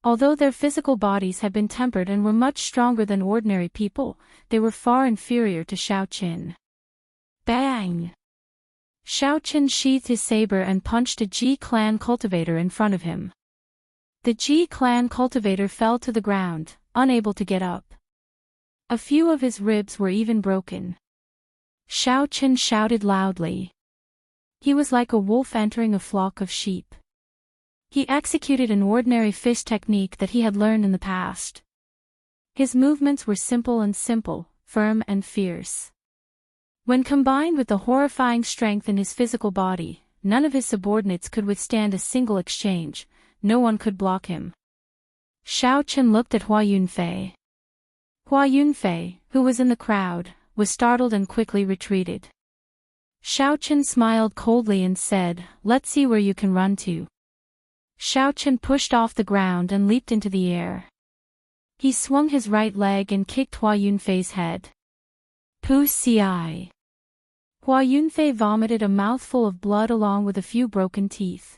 Although their physical bodies had been tempered and were much stronger than ordinary people, they were far inferior to Shao Qin. Bang! Shao Qin sheathed his saber and punched a Ji clan cultivator in front of him. The Ji clan cultivator fell to the ground, unable to get up. A few of his ribs were even broken. Shao Qin shouted loudly. He was like a wolf entering a flock of sheep. He executed an ordinary fish technique that he had learned in the past. His movements were simple, firm and fierce. When combined with the horrifying strength in his physical body, none of his subordinates could withstand a single exchange, no one could block him. Shao Qin looked at Hua Yunfei. Hua Yunfei, who was in the crowd, was startled and quickly retreated. Shao Qin smiled coldly and said, "Let's see where you can run to." Shao Qin pushed off the ground and leaped into the air. He swung his right leg and kicked Hua Yunfei's head. Pu Ci. Hua Yunfei vomited a mouthful of blood along with a few broken teeth.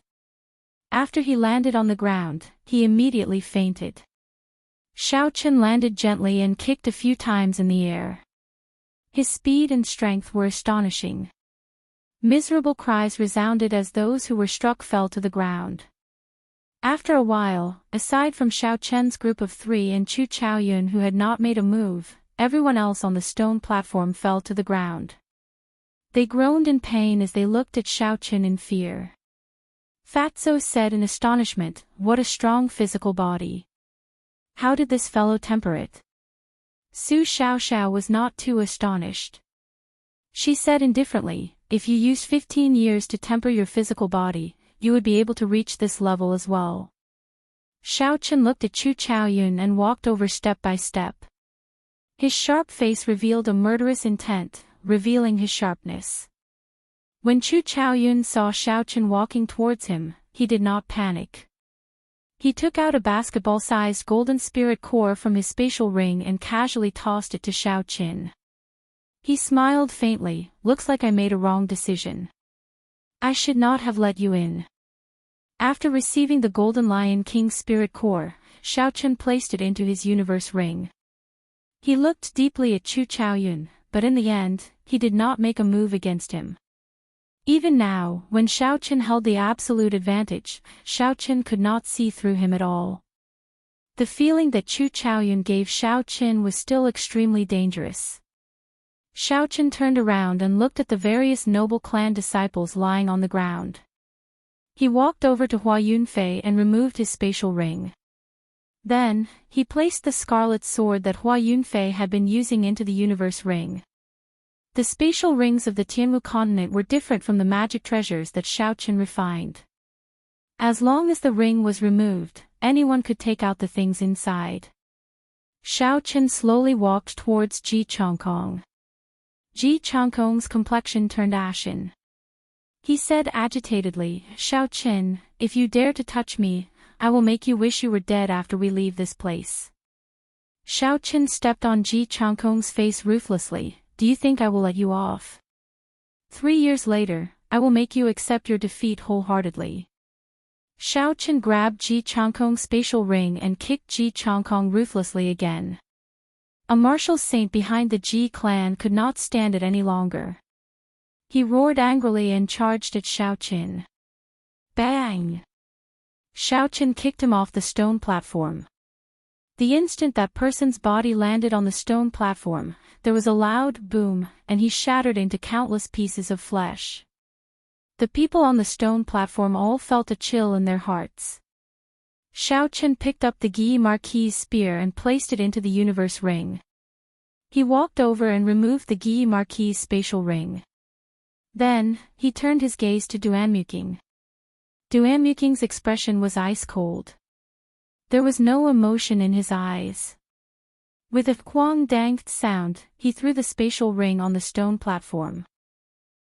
After he landed on the ground, he immediately fainted. Shao Qin landed gently and kicked a few times in the air. His speed and strength were astonishing. Miserable cries resounded as those who were struck fell to the ground. After a while, aside from Shao Chen's group of 3 and Chu Chaoyun who had not made a move, everyone else on the stone platform fell to the ground. They groaned in pain as they looked at Shao Qin in fear. Fatso said in astonishment, "What a strong physical body. How did this fellow temper it?" Su Xiaoxiao was not too astonished. She said indifferently, "If you used 15 years to temper your physical body, you would be able to reach this level as well." Shao Qin looked at Chu Chaoyun and walked over step by step. His sharp face revealed a murderous intent, revealing his sharpness. When Chu Chaoyun saw Shao Qin walking towards him, he did not panic. He took out a basketball-sized golden spirit core from his spatial ring and casually tossed it to Shao Qin. He smiled faintly, "Looks like I made a wrong decision. I should not have let you in." After receiving the Golden Lion King's spirit core, Xiaochen placed it into his universe ring. He looked deeply at Chu Chaoyun, but in the end, he did not make a move against him. Even now, when Xiaochen held the absolute advantage, Xiaochen could not see through him at all. The feeling that Chu Chaoyun gave Xiaochen was still extremely dangerous. Xiaochen turned around and looked at the various noble clan disciples lying on the ground. He walked over to Hua Yunfei and removed his spatial ring. Then, he placed the scarlet sword that Hua Yunfei had been using into the universe ring. The spatial rings of the Tianwu continent were different from the magic treasures that Xiaochen refined. As long as the ring was removed, anyone could take out the things inside. Xiaochen slowly walked towards Ji Chongkong. Ji Chongkong's complexion turned ashen. He said agitatedly, "Xiaochen, if you dare to touch me, I will make you wish you were dead after we leave this place." Xiaochen stepped on Ji Chongkong's face ruthlessly. "Do you think I will let you off? 3 years later, I will make you accept your defeat wholeheartedly." Xiaochen grabbed Ji Chongkong's spatial ring and kicked Ji Chongkong ruthlessly again. A martial saint behind the Ji clan could not stand it any longer. He roared angrily and charged at Xiaochen. Bang! Xiaochen kicked him off the stone platform. The instant that person's body landed on the stone platform, there was a loud boom, and he shattered into countless pieces of flesh. The people on the stone platform all felt a chill in their hearts. Xiaochen picked up the Guy Marquis's spear and placed it into the universe ring. He walked over and removed the Guy Marquis's spatial ring. Then, he turned his gaze to Duanmuking. Duanmuking's expression was ice-cold. There was no emotion in his eyes. With a quang-danged sound, he threw the spatial ring on the stone platform.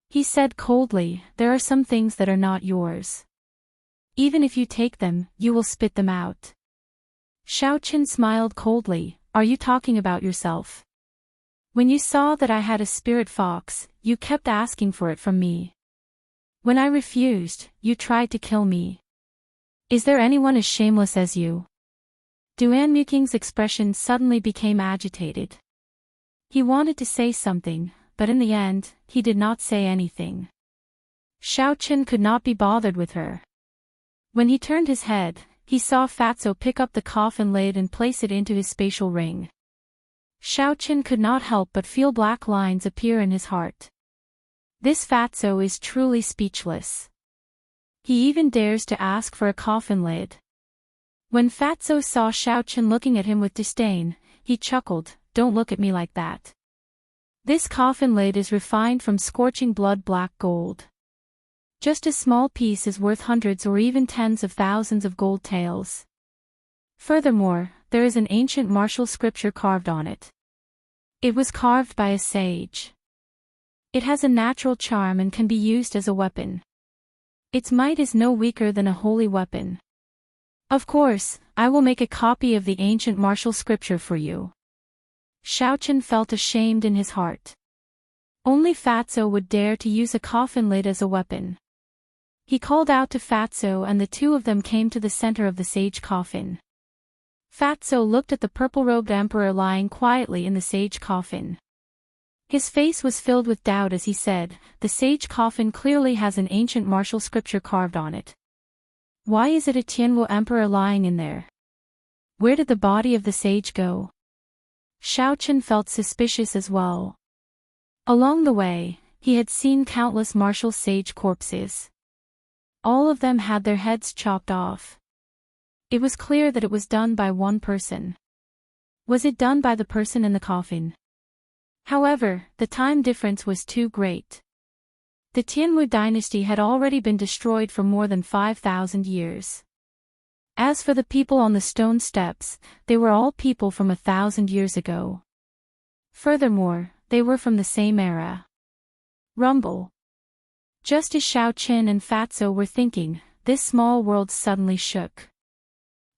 He said coldly, "There are some things that are not yours. Even if you take them, you will spit them out." Xiaochen smiled coldly, "Are you talking about yourself? When you saw that I had a spirit fox, you kept asking for it from me. When I refused, you tried to kill me. Is there anyone as shameless as you?" Duanmuking's expression suddenly became agitated. He wanted to say something, but in the end, he did not say anything. Xiaochen could not be bothered with her. When he turned his head, he saw Fatso pick up the coffin lid and place it into his spatial ring. Xiaochen could not help but feel black lines appear in his heart. This Fatso is truly speechless. He even dares to ask for a coffin lid. When Fatso saw Xiaochen looking at him with disdain, he chuckled, "Don't look at me like that. This coffin lid is refined from scorching blood black gold. Just a small piece is worth hundreds or even tens of thousands of gold taels. Furthermore, there is an ancient martial scripture carved on it. It was carved by a sage. It has a natural charm and can be used as a weapon. Its might is no weaker than a holy weapon. Of course, I will make a copy of the ancient martial scripture for you." Xiaochen felt ashamed in his heart. Only Fatso would dare to use a coffin lid as a weapon. He called out to Fatso and the two of them came to the center of the sage coffin. Fatso looked at the purple-robed emperor lying quietly in the sage coffin. His face was filled with doubt as he said, "The sage coffin clearly has an ancient martial scripture carved on it. Why is it a Tianwu emperor lying in there? Where did the body of the sage go?" Xiaochen felt suspicious as well. Along the way, he had seen countless martial sage corpses. All of them had their heads chopped off. It was clear that it was done by one person. Was it done by the person in the coffin? However, the time difference was too great. The Tianwu dynasty had already been destroyed for more than 5,000 years. As for the people on the stone steps, they were all people from 1,000 years ago. Furthermore, they were from the same era. Rumble. Just as Xiaochen and Fatso were thinking, this small world suddenly shook.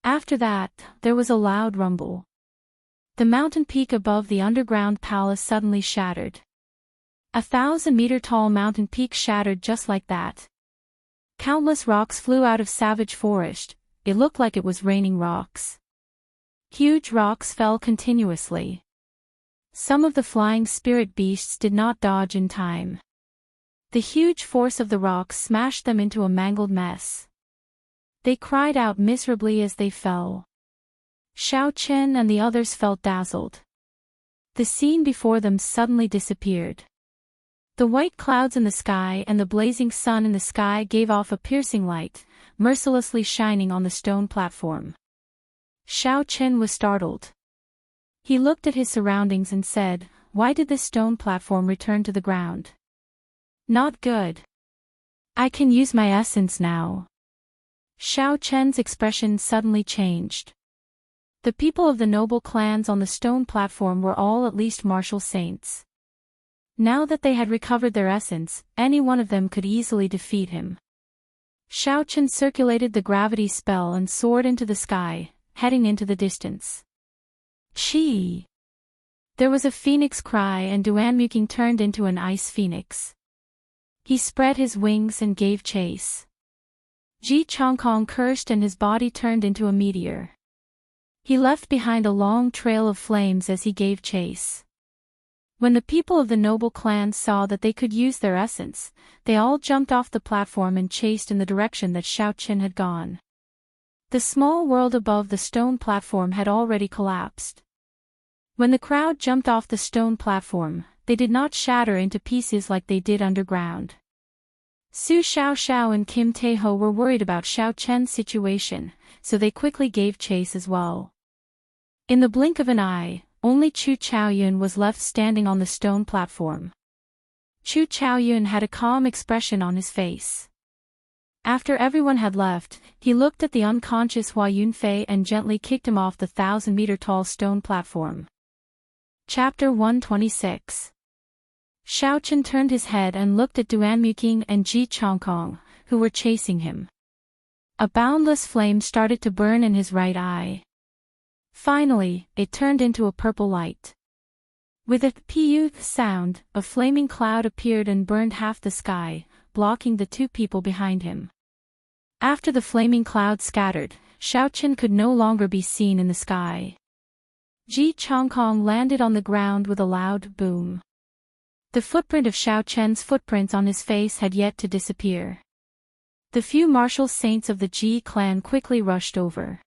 After that, there was a loud rumble. The mountain peak above the underground palace suddenly shattered. 1,000-meter-tall mountain peak shattered just like that. Countless rocks flew out of savage forest. It looked like it was raining rocks. Huge rocks fell continuously. Some of the flying spirit beasts did not dodge in time. The huge force of the rocks smashed them into a mangled mess. They cried out miserably as they fell. Xiao Chen and the others felt dazzled. The scene before them suddenly disappeared. The white clouds in the sky and the blazing sun in the sky gave off a piercing light, mercilessly shining on the stone platform. Xiao Chen was startled. He looked at his surroundings and said, "Why did this stone platform return to the ground? Not good. I can use my essence now." Xiao Chen's expression suddenly changed. The people of the noble clans on the stone platform were all at least martial saints. Now that they had recovered their essence, any one of them could easily defeat him. Xiao Chen circulated the gravity spell and soared into the sky, heading into the distance. Chi! There was a phoenix cry and Duanmuking turned into an ice phoenix. He spread his wings and gave chase. Ji Chongkong cursed and his body turned into a meteor. He left behind a long trail of flames as he gave chase. When the people of the noble clans saw that they could use their essence, they all jumped off the platform and chased in the direction that Xiao Chen had gone. The small world above the stone platform had already collapsed. When the crowd jumped off the stone platform, they did not shatter into pieces like they did underground. Su Xiaoxiao and Kim Taeho were worried about Xiao Chen's situation, so they quickly gave chase as well. In the blink of an eye, only Chu Chaoyun was left standing on the stone platform. Chu Chaoyun had a calm expression on his face. After everyone had left, he looked at the unconscious Hua Yunfei and gently kicked him off the 1,000-meter-tall stone platform. Chapter 126. Xiao Chen turned his head and looked at Duanmuking and Ji Chongkong, who were chasing him. A boundless flame started to burn in his right eye. Finally, it turned into a purple light. With a "pu" sound, a flaming cloud appeared and burned half the sky, blocking the two people behind him. After the flaming cloud scattered, Xiao Chen could no longer be seen in the sky. Ji Chongkong landed on the ground with a loud boom. The footprint of Xiao Chen's footprints on his face had yet to disappear. The few martial saints of the Ji clan quickly rushed over.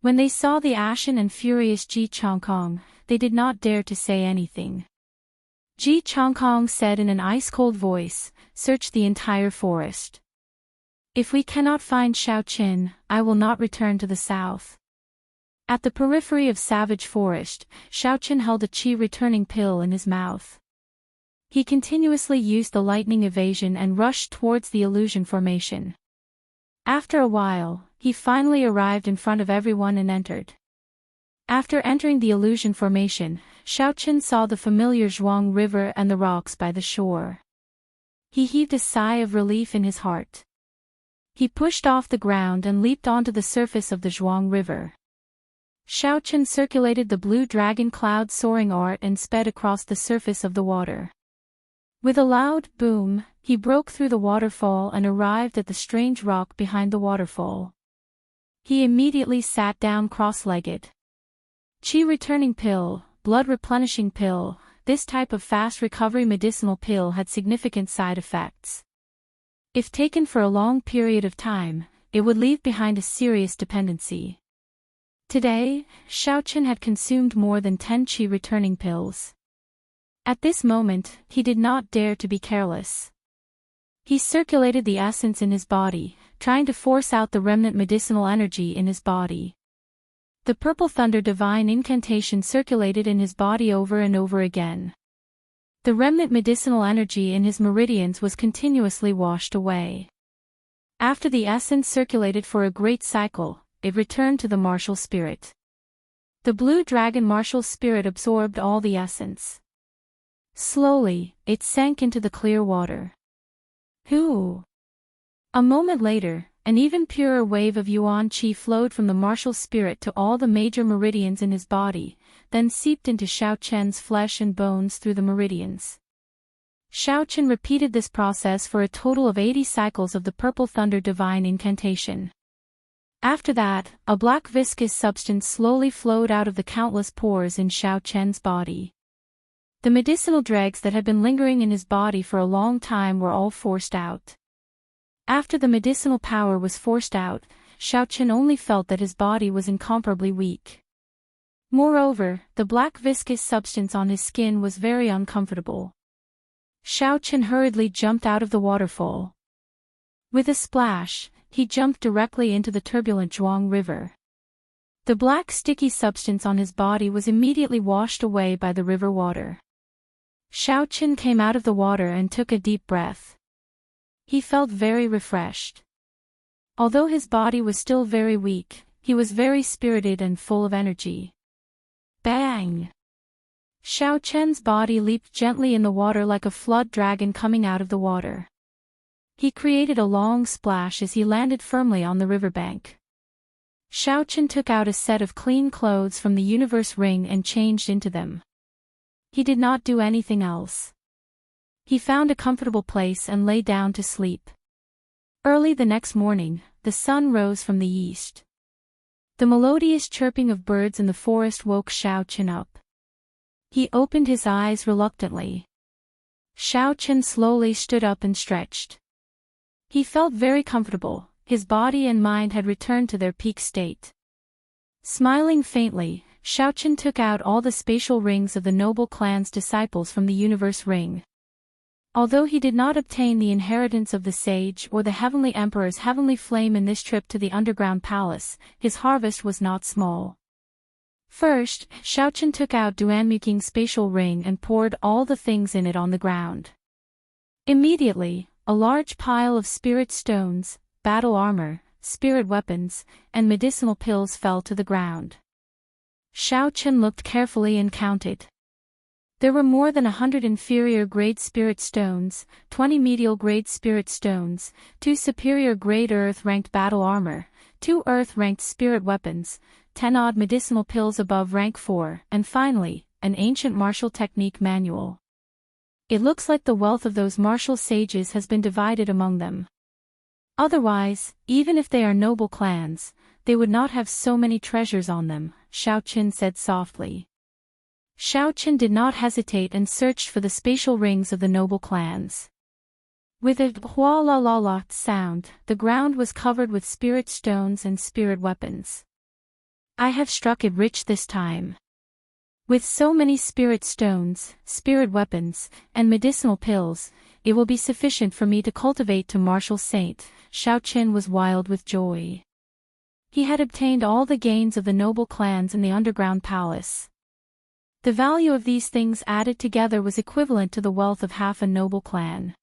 When they saw the ashen and furious Ji Chongkong, they did not dare to say anything. Ji Chongkong said in an ice-cold voice, "Search the entire forest. If we cannot find Xiao Chen, I will not return to the south." At the periphery of Savage Forest, Xiao Chen held a chi returning pill in his mouth. He continuously used the lightning evasion and rushed towards the illusion formation. After a while, he finally arrived in front of everyone and entered. After entering the illusion formation, Xiao Chen saw the familiar Zhuang River and the rocks by the shore. He heaved a sigh of relief in his heart. He pushed off the ground and leaped onto the surface of the Zhuang River. Xiao Chen circulated the blue dragon cloud soaring art and sped across the surface of the water. With a loud boom, he broke through the waterfall and arrived at the strange rock behind the waterfall. He immediately sat down cross-legged. Chi returning pill, blood replenishing pill, this type of fast recovery medicinal pill had significant side effects. If taken for a long period of time, it would leave behind a serious dependency. Today, Xiao Chen had consumed more than 10 chi returning pills. At this moment, he did not dare to be careless. He circulated the essence in his body, trying to force out the remnant medicinal energy in his body. The Purple Thunder divine incantation circulated in his body over and over again. The remnant medicinal energy in his meridians was continuously washed away. After the essence circulated for a great cycle, it returned to the martial spirit. The blue dragon martial spirit absorbed all the essence. Slowly, it sank into the clear water. Hoo! A moment later, an even purer wave of Yuan Qi flowed from the martial spirit to all the major meridians in his body, then seeped into Xiao Chen's flesh and bones through the meridians. Xiao Chen repeated this process for a total of 80 cycles of the Purple Thunder divine incantation. After that, a black viscous substance slowly flowed out of the countless pores in Xiao Chen's body. The medicinal dregs that had been lingering in his body for a long time were all forced out. After the medicinal power was forced out, Xiao Chen only felt that his body was incomparably weak. Moreover, the black viscous substance on his skin was very uncomfortable. Xiao Chen hurriedly jumped out of the waterfall. With a splash, he jumped directly into the turbulent Zhuang River. The black sticky substance on his body was immediately washed away by the river water. Xiao Chen came out of the water and took a deep breath. He felt very refreshed. Although his body was still very weak, he was very spirited and full of energy. Bang! Xiao Chen's body leaped gently in the water like a flood dragon coming out of the water. He created a long splash as he landed firmly on the riverbank. Xiao Chen took out a set of clean clothes from the universe ring and changed into them. He did not do anything else. He found a comfortable place and lay down to sleep. Early the next morning, the sun rose from the east. The melodious chirping of birds in the forest woke Xiao Chen up. He opened his eyes reluctantly. Xiao Chen slowly stood up and stretched. He felt very comfortable, his body and mind had returned to their peak state. Smiling faintly, Xiao Chen took out all the spatial rings of the noble clan's disciples from the universe ring. Although he did not obtain the inheritance of the sage or the heavenly emperor's heavenly flame in this trip to the underground palace, his harvest was not small. First, Xiao Chen took out Duanmuking's spatial ring and poured all the things in it on the ground. Immediately, a large pile of spirit stones, battle armor, spirit weapons, and medicinal pills fell to the ground. Xiao Chen looked carefully and counted. There were more than 100 inferior-grade spirit stones, 20 medial-grade spirit stones, 2 superior-grade earth-ranked battle armor, 2 earth-ranked spirit weapons, 10-odd medicinal pills above rank 4, and finally, an ancient martial technique manual. It looks like the wealth of those martial sages has been divided among them. Otherwise, even if they are noble clans, they would not have so many treasures on them, Xiao Chen said softly. Xiao Chen did not hesitate and searched for the spatial rings of the noble clans. With a hua-la-la-la sound, the ground was covered with spirit stones and spirit weapons. I have struck it rich this time. With so many spirit stones, spirit weapons, and medicinal pills, it will be sufficient for me to cultivate to martial saint. Xiao Chen was wild with joy. He had obtained all the gains of the noble clans in the underground palace. The value of these things added together was equivalent to the wealth of half a noble clan.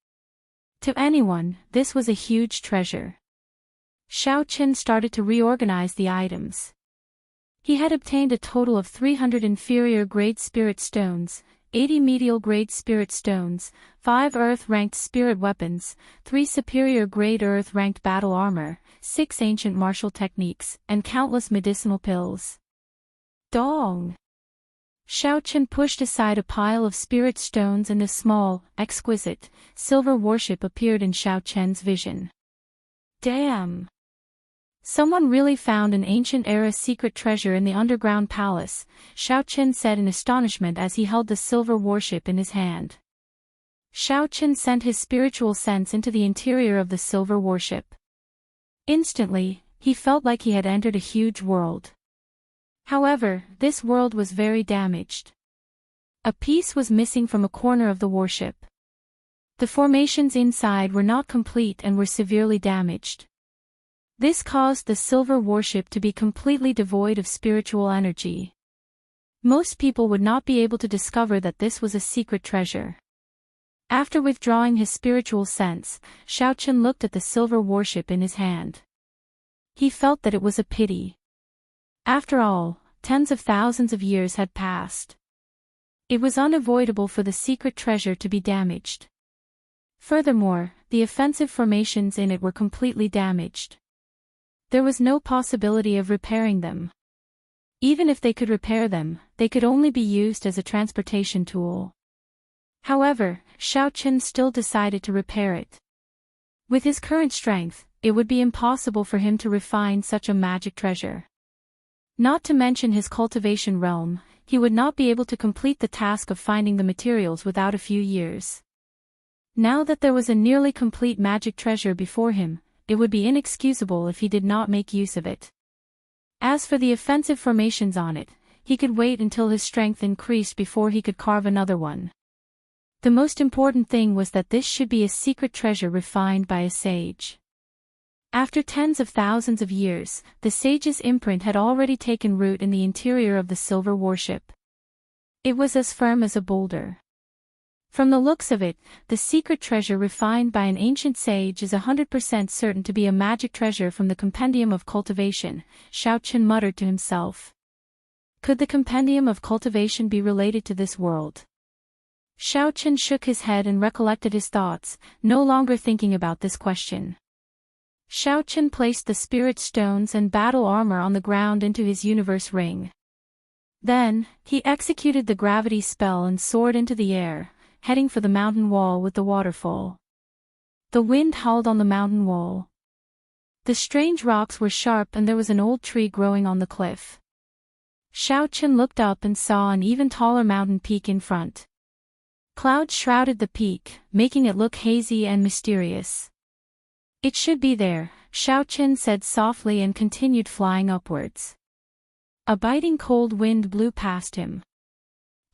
To anyone, this was a huge treasure. Xiao Chen started to reorganize the items. He had obtained a total of 300 inferior-grade spirit stones, 80 medial-grade spirit stones, 5 earth-ranked spirit weapons, 3 superior-grade earth-ranked battle armor, 6 ancient martial techniques, and countless medicinal pills. Dong! Xiao Chen pushed aside a pile of spirit stones and a small, exquisite, silver warship appeared in Xiao Chen's vision. Damn! Someone really found an ancient-era secret treasure in the underground palace, Xiao Chen said in astonishment as he held the silver warship in his hand. Xiao Chen sent his spiritual sense into the interior of the silver warship. Instantly, he felt like he had entered a huge world. However, this world was very damaged. A piece was missing from a corner of the warship. The formations inside were not complete and were severely damaged. This caused the silver warship to be completely devoid of spiritual energy. Most people would not be able to discover that this was a secret treasure. After withdrawing his spiritual sense, Xiao Chen looked at the silver warship in his hand. He felt that it was a pity. After all, tens of thousands of years had passed. It was unavoidable for the secret treasure to be damaged. Furthermore, the offensive formations in it were completely damaged. There was no possibility of repairing them. Even if they could repair them, they could only be used as a transportation tool. However, Xiao Chen still decided to repair it. With his current strength, it would be impossible for him to refine such a magic treasure. Not to mention his cultivation realm, he would not be able to complete the task of finding the materials without a few years. Now that there was a nearly complete magic treasure before him, it would be inexcusable if he did not make use of it. As for the offensive formations on it, he could wait until his strength increased before he could carve another one. The most important thing was that this should be a secret treasure refined by a sage. After tens of thousands of years, the sage's imprint had already taken root in the interior of the silver warship. It was as firm as a boulder. From the looks of it, the secret treasure refined by an ancient sage is 100% certain to be a magic treasure from the Compendium of Cultivation, Xiao Qin muttered to himself. Could the Compendium of Cultivation be related to this world? Xiao Qin shook his head and recollected his thoughts, no longer thinking about this question. Xiao Qin placed the spirit stones and battle armor on the ground into his universe ring. Then, he executed the gravity spell and soared into the air, heading for the mountain wall with the waterfall. The wind howled on the mountain wall. The strange rocks were sharp and there was an old tree growing on the cliff. Xiao Qin looked up and saw an even taller mountain peak in front. Clouds shrouded the peak, making it look hazy and mysterious. It should be there, Xiao Qin said softly and continued flying upwards. A biting cold wind blew past him.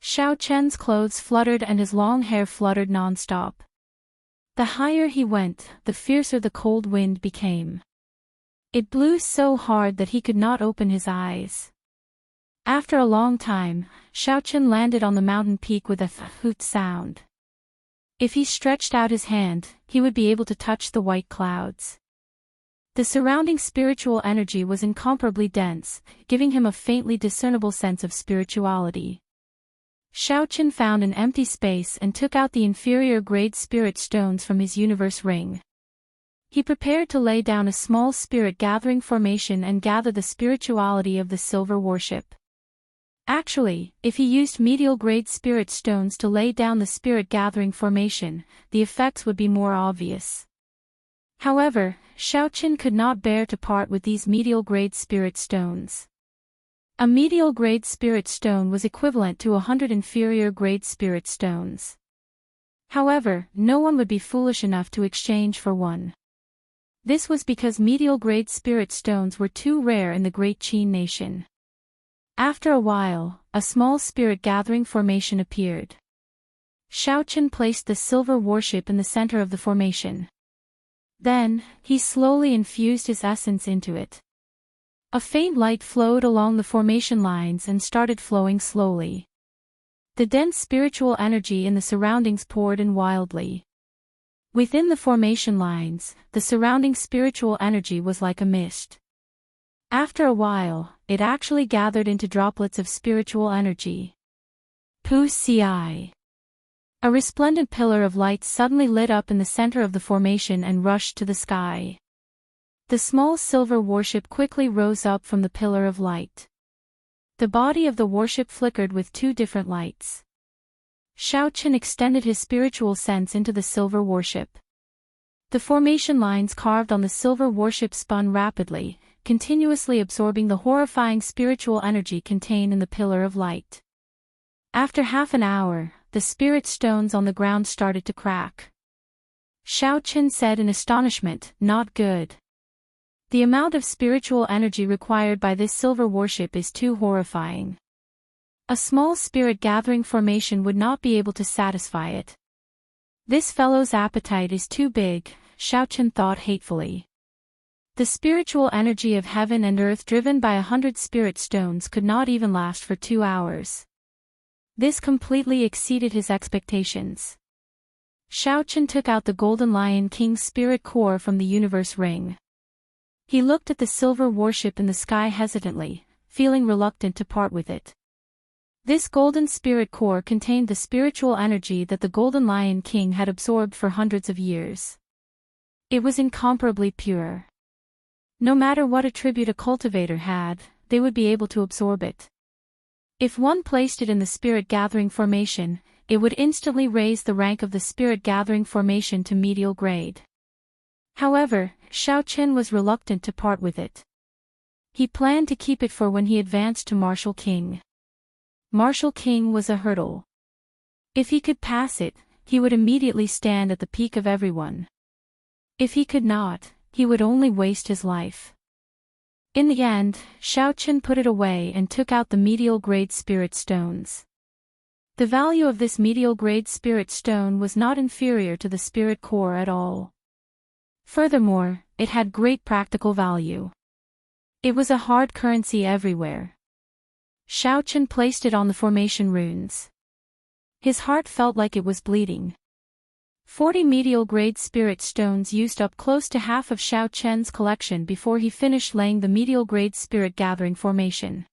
Xiao Qin's clothes fluttered and his long hair fluttered non-stop. The higher he went, the fiercer the cold wind became. It blew so hard that he could not open his eyes. After a long time, Xiao Qin landed on the mountain peak with a hoot sound. If he stretched out his hand, he would be able to touch the white clouds. The surrounding spiritual energy was incomparably dense, giving him a faintly discernible sense of spirituality. Xiao Qin found an empty space and took out the inferior-grade spirit stones from his universe ring. He prepared to lay down a small spirit-gathering formation and gather the spirituality of the silver warship. Actually, if he used medial-grade spirit stones to lay down the spirit-gathering formation, the effects would be more obvious. However, Xiao Qin could not bear to part with these medial-grade spirit stones. A medial-grade spirit stone was equivalent to 100 inferior-grade spirit stones. However, no one would be foolish enough to exchange for one. This was because medial-grade spirit stones were too rare in the Great Qin nation. After a while, a small spirit-gathering formation appeared. Xiao Qin placed the silver warship in the center of the formation. Then, he slowly infused his essence into it. A faint light flowed along the formation lines and started flowing slowly. The dense spiritual energy in the surroundings poured in wildly. Within the formation lines, the surrounding spiritual energy was like a mist. After a while, it actually gathered into droplets of spiritual energy. Wuxia. A resplendent pillar of light suddenly lit up in the center of the formation and rushed to the sky. The small silver warship quickly rose up from the pillar of light. The body of the warship flickered with two different lights. Xiao Qin extended his spiritual sense into the silver warship. The formation lines carved on the silver warship spun rapidly, continuously absorbing the horrifying spiritual energy contained in the pillar of light. After half an hour, the spirit stones on the ground started to crack. Xiao Qin said in astonishment, "Not good. The amount of spiritual energy required by this silver warship is too horrifying. A small spirit-gathering formation would not be able to satisfy it. This fellow's appetite is too big," Xiao Qin thought hatefully. The spiritual energy of heaven and earth driven by 100 spirit stones could not even last for 2 hours. This completely exceeded his expectations. Xiao Qin took out the Golden Lion King's spirit core from the universe ring. He looked at the silver warship in the sky hesitantly, feeling reluctant to part with it. This golden spirit core contained the spiritual energy that the Golden Lion King had absorbed for hundreds of years. It was incomparably pure. No matter what attribute a cultivator had, they would be able to absorb it. If one placed it in the spirit-gathering formation, it would instantly raise the rank of the spirit-gathering formation to medial grade. However, Xiao Chen was reluctant to part with it. He planned to keep it for when he advanced to Martial King. Martial King was a hurdle. If he could pass it, he would immediately stand at the peak of everyone. If he could not, he would only waste his life. In the end, Xiao Chen put it away and took out the medial-grade spirit stones. The value of this medial-grade spirit stone was not inferior to the spirit core at all. Furthermore, it had great practical value. It was a hard currency everywhere. Xiao Chen placed it on the formation runes. His heart felt like it was bleeding. 40 medial-grade spirit stones used up close to half of Xiao Chen's collection before he finished laying the medial-grade spirit gathering formation.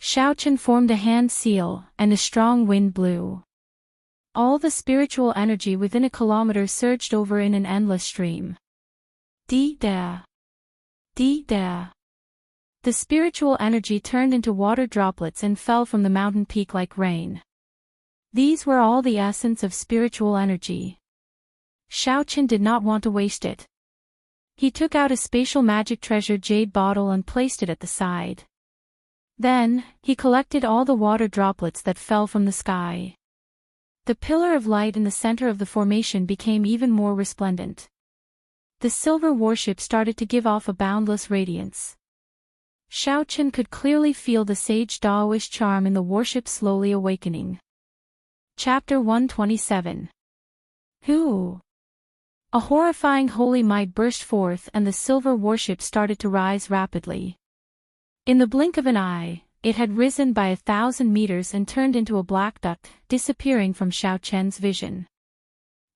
Xiao Chen formed a hand seal, and a strong wind blew. All the spiritual energy within a kilometer surged over in an endless stream. Di-da. Di-da. The spiritual energy turned into water droplets and fell from the mountain peak like rain. These were all the essence of spiritual energy. Xiao Chen did not want to waste it. He took out a spatial magic treasure jade bottle and placed it at the side. Then, he collected all the water droplets that fell from the sky. The pillar of light in the center of the formation became even more resplendent. The silver warship started to give off a boundless radiance. Xiao Chen could clearly feel the sage Daoist charm in the warship slowly awakening. Chapter 127. Who? A horrifying holy might burst forth and the silver warship started to rise rapidly. In the blink of an eye, it had risen by 1,000 meters and turned into a black duck, disappearing from Xiao Chen's vision.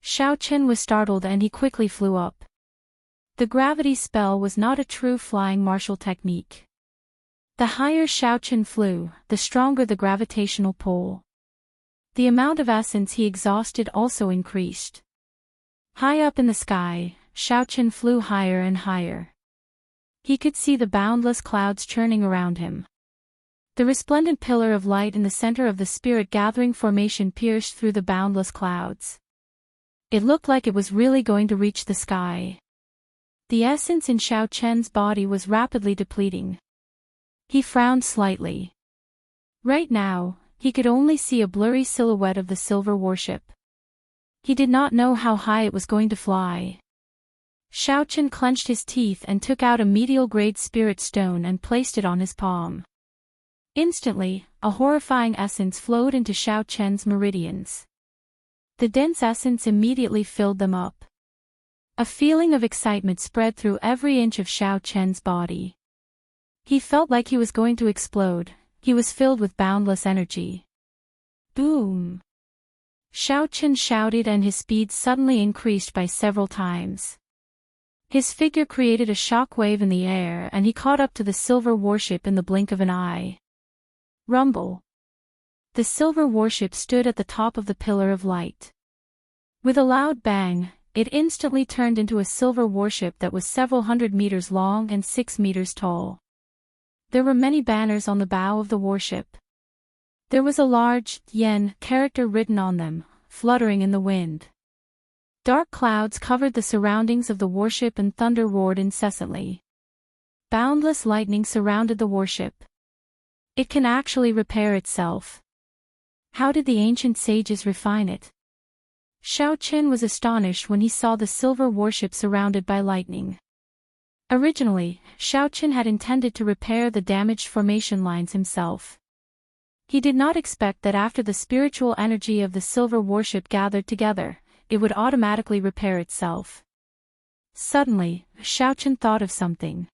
Xiao Chen was startled and he quickly flew up. The gravity spell was not a true flying martial technique. The higher Xiao Chen flew, the stronger the gravitational pull. The amount of essence he exhausted also increased. High up in the sky, Xiao Chen flew higher and higher. He could see the boundless clouds churning around him. The resplendent pillar of light in the center of the spirit-gathering formation pierced through the boundless clouds. It looked like it was really going to reach the sky. The essence in Xiao Chen's body was rapidly depleting. He frowned slightly. Right now, he could only see a blurry silhouette of the silver warship. He did not know how high it was going to fly. Xiao Chen clenched his teeth and took out a medial-grade spirit stone and placed it on his palm. Instantly, a horrifying essence flowed into Xiao Chen's meridians. The dense essence immediately filled them up. A feeling of excitement spread through every inch of Xiao Chen's body. He felt like he was going to explode. He was filled with boundless energy. Boom! Xiao Chen shouted and his speed suddenly increased by several times. His figure created a shock wave in the air and he caught up to the silver warship in the blink of an eye. Rumble! The silver warship stood at the top of the pillar of light. With a loud bang, it instantly turned into a silver warship that was several hundred meters long and 6 meters tall. There were many banners on the bow of the warship. There was a large yen character written on them, fluttering in the wind. Dark clouds covered the surroundings of the warship and thunder roared incessantly. Boundless lightning surrounded the warship. It can actually repair itself. How did the ancient sages refine it? Xiao Chen was astonished when he saw the silver warship surrounded by lightning. Originally, Xiao Chen had intended to repair the damaged formation lines himself. He did not expect that after the spiritual energy of the silver warship gathered together, it would automatically repair itself. Suddenly, Xiao Chen thought of something.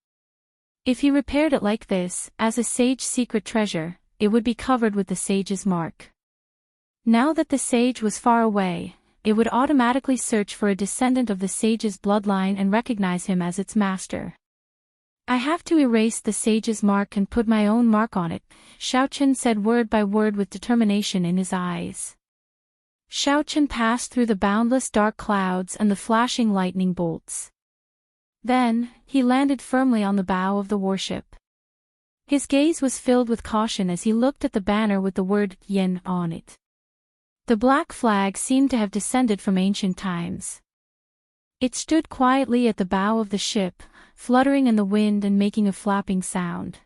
If he repaired it like this, as a sage secret treasure, it would be covered with the sage's mark. Now that the sage was far away, it would automatically search for a descendant of the sage's bloodline and recognize him as its master. I have to erase the sage's mark and put my own mark on it, Xiao Chen said word by word with determination in his eyes. Xiao Chen passed through the boundless dark clouds and the flashing lightning bolts. Then, he landed firmly on the bow of the warship. His gaze was filled with caution as he looked at the banner with the word yen on it. The black flag seemed to have descended from ancient times. It stood quietly at the bow of the ship, fluttering in the wind and making a flapping sound.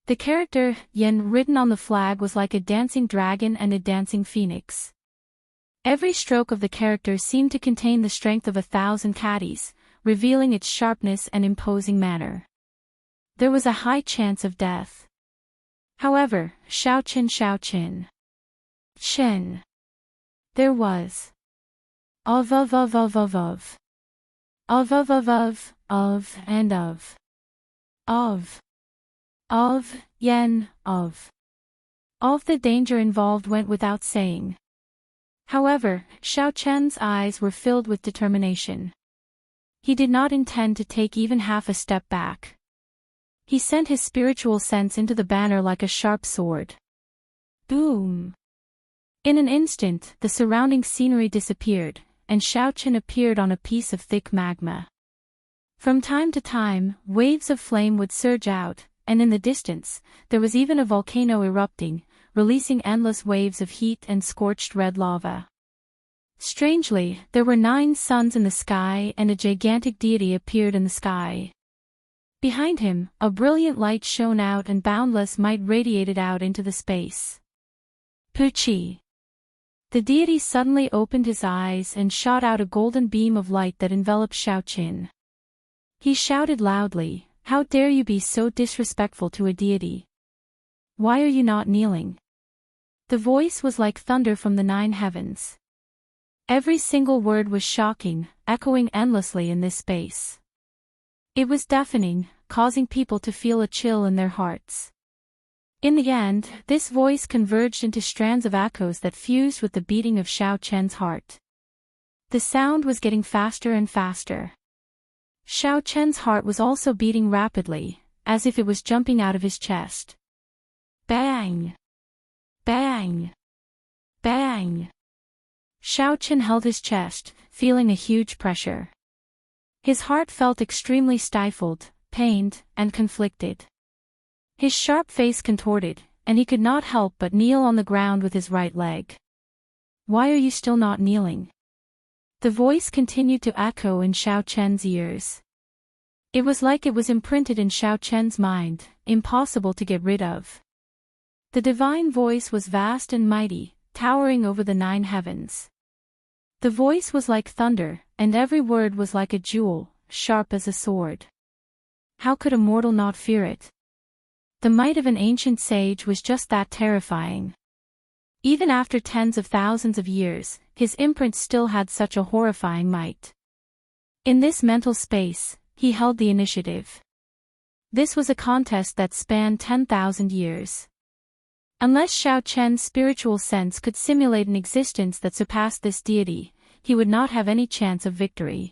The character, Yen, written on the flag was like a dancing dragon and a dancing phoenix. Every stroke of the character seemed to contain the strength of 1,000 caddies, revealing its sharpness and imposing manner. There was a high chance of death. However, Xiao Chen. There was. Of, and of. Yen, of. All of the danger involved went without saying. However, Xiao Chen's eyes were filled with determination. He did not intend to take even half a step back. He sent his spiritual sense into the banner like a sharp sword. Boom! In an instant, the surrounding scenery disappeared, and Xiao Chen appeared on a piece of thick magma. From time to time, waves of flame would surge out, and in the distance, there was even a volcano erupting, releasing endless waves of heat and scorched red lava. Strangely, there were 9 suns in the sky and a gigantic deity appeared in the sky. Behind him, a brilliant light shone out and boundless might radiated out into the space. Puchi. The deity suddenly opened his eyes and shot out a golden beam of light that enveloped Xiao Chen. He shouted loudly, "How dare you be so disrespectful to a deity? Why are you not kneeling?" The voice was like thunder from the 9 heavens. Every single word was shocking, echoing endlessly in this space. It was deafening, causing people to feel a chill in their hearts. In the end, this voice converged into strands of echoes that fused with the beating of Xiao Chen's heart. The sound was getting faster and faster. Xiao Chen's heart was also beating rapidly, as if it was jumping out of his chest. Bang! Bang! Bang! Xiao Chen held his chest, feeling a huge pressure. His heart felt extremely stifled, pained, and conflicted. His sharp face contorted, and he could not help but kneel on the ground with his right leg. "Why are you still not kneeling?" The voice continued to echo in Xiao Chen's ears. It was like it was imprinted in Xiao Chen's mind, impossible to get rid of. The divine voice was vast and mighty, towering over the 9 heavens. The voice was like thunder, and every word was like a jewel, sharp as a sword. How could a mortal not fear it? The might of an ancient sage was just that terrifying. Even after tens of thousands of years, his imprint still had such a horrifying might. In this mental space, he held the initiative. This was a contest that spanned 10,000 years. Unless Xiao Chen's spiritual sense could simulate an existence that surpassed this deity, he would not have any chance of victory.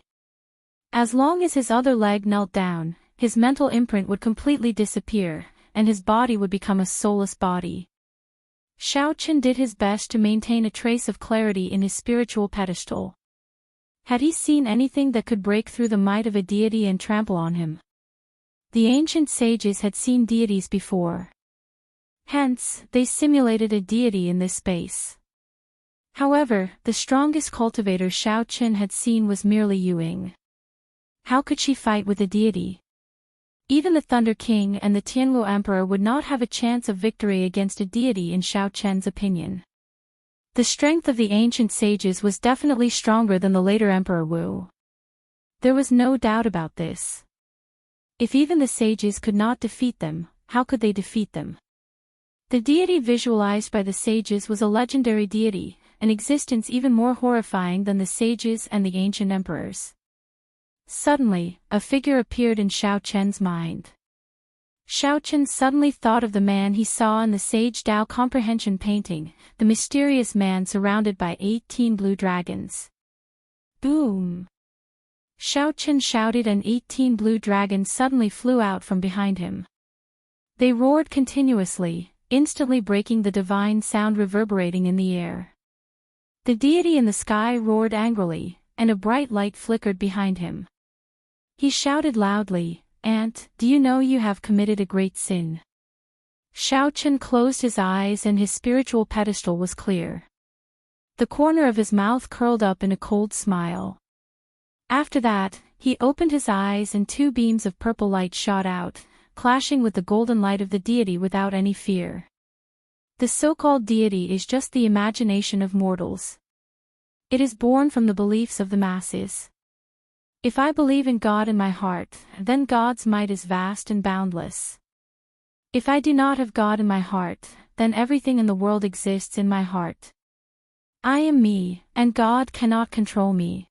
As long as his other leg knelt down, his mental imprint would completely disappear, and his body would become a soulless body. Xiao Chen did his best to maintain a trace of clarity in his spiritual pedestal. Had he seen anything that could break through the might of a deity and trample on him? The ancient sages had seen deities before. Hence, they simulated a deity in this space. However, the strongest cultivator Xiao Chen had seen was merely Yuing. How could she fight with a deity? Even the Thunder King and the Tianluo Emperor would not have a chance of victory against a deity in Xiao Chen's opinion. The strength of the ancient sages was definitely stronger than the later Emperor Wu. There was no doubt about this. If even the sages could not defeat them, how could they defeat them? The deity visualized by the sages was a legendary deity, an existence even more horrifying than the sages and the ancient emperors. Suddenly, a figure appeared in Xiao Chen's mind. Xiao Chen suddenly thought of the man he saw in the Sage Dao Comprehension painting, the mysterious man surrounded by 18 blue dragons. Boom! Xiao Chen shouted and 18 blue dragons suddenly flew out from behind him. They roared continuously, instantly breaking the divine sound reverberating in the air. The deity in the sky roared angrily, and a bright light flickered behind him. He shouted loudly, "Ant, do you know you have committed a great sin?" Xiao Chen closed his eyes and his spiritual pedestal was clear. The corner of his mouth curled up in a cold smile. After that, he opened his eyes and two beams of purple light shot out, clashing with the golden light of the deity without any fear. The so-called deity is just the imagination of mortals. It is born from the beliefs of the masses. If I believe in God in my heart, then God's might is vast and boundless. If I do not have God in my heart, then everything in the world exists in my heart. I am me, and God cannot control me.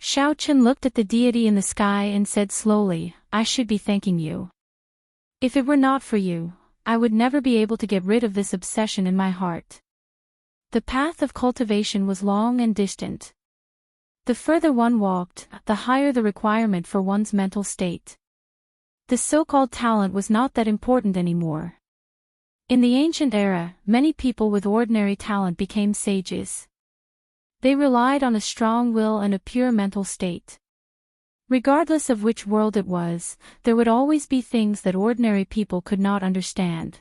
Shaochen looked at the deity in the sky and said slowly, I should be thanking you. If it were not for you, I would never be able to get rid of this obsession in my heart. The path of cultivation was long and distant. The further one walked, the higher the requirement for one's mental state. The so-called talent was not that important anymore. In the ancient era, many people with ordinary talent became sages. They relied on a strong will and a pure mental state. Regardless of which world it was, there would always be things that ordinary people could not understand.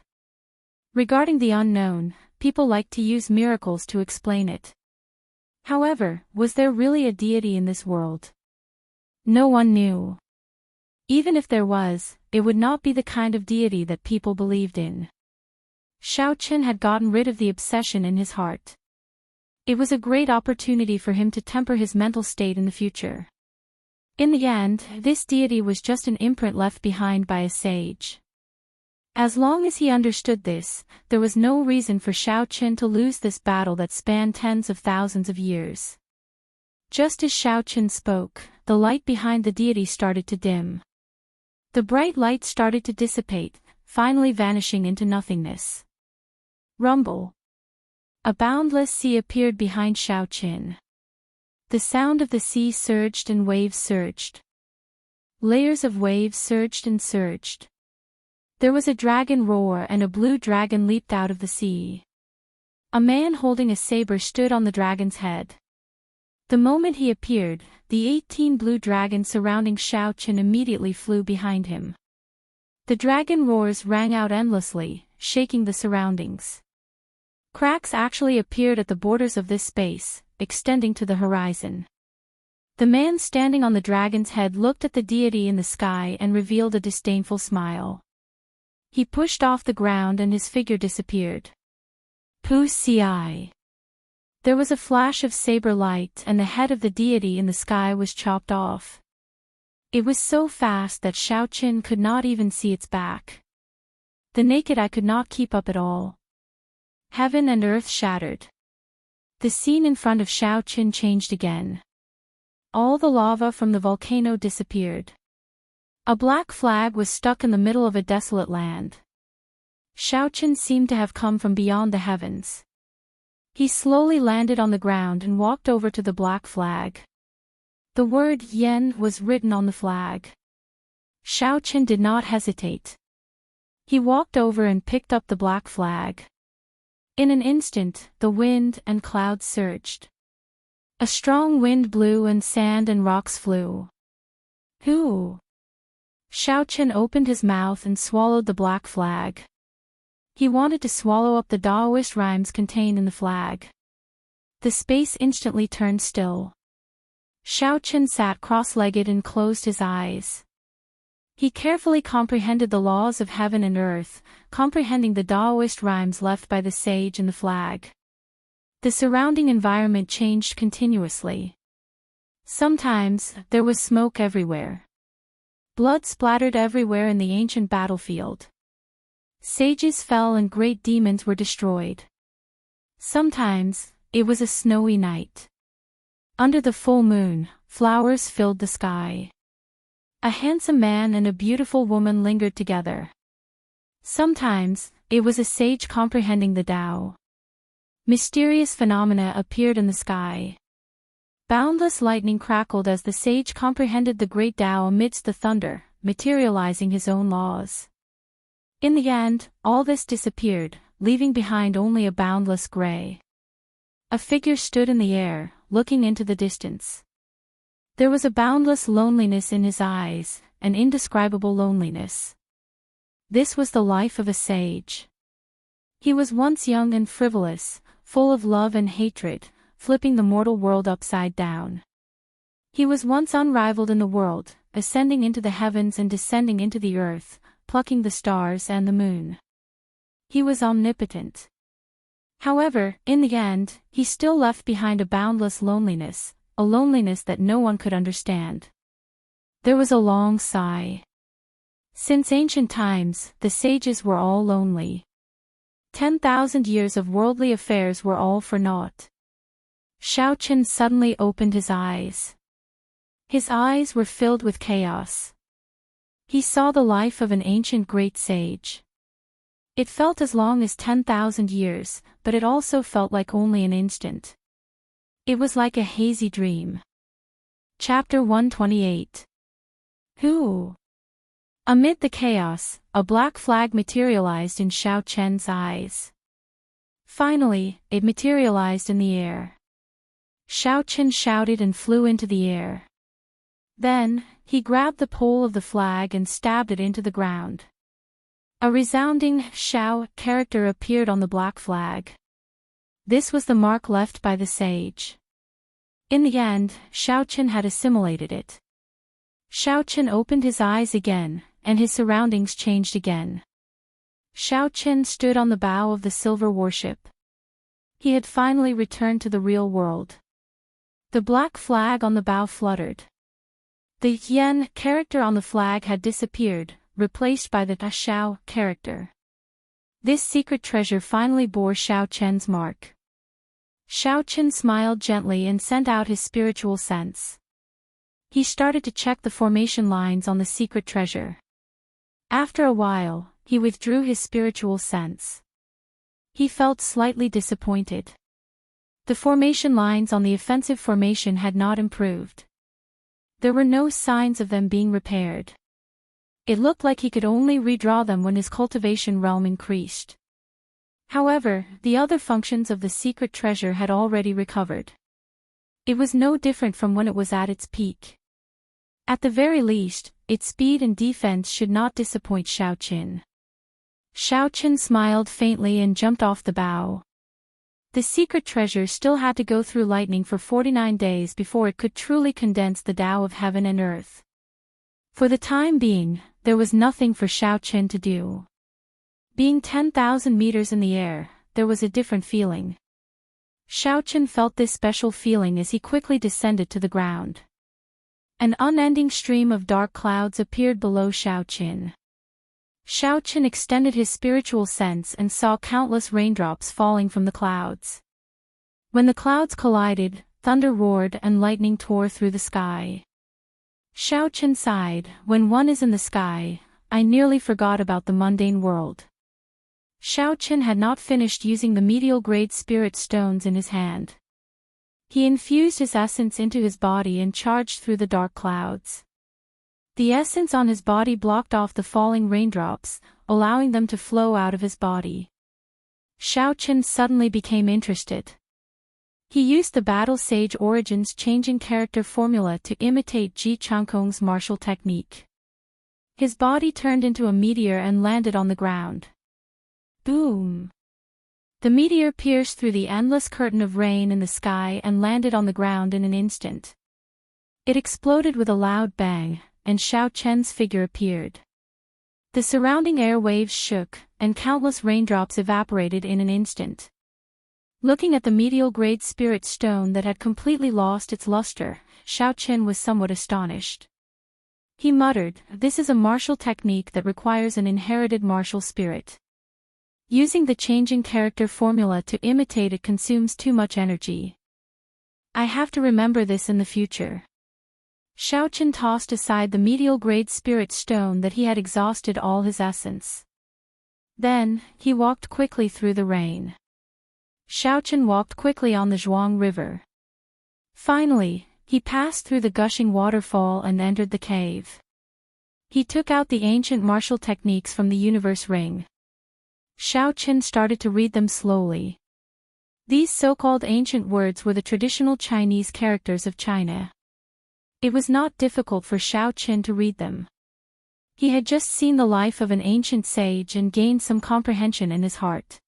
Regarding the unknown, people liked to use miracles to explain it. However, was there really a deity in this world? No one knew. Even if there was, it would not be the kind of deity that people believed in. Shaochen had gotten rid of the obsession in his heart. It was a great opportunity for him to temper his mental state in the future. In the end, this deity was just an imprint left behind by a sage. As long as he understood this, there was no reason for Shaochen to lose this battle that spanned tens of thousands of years. Just as Shaochen spoke, the light behind the deity started to dim. The bright light started to dissipate, finally vanishing into nothingness. Rumble. A boundless sea appeared behind Shaochen. The sound of the sea surged and waves surged. Layers of waves surged and surged. There was a dragon roar and a blue dragon leaped out of the sea. A man holding a saber stood on the dragon's head. The moment he appeared, the 18 blue dragons surrounding Shaochen immediately flew behind him. The dragon roars rang out endlessly, shaking the surroundings. Cracks actually appeared at the borders of this space, extending to the horizon. The man standing on the dragon's head looked at the deity in the sky and revealed a disdainful smile. He pushed off the ground and his figure disappeared. Wuxia. There was a flash of saber light and the head of the deity in the sky was chopped off. It was so fast that Shaochen could not even see its back. The naked eye could not keep up at all. Heaven and earth shattered. The scene in front of Shaochen changed again. All the lava from the volcano disappeared. A black flag was stuck in the middle of a desolate land. Shaochen seemed to have come from beyond the heavens. He slowly landed on the ground and walked over to the black flag. The word Yen was written on the flag. Shaochen did not hesitate. He walked over and picked up the black flag. In an instant, the wind and clouds surged. A strong wind blew and sand and rocks flew. Who? Shaochen opened his mouth and swallowed the black flag. He wanted to swallow up the Taoist rhymes contained in the flag. The space instantly turned still. Shaochen sat cross-legged and closed his eyes. He carefully comprehended the laws of heaven and earth, comprehending the Taoist rhymes left by the sage and the flag. The surrounding environment changed continuously. Sometimes, there was smoke everywhere. Blood splattered everywhere in the ancient battlefield. Sages fell and great demons were destroyed. Sometimes, it was a snowy night. Under the full moon, flowers filled the sky. A handsome man and a beautiful woman lingered together. Sometimes, it was a sage comprehending the Tao. Mysterious phenomena appeared in the sky. Boundless lightning crackled as the sage comprehended the great Tao amidst the thunder, materializing his own laws. In the end, all this disappeared, leaving behind only a boundless gray. A figure stood in the air, looking into the distance. There was a boundless loneliness in his eyes, an indescribable loneliness. This was the life of a sage. He was once young and frivolous, full of love and hatred, flipping the mortal world upside down. He was once unrivaled in the world, ascending into the heavens and descending into the earth, plucking the stars and the moon. He was omnipotent. However, in the end, he still left behind a boundless loneliness, a loneliness that no one could understand. There was a long sigh. Since ancient times, the sages were all lonely. 10,000 years of worldly affairs were all for naught. Shaoqin suddenly opened his eyes. His eyes were filled with chaos. He saw the life of an ancient great sage. It felt as long as 10,000 years, but it also felt like only an instant. It was like a hazy dream. Chapter 128. Who? Amid the chaos, a black flag materialized in Shaoqian's eyes. Finally, it materialized in the air. Shaoqian shouted and flew into the air. Then, he grabbed the pole of the flag and stabbed it into the ground. A resounding Shao character appeared on the black flag. This was the mark left by the sage. In the end, Shaoqian had assimilated it. Shaoqian opened his eyes again, and his surroundings changed again. Shaoqian stood on the bow of the silver warship. He had finally returned to the real world. The black flag on the bow fluttered. The Yen character on the flag had disappeared, replaced by the Shao character. This secret treasure finally bore Shaoqian's mark. Shaoqian smiled gently and sent out his spiritual sense. He started to check the formation lines on the secret treasure. After a while, he withdrew his spiritual sense. He felt slightly disappointed. The formation lines on the offensive formation had not improved. There were no signs of them being repaired. It looked like he could only redraw them when his cultivation realm increased. However, the other functions of the secret treasure had already recovered. It was no different from when it was at its peak. At the very least, its speed and defense should not disappoint Shaoqian. Shaoqian smiled faintly and jumped off the bow. The secret treasure still had to go through lightning for 49 days before it could truly condense the Tao of heaven and earth. For the time being, there was nothing for Shaoqian to do. Being 10,000 meters in the air, there was a different feeling. Shaoqian felt this special feeling as he quickly descended to the ground. An unending stream of dark clouds appeared below Shaoqian. Shaoqian extended his spiritual sense and saw countless raindrops falling from the clouds. When the clouds collided, thunder roared and lightning tore through the sky. Shaoqian sighed, "When one is in the sky, I nearly forgot about the mundane world." Shaoqian had not finished using the medial grade spirit stones in his hand. He infused his essence into his body and charged through the dark clouds. The essence on his body blocked off the falling raindrops, allowing them to flow out of his body. Shaoqian suddenly became interested. He used the Battle Sage Origins changing character formula to imitate Ji Changkong's martial technique. His body turned into a meteor and landed on the ground. Boom! The meteor pierced through the endless curtain of rain in the sky and landed on the ground in an instant. It exploded with a loud bang, and Shaoqian's figure appeared. The surrounding air waves shook, and countless raindrops evaporated in an instant. Looking at the medial grade spirit stone that had completely lost its luster, Shaoqian was somewhat astonished. He muttered, "This is a martial technique that requires an inherited martial spirit. Using the changing character formula to imitate it consumes too much energy. I have to remember this in the future." Shaoqian tossed aside the medial grade spirit stone that he had exhausted all his essence. Then, he walked quickly through the rain. Shaoqian walked quickly on the Zhuang River. Finally, he passed through the gushing waterfall and entered the cave. He took out the ancient martial techniques from the universe ring. Shaoqian started to read them slowly. These so-called ancient words were the traditional Chinese characters of China. It was not difficult for Shaoqian to read them. He had just seen the life of an ancient sage and gained some comprehension in his heart.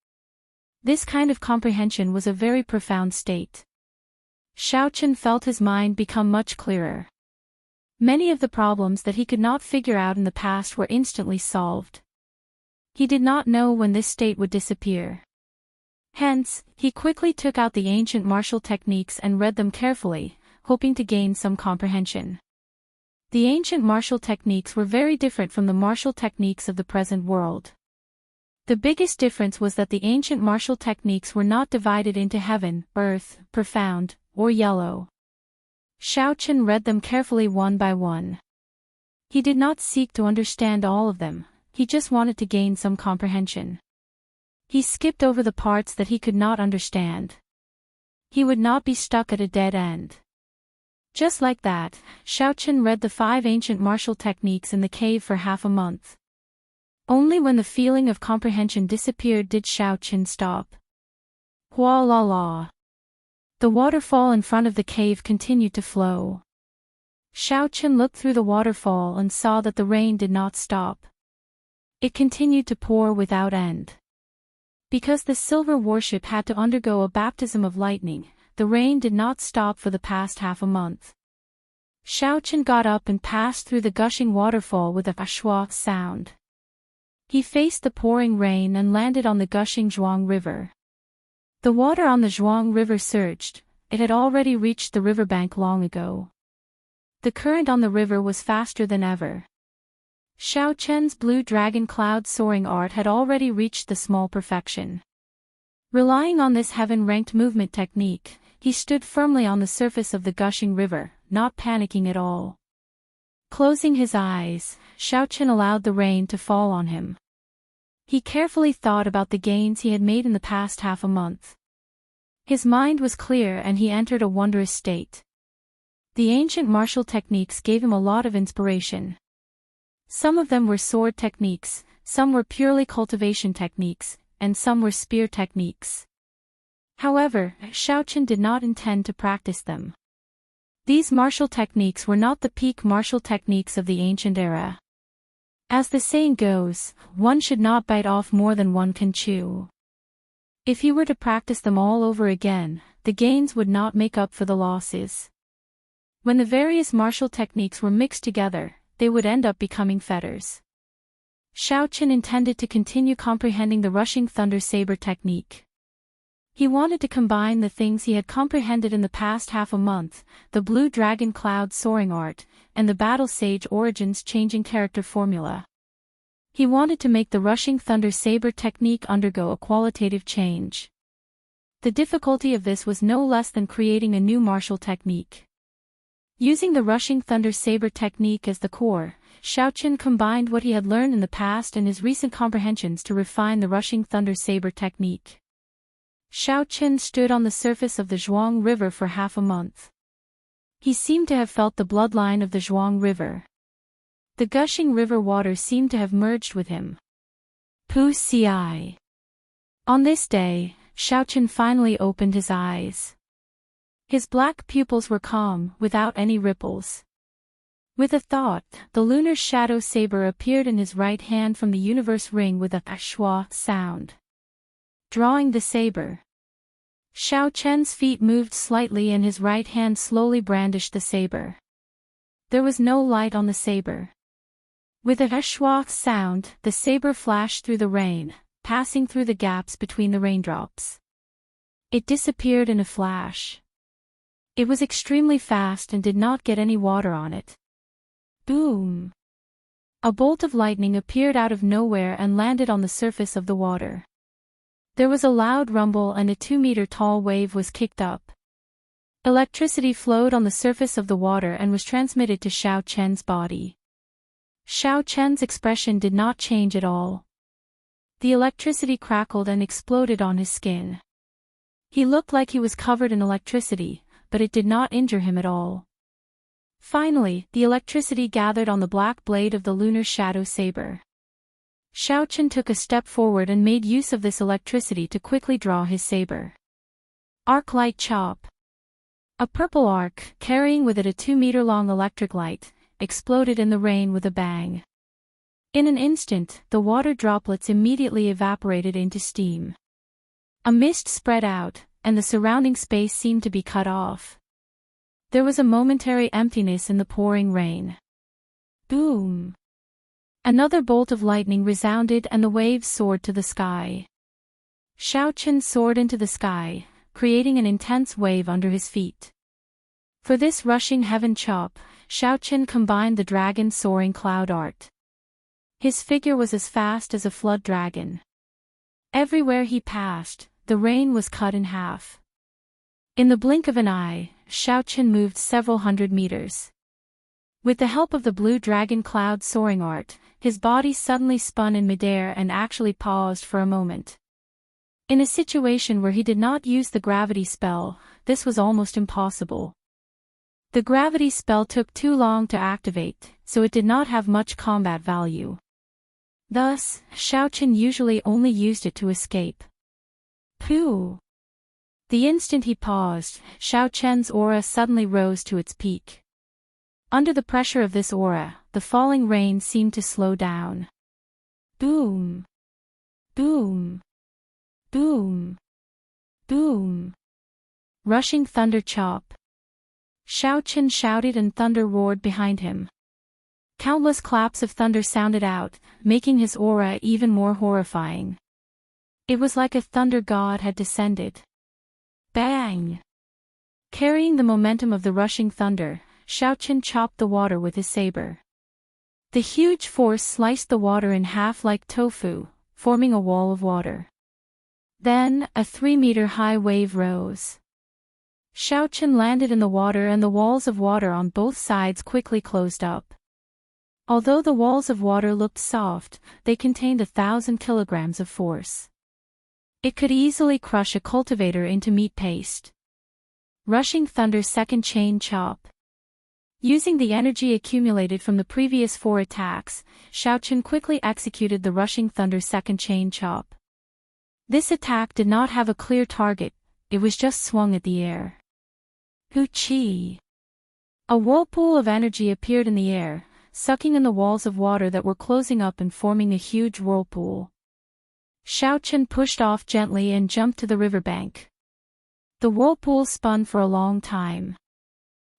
This kind of comprehension was a very profound state. Xiaochen felt his mind become much clearer. Many of the problems that he could not figure out in the past were instantly solved. He did not know when this state would disappear. Hence, he quickly took out the ancient martial techniques and read them carefully, hoping to gain some comprehension. The ancient martial techniques were very different from the martial techniques of the present world. The biggest difference was that the ancient martial techniques were not divided into heaven, earth, profound, or yellow. Xiaochen read them carefully one by one. He did not seek to understand all of them, he just wanted to gain some comprehension. He skipped over the parts that he could not understand. He would not be stuck at a dead end. Just like that, Xiaochen read the 5 ancient martial techniques in the cave for half a month. Only when the feeling of comprehension disappeared did Xiaochen stop. Hua la la. The waterfall in front of the cave continued to flow. Xiaochen looked through the waterfall and saw that the rain did not stop. It continued to pour without end. Because the silver warship had to undergo a baptism of lightning, the rain did not stop for the past half a month. Xiaochen got up and passed through the gushing waterfall with a schwa sound. He faced the pouring rain and landed on the gushing Zhuang River. The water on the Zhuang River surged, it had already reached the riverbank long ago. The current on the river was faster than ever. Xiaochen's blue dragon cloud soaring art had already reached the small perfection. Relying on this heaven-ranked movement technique, he stood firmly on the surface of the gushing river, not panicking at all. Closing his eyes, Xiaochen allowed the rain to fall on him. He carefully thought about the gains he had made in the past half a month. His mind was clear and he entered a wondrous state. The ancient martial techniques gave him a lot of inspiration. Some of them were sword techniques, some were purely cultivation techniques, and some were spear techniques. However, Xiaochen did not intend to practice them. These martial techniques were not the peak martial techniques of the ancient era. As the saying goes, one should not bite off more than one can chew. If he were to practice them all over again, the gains would not make up for the losses. When the various martial techniques were mixed together, they would end up becoming fetters. Xiaochen intended to continue comprehending the rushing thunder saber technique. He wanted to combine the things he had comprehended in the past half a month, the blue dragon cloud soaring art, and the battle sage origins changing character formula. He wanted to make the rushing thunder saber technique undergo a qualitative change. The difficulty of this was no less than creating a new martial technique. Using the rushing thunder saber technique as the core, Xiaochen combined what he had learned in the past and his recent comprehensions to refine the rushing thunder saber technique. Xiaochen stood on the surface of the Zhuang River for half a month. He seemed to have felt the bloodline of the Zhuang River. The gushing river water seemed to have merged with him. Pu Ci. On this day, Xiaochen finally opened his eyes. His black pupils were calm, without any ripples. With a thought, the lunar shadow saber appeared in his right hand from the universe ring with a schwa sound. Drawing the saber. Xiaochen's feet moved slightly and his right hand slowly brandished the saber. There was no light on the saber. With a schwa sound, the saber flashed through the rain, passing through the gaps between the raindrops. It disappeared in a flash. It was extremely fast and did not get any water on it. Boom! A bolt of lightning appeared out of nowhere and landed on the surface of the water. There was a loud rumble and a 2-meter-tall wave was kicked up. Electricity flowed on the surface of the water and was transmitted to Xiaochen's body. Xiaochen's expression did not change at all. The electricity crackled and exploded on his skin. He looked like he was covered in electricity, but it did not injure him at all. Finally, the electricity gathered on the black blade of the lunar shadow saber. Xiaochen took a step forward and made use of this electricity to quickly draw his saber. Arc light chop. A purple arc, carrying with it a 2-meter-long electric light, exploded in the rain with a bang. In an instant, the water droplets immediately evaporated into steam. A mist spread out, and the surrounding space seemed to be cut off. There was a momentary emptiness in the pouring rain. Boom! Another bolt of lightning resounded and the waves soared to the sky. Xiaochen soared into the sky, creating an intense wave under his feet. For this rushing heaven chop, Xiaochen combined the dragon's soaring cloud art. His figure was as fast as a flood dragon. Everywhere he passed, the rain was cut in half. In the blink of an eye, Xiaochen moved several hundred meters. With the help of the blue dragon cloud soaring art, his body suddenly spun in midair and actually paused for a moment. In a situation where he did not use the gravity spell, this was almost impossible. The gravity spell took too long to activate, so it did not have much combat value. Thus, Xiaochen usually only used it to escape. Pooh! The instant he paused, Xiaochen's aura suddenly rose to its peak. Under the pressure of this aura, the falling rain seemed to slow down. Boom! Boom! Boom! Boom! Rushing thunder chop. Xiaochen shouted and thunder roared behind him. Countless claps of thunder sounded out, making his aura even more horrifying. It was like a thunder god had descended. Bang! Carrying the momentum of the rushing thunder, Xiaochen chopped the water with his saber. The huge force sliced the water in half like tofu, forming a wall of water. Then, a 3-meter-high wave rose. Xiaochen landed in the water and the walls of water on both sides quickly closed up. Although the walls of water looked soft, they contained 1,000 kilograms of force. It could easily crush a cultivator into meat paste. Rushing thunder second chain chop. Using the energy accumulated from the previous 4 attacks, Xiaochen quickly executed the rushing thunder second chain chop. This attack did not have a clear target, it was just swung at the air. Hoo-chi! A whirlpool of energy appeared in the air, sucking in the walls of water that were closing up and forming a huge whirlpool. Xiaochen pushed off gently and jumped to the riverbank. The whirlpool spun for a long time.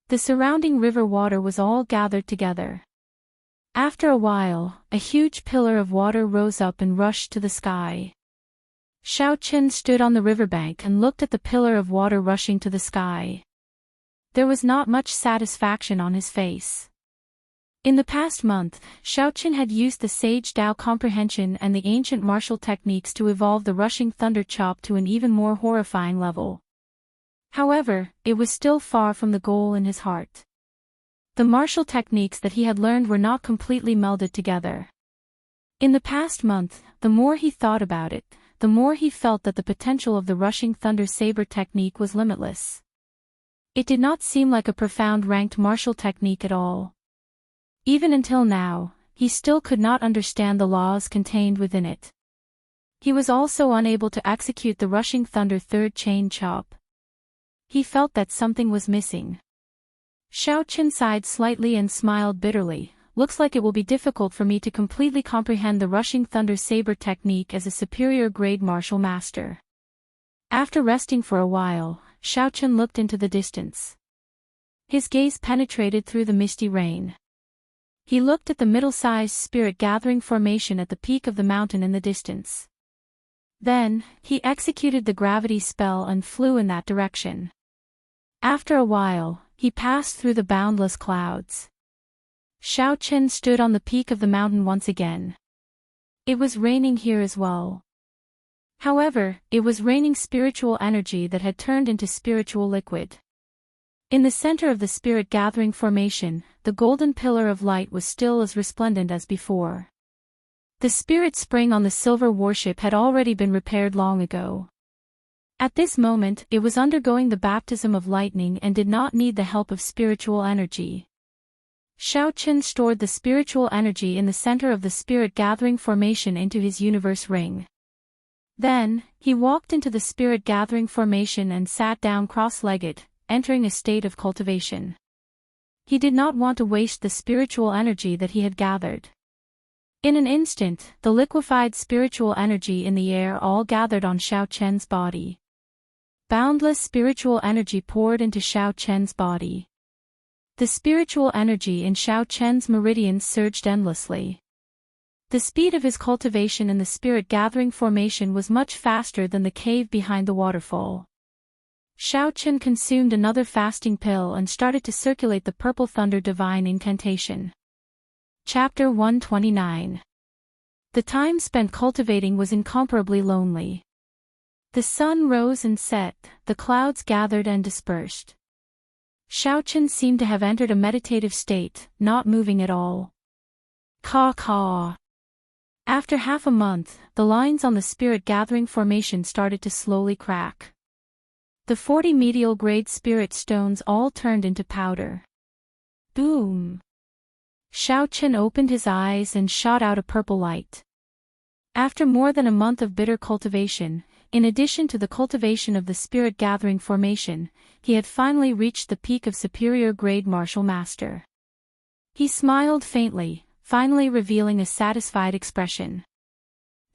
The surrounding river water was all gathered together. After a while, a huge pillar of water rose up and rushed to the sky. Xiaochen stood on the riverbank and looked at the pillar of water rushing to the sky. There was not much satisfaction on his face. In the past month, Xiaochen had used the Sage Dao comprehension and the ancient martial techniques to evolve the rushing thunder chop to an even more horrifying level. However, it was still far from the goal in his heart. The martial techniques that he had learned were not completely melded together. In the past month, the more he thought about it, the more he felt that the potential of the rushing thunder saber technique was limitless. It did not seem like a profound ranked martial technique at all. Even until now, he still could not understand the laws contained within it. He was also unable to execute the rushing thunder third chain chop. He felt that something was missing. Xiaochen sighed slightly and smiled bitterly. Looks like it will be difficult for me to completely comprehend the rushing thunder saber technique as a superior grade martial master. After resting for a while, Xiaochen looked into the distance. His gaze penetrated through the misty rain. He looked at the middle-sized spirit gathering formation at the peak of the mountain in the distance. Then, he executed the gravity spell and flew in that direction. After a while, he passed through the boundless clouds. Xiaochen stood on the peak of the mountain once again. It was raining here as well. However, it was raining spiritual energy that had turned into spiritual liquid. In the center of the spirit gathering formation, the golden pillar of light was still as resplendent as before. The spirit spring on the silver warship had already been repaired long ago. At this moment, it was undergoing the baptism of lightning and did not need the help of spiritual energy. Xiaochen stored the spiritual energy in the center of the spirit gathering formation into his universe ring. Then, he walked into the spirit gathering formation and sat down cross-legged, entering a state of cultivation. He did not want to waste the spiritual energy that he had gathered. In an instant, the liquefied spiritual energy in the air all gathered on Xiaochen's body. Boundless spiritual energy poured into Xiaochen's body. The spiritual energy in Xiao Chen's meridians surged endlessly. The speed of his cultivation in the spirit-gathering formation was much faster than the cave behind the waterfall. Xiao Chen consumed another fasting pill and started to circulate the Purple Thunder Divine Incantation. Chapter 129. The time spent cultivating was incomparably lonely. The sun rose and set, the clouds gathered and dispersed. Xiao Chen seemed to have entered a meditative state, not moving at all. Caw. After half a month, the lines on the spirit-gathering formation started to slowly crack. The 40 medial-grade spirit stones all turned into powder. Boom! Xiao Chen opened his eyes and shot out a purple light. After more than a month of bitter cultivation, in addition to the cultivation of the spirit-gathering formation, he had finally reached the peak of superior-grade martial master. He smiled faintly, finally revealing a satisfied expression.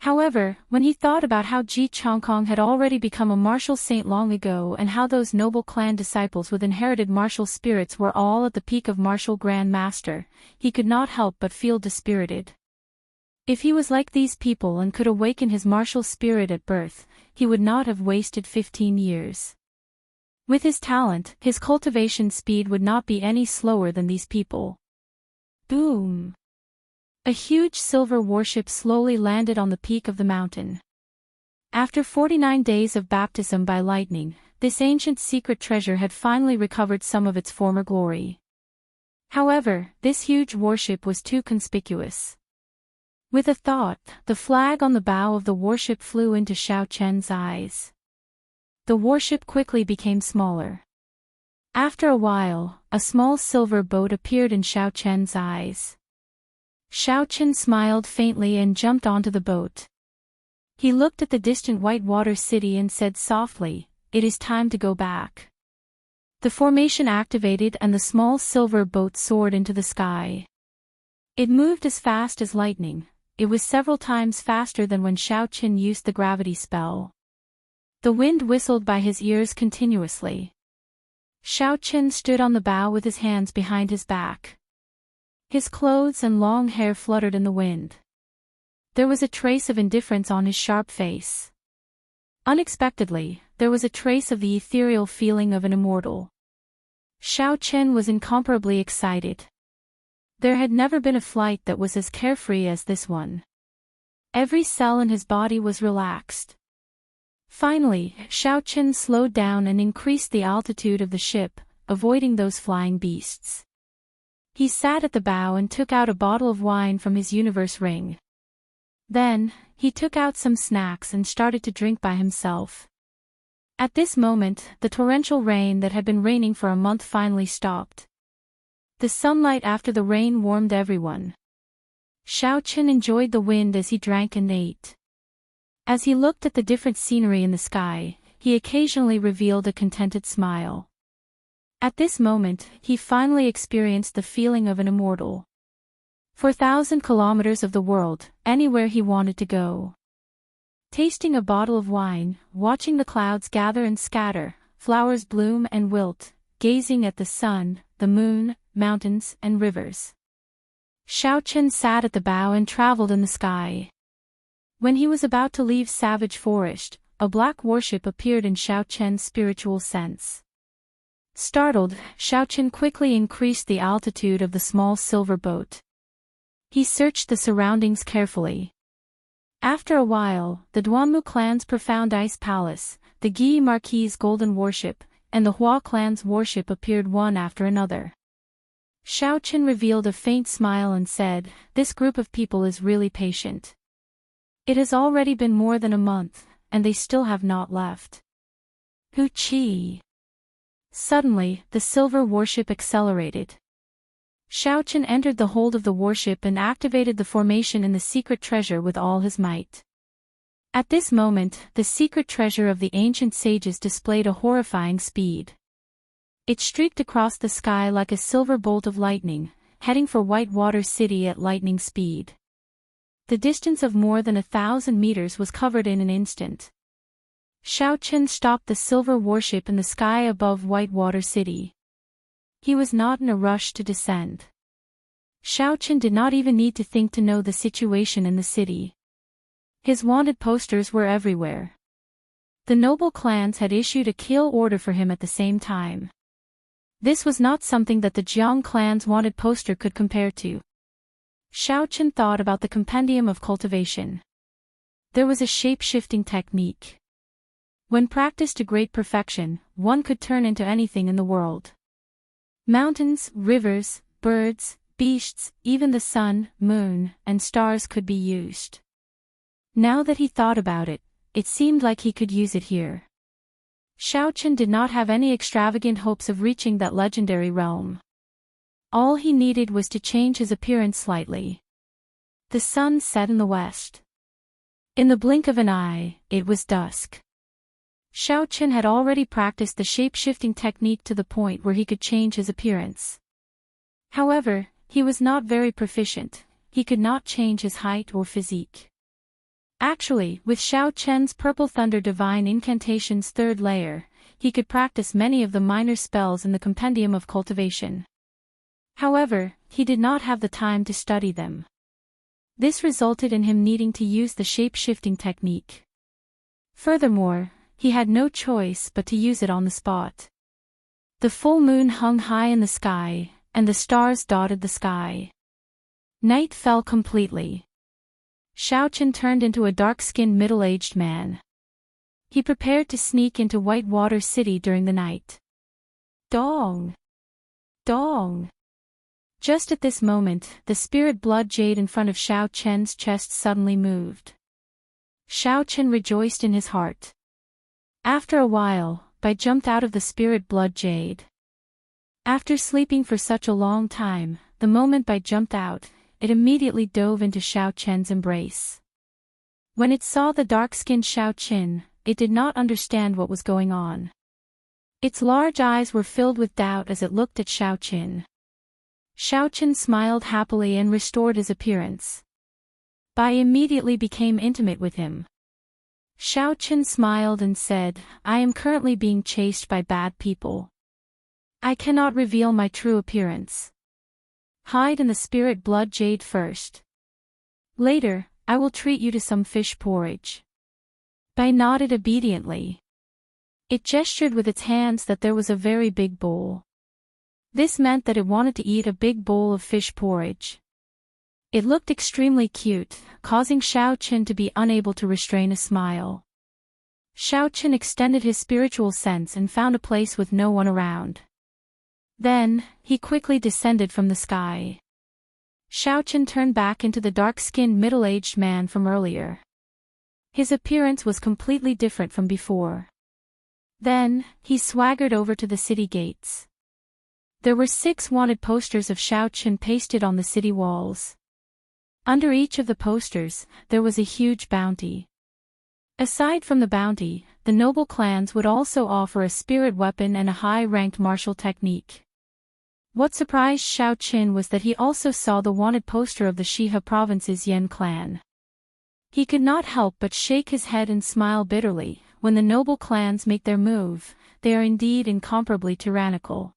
However, when he thought about how Ji Chongkong had already become a martial saint long ago and how those noble clan disciples with inherited martial spirits were all at the peak of martial grand master, he could not help but feel dispirited. If he was like these people and could awaken his martial spirit at birth, he would not have wasted 15 years. With his talent, his cultivation speed would not be any slower than these people. Boom! A huge silver warship slowly landed on the peak of the mountain. After 49 days of baptism by lightning, this ancient secret treasure had finally recovered some of its former glory. However, this huge warship was too conspicuous. With a thought, the flag on the bow of the warship flew into Xiao Chen's eyes. The warship quickly became smaller. After a while, a small silver boat appeared in Xiao Chen's eyes. Xiao Chen smiled faintly and jumped onto the boat. He looked at the distant whitewater city and said softly, "It is time to go back." The formation activated and the small silver boat soared into the sky. It moved as fast as lightning. It was several times faster than when Xiao Chen used the gravity spell. The wind whistled by his ears continuously. Xiao Chen stood on the bow with his hands behind his back. His clothes and long hair fluttered in the wind. There was a trace of indifference on his sharp face. Unexpectedly, there was a trace of the ethereal feeling of an immortal. Xiao Chen was incomparably excited. There had never been a flight that was as carefree as this one. Every cell in his body was relaxed. Finally, Xiao Chen slowed down and increased the altitude of the ship, avoiding those flying beasts. He sat at the bow and took out a bottle of wine from his universe ring. Then, he took out some snacks and started to drink by himself. At this moment, the torrential rain that had been raining for a month finally stopped. The sunlight after the rain warmed everyone. Xiao Chen enjoyed the wind as he drank and ate. As he looked at the different scenery in the sky, he occasionally revealed a contented smile. At this moment, he finally experienced the feeling of an immortal. 4,000 kilometers of the world, anywhere he wanted to go. Tasting a bottle of wine, watching the clouds gather and scatter, flowers bloom and wilt, gazing at the sun, the moon, mountains, and rivers. Xiao Chen sat at the bow and traveled in the sky. When he was about to leave Savage Forest, a black warship appeared in Xiao Chen's spiritual sense. Startled, Xiao Chen quickly increased the altitude of the small silver boat. He searched the surroundings carefully. After a while, the Duanmu clan's profound ice palace, the Guy Marquis' golden warship, and the Hua clan's warship appeared one after another. Xiao Chen revealed a faint smile and said, "This group of people is really patient. It has already been more than a month, and they still have not left." Hu Qi. Suddenly, the silver warship accelerated. Xiao Chen entered the hold of the warship and activated the formation in the secret treasure with all his might. At this moment, the secret treasure of the ancient sages displayed a horrifying speed. It streaked across the sky like a silver bolt of lightning, heading for Whitewater City at lightning speed. The distance of more than 1,000 meters was covered in an instant. Xiao Chen stopped the silver warship in the sky above Whitewater City. He was not in a rush to descend. Xiaoqin did not even need to think to know the situation in the city. His wanted posters were everywhere. The noble clans had issued a kill order for him at the same time. This was not something that the Jiang clan's wanted poster could compare to. Xiaoqin thought about the compendium of cultivation. There was a shape-shifting technique. When practiced to great perfection, one could turn into anything in the world. Mountains, rivers, birds, beasts, even the sun, moon, and stars could be used. Now that he thought about it, it seemed like he could use it here. Xiaoqin did not have any extravagant hopes of reaching that legendary realm. All he needed was to change his appearance slightly. The sun set in the west. In the blink of an eye, it was dusk. Xiaoqin had already practiced the shape-shifting technique to the point where he could change his appearance. However, he was not very proficient. He could not change his height or physique. Actually, with Xiaoqian's Purple Thunder Divine Incantation's third layer, he could practice many of the minor spells in the Compendium of Cultivation. However, he did not have the time to study them. This resulted in him needing to use the shape-shifting technique. Furthermore, he had no choice but to use it on the spot. The full moon hung high in the sky, and the stars dotted the sky. Night fell completely. Xiaoqin turned into a dark-skinned middle-aged man. He prepared to sneak into Whitewater City during the night. Dong! Dong! Just at this moment, the spirit blood jade in front of Xiaoqian's chest suddenly moved. Xiaoqin rejoiced in his heart. After a while, Bai jumped out of the spirit blood jade. After sleeping for such a long time, the moment Bai jumped out, it immediately dove into Xiaoqian's embrace. When it saw the dark-skinned Xiaoqin, it did not understand what was going on. Its large eyes were filled with doubt as it looked at Xiaoqin. Xiaoqin smiled happily and restored his appearance. Bai immediately became intimate with him. Xiaoqin smiled and said, "I am currently being chased by bad people. I cannot reveal my true appearance. Hide in the spirit blood jade first. Later, I will treat you to some fish porridge." Bai nodded obediently. It gestured with its hands that there was a very big bowl. This meant that it wanted to eat a big bowl of fish porridge. It looked extremely cute, causing Xiaoqin to be unable to restrain a smile. Xiaoqin extended his spiritual sense and found a place with no one around. Then, he quickly descended from the sky. Xiaoqin turned back into the dark-skinned middle-aged man from earlier. His appearance was completely different from before. Then, he swaggered over to the city gates. There were 6 wanted posters of Xiaoqin pasted on the city walls. Under each of the posters, there was a huge bounty. Aside from the bounty, the noble clans would also offer a spirit weapon and a high-ranked martial technique. What surprised Xiaoqin was that he also saw the wanted poster of the Shihe province's Yan clan. He could not help but shake his head and smile bitterly. When the noble clans make their move, they are indeed incomparably tyrannical.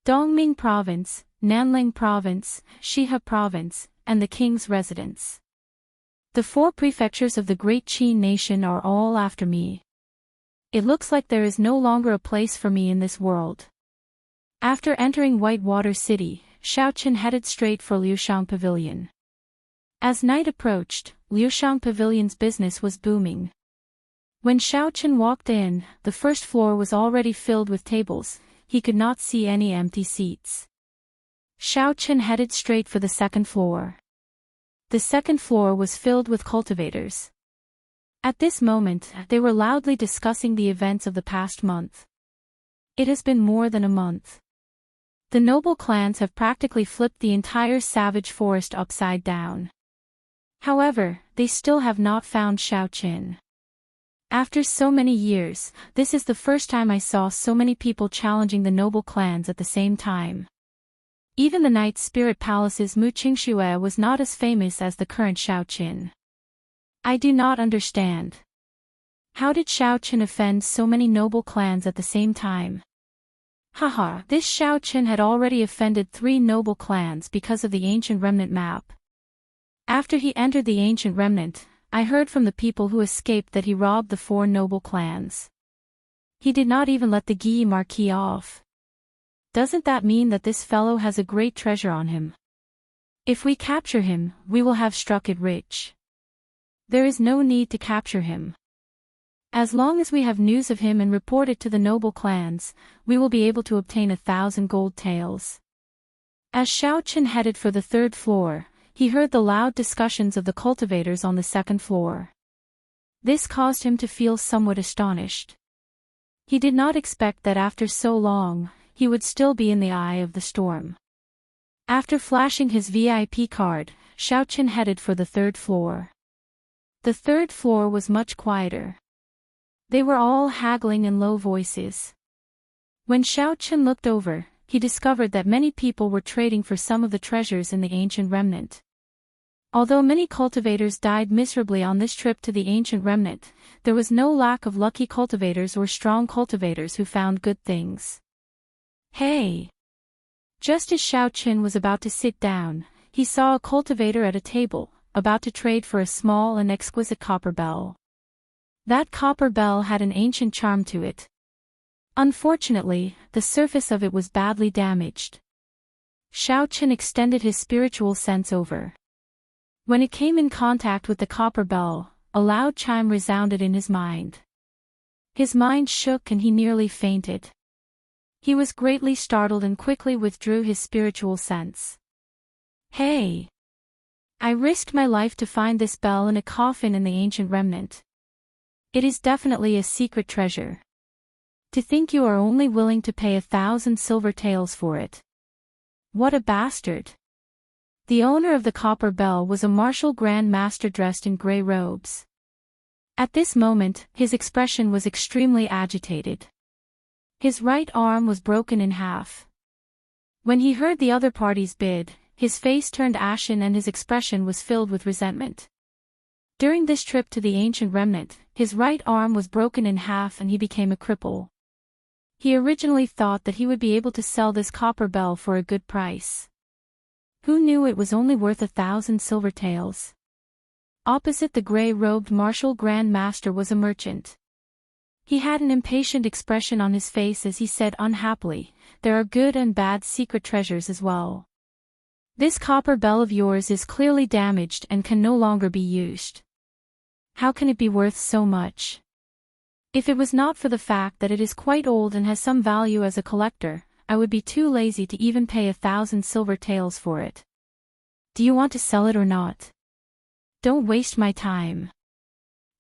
Dongming Province, Nanling Province, Shihe Province, and the King's Residence. The 4 prefectures of the Great Qin nation are all after me. It looks like there is no longer a place for me in this world. After entering Whitewater City, Xiaoqin headed straight for Liushang Pavilion. As night approached, Liushang Pavilion's business was booming. When Xiaoqin walked in, the first floor was already filled with tables. He could not see any empty seats. Xiaoqin headed straight for the second floor. The second floor was filled with cultivators. At this moment, they were loudly discussing the events of the past month. It has been more than a month. The noble clans have practically flipped the entire savage forest upside down. However, they still have not found Xiaoqin. After so many years, this is the first time I saw so many people challenging the noble clans at the same time. Even the Night Spirit Palace's Mu Qingxue was not as famous as the current Xiaoqin. I do not understand. How did Xiaoqin offend so many noble clans at the same time? Haha, this Xiao Qin had already offended 3 noble clans because of the ancient remnant map. After he entered the ancient remnant, I heard from the people who escaped that he robbed the 4 noble clans. He did not even let the Guy Marquis off. Doesn't that mean that this fellow has a great treasure on him? If we capture him, we will have struck it rich. There is no need to capture him. As long as we have news of him and report it to the noble clans, we will be able to obtain 1,000 gold taels. As Xiao Qin headed for the 3rd floor, he heard the loud discussions of the cultivators on the 2nd floor. This caused him to feel somewhat astonished. He did not expect that after so long, he would still be in the eye of the storm. After flashing his VIP card, Xiao Qin headed for the 3rd floor. The 3rd floor was much quieter. They were all haggling in low voices. When Xiao Qin looked over, he discovered that many people were trading for some of the treasures in the ancient remnant. Although many cultivators died miserably on this trip to the ancient remnant, there was no lack of lucky cultivators or strong cultivators who found good things. Hey! Just as Xiao Qin was about to sit down, he saw a cultivator at a table, about to trade for a small and exquisite copper bell. That copper bell had an ancient charm to it. Unfortunately, the surface of it was badly damaged. Xiao Qin extended his spiritual sense over. When it came in contact with the copper bell, a loud chime resounded in his mind. His mind shook and he nearly fainted. He was greatly startled and quickly withdrew his spiritual sense. Hey! I risked my life to find this bell in a coffin in the ancient remnant. It is definitely a secret treasure. To think you are only willing to pay 1,000 silver taels for it. What a bastard! The owner of the copper bell was a martial grand master dressed in grey robes. At this moment, his expression was extremely agitated. His right arm was broken in half. When he heard the other party's bid, his face turned ashen and his expression was filled with resentment. During this trip to the ancient remnant, his right arm was broken in half and he became a cripple. He originally thought that he would be able to sell this copper bell for a good price. Who knew it was only worth 1,000 silver taels? Opposite the grey-robed martial grand master was a merchant. He had an impatient expression on his face as he said unhappily, "There are good and bad secret treasures as well. This copper bell of yours is clearly damaged and can no longer be used. How can it be worth so much? If it was not for the fact that it is quite old and has some value as a collector, I would be too lazy to even pay 1,000 silver taels for it. Do you want to sell it or not? Don't waste my time.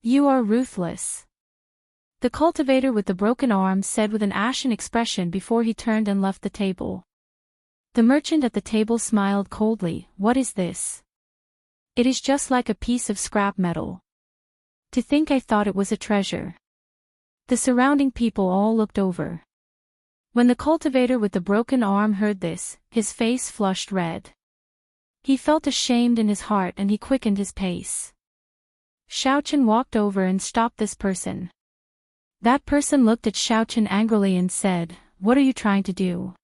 You are ruthless." The cultivator with the broken arm said with an ashen expression before he turned and left the table. The merchant at the table smiled coldly. "What is this?" "It is just like a piece of scrap metal. To think I thought it was a treasure." The surrounding people all looked over. When the cultivator with the broken arm heard this, his face flushed red. He felt ashamed in his heart and he quickened his pace. Xiao Qin walked over and stopped this person. That person looked at Xiao Qin angrily and said, "What are you trying to do?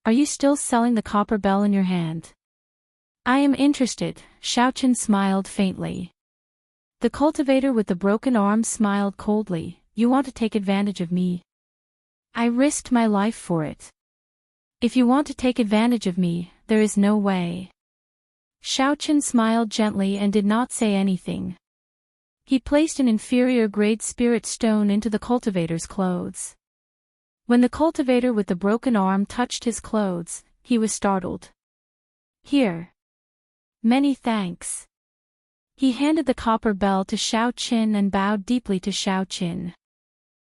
Are you still selling the copper bell in your hand?" "I am interested," Xiao Qin smiled faintly. The cultivator with the broken arm smiled coldly. "You want to take advantage of me? I risked my life for it. If you want to take advantage of me, there is no way." Xiao Qin smiled gently and did not say anything. He placed an inferior grade spirit stone into the cultivator's clothes. When the cultivator with the broken arm touched his clothes, he was startled. "Here. Many thanks." He handed the copper bell to Xiao Qin and bowed deeply to Xiao Qin.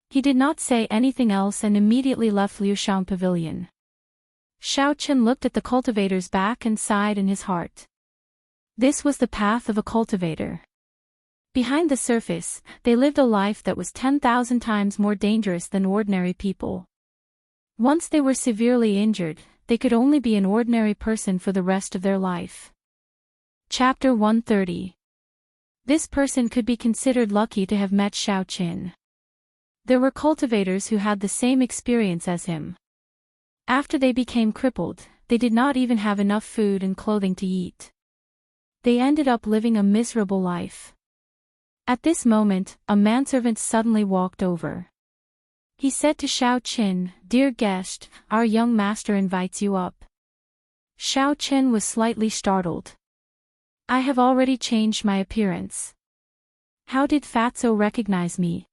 He did not say anything else and immediately left Liushang Pavilion. Xiao Qin looked at the cultivator's back and sighed in his heart. This was the path of a cultivator. Behind the surface, they lived a life that was 10,000 times more dangerous than ordinary people. Once they were severely injured, they could only be an ordinary person for the rest of their life. Chapter 130. This person could be considered lucky to have met Xiao Qin. There were cultivators who had the same experience as him. After they became crippled, they did not even have enough food and clothing to eat. They ended up living a miserable life. At this moment, a manservant suddenly walked over. He said to Xiao Qin, "Dear guest, our young master invites you up." Xiao Qin was slightly startled. "I have already changed my appearance. How did Fatso recognize me?"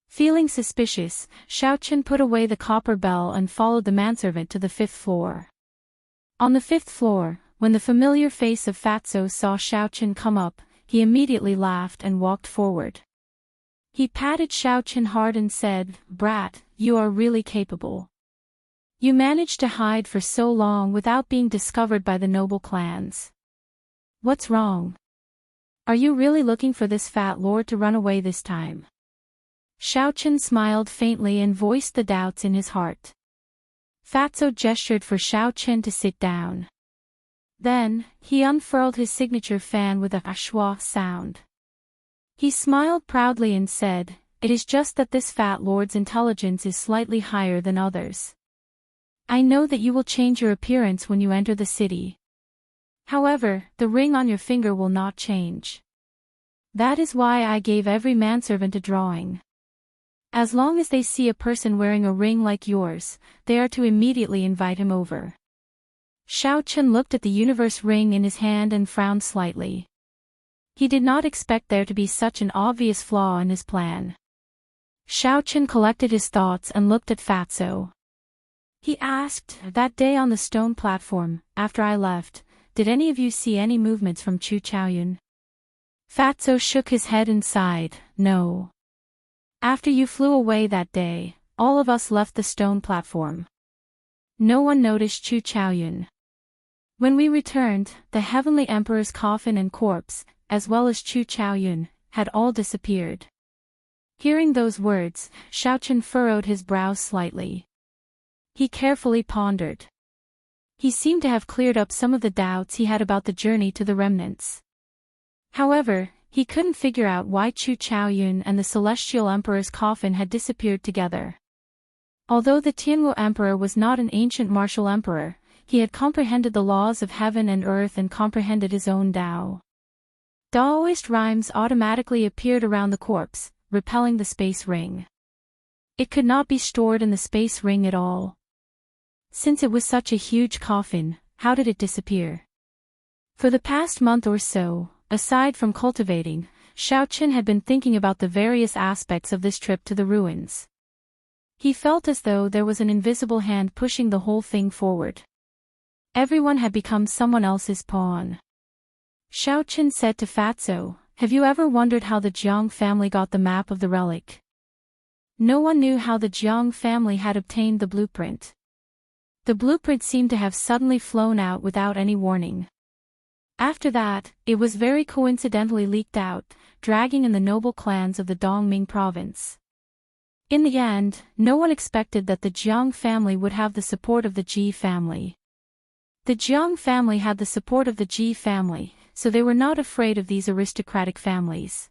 Feeling suspicious, Xiao Qin put away the copper bell and followed the manservant to the 5th floor. On the 5th floor, when the familiar face of Fatso saw Xiao Qin come up, he immediately laughed and walked forward. He patted Xiao Qin hard and said, "Brat, you are really capable. You managed to hide for so long without being discovered by the noble clans. What's wrong? Are you really looking for this fat lord to run away this time?" Xiao Qin smiled faintly and voiced the doubts in his heart. Fatso gestured for Xiao Qin to sit down. Then, he unfurled his signature fan with a schwa sound. He smiled proudly and said, "It is just that this fat lord's intelligence is slightly higher than others. I know that you will change your appearance when you enter the city. However, the ring on your finger will not change. That is why I gave every manservant a drawing. As long as they see a person wearing a ring like yours, they are to immediately invite him over." Xiao Qin looked at the universe ring in his hand and frowned slightly. He did not expect there to be such an obvious flaw in his plan. Xiao Qin collected his thoughts and looked at Fatso. He asked, "That day on the stone platform, after I left, did any of you see any movements from Chu Chaoyun?" Fatso shook his head and sighed, "No. After you flew away that day, all of us left the stone platform. No one noticed Chu Chaoyun. When we returned, the Heavenly Emperor's coffin and corpse, as well as Chu Chaoyun, had all disappeared." Hearing those words, Xiao Qin furrowed his brows slightly. He carefully pondered. He seemed to have cleared up some of the doubts he had about the journey to the remnants. However, he couldn't figure out why Chu Chaoyun and the Celestial Emperor's coffin had disappeared together. Although the Tianwu Emperor was not an ancient martial emperor, he had comprehended the laws of heaven and earth and comprehended his own Tao. Daoist rhymes automatically appeared around the corpse, repelling the space ring. It could not be stored in the space ring at all. Since it was such a huge coffin, how did it disappear? For the past month or so, aside from cultivating, Xiao Qin had been thinking about the various aspects of this trip to the ruins. He felt as though there was an invisible hand pushing the whole thing forward. Everyone had become someone else's pawn. Xiao Qin said to Fatso, "Have you ever wondered how the Jiang family got the map of the relic?" No one knew how the Jiang family had obtained the blueprint. The blueprint seemed to have suddenly flown out without any warning. After that, it was very coincidentally leaked out, dragging in the noble clans of the Dongming province. In the end, no one expected that the Jiang family would have the support of the Ji family. The Jiang family had the support of the Ji family, so they were not afraid of these aristocratic families.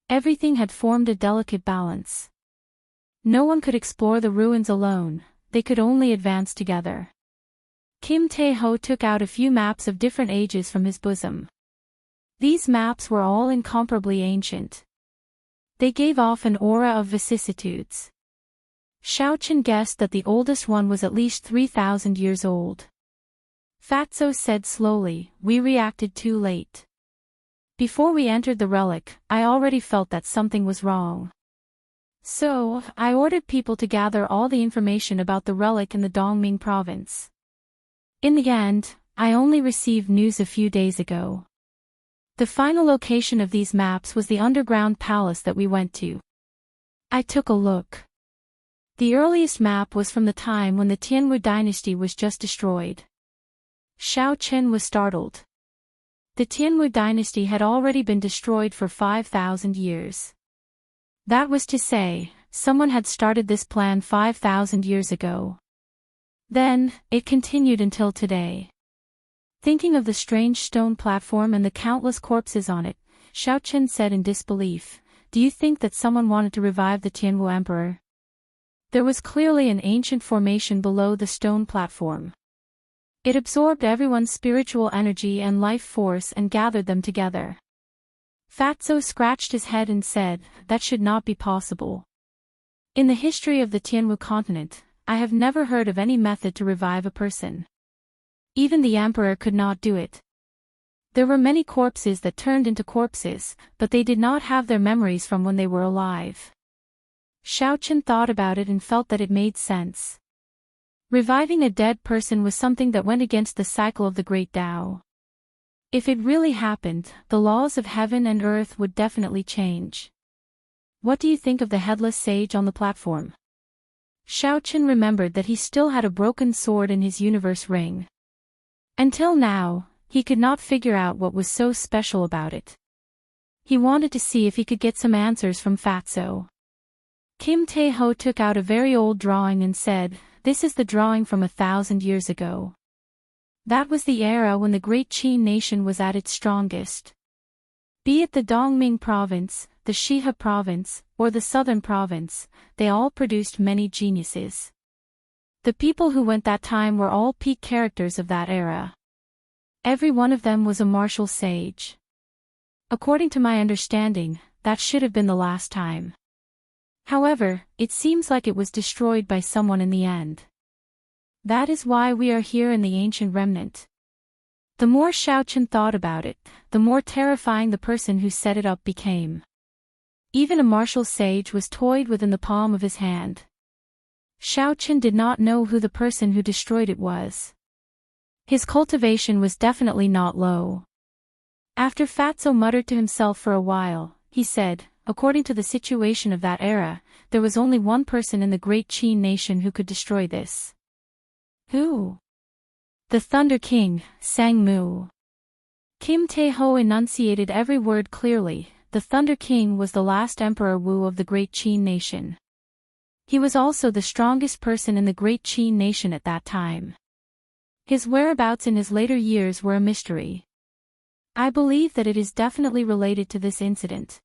Everything had formed a delicate balance. No one could explore the ruins alone, they could only advance together. Kim Tae-ho took out a few maps of different ages from his bosom. These maps were all incomparably ancient. They gave off an aura of vicissitudes. Xiao Qin guessed that the oldest one was at least 3,000 years old. Fatso said slowly, "We reacted too late. Before we entered the relic, I already felt that something was wrong. So, I ordered people to gather all the information about the relic in the Dongming province. In the end, I only received news a few days ago. The final location of these maps was the underground palace that we went to. I took a look. The earliest map was from the time when the Tianwu dynasty was just destroyed." Xiao Qin was startled. The Tianwu dynasty had already been destroyed for 5,000 years. That was to say, someone had started this plan 5,000 years ago. Then, it continued until today. Thinking of the strange stone platform and the countless corpses on it, Xiao Qin said in disbelief, "Do you think that someone wanted to revive the Tianwu emperor?" There was clearly an ancient formation below the stone platform. It absorbed everyone's spiritual energy and life force and gathered them together. Fatso scratched his head and said, "That should not be possible. In the history of the Tianwu continent, I have never heard of any method to revive a person. Even the emperor could not do it. There were many corpses that turned into corpses, but they did not have their memories from when they were alive." Xiaochen thought about it and felt that it made sense. Reviving a dead person was something that went against the cycle of the Great Tao. If it really happened, the laws of heaven and earth would definitely change. What do you think of the headless sage on the platform? Xiaochen remembered that he still had a broken sword in his universe ring. Until now, he could not figure out what was so special about it. He wanted to see if he could get some answers from Fatso. Kim Tae-ho took out a very old drawing and said, "This is the drawing from 1,000 years ago. That was the era when the great Qin nation was at its strongest. Be it the Dongming province, the Shihe province, or the southern province, they all produced many geniuses. The people who went that time were all peak characters of that era. Every one of them was a martial sage. According to my understanding, that should have been the last time. However, it seems like it was destroyed by someone in the end. That is why we are here in the ancient remnant." The more Xiaochen thought about it, the more terrifying the person who set it up became. Even a martial sage was toyed within the palm of his hand. Xiaochen did not know who the person who destroyed it was. His cultivation was definitely not low. After Fatso muttered to himself for a while, he said, "According to the situation of that era, there was only one person in the great Qin nation who could destroy this." "Who?" "The Thunder King, Sang Mu." Kim Tae-ho enunciated every word clearly. The Thunder King was the last Emperor Wu of the great Qin nation. He was also the strongest person in the great Qin nation at that time. His whereabouts in his later years were a mystery. I believe that it is definitely related to this incident.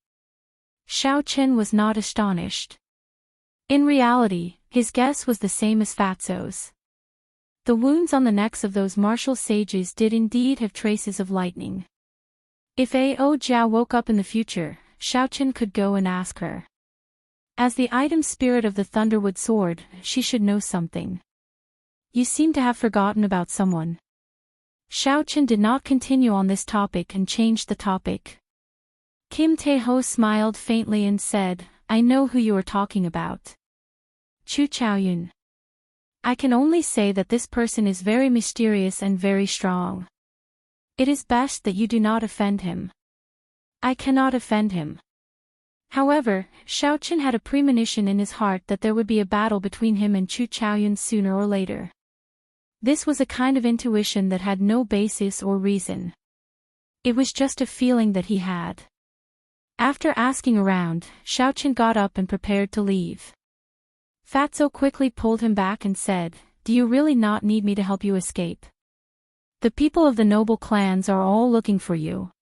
Xiaochen was not astonished. In reality, his guess was the same as Fatso's. The wounds on the necks of those martial sages did indeed have traces of lightning. If Ao Jiao woke up in the future, Xiaochen could go and ask her. As the item spirit of the Thunderwood sword, she should know something. "You seem to have forgotten about someone." Xiaochen did not continue on this topic and changed the topic. Kim Tae-ho smiled faintly and said, "I know who you are talking about. Chu Chaoyun. I can only say that this person is very mysterious and very strong. It is best that you do not offend him." "I cannot offend him." However, Xiaochen had a premonition in his heart that there would be a battle between him and Chu Chaoyun sooner or later. This was a kind of intuition that had no basis or reason. It was just a feeling that he had. After asking around, Xiaochen got up and prepared to leave. Fatso quickly pulled him back and said, "Do you really not need me to help you escape? The people of the noble clans are all looking for you."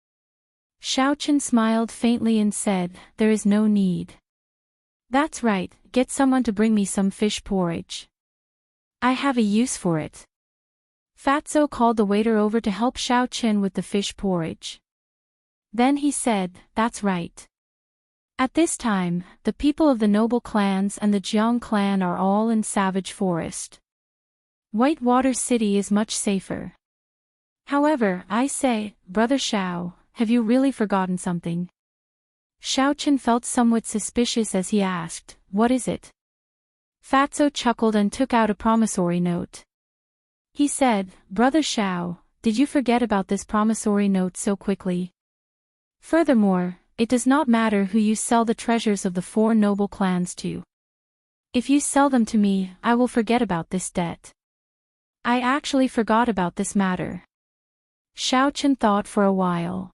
Xiaochen smiled faintly and said, "There is no need." "That's right, get someone to bring me some fish porridge. I have a use for it." Fatso called the waiter over to help Xiaochen with the fish porridge. Then he said, "That's right. At this time, the people of the noble clans and the Jiang clan are all in Savage Forest. Whitewater City is much safer. However, I say, Brother Xiao, have you really forgotten something?" Xiaochen felt somewhat suspicious as he asked, "What is it?" Fatso chuckled and took out a promissory note. He said, "Brother Xiao, did you forget about this promissory note so quickly? Furthermore, it does not matter who you sell the treasures of the 4 noble clans to. If you sell them to me, I will forget about this debt." "I actually forgot about this matter." Xiaochen thought for a while.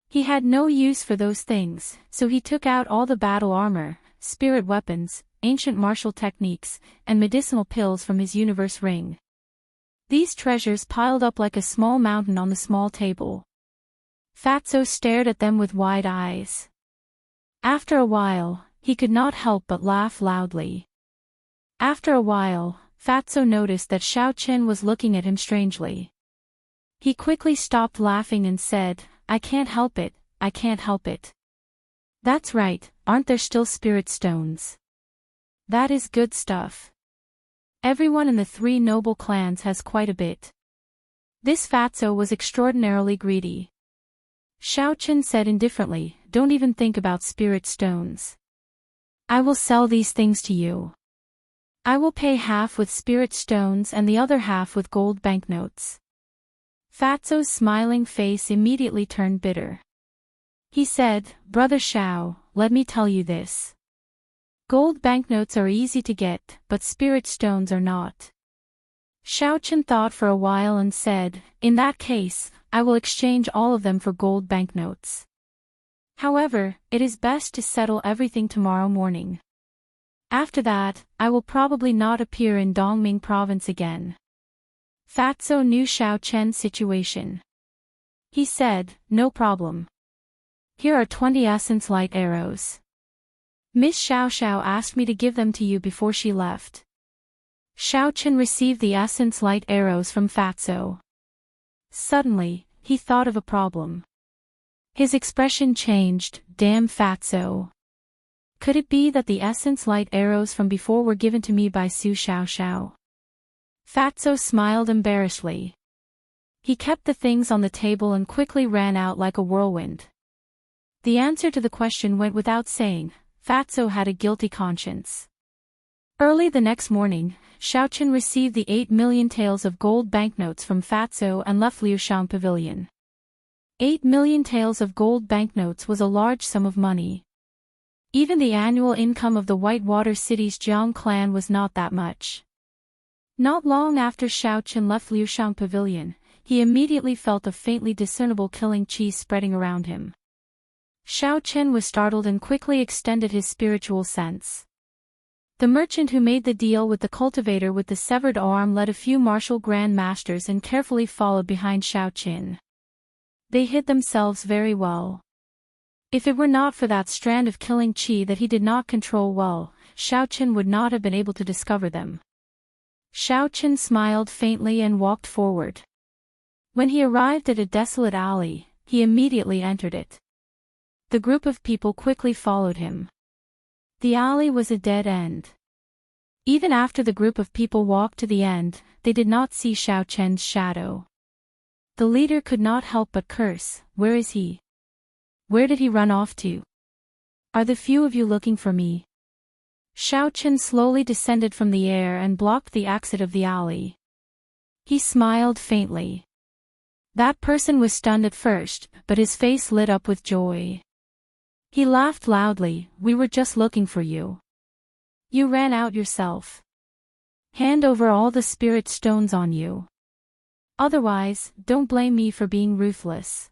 He had no use for those things, so he took out all the battle armor, spirit weapons, ancient martial techniques, and medicinal pills from his universe ring. These treasures piled up like a small mountain on the small table. Fatso stared at them with wide eyes. After a while, he could not help but laugh loudly. After a while, Fatso noticed that Xiao Chen was looking at him strangely. He quickly stopped laughing and said, I can't help it, I can't help it. That's right, aren't there still spirit stones? That is good stuff. Everyone in the three noble clans has quite a bit. This Fatso was extraordinarily greedy. Xiao Chen said indifferently, don't even think about spirit stones. I will sell these things to you. I will pay half with spirit stones and the other half with gold banknotes. Fatso's smiling face immediately turned bitter. He said, Brother Xiao, let me tell you this. Gold banknotes are easy to get, but spirit stones are not. Xiao Chen thought for a while and said, in that case, I will exchange all of them for gold banknotes. However, it is best to settle everything tomorrow morning. After that, I will probably not appear in Dongming province again. Fatso knew Xiao Chen's situation. He said, no problem. Here are 20 essence light arrows. Miss Xiao Xiao asked me to give them to you before she left. Xiao Chen received the essence light arrows from Fatso. Suddenly, he thought of a problem. His expression changed, damn Fatso. Could it be that the essence light arrows from before were given to me by Su Xiao Xiao? Fatso smiled embarrassedly. He kept the things on the table and quickly ran out like a whirlwind. The answer to the question went without saying, Fatso had a guilty conscience. Early the next morning, Xiao Chen received the 8 million taels of gold banknotes from Fatso and left Liushang Pavilion. 8 million taels of gold banknotes was a large sum of money. Even the annual income of the Whitewater City's Jiang clan was not that much. Not long after Xiao Chen left Liushang Pavilion, he immediately felt a faintly discernible killing qi spreading around him. Xiao Chen was startled and quickly extended his spiritual sense. The merchant who made the deal with the cultivator with the severed arm led a few martial grand masters and carefully followed behind Xiao Chen. They hid themselves very well. If it were not for that strand of killing qi that he did not control well, Xiao Chen would not have been able to discover them. Xiao Chen smiled faintly and walked forward. When he arrived at a desolate alley, he immediately entered it. The group of people quickly followed him. The alley was a dead end. Even after the group of people walked to the end, they did not see Xiao Chen's shadow. The leader could not help but curse, where is he? Where did he run off to? Are the few of you looking for me? Xiao Chen slowly descended from the air and blocked the exit of the alley. He smiled faintly. That person was stunned at first, but his face lit up with joy. He laughed loudly, we were just looking for you. You ran out yourself. Hand over all the spirit stones on you. Otherwise, don't blame me for being ruthless.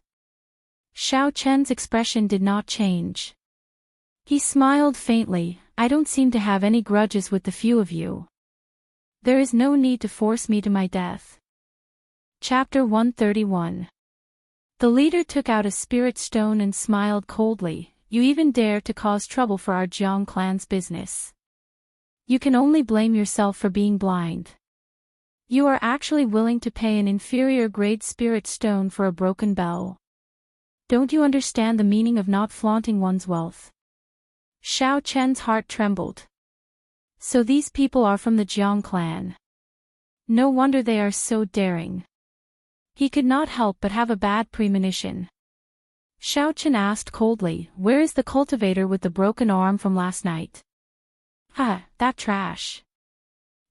Xiao Chen's expression did not change. He smiled faintly, I don't seem to have any grudges with the few of you. There is no need to force me to my death. Chapter 131. The leader took out a spirit stone and smiled coldly, you even dare to cause trouble for our Jiang clan's business. You can only blame yourself for being blind. You are actually willing to pay an inferior grade spirit stone for a broken bell. Don't you understand the meaning of not flaunting one's wealth? Xiao Chen's heart trembled. So these people are from the Jiang clan. No wonder they are so daring. He could not help but have a bad premonition. Xiao Chen asked coldly, where is the cultivator with the broken arm from last night? That trash.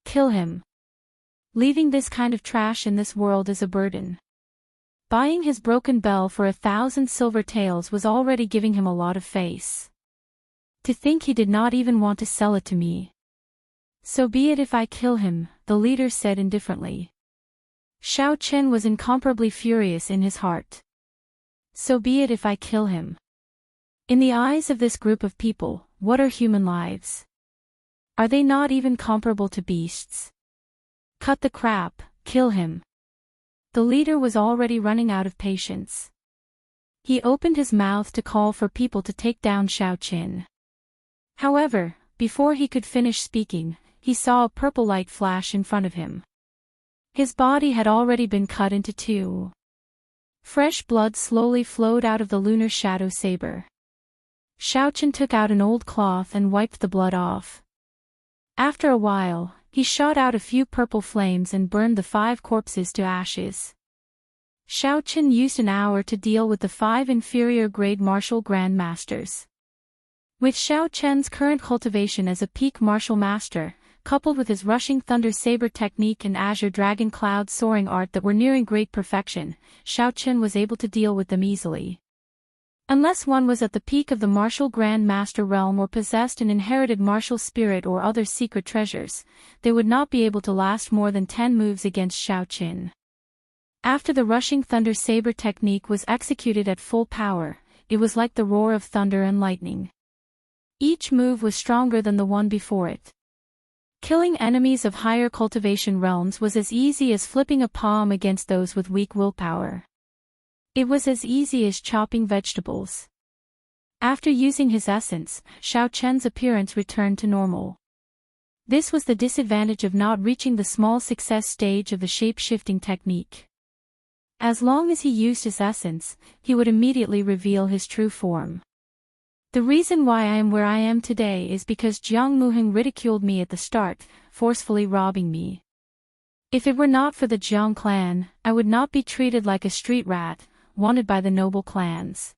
Kill him. Leaving this kind of trash in this world is a burden. Buying his broken bell for 1,000 silver taels was already giving him a lot of face. To think he did not even want to sell it to me. So be it if I kill him, the leader said indifferently. Xiao Chen was incomparably furious in his heart. So be it if I kill him. In the eyes of this group of people, what are human lives? Are they not even comparable to beasts? Cut the crap, kill him. The leader was already running out of patience. He opened his mouth to call for people to take down Xiao Chen. However, before he could finish speaking, he saw a purple light flash in front of him. His body had already been cut into two. Fresh blood slowly flowed out of the lunar shadow saber. Xiaochen took out an old cloth and wiped the blood off. After a while, he shot out a few purple flames and burned the 5 corpses to ashes. Xiaochen used an hour to deal with the 5 inferior-grade martial Grand Masters. With Xiaochen's current cultivation as a peak martial master, coupled with his rushing thunder saber technique and azure dragon cloud soaring art that were nearing great perfection, Xiaochen was able to deal with them easily. Unless one was at the peak of the martial Grand Master realm or possessed an inherited martial spirit or other secret treasures, they would not be able to last more than 10 moves against Xiaochen. After the rushing thunder saber technique was executed at full power, it was like the roar of thunder and lightning. Each move was stronger than the one before it. Killing enemies of higher cultivation realms was as easy as flipping a palm against those with weak willpower. It was as easy as chopping vegetables. After using his essence, Xiaochen's appearance returned to normal. This was the disadvantage of not reaching the small success stage of the shape-shifting technique. As long as he used his essence, he would immediately reveal his true form. The reason why I am where I am today is because Jiang Muheng ridiculed me at the start, forcefully robbing me. If it were not for the Jiang clan, I would not be treated like a street rat, wanted by the noble clans.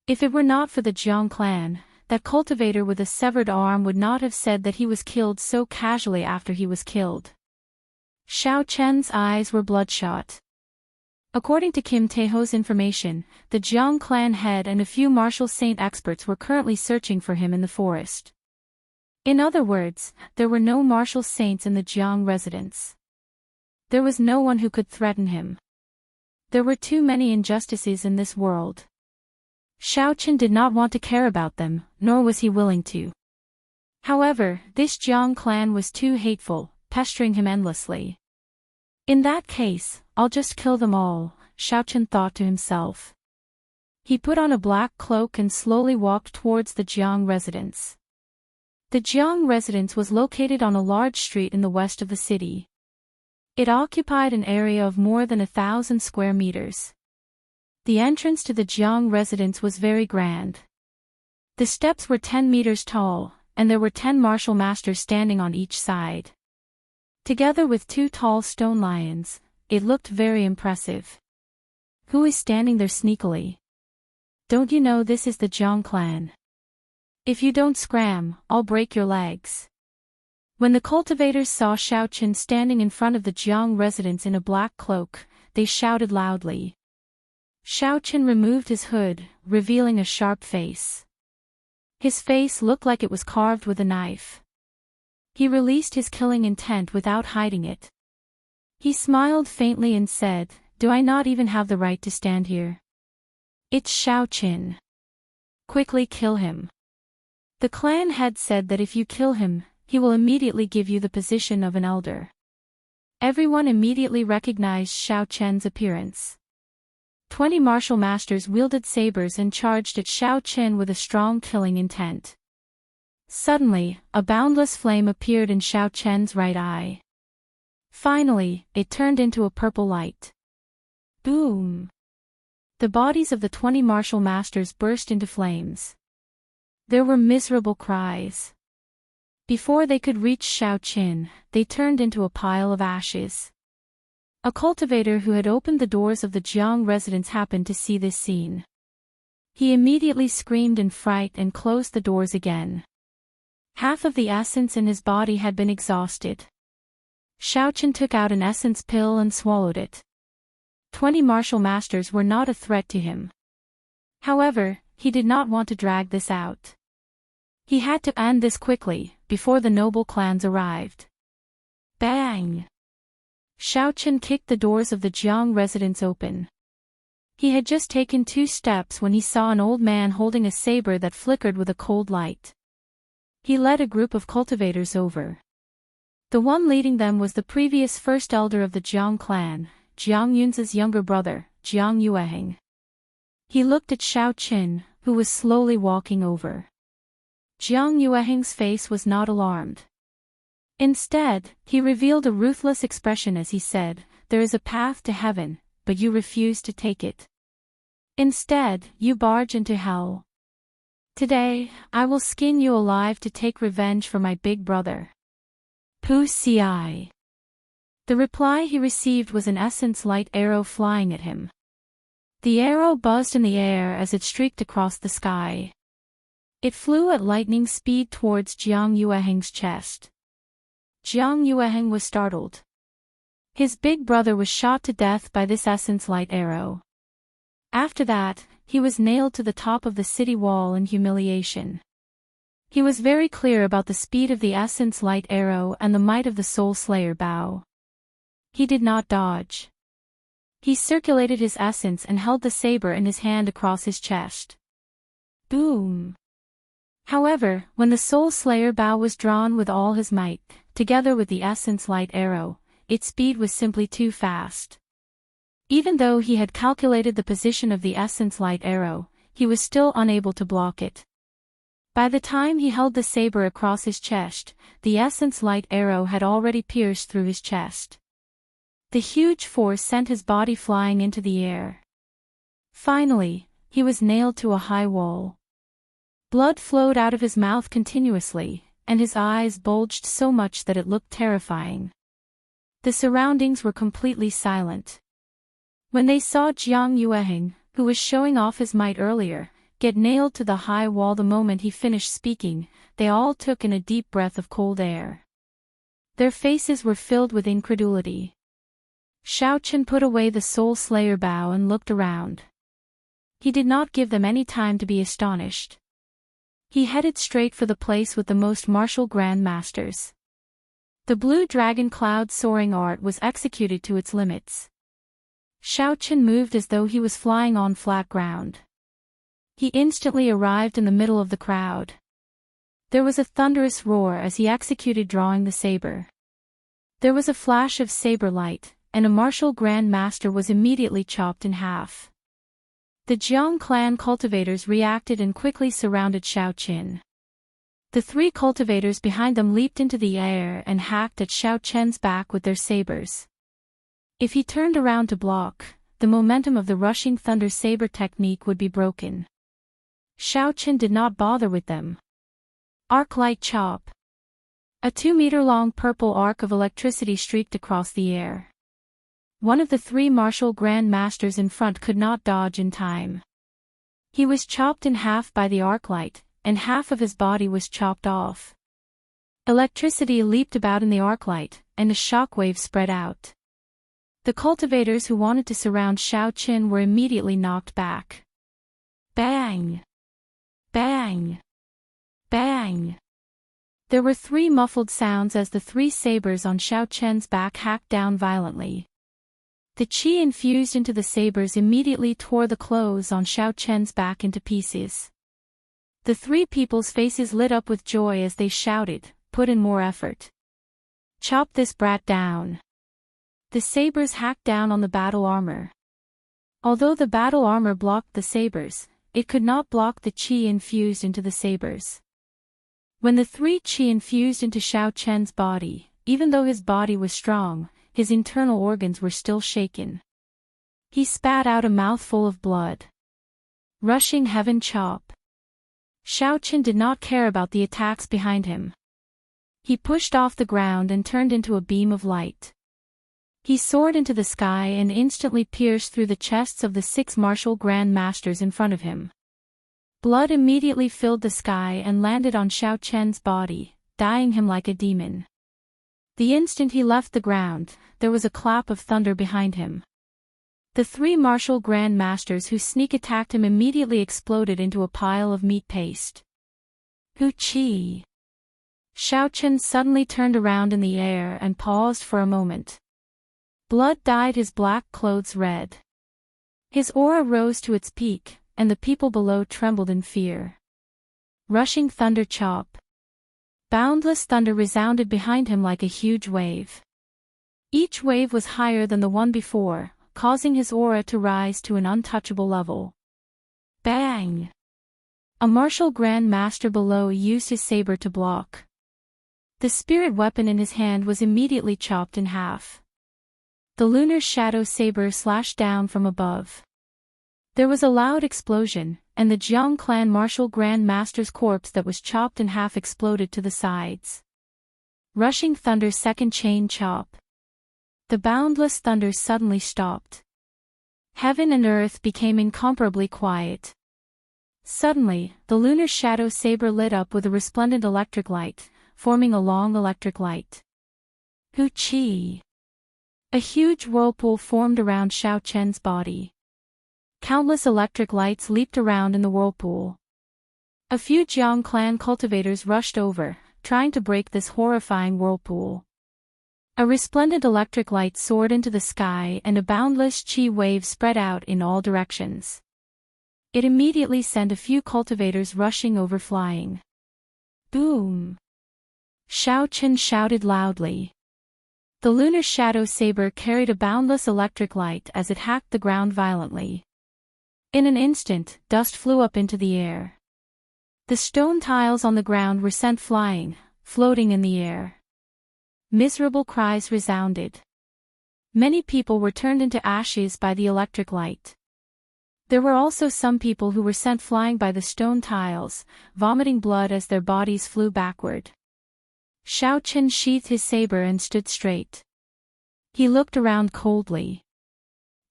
If it were not for the Jiang clan, that cultivator with a severed arm would not have said that he was killed so casually after he was killed. Xiaochen's eyes were bloodshot. According to Kim Taeho's information, the Jiang clan head and a few martial saint experts were currently searching for him in the forest. In other words, there were no martial saints in the Jiang residence. There was no one who could threaten him. There were too many injustices in this world. Xiaochen did not want to care about them, nor was he willing to. However, this Jiang clan was too hateful, pestering him endlessly. In that case, I'll just kill them all, Xiaochen thought to himself. He put on a black cloak and slowly walked towards the Jiang residence. The Jiang residence was located on a large street in the west of the city. It occupied an area of more than 1,000 square meters. The entrance to the Jiang residence was very grand. The steps were 10 meters tall, and there were 10 martial masters standing on each side. Together with 2 tall stone lions, it looked very impressive. Who is standing there sneakily? Don't you know this is the Jiang clan? If you don't scram, I'll break your legs. When the cultivators saw Xiaochen standing in front of the Jiang residence in a black cloak, they shouted loudly. Xiaochen removed his hood, revealing a sharp face. His face looked like it was carved with a knife. He released his killing intent without hiding it. He smiled faintly and said, "Do I not even have the right to stand here? It's Xiaochen. Quickly kill him." The clan head said that if you kill him, he will immediately give you the position of an elder. Everyone immediately recognized Xiaochen's appearance. 20 martial masters wielded sabers and charged at Xiaochen with a strong killing intent. Suddenly, a boundless flame appeared in Xiaochen's right eye. Finally, it turned into a purple light. Boom! The bodies of the 20 martial masters burst into flames. There were miserable cries. Before they could reach Xiaochen, they turned into a pile of ashes. A cultivator who had opened the doors of the Jiang residence happened to see this scene. He immediately screamed in fright and closed the doors again. Half of the essence in his body had been exhausted. Xiaochen took out an essence pill and swallowed it. 20 martial masters were not a threat to him. However, he did not want to drag this out. He had to end this quickly, before the noble clans arrived. Bang! Xiaochen kicked the doors of the Jiang residence open. He had just taken 2 steps when he saw an old man holding a saber that flickered with a cold light. He led a group of cultivators over. The one leading them was the previous first elder of the Jiang clan, Jiang Yun's younger brother, Jiang Yueheng. He looked at Xiaochen, who was slowly walking over. Jiang Yueheng's face was not alarmed. Instead, he revealed a ruthless expression as he said, "There is a path to heaven, but you refuse to take it. Instead, you barge into hell. Today, I will skin you alive to take revenge for my big brother." Wuxia. The reply he received was an essence light arrow flying at him. The arrow buzzed in the air as it streaked across the sky. It flew at lightning speed towards Jiang Yueheng's chest. Jiang Yueheng was startled. His big brother was shot to death by this essence light arrow. After that, he was nailed to the top of the city wall in humiliation. He was very clear about the speed of the essence light arrow and the might of the soul slayer bow. He did not dodge. He circulated his essence and held the saber in his hand across his chest. Boom! However, when the soul slayer bow was drawn with all his might, together with the essence light arrow, its speed was simply too fast. Even though he had calculated the position of the essence light arrow, he was still unable to block it. By the time he held the saber across his chest, the essence light arrow had already pierced through his chest. The huge force sent his body flying into the air. Finally, he was nailed to a high wall. Blood flowed out of his mouth continuously, and his eyes bulged so much that it looked terrifying. The surroundings were completely silent. When they saw Jiang Yueheng, who was showing off his might earlier, get nailed to the high wall the moment he finished speaking, they all took in a deep breath of cold air. Their faces were filled with incredulity. Xiaochen put away the soul slayer bow and looked around. He did not give them any time to be astonished. He headed straight for the place with the most martial grand masters. The blue dragon cloud soaring art was executed to its limits. Xiaochen moved as though he was flying on flat ground. He instantly arrived in the middle of the crowd. There was a thunderous roar as he executed drawing the saber. There was a flash of saber light, and a martial grand master was immediately chopped in half. The Jiang clan cultivators reacted and quickly surrounded Xiaochen. The three cultivators behind them leaped into the air and hacked at Xiaochen's back with their sabers. If he turned around to block, the momentum of the rushing thunder saber technique would be broken. Xiaochen did not bother with them. Arc light chop. A 2-meter-long purple arc of electricity streaked across the air. One of the three martial grand masters in front could not dodge in time. He was chopped in half by the arc light, and half of his body was chopped off. Electricity leaped about in the arc light, and a shockwave spread out. The cultivators who wanted to surround Xiaochen were immediately knocked back. Bang! Bang! Bang! There were 3 muffled sounds as the 3 sabers on Xiaochen's back hacked down violently. The qi infused into the sabers immediately tore the clothes on Xiaochen's back into pieces. The 3 people's faces lit up with joy as they shouted, "Put in more effort. Chop this brat down." The sabers hacked down on the battle armor. Although the battle armor blocked the sabers, it could not block the qi infused into the sabers. When the 3 qi infused into Xiaochen's body, even though his body was strong, his internal organs were still shaken. He spat out a mouthful of blood. Rushing heaven chop. Xiaochen did not care about the attacks behind him. He pushed off the ground and turned into a beam of light. He soared into the sky and instantly pierced through the chests of the 6 martial grand masters in front of him. Blood immediately filled the sky and landed on Xiaochen's body, dyeing him like a demon. The instant he left the ground, there was a clap of thunder behind him. The 3 martial grand masters who sneak attacked him immediately exploded into a pile of meat paste. Wuxia. Xiaochen suddenly turned around in the air and paused for a moment. Blood dyed his black clothes red. His aura rose to its peak, and the people below trembled in fear. Rushing thunder chop. Boundless thunder resounded behind him like a huge wave. Each wave was higher than the one before, causing his aura to rise to an untouchable level. Bang! A martial grand master below used his saber to block. The spirit weapon in his hand was immediately chopped in half. The lunar shadow saber slashed down from above. There was a loud explosion, and the Jiang clan martial Grand Master's corpse that was chopped in half exploded to the sides. Rushing thunder's second chain chop. The boundless thunder suddenly stopped. Heaven and earth became incomparably quiet. Suddenly, the lunar shadow saber lit up with a resplendent electric light, forming a long electric light. Wuxia! A huge whirlpool formed around Xiao Chen's body. Countless electric lights leaped around in the whirlpool. A few Jiang clan cultivators rushed over, trying to break this horrifying whirlpool. A resplendent electric light soared into the sky and a boundless chi wave spread out in all directions. It immediately sent a few cultivators rushing over flying. Boom! Xiao Chen shouted loudly. The lunar shadow saber carried a boundless electric light as it hacked the ground violently. In an instant, dust flew up into the air. The stone tiles on the ground were sent flying, floating in the air. Miserable cries resounded. Many people were turned into ashes by the electric light. There were also some people who were sent flying by the stone tiles, vomiting blood as their bodies flew backward. Xiao Chen sheathed his saber and stood straight. He looked around coldly.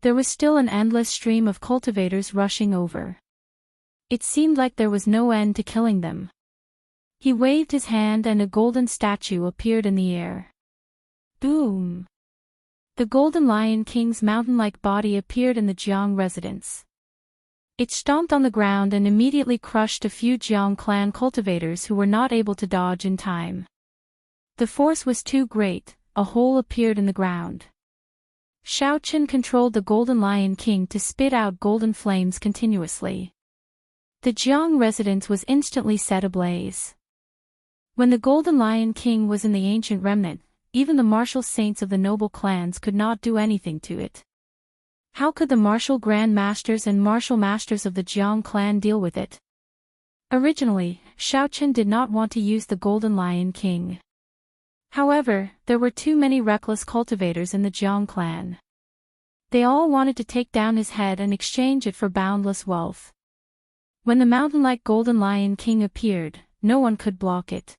There was still an endless stream of cultivators rushing over. It seemed like there was no end to killing them. He waved his hand and a golden statue appeared in the air. Boom! The Golden Lion King's mountain-like body appeared in the Jiang residence. It stomped on the ground and immediately crushed a few Jiang clan cultivators who were not able to dodge in time. The force was too great, a hole appeared in the ground. Xiao Chen controlled the Golden Lion King to spit out golden flames continuously. The Jiang residence was instantly set ablaze. When the Golden Lion King was in the ancient remnant, even the martial saints of the noble clans could not do anything to it. How could the martial Grand Masters and martial masters of the Jiang clan deal with it? Originally, Xiao Chen did not want to use the Golden Lion King. However, there were too many reckless cultivators in the Jiang clan. They all wanted to take down his head and exchange it for boundless wealth. When the mountain-like Golden Lion King appeared, no one could block it.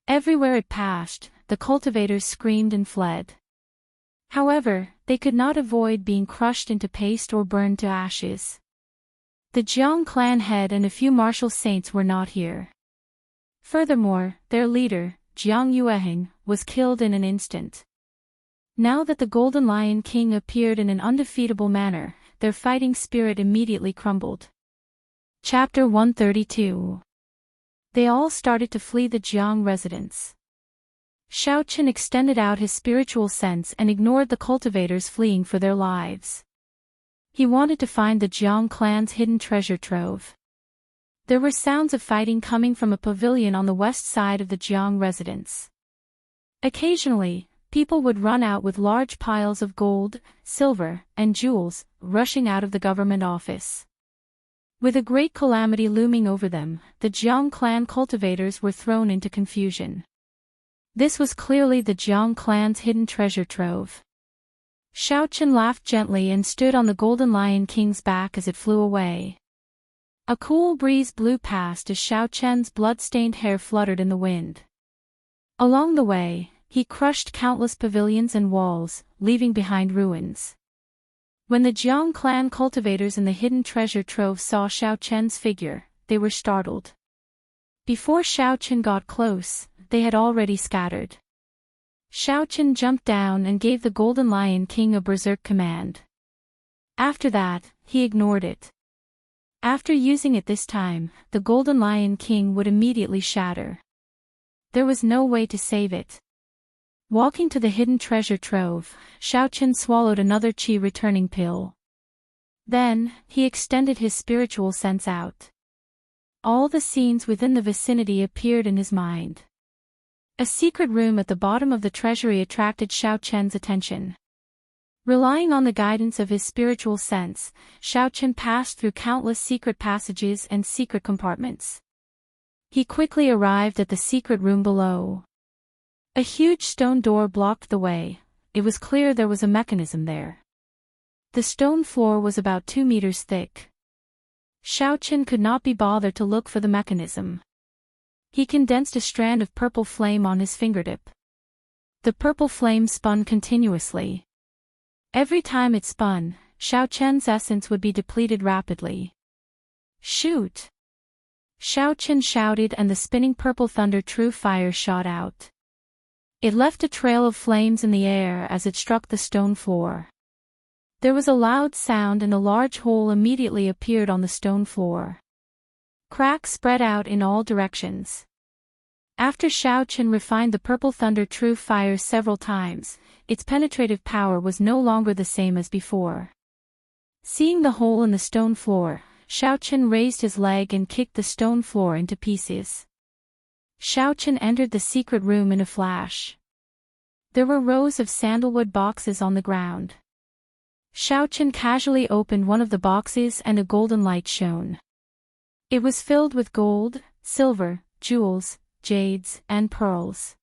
Everywhere it passed, the cultivators screamed and fled. However, they could not avoid being crushed into paste or burned to ashes. The Jiang clan head and a few martial saints were not here. Furthermore, their leader, Jiang Yueheng, was killed in an instant. Now that the Golden Lion King appeared in an undefeatable manner, their fighting spirit immediately crumbled. Chapter 132. They all started to flee the Jiang residence. Xiao Chen extended out his spiritual sense and ignored the cultivators fleeing for their lives. He wanted to find the Jiang clan's hidden treasure trove. There were sounds of fighting coming from a pavilion on the west side of the Jiang residence. Occasionally, people would run out with large piles of gold, silver, and jewels, rushing out of the government office. With a great calamity looming over them, the Jiang clan cultivators were thrown into confusion. This was clearly the Jiang clan's hidden treasure trove. Xiao Chen laughed gently and stood on the Golden Lion King's back as it flew away. A cool breeze blew past as Xiao Chen's blood-stained hair fluttered in the wind. Along the way, he crushed countless pavilions and walls, leaving behind ruins. When the Jiang clan cultivators in the hidden treasure trove saw Xiao Chen's figure, they were startled. Before Xiao Chen got close, they had already scattered. Xiao Chen jumped down and gave the Golden Lion King a berserk command. After that, he ignored it. After using it this time, the Golden Lion King would immediately shatter. There was no way to save it. Walking to the hidden treasure trove, Xiao Chen swallowed another qi returning pill. Then, he extended his spiritual sense out. All the scenes within the vicinity appeared in his mind. A secret room at the bottom of the treasury attracted Xiao Chen's attention. Relying on the guidance of his spiritual sense, Xiao Chen passed through countless secret passages and secret compartments. He quickly arrived at the secret room below. A huge stone door blocked the way. It was clear there was a mechanism there. The stone floor was about 2 meters thick. Xiaoqin could not be bothered to look for the mechanism. He condensed a strand of purple flame on his fingertip. The purple flame spun continuously. Every time it spun, Xiaoqian's essence would be depleted rapidly. Shoot! Xiaoqin shouted, and the spinning purple thunder true fire shot out. It left a trail of flames in the air as it struck the stone floor. There was a loud sound and a large hole immediately appeared on the stone floor. Cracks spread out in all directions. After Xiaoqin refined the purple thunder true fire several times, its penetrative power was no longer the same as before. Seeing the hole in the stone floor, Xiaoqin raised his leg and kicked the stone floor into pieces. Xiaoqin entered the secret room in a flash. There were rows of sandalwood boxes on the ground. Xiaoqin casually opened one of the boxes and a golden light shone. It was filled with gold, silver, jewels, jades, and pearls.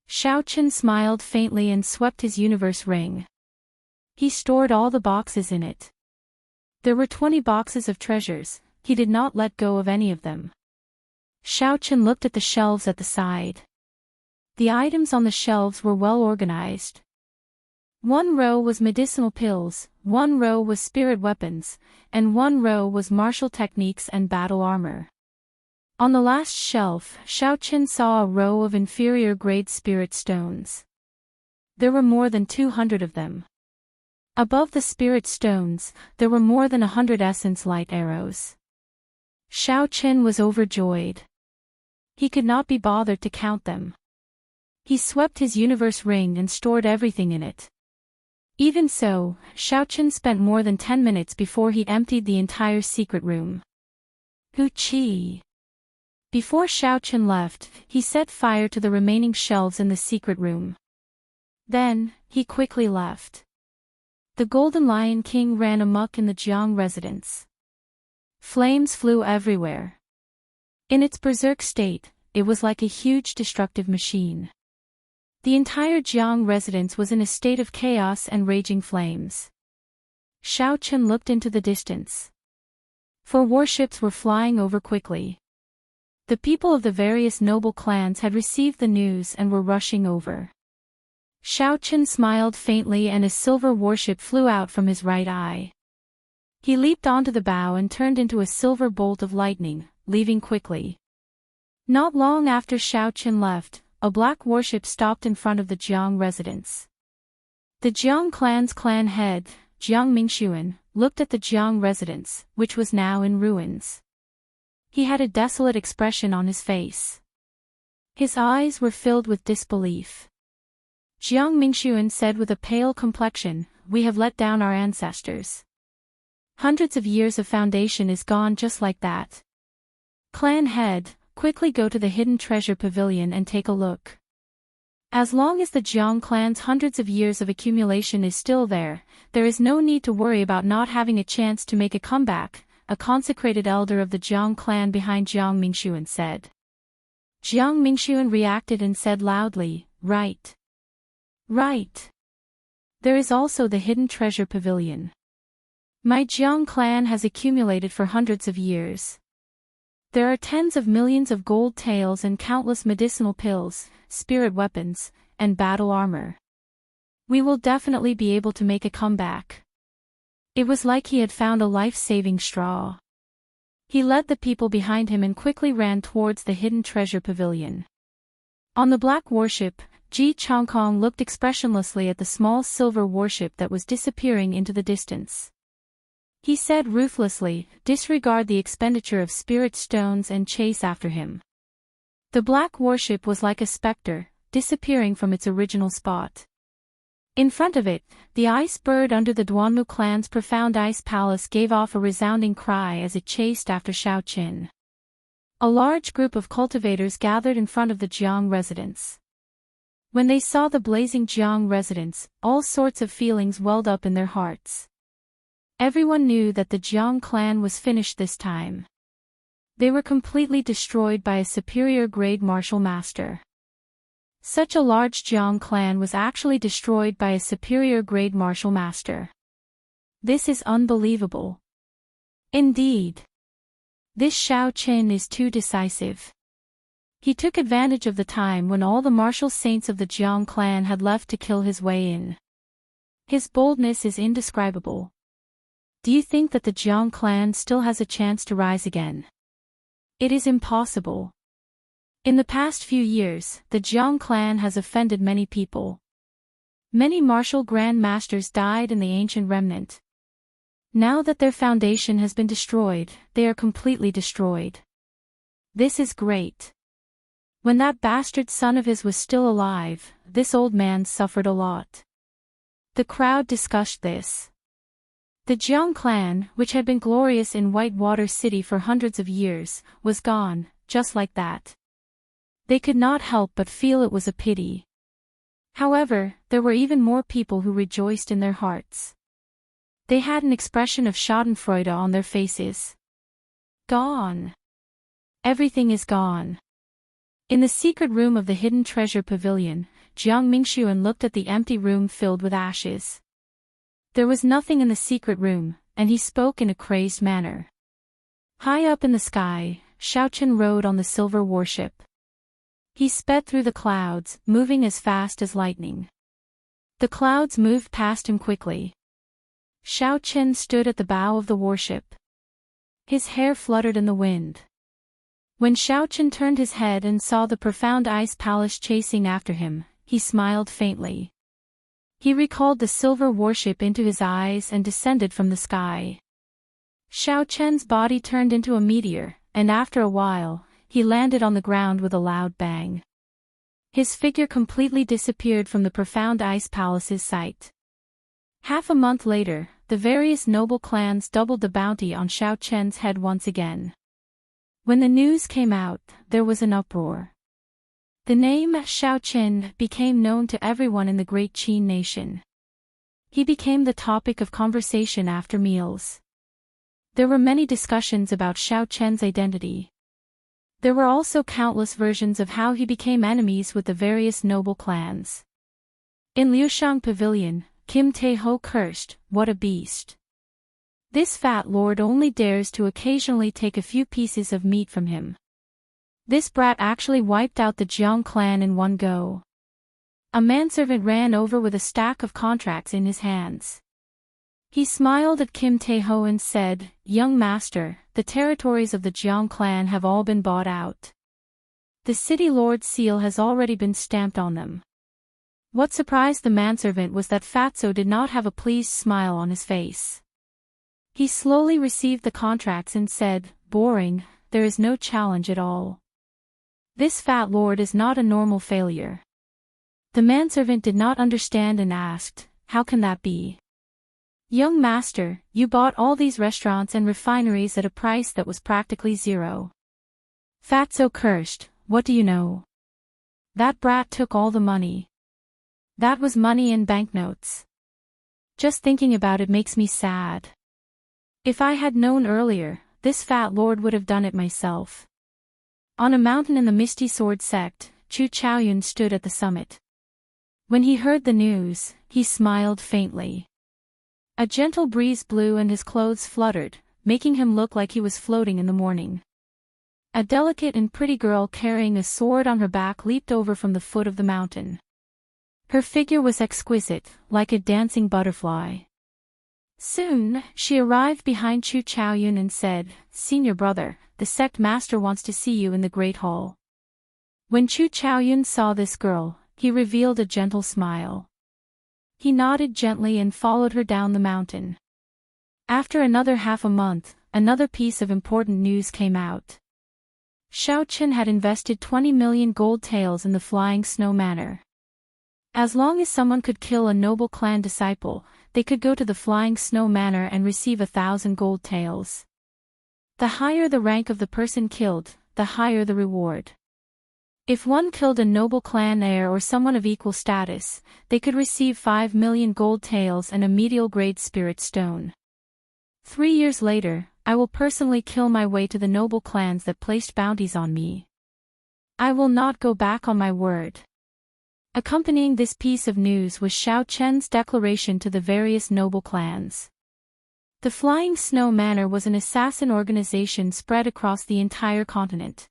Xiaoqin smiled faintly and swept his universe ring. He stored all the boxes in it. There were 20 boxes of treasures. He did not let go of any of them. Xiaoqin looked at the shelves at the side. The items on the shelves were well organized. One row was medicinal pills, one row was spirit weapons, and one row was martial techniques and battle armor. On the last shelf, Xiaoqin saw a row of inferior-grade spirit stones. There were more than 200 of them. Above the spirit stones, there were more than 100 essence light arrows. Xiaoqin was overjoyed. He could not be bothered to count them. He swept his universe ring and stored everything in it. Even so, Xiaoqin spent more than 10 minutes before he emptied the entire secret room. Wuxia. Before Xiaoqin left, he set fire to the remaining shelves in the secret room. Then, he quickly left. The Golden Lion King ran amok in the Jiang residence. Flames flew everywhere. In its berserk state, it was like a huge destructive machine. The entire Jiang residence was in a state of chaos and raging flames. Xiaoqin looked into the distance. 4 warships were flying over quickly. The people of the various noble clans had received the news and were rushing over. Xiaoqin smiled faintly and a silver warship flew out from his right eye. He leaped onto the bow and turned into a silver bolt of lightning, leaving quickly. Not long after Xiaoqin left, a black warship stopped in front of the Jiang residence. The Jiang clan's clan head, Jiang Mingxuan, looked at the Jiang residence, which was now in ruins. He had a desolate expression on his face. His eyes were filled with disbelief. Jiang Mingxuan said with a pale complexion, "We have let down our ancestors. Hundreds of years of foundation is gone just like that. Clan head, quickly go to the hidden treasure pavilion and take a look. As long as the Jiang clan's hundreds of years of accumulation is still there is no need to worry about not having a chance to make a comeback," a consecrated elder of the Jiang clan behind Jiang Mingxuan said. Jiang Mingxuan reacted and said loudly, "Right. Right. There is also the hidden treasure pavilion. My Jiang clan has accumulated for hundreds of years. There are tens of millions of gold taels and countless medicinal pills, spirit weapons, and battle armor. We will definitely be able to make a comeback." It was like he had found a life-saving straw. He led the people behind him and quickly ran towards the hidden treasure pavilion. On the black warship, Ji Chongkong looked expressionlessly at the small silver warship that was disappearing into the distance. He said ruthlessly, "Disregard the expenditure of spirit stones and chase after him." The black warship was like a specter, disappearing from its original spot. In front of it, the ice bird under the Duanmu clan's profound ice palace gave off a resounding cry as it chased after Xiaoqin. A large group of cultivators gathered in front of the Jiang residence. When they saw the blazing Jiang residence, all sorts of feelings welled up in their hearts. Everyone knew that the Jiang clan was finished this time. They were completely destroyed by a superior grade martial master. Such a large Jiang clan was actually destroyed by a superior grade martial master. This is unbelievable. Indeed. This Shao Qin is too decisive. He took advantage of the time when all the martial saints of the Jiang clan had left to kill his way in. His boldness is indescribable. Do you think that the Jiang clan still has a chance to rise again? It is impossible. In the past few years, the Jiang clan has offended many people. Many martial grand masters died in the ancient remnant. Now that their foundation has been destroyed, they are completely destroyed. This is great. When that bastard son of his was still alive, this old man suffered a lot. The crowd discussed this. The Jiang clan, which had been glorious in Whitewater City for hundreds of years, was gone, just like that. They could not help but feel it was a pity. However, there were even more people who rejoiced in their hearts. They had an expression of schadenfreude on their faces. Gone. Everything is gone. In the secret room of the hidden treasure pavilion, Jiang Mingxuan looked at the empty room filled with ashes. There was nothing in the secret room, and he spoke in a crazed manner. High up in the sky, Shao Qin rode on the silver warship. He sped through the clouds, moving as fast as lightning. The clouds moved past him quickly. Shao Qin stood at the bow of the warship. His hair fluttered in the wind. When Shao Qin turned his head and saw the profound ice palace chasing after him, he smiled faintly. He recalled the silver warship into his eyes and descended from the sky. Shao Qin's body turned into a meteor, and after a while, he landed on the ground with a loud bang. His figure completely disappeared from the profound ice palace's sight. Half a month later, the various noble clans doubled the bounty on Shao Qin's head once again. When the news came out, there was an uproar. The name Shao Qin became known to everyone in the great Qin nation. He became the topic of conversation after meals. There were many discussions about Shao Qin's identity. There were also countless versions of how he became enemies with the various noble clans. In Liushang Pavilion, Kim Tae-ho cursed, "What a beast! This fat lord only dares to occasionally take a few pieces of meat from him. This brat actually wiped out the Jiang clan in one go." A manservant ran over with a stack of contracts in his hands. He smiled at Kim Tae-ho and said, "Young master, the territories of the Jiang clan have all been bought out. The city lord's seal has already been stamped on them." What surprised the manservant was that Fatso did not have a pleased smile on his face. He slowly received the contracts and said, "Boring, there is no challenge at all. This fat lord is not a normal failure." The manservant did not understand and asked, "How can that be? Young master, you bought all these restaurants and refineries at a price that was practically zero." Fatso cursed, "What do you know? That brat took all the money. That was money in banknotes. Just thinking about it makes me sad. If I had known earlier, this fat lord would have done it myself." On a mountain in the Misty Sword sect, Chu Chaoyun stood at the summit. When he heard the news, he smiled faintly. A gentle breeze blew and his clothes fluttered, making him look like he was floating in the morning. A delicate and pretty girl carrying a sword on her back leaped over from the foot of the mountain. Her figure was exquisite, like a dancing butterfly. Soon, she arrived behind Chu Chaoyun and said, "Senior brother, the sect master wants to see you in the Great Hall." When Chu Chaoyun saw this girl, he revealed a gentle smile. He nodded gently and followed her down the mountain. After another half a month, another piece of important news came out. Shao Qin had invested 20 million gold taels in the Flying Snow Manor. As long as someone could kill a noble clan disciple, they could go to the Flying Snow Manor and receive 1,000 gold taels. The higher the rank of the person killed, the higher the reward. If one killed a noble clan heir or someone of equal status, they could receive 5 million gold taels and a medial grade spirit stone. 3 years later, I will personally kill my way to the noble clans that placed bounties on me. I will not go back on my word. Accompanying this piece of news was Xiao Chen's declaration to the various noble clans. The Flying Snow Manor was an assassin organization spread across the entire continent.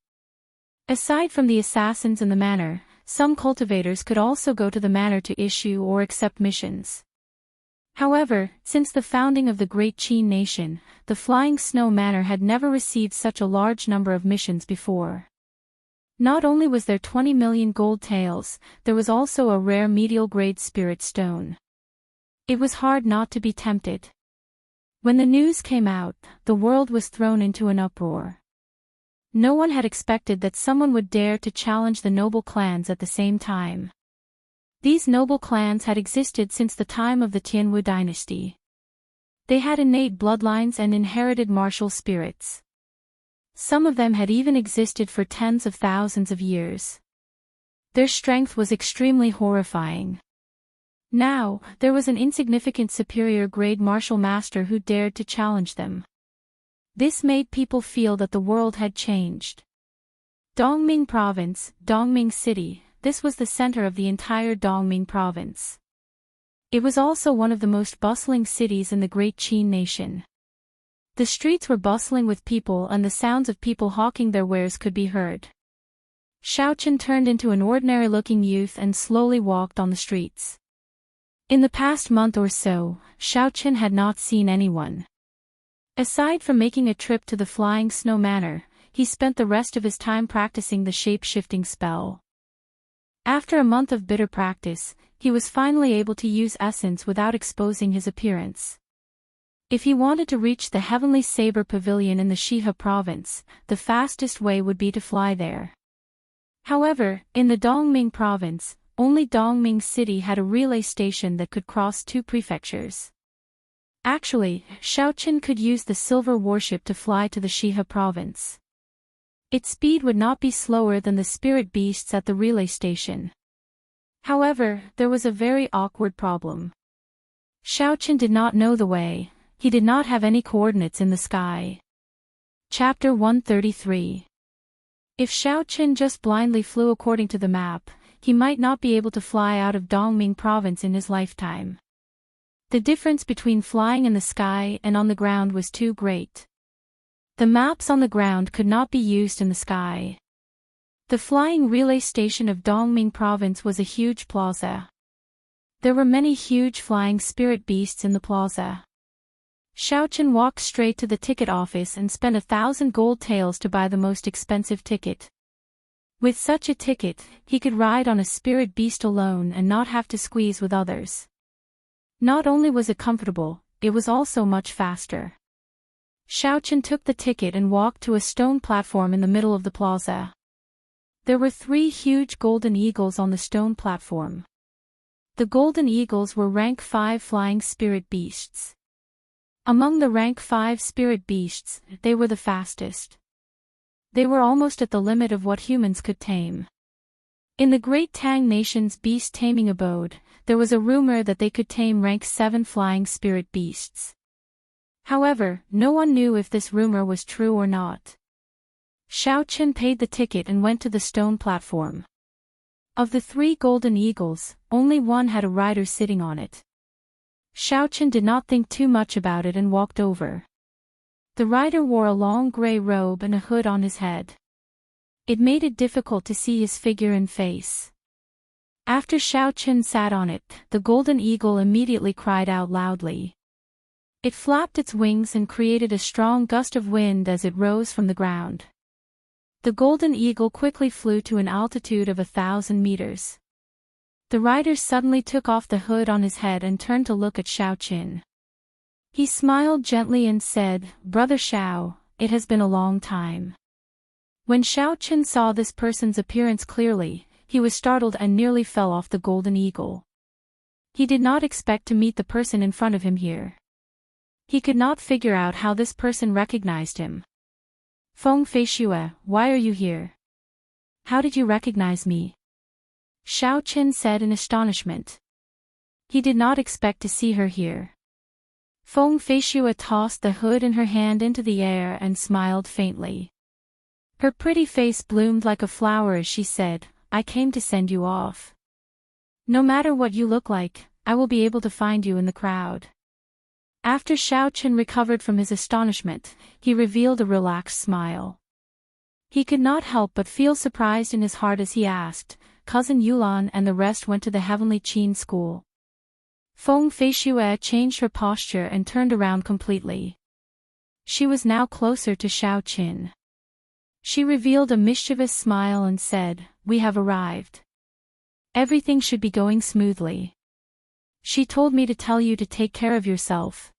Aside from the assassins in the manor, some cultivators could also go to the manor to issue or accept missions. However, since the founding of the Great Qin Nation, the Flying Snow Manor had never received such a large number of missions before. Not only was there 20 million gold taels, there was also a rare medial-grade spirit stone. It was hard not to be tempted. When the news came out, the world was thrown into an uproar. No one had expected that someone would dare to challenge the noble clans at the same time. These noble clans had existed since the time of the Tianwu dynasty. They had innate bloodlines and inherited martial spirits. Some of them had even existed for tens of thousands of years. Their strength was extremely horrifying. Now, there was an insignificant superior-grade martial master who dared to challenge them. This made people feel that the world had changed. Dongming Province, Dongming City, this was the center of the entire Dongming Province. It was also one of the most bustling cities in the Great Qin Nation. The streets were bustling with people and the sounds of people hawking their wares could be heard. Xiao Chen turned into an ordinary-looking youth and slowly walked on the streets. In the past month or so, Xiao Chen had not seen anyone. Aside from making a trip to the Flying Snow Manor, he spent the rest of his time practicing the shape-shifting spell. After a month of bitter practice, he was finally able to use essence without exposing his appearance. If he wanted to reach the Heavenly Saber Pavilion in the Shihe province, the fastest way would be to fly there. However, in the Dongming province, only Dongming City had a relay station that could cross 2 prefectures. Actually, Xiao Chen could use the silver warship to fly to the Shihe province. Its speed would not be slower than the spirit beasts at the relay station. However, there was a very awkward problem. Xiao Chen did not know the way, he did not have any coordinates in the sky. Chapter 133. If Xiao Chen just blindly flew according to the map, he might not be able to fly out of Dongming province in his lifetime. The difference between flying in the sky and on the ground was too great. The maps on the ground could not be used in the sky. The flying relay station of Dongming province was a huge plaza. There were many huge flying spirit beasts in the plaza. Xiao Chen walked straight to the ticket office and spent 1,000 gold taels to buy the most expensive ticket. With such a ticket, he could ride on a spirit beast alone and not have to squeeze with others. Not only was it comfortable, it was also much faster. Xiao Chen took the ticket and walked to a stone platform in the middle of the plaza. There were 3 huge golden eagles on the stone platform. The golden eagles were rank 5 flying spirit beasts. Among the rank 5 spirit beasts, they were the fastest. They were almost at the limit of what humans could tame. In the Great Tang Nation's beast-taming abode, there was a rumor that they could tame rank 7 flying spirit beasts. However, no one knew if this rumor was true or not. Xiao Chen paid the ticket and went to the stone platform. Of the 3 golden eagles, only one had a rider sitting on it. Xiao Chen did not think too much about it and walked over. The rider wore a long gray robe and a hood on his head. It made it difficult to see his figure and face. After Xiao Chen sat on it, the golden eagle immediately cried out loudly. It flapped its wings and created a strong gust of wind as it rose from the ground. The golden eagle quickly flew to an altitude of 1,000 meters. The rider suddenly took off the hood on his head and turned to look at Xiao Chen. He smiled gently and said, "Brother Xiao, it has been a long time." When Xiao Chen saw this person's appearance clearly, he was startled and nearly fell off the golden eagle. He did not expect to meet the person in front of him here. He could not figure out how this person recognized him. "Feng Feishue, why are you here? How did you recognize me?" Xiao Chen said in astonishment. He did not expect to see her here. Feng Feishue tossed the hood in her hand into the air and smiled faintly. Her pretty face bloomed like a flower as she said, "I came to send you off." No matter what you look like, I will be able to find you in the crowd. After Xiao Chen recovered from his astonishment, he revealed a relaxed smile. He could not help but feel surprised in his heart as he asked, Cousin Yulan and the rest went to the Heavenly Qin school. Feng Feishue changed her posture and turned around completely. She was now closer to Xiao Qin. She revealed a mischievous smile and said, "We have arrived. Everything should be going smoothly. She told me to tell you to take care of yourself.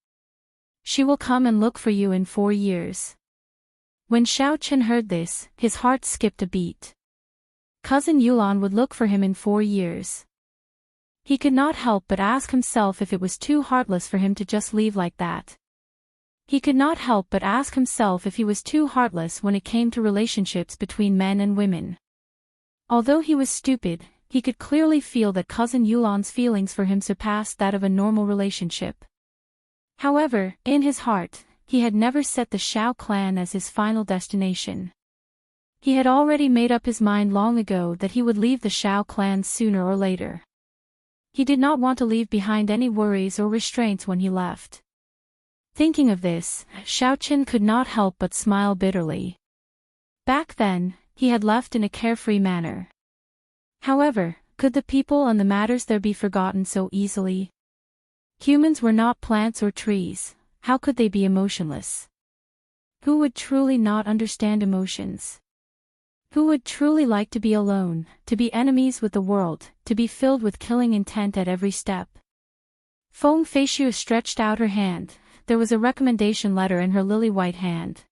She will come and look for you in 4 years." When Xiao Chen heard this, his heart skipped a beat. Cousin Yulan would look for him in 4 years. He could not help but ask himself if it was too heartless for him to just leave like that. He could not help but ask himself if he was too heartless when it came to relationships between men and women. Although he was stupid, he could clearly feel that Cousin Yulan's feelings for him surpassed that of a normal relationship. However, in his heart, he had never set the Shao clan as his final destination. He had already made up his mind long ago that he would leave the Shao clan sooner or later. He did not want to leave behind any worries or restraints when he left. Thinking of this, Xiao Chen could not help but smile bitterly. Back then, he had left in a carefree manner. However, could the people and the matters there be forgotten so easily? Humans were not plants or trees, how could they be emotionless? Who would truly not understand emotions? Who would truly like to be alone, to be enemies with the world, to be filled with killing intent at every step? Feng Feishu stretched out her hand. There was a recommendation letter in her lily-white hand.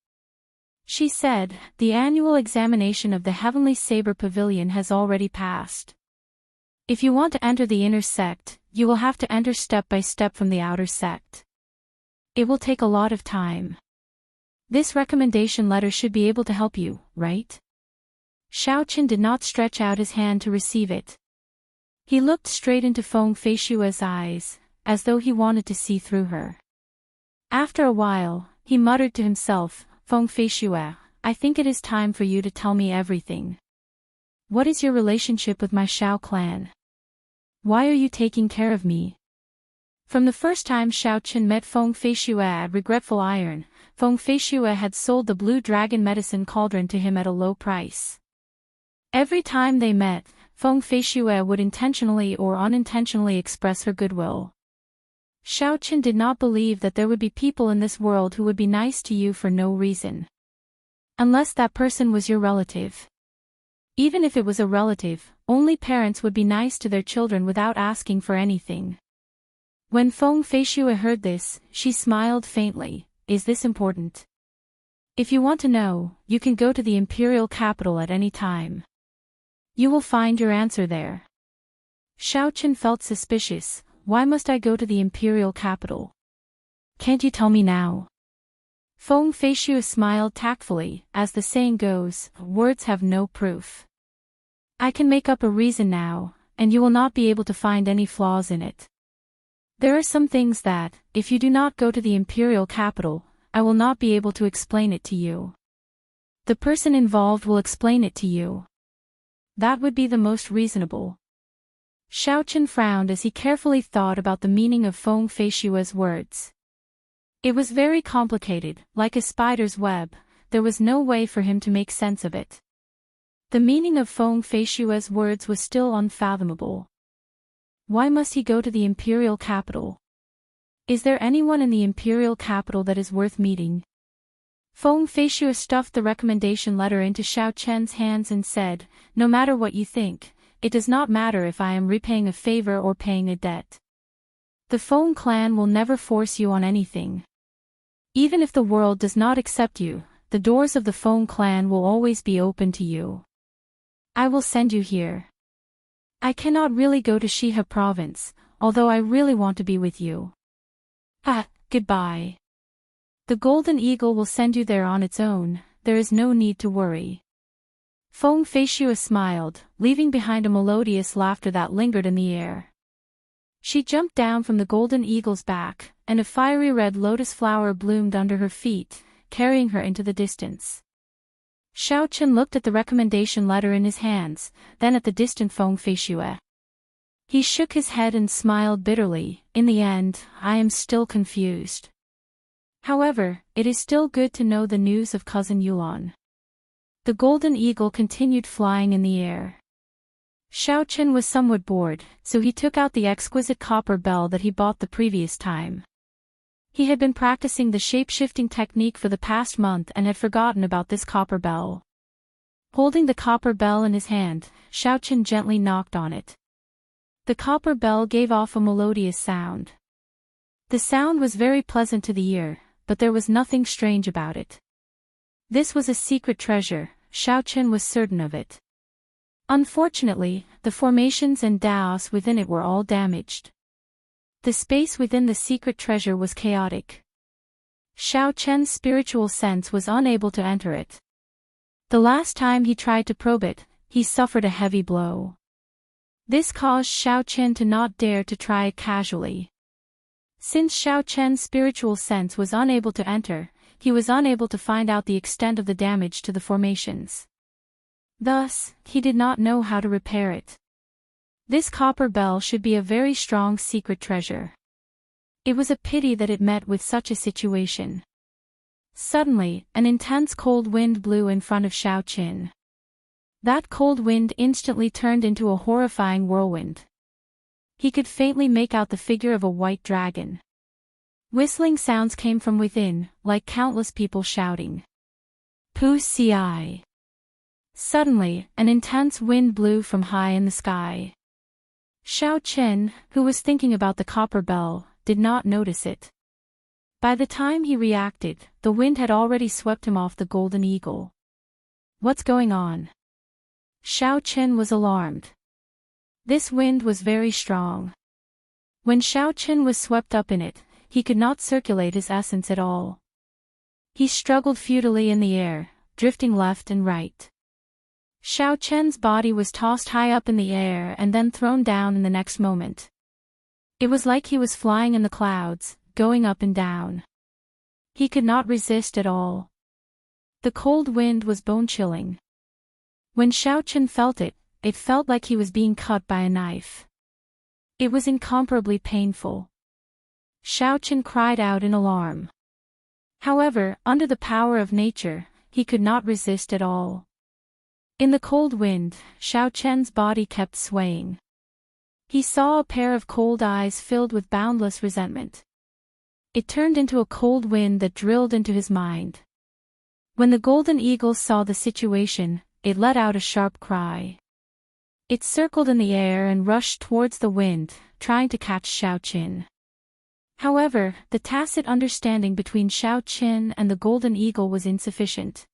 She said, "The annual examination of the Heavenly Saber Pavilion has already passed. If you want to enter the inner sect, you will have to enter step by step from the outer sect. It will take a lot of time. This recommendation letter should be able to help you, right?" Xiao Chen did not stretch out his hand to receive it. He looked straight into Feng Feishue's eyes, as though he wanted to see through her. After a while, he muttered to himself, "Feng Feishue, I think it is time for you to tell me everything. What is your relationship with my Shao clan? Why are you taking care of me?" From the first time Xiao Chen met Feng Feishue at Regretful Iron, Feng Feishue had sold the Blue Dragon medicine cauldron to him at a low price. Every time they met, Feng Feishue would intentionally or unintentionally express her goodwill. Xiao Chen did not believe that there would be people in this world who would be nice to you for no reason. Unless that person was your relative. Even if it was a relative, only parents would be nice to their children without asking for anything. When Feng Feishue heard this, she smiled faintly. "Is this important? If you want to know, you can go to the imperial capital at any time. You will find your answer there." Xiao Chen felt suspicious. Why must I go to the imperial capital? Can't you tell me now? Feng Feishu smiled tactfully, as the saying goes, words have no proof. I can make up a reason now, and you will not be able to find any flaws in it. There are some things that, if you do not go to the imperial capital, I will not be able to explain it to you. The person involved will explain it to you. That would be the most reasonable. Xiao Chen frowned as he carefully thought about the meaning of Feng Feishue's words. It was very complicated, like a spider's web. There was no way for him to make sense of it. The meaning of Feng Feishue's words was still unfathomable. Why must he go to the imperial capital? Is there anyone in the imperial capital that is worth meeting? Feng Feishue stuffed the recommendation letter into Xiao Chen's hands and said, "No matter what you think, it does not matter if I am repaying a favor or paying a debt. The Feng clan will never force you on anything. Even if the world does not accept you, the doors of the Feng clan will always be open to you. I will send you here. I cannot really go to Shihe province, although I really want to be with you. Goodbye. The Golden Eagle will send you there on its own, there is no need to worry." Feng Feishue smiled, leaving behind a melodious laughter that lingered in the air. She jumped down from the Golden Eagle's back, and a fiery red lotus flower bloomed under her feet, carrying her into the distance. Xiao Chen looked at the recommendation letter in his hands, then at the distant Feng Feishue. He shook his head and smiled bitterly. In the end, I am still confused. However, it is still good to know the news of cousin Yuan. The golden eagle continued flying in the air. Xiao Chen was somewhat bored, so he took out the exquisite copper bell that he bought the previous time. He had been practicing the shape-shifting technique for the past month and had forgotten about this copper bell. Holding the copper bell in his hand, Xiao Chen gently knocked on it. The copper bell gave off a melodious sound. The sound was very pleasant to the ear, but there was nothing strange about it. This was a secret treasure, Xiao Chen was certain of it. Unfortunately, the formations and daos within it were all damaged. The space within the secret treasure was chaotic. Xiao Chen's spiritual sense was unable to enter it. The last time he tried to probe it, he suffered a heavy blow. This caused Xiao Chen to not dare to try it casually. Since Xiao Chen's spiritual sense was unable to enter, he was unable to find out the extent of the damage to the formations. Thus, he did not know how to repair it. This copper bell should be a very strong secret treasure. It was a pity that it met with such a situation. Suddenly, an intense cold wind blew in front of Xiao Chen. That cold wind instantly turned into a horrifying whirlwind. He could faintly make out the figure of a white dragon. Whistling sounds came from within, like countless people shouting. Pu Ci. Suddenly, an intense wind blew from high in the sky. Xiao Chen, who was thinking about the copper bell, did not notice it. By the time he reacted, the wind had already swept him off the golden eagle. What's going on? Xiao Chen was alarmed. This wind was very strong. When Xiao Chen was swept up in it, he could not circulate his essence at all. He struggled futilely in the air, drifting left and right. Xiao Chen's body was tossed high up in the air and then thrown down in the next moment. It was like he was flying in the clouds, going up and down. He could not resist at all. The cold wind was bone-chilling. When Xiao Chen felt it, it felt like he was being cut by a knife. It was incomparably painful. Xiao Chen cried out in alarm. However, under the power of nature, he could not resist at all. In the cold wind, Xiao Chen's body kept swaying. He saw a pair of cold eyes filled with boundless resentment. It turned into a cold wind that drilled into his mind. When the golden eagle saw the situation, it let out a sharp cry. It circled in the air and rushed towards the wind, trying to catch Xiao Chen. However, the tacit understanding between Xiao Chen and the golden eagle was insufficient.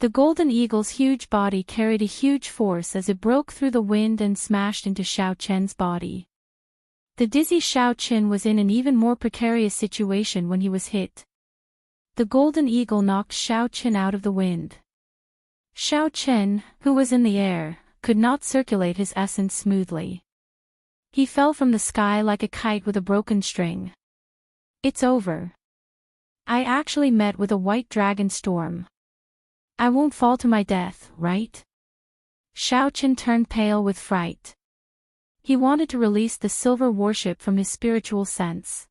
The golden eagle's huge body carried a huge force as it broke through the wind and smashed into Xiao Chen's body. The dizzy Xiao Chen was in an even more precarious situation when he was hit. The golden eagle knocked Xiao Chen out of the wind. Xiao Chen, who was in the air, could not circulate his essence smoothly. He fell from the sky like a kite with a broken string. It's over. I actually met with a white dragon storm. I won't fall to my death, right? Xiao Chen turned pale with fright. He wanted to release the silver worship from his spiritual sense.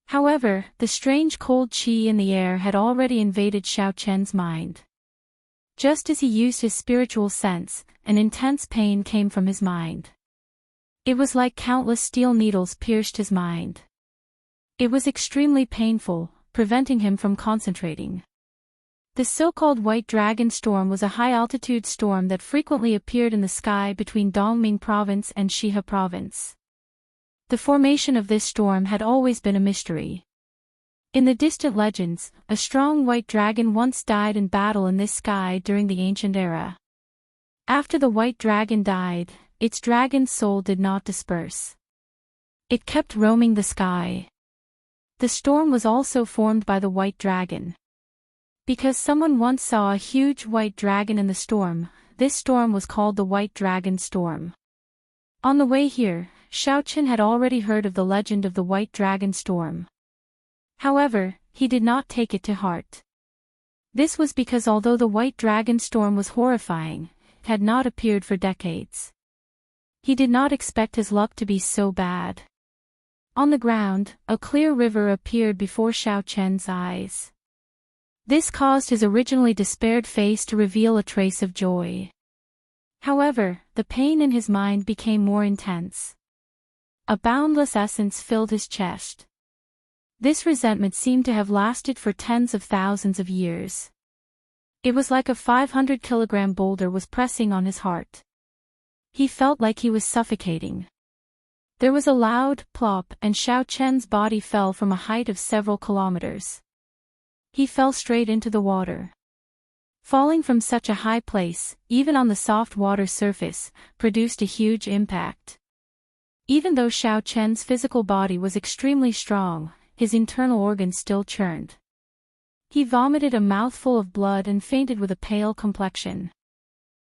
However, the strange cold qi in the air had already invaded Xiao Chen's mind. Just as he used his spiritual sense, an intense pain came from his mind. It was like countless steel needles pierced his mind. It was extremely painful, preventing him from concentrating. The so-called White Dragon Storm was a high-altitude storm that frequently appeared in the sky between Dongming Province and Shihe Province. The formation of this storm had always been a mystery. In the distant legends, a strong white dragon once died in battle in this sky during the ancient era. After the white dragon died, its dragon soul did not disperse. It kept roaming the sky. The storm was also formed by the white dragon. Because someone once saw a huge white dragon in the storm, this storm was called the White Dragon Storm. On the way here, Xiao Chen had already heard of the legend of the White Dragon Storm. However, he did not take it to heart. This was because although the White Dragon Storm was horrifying, it had not appeared for decades. He did not expect his luck to be so bad. On the ground, a clear river appeared before Xiao Chen's eyes. This caused his originally despaired face to reveal a trace of joy. However, the pain in his mind became more intense. A boundless essence filled his chest. This resentment seemed to have lasted for tens of thousands of years. It was like a 500-kilogram boulder was pressing on his heart. He felt like he was suffocating. There was a loud plop and Xiao Chen's body fell from a height of several kilometers. He fell straight into the water. Falling from such a high place, even on the soft water surface, produced a huge impact. Even though Xiao Chen's physical body was extremely strong, his internal organs still churned. He vomited a mouthful of blood and fainted with a pale complexion.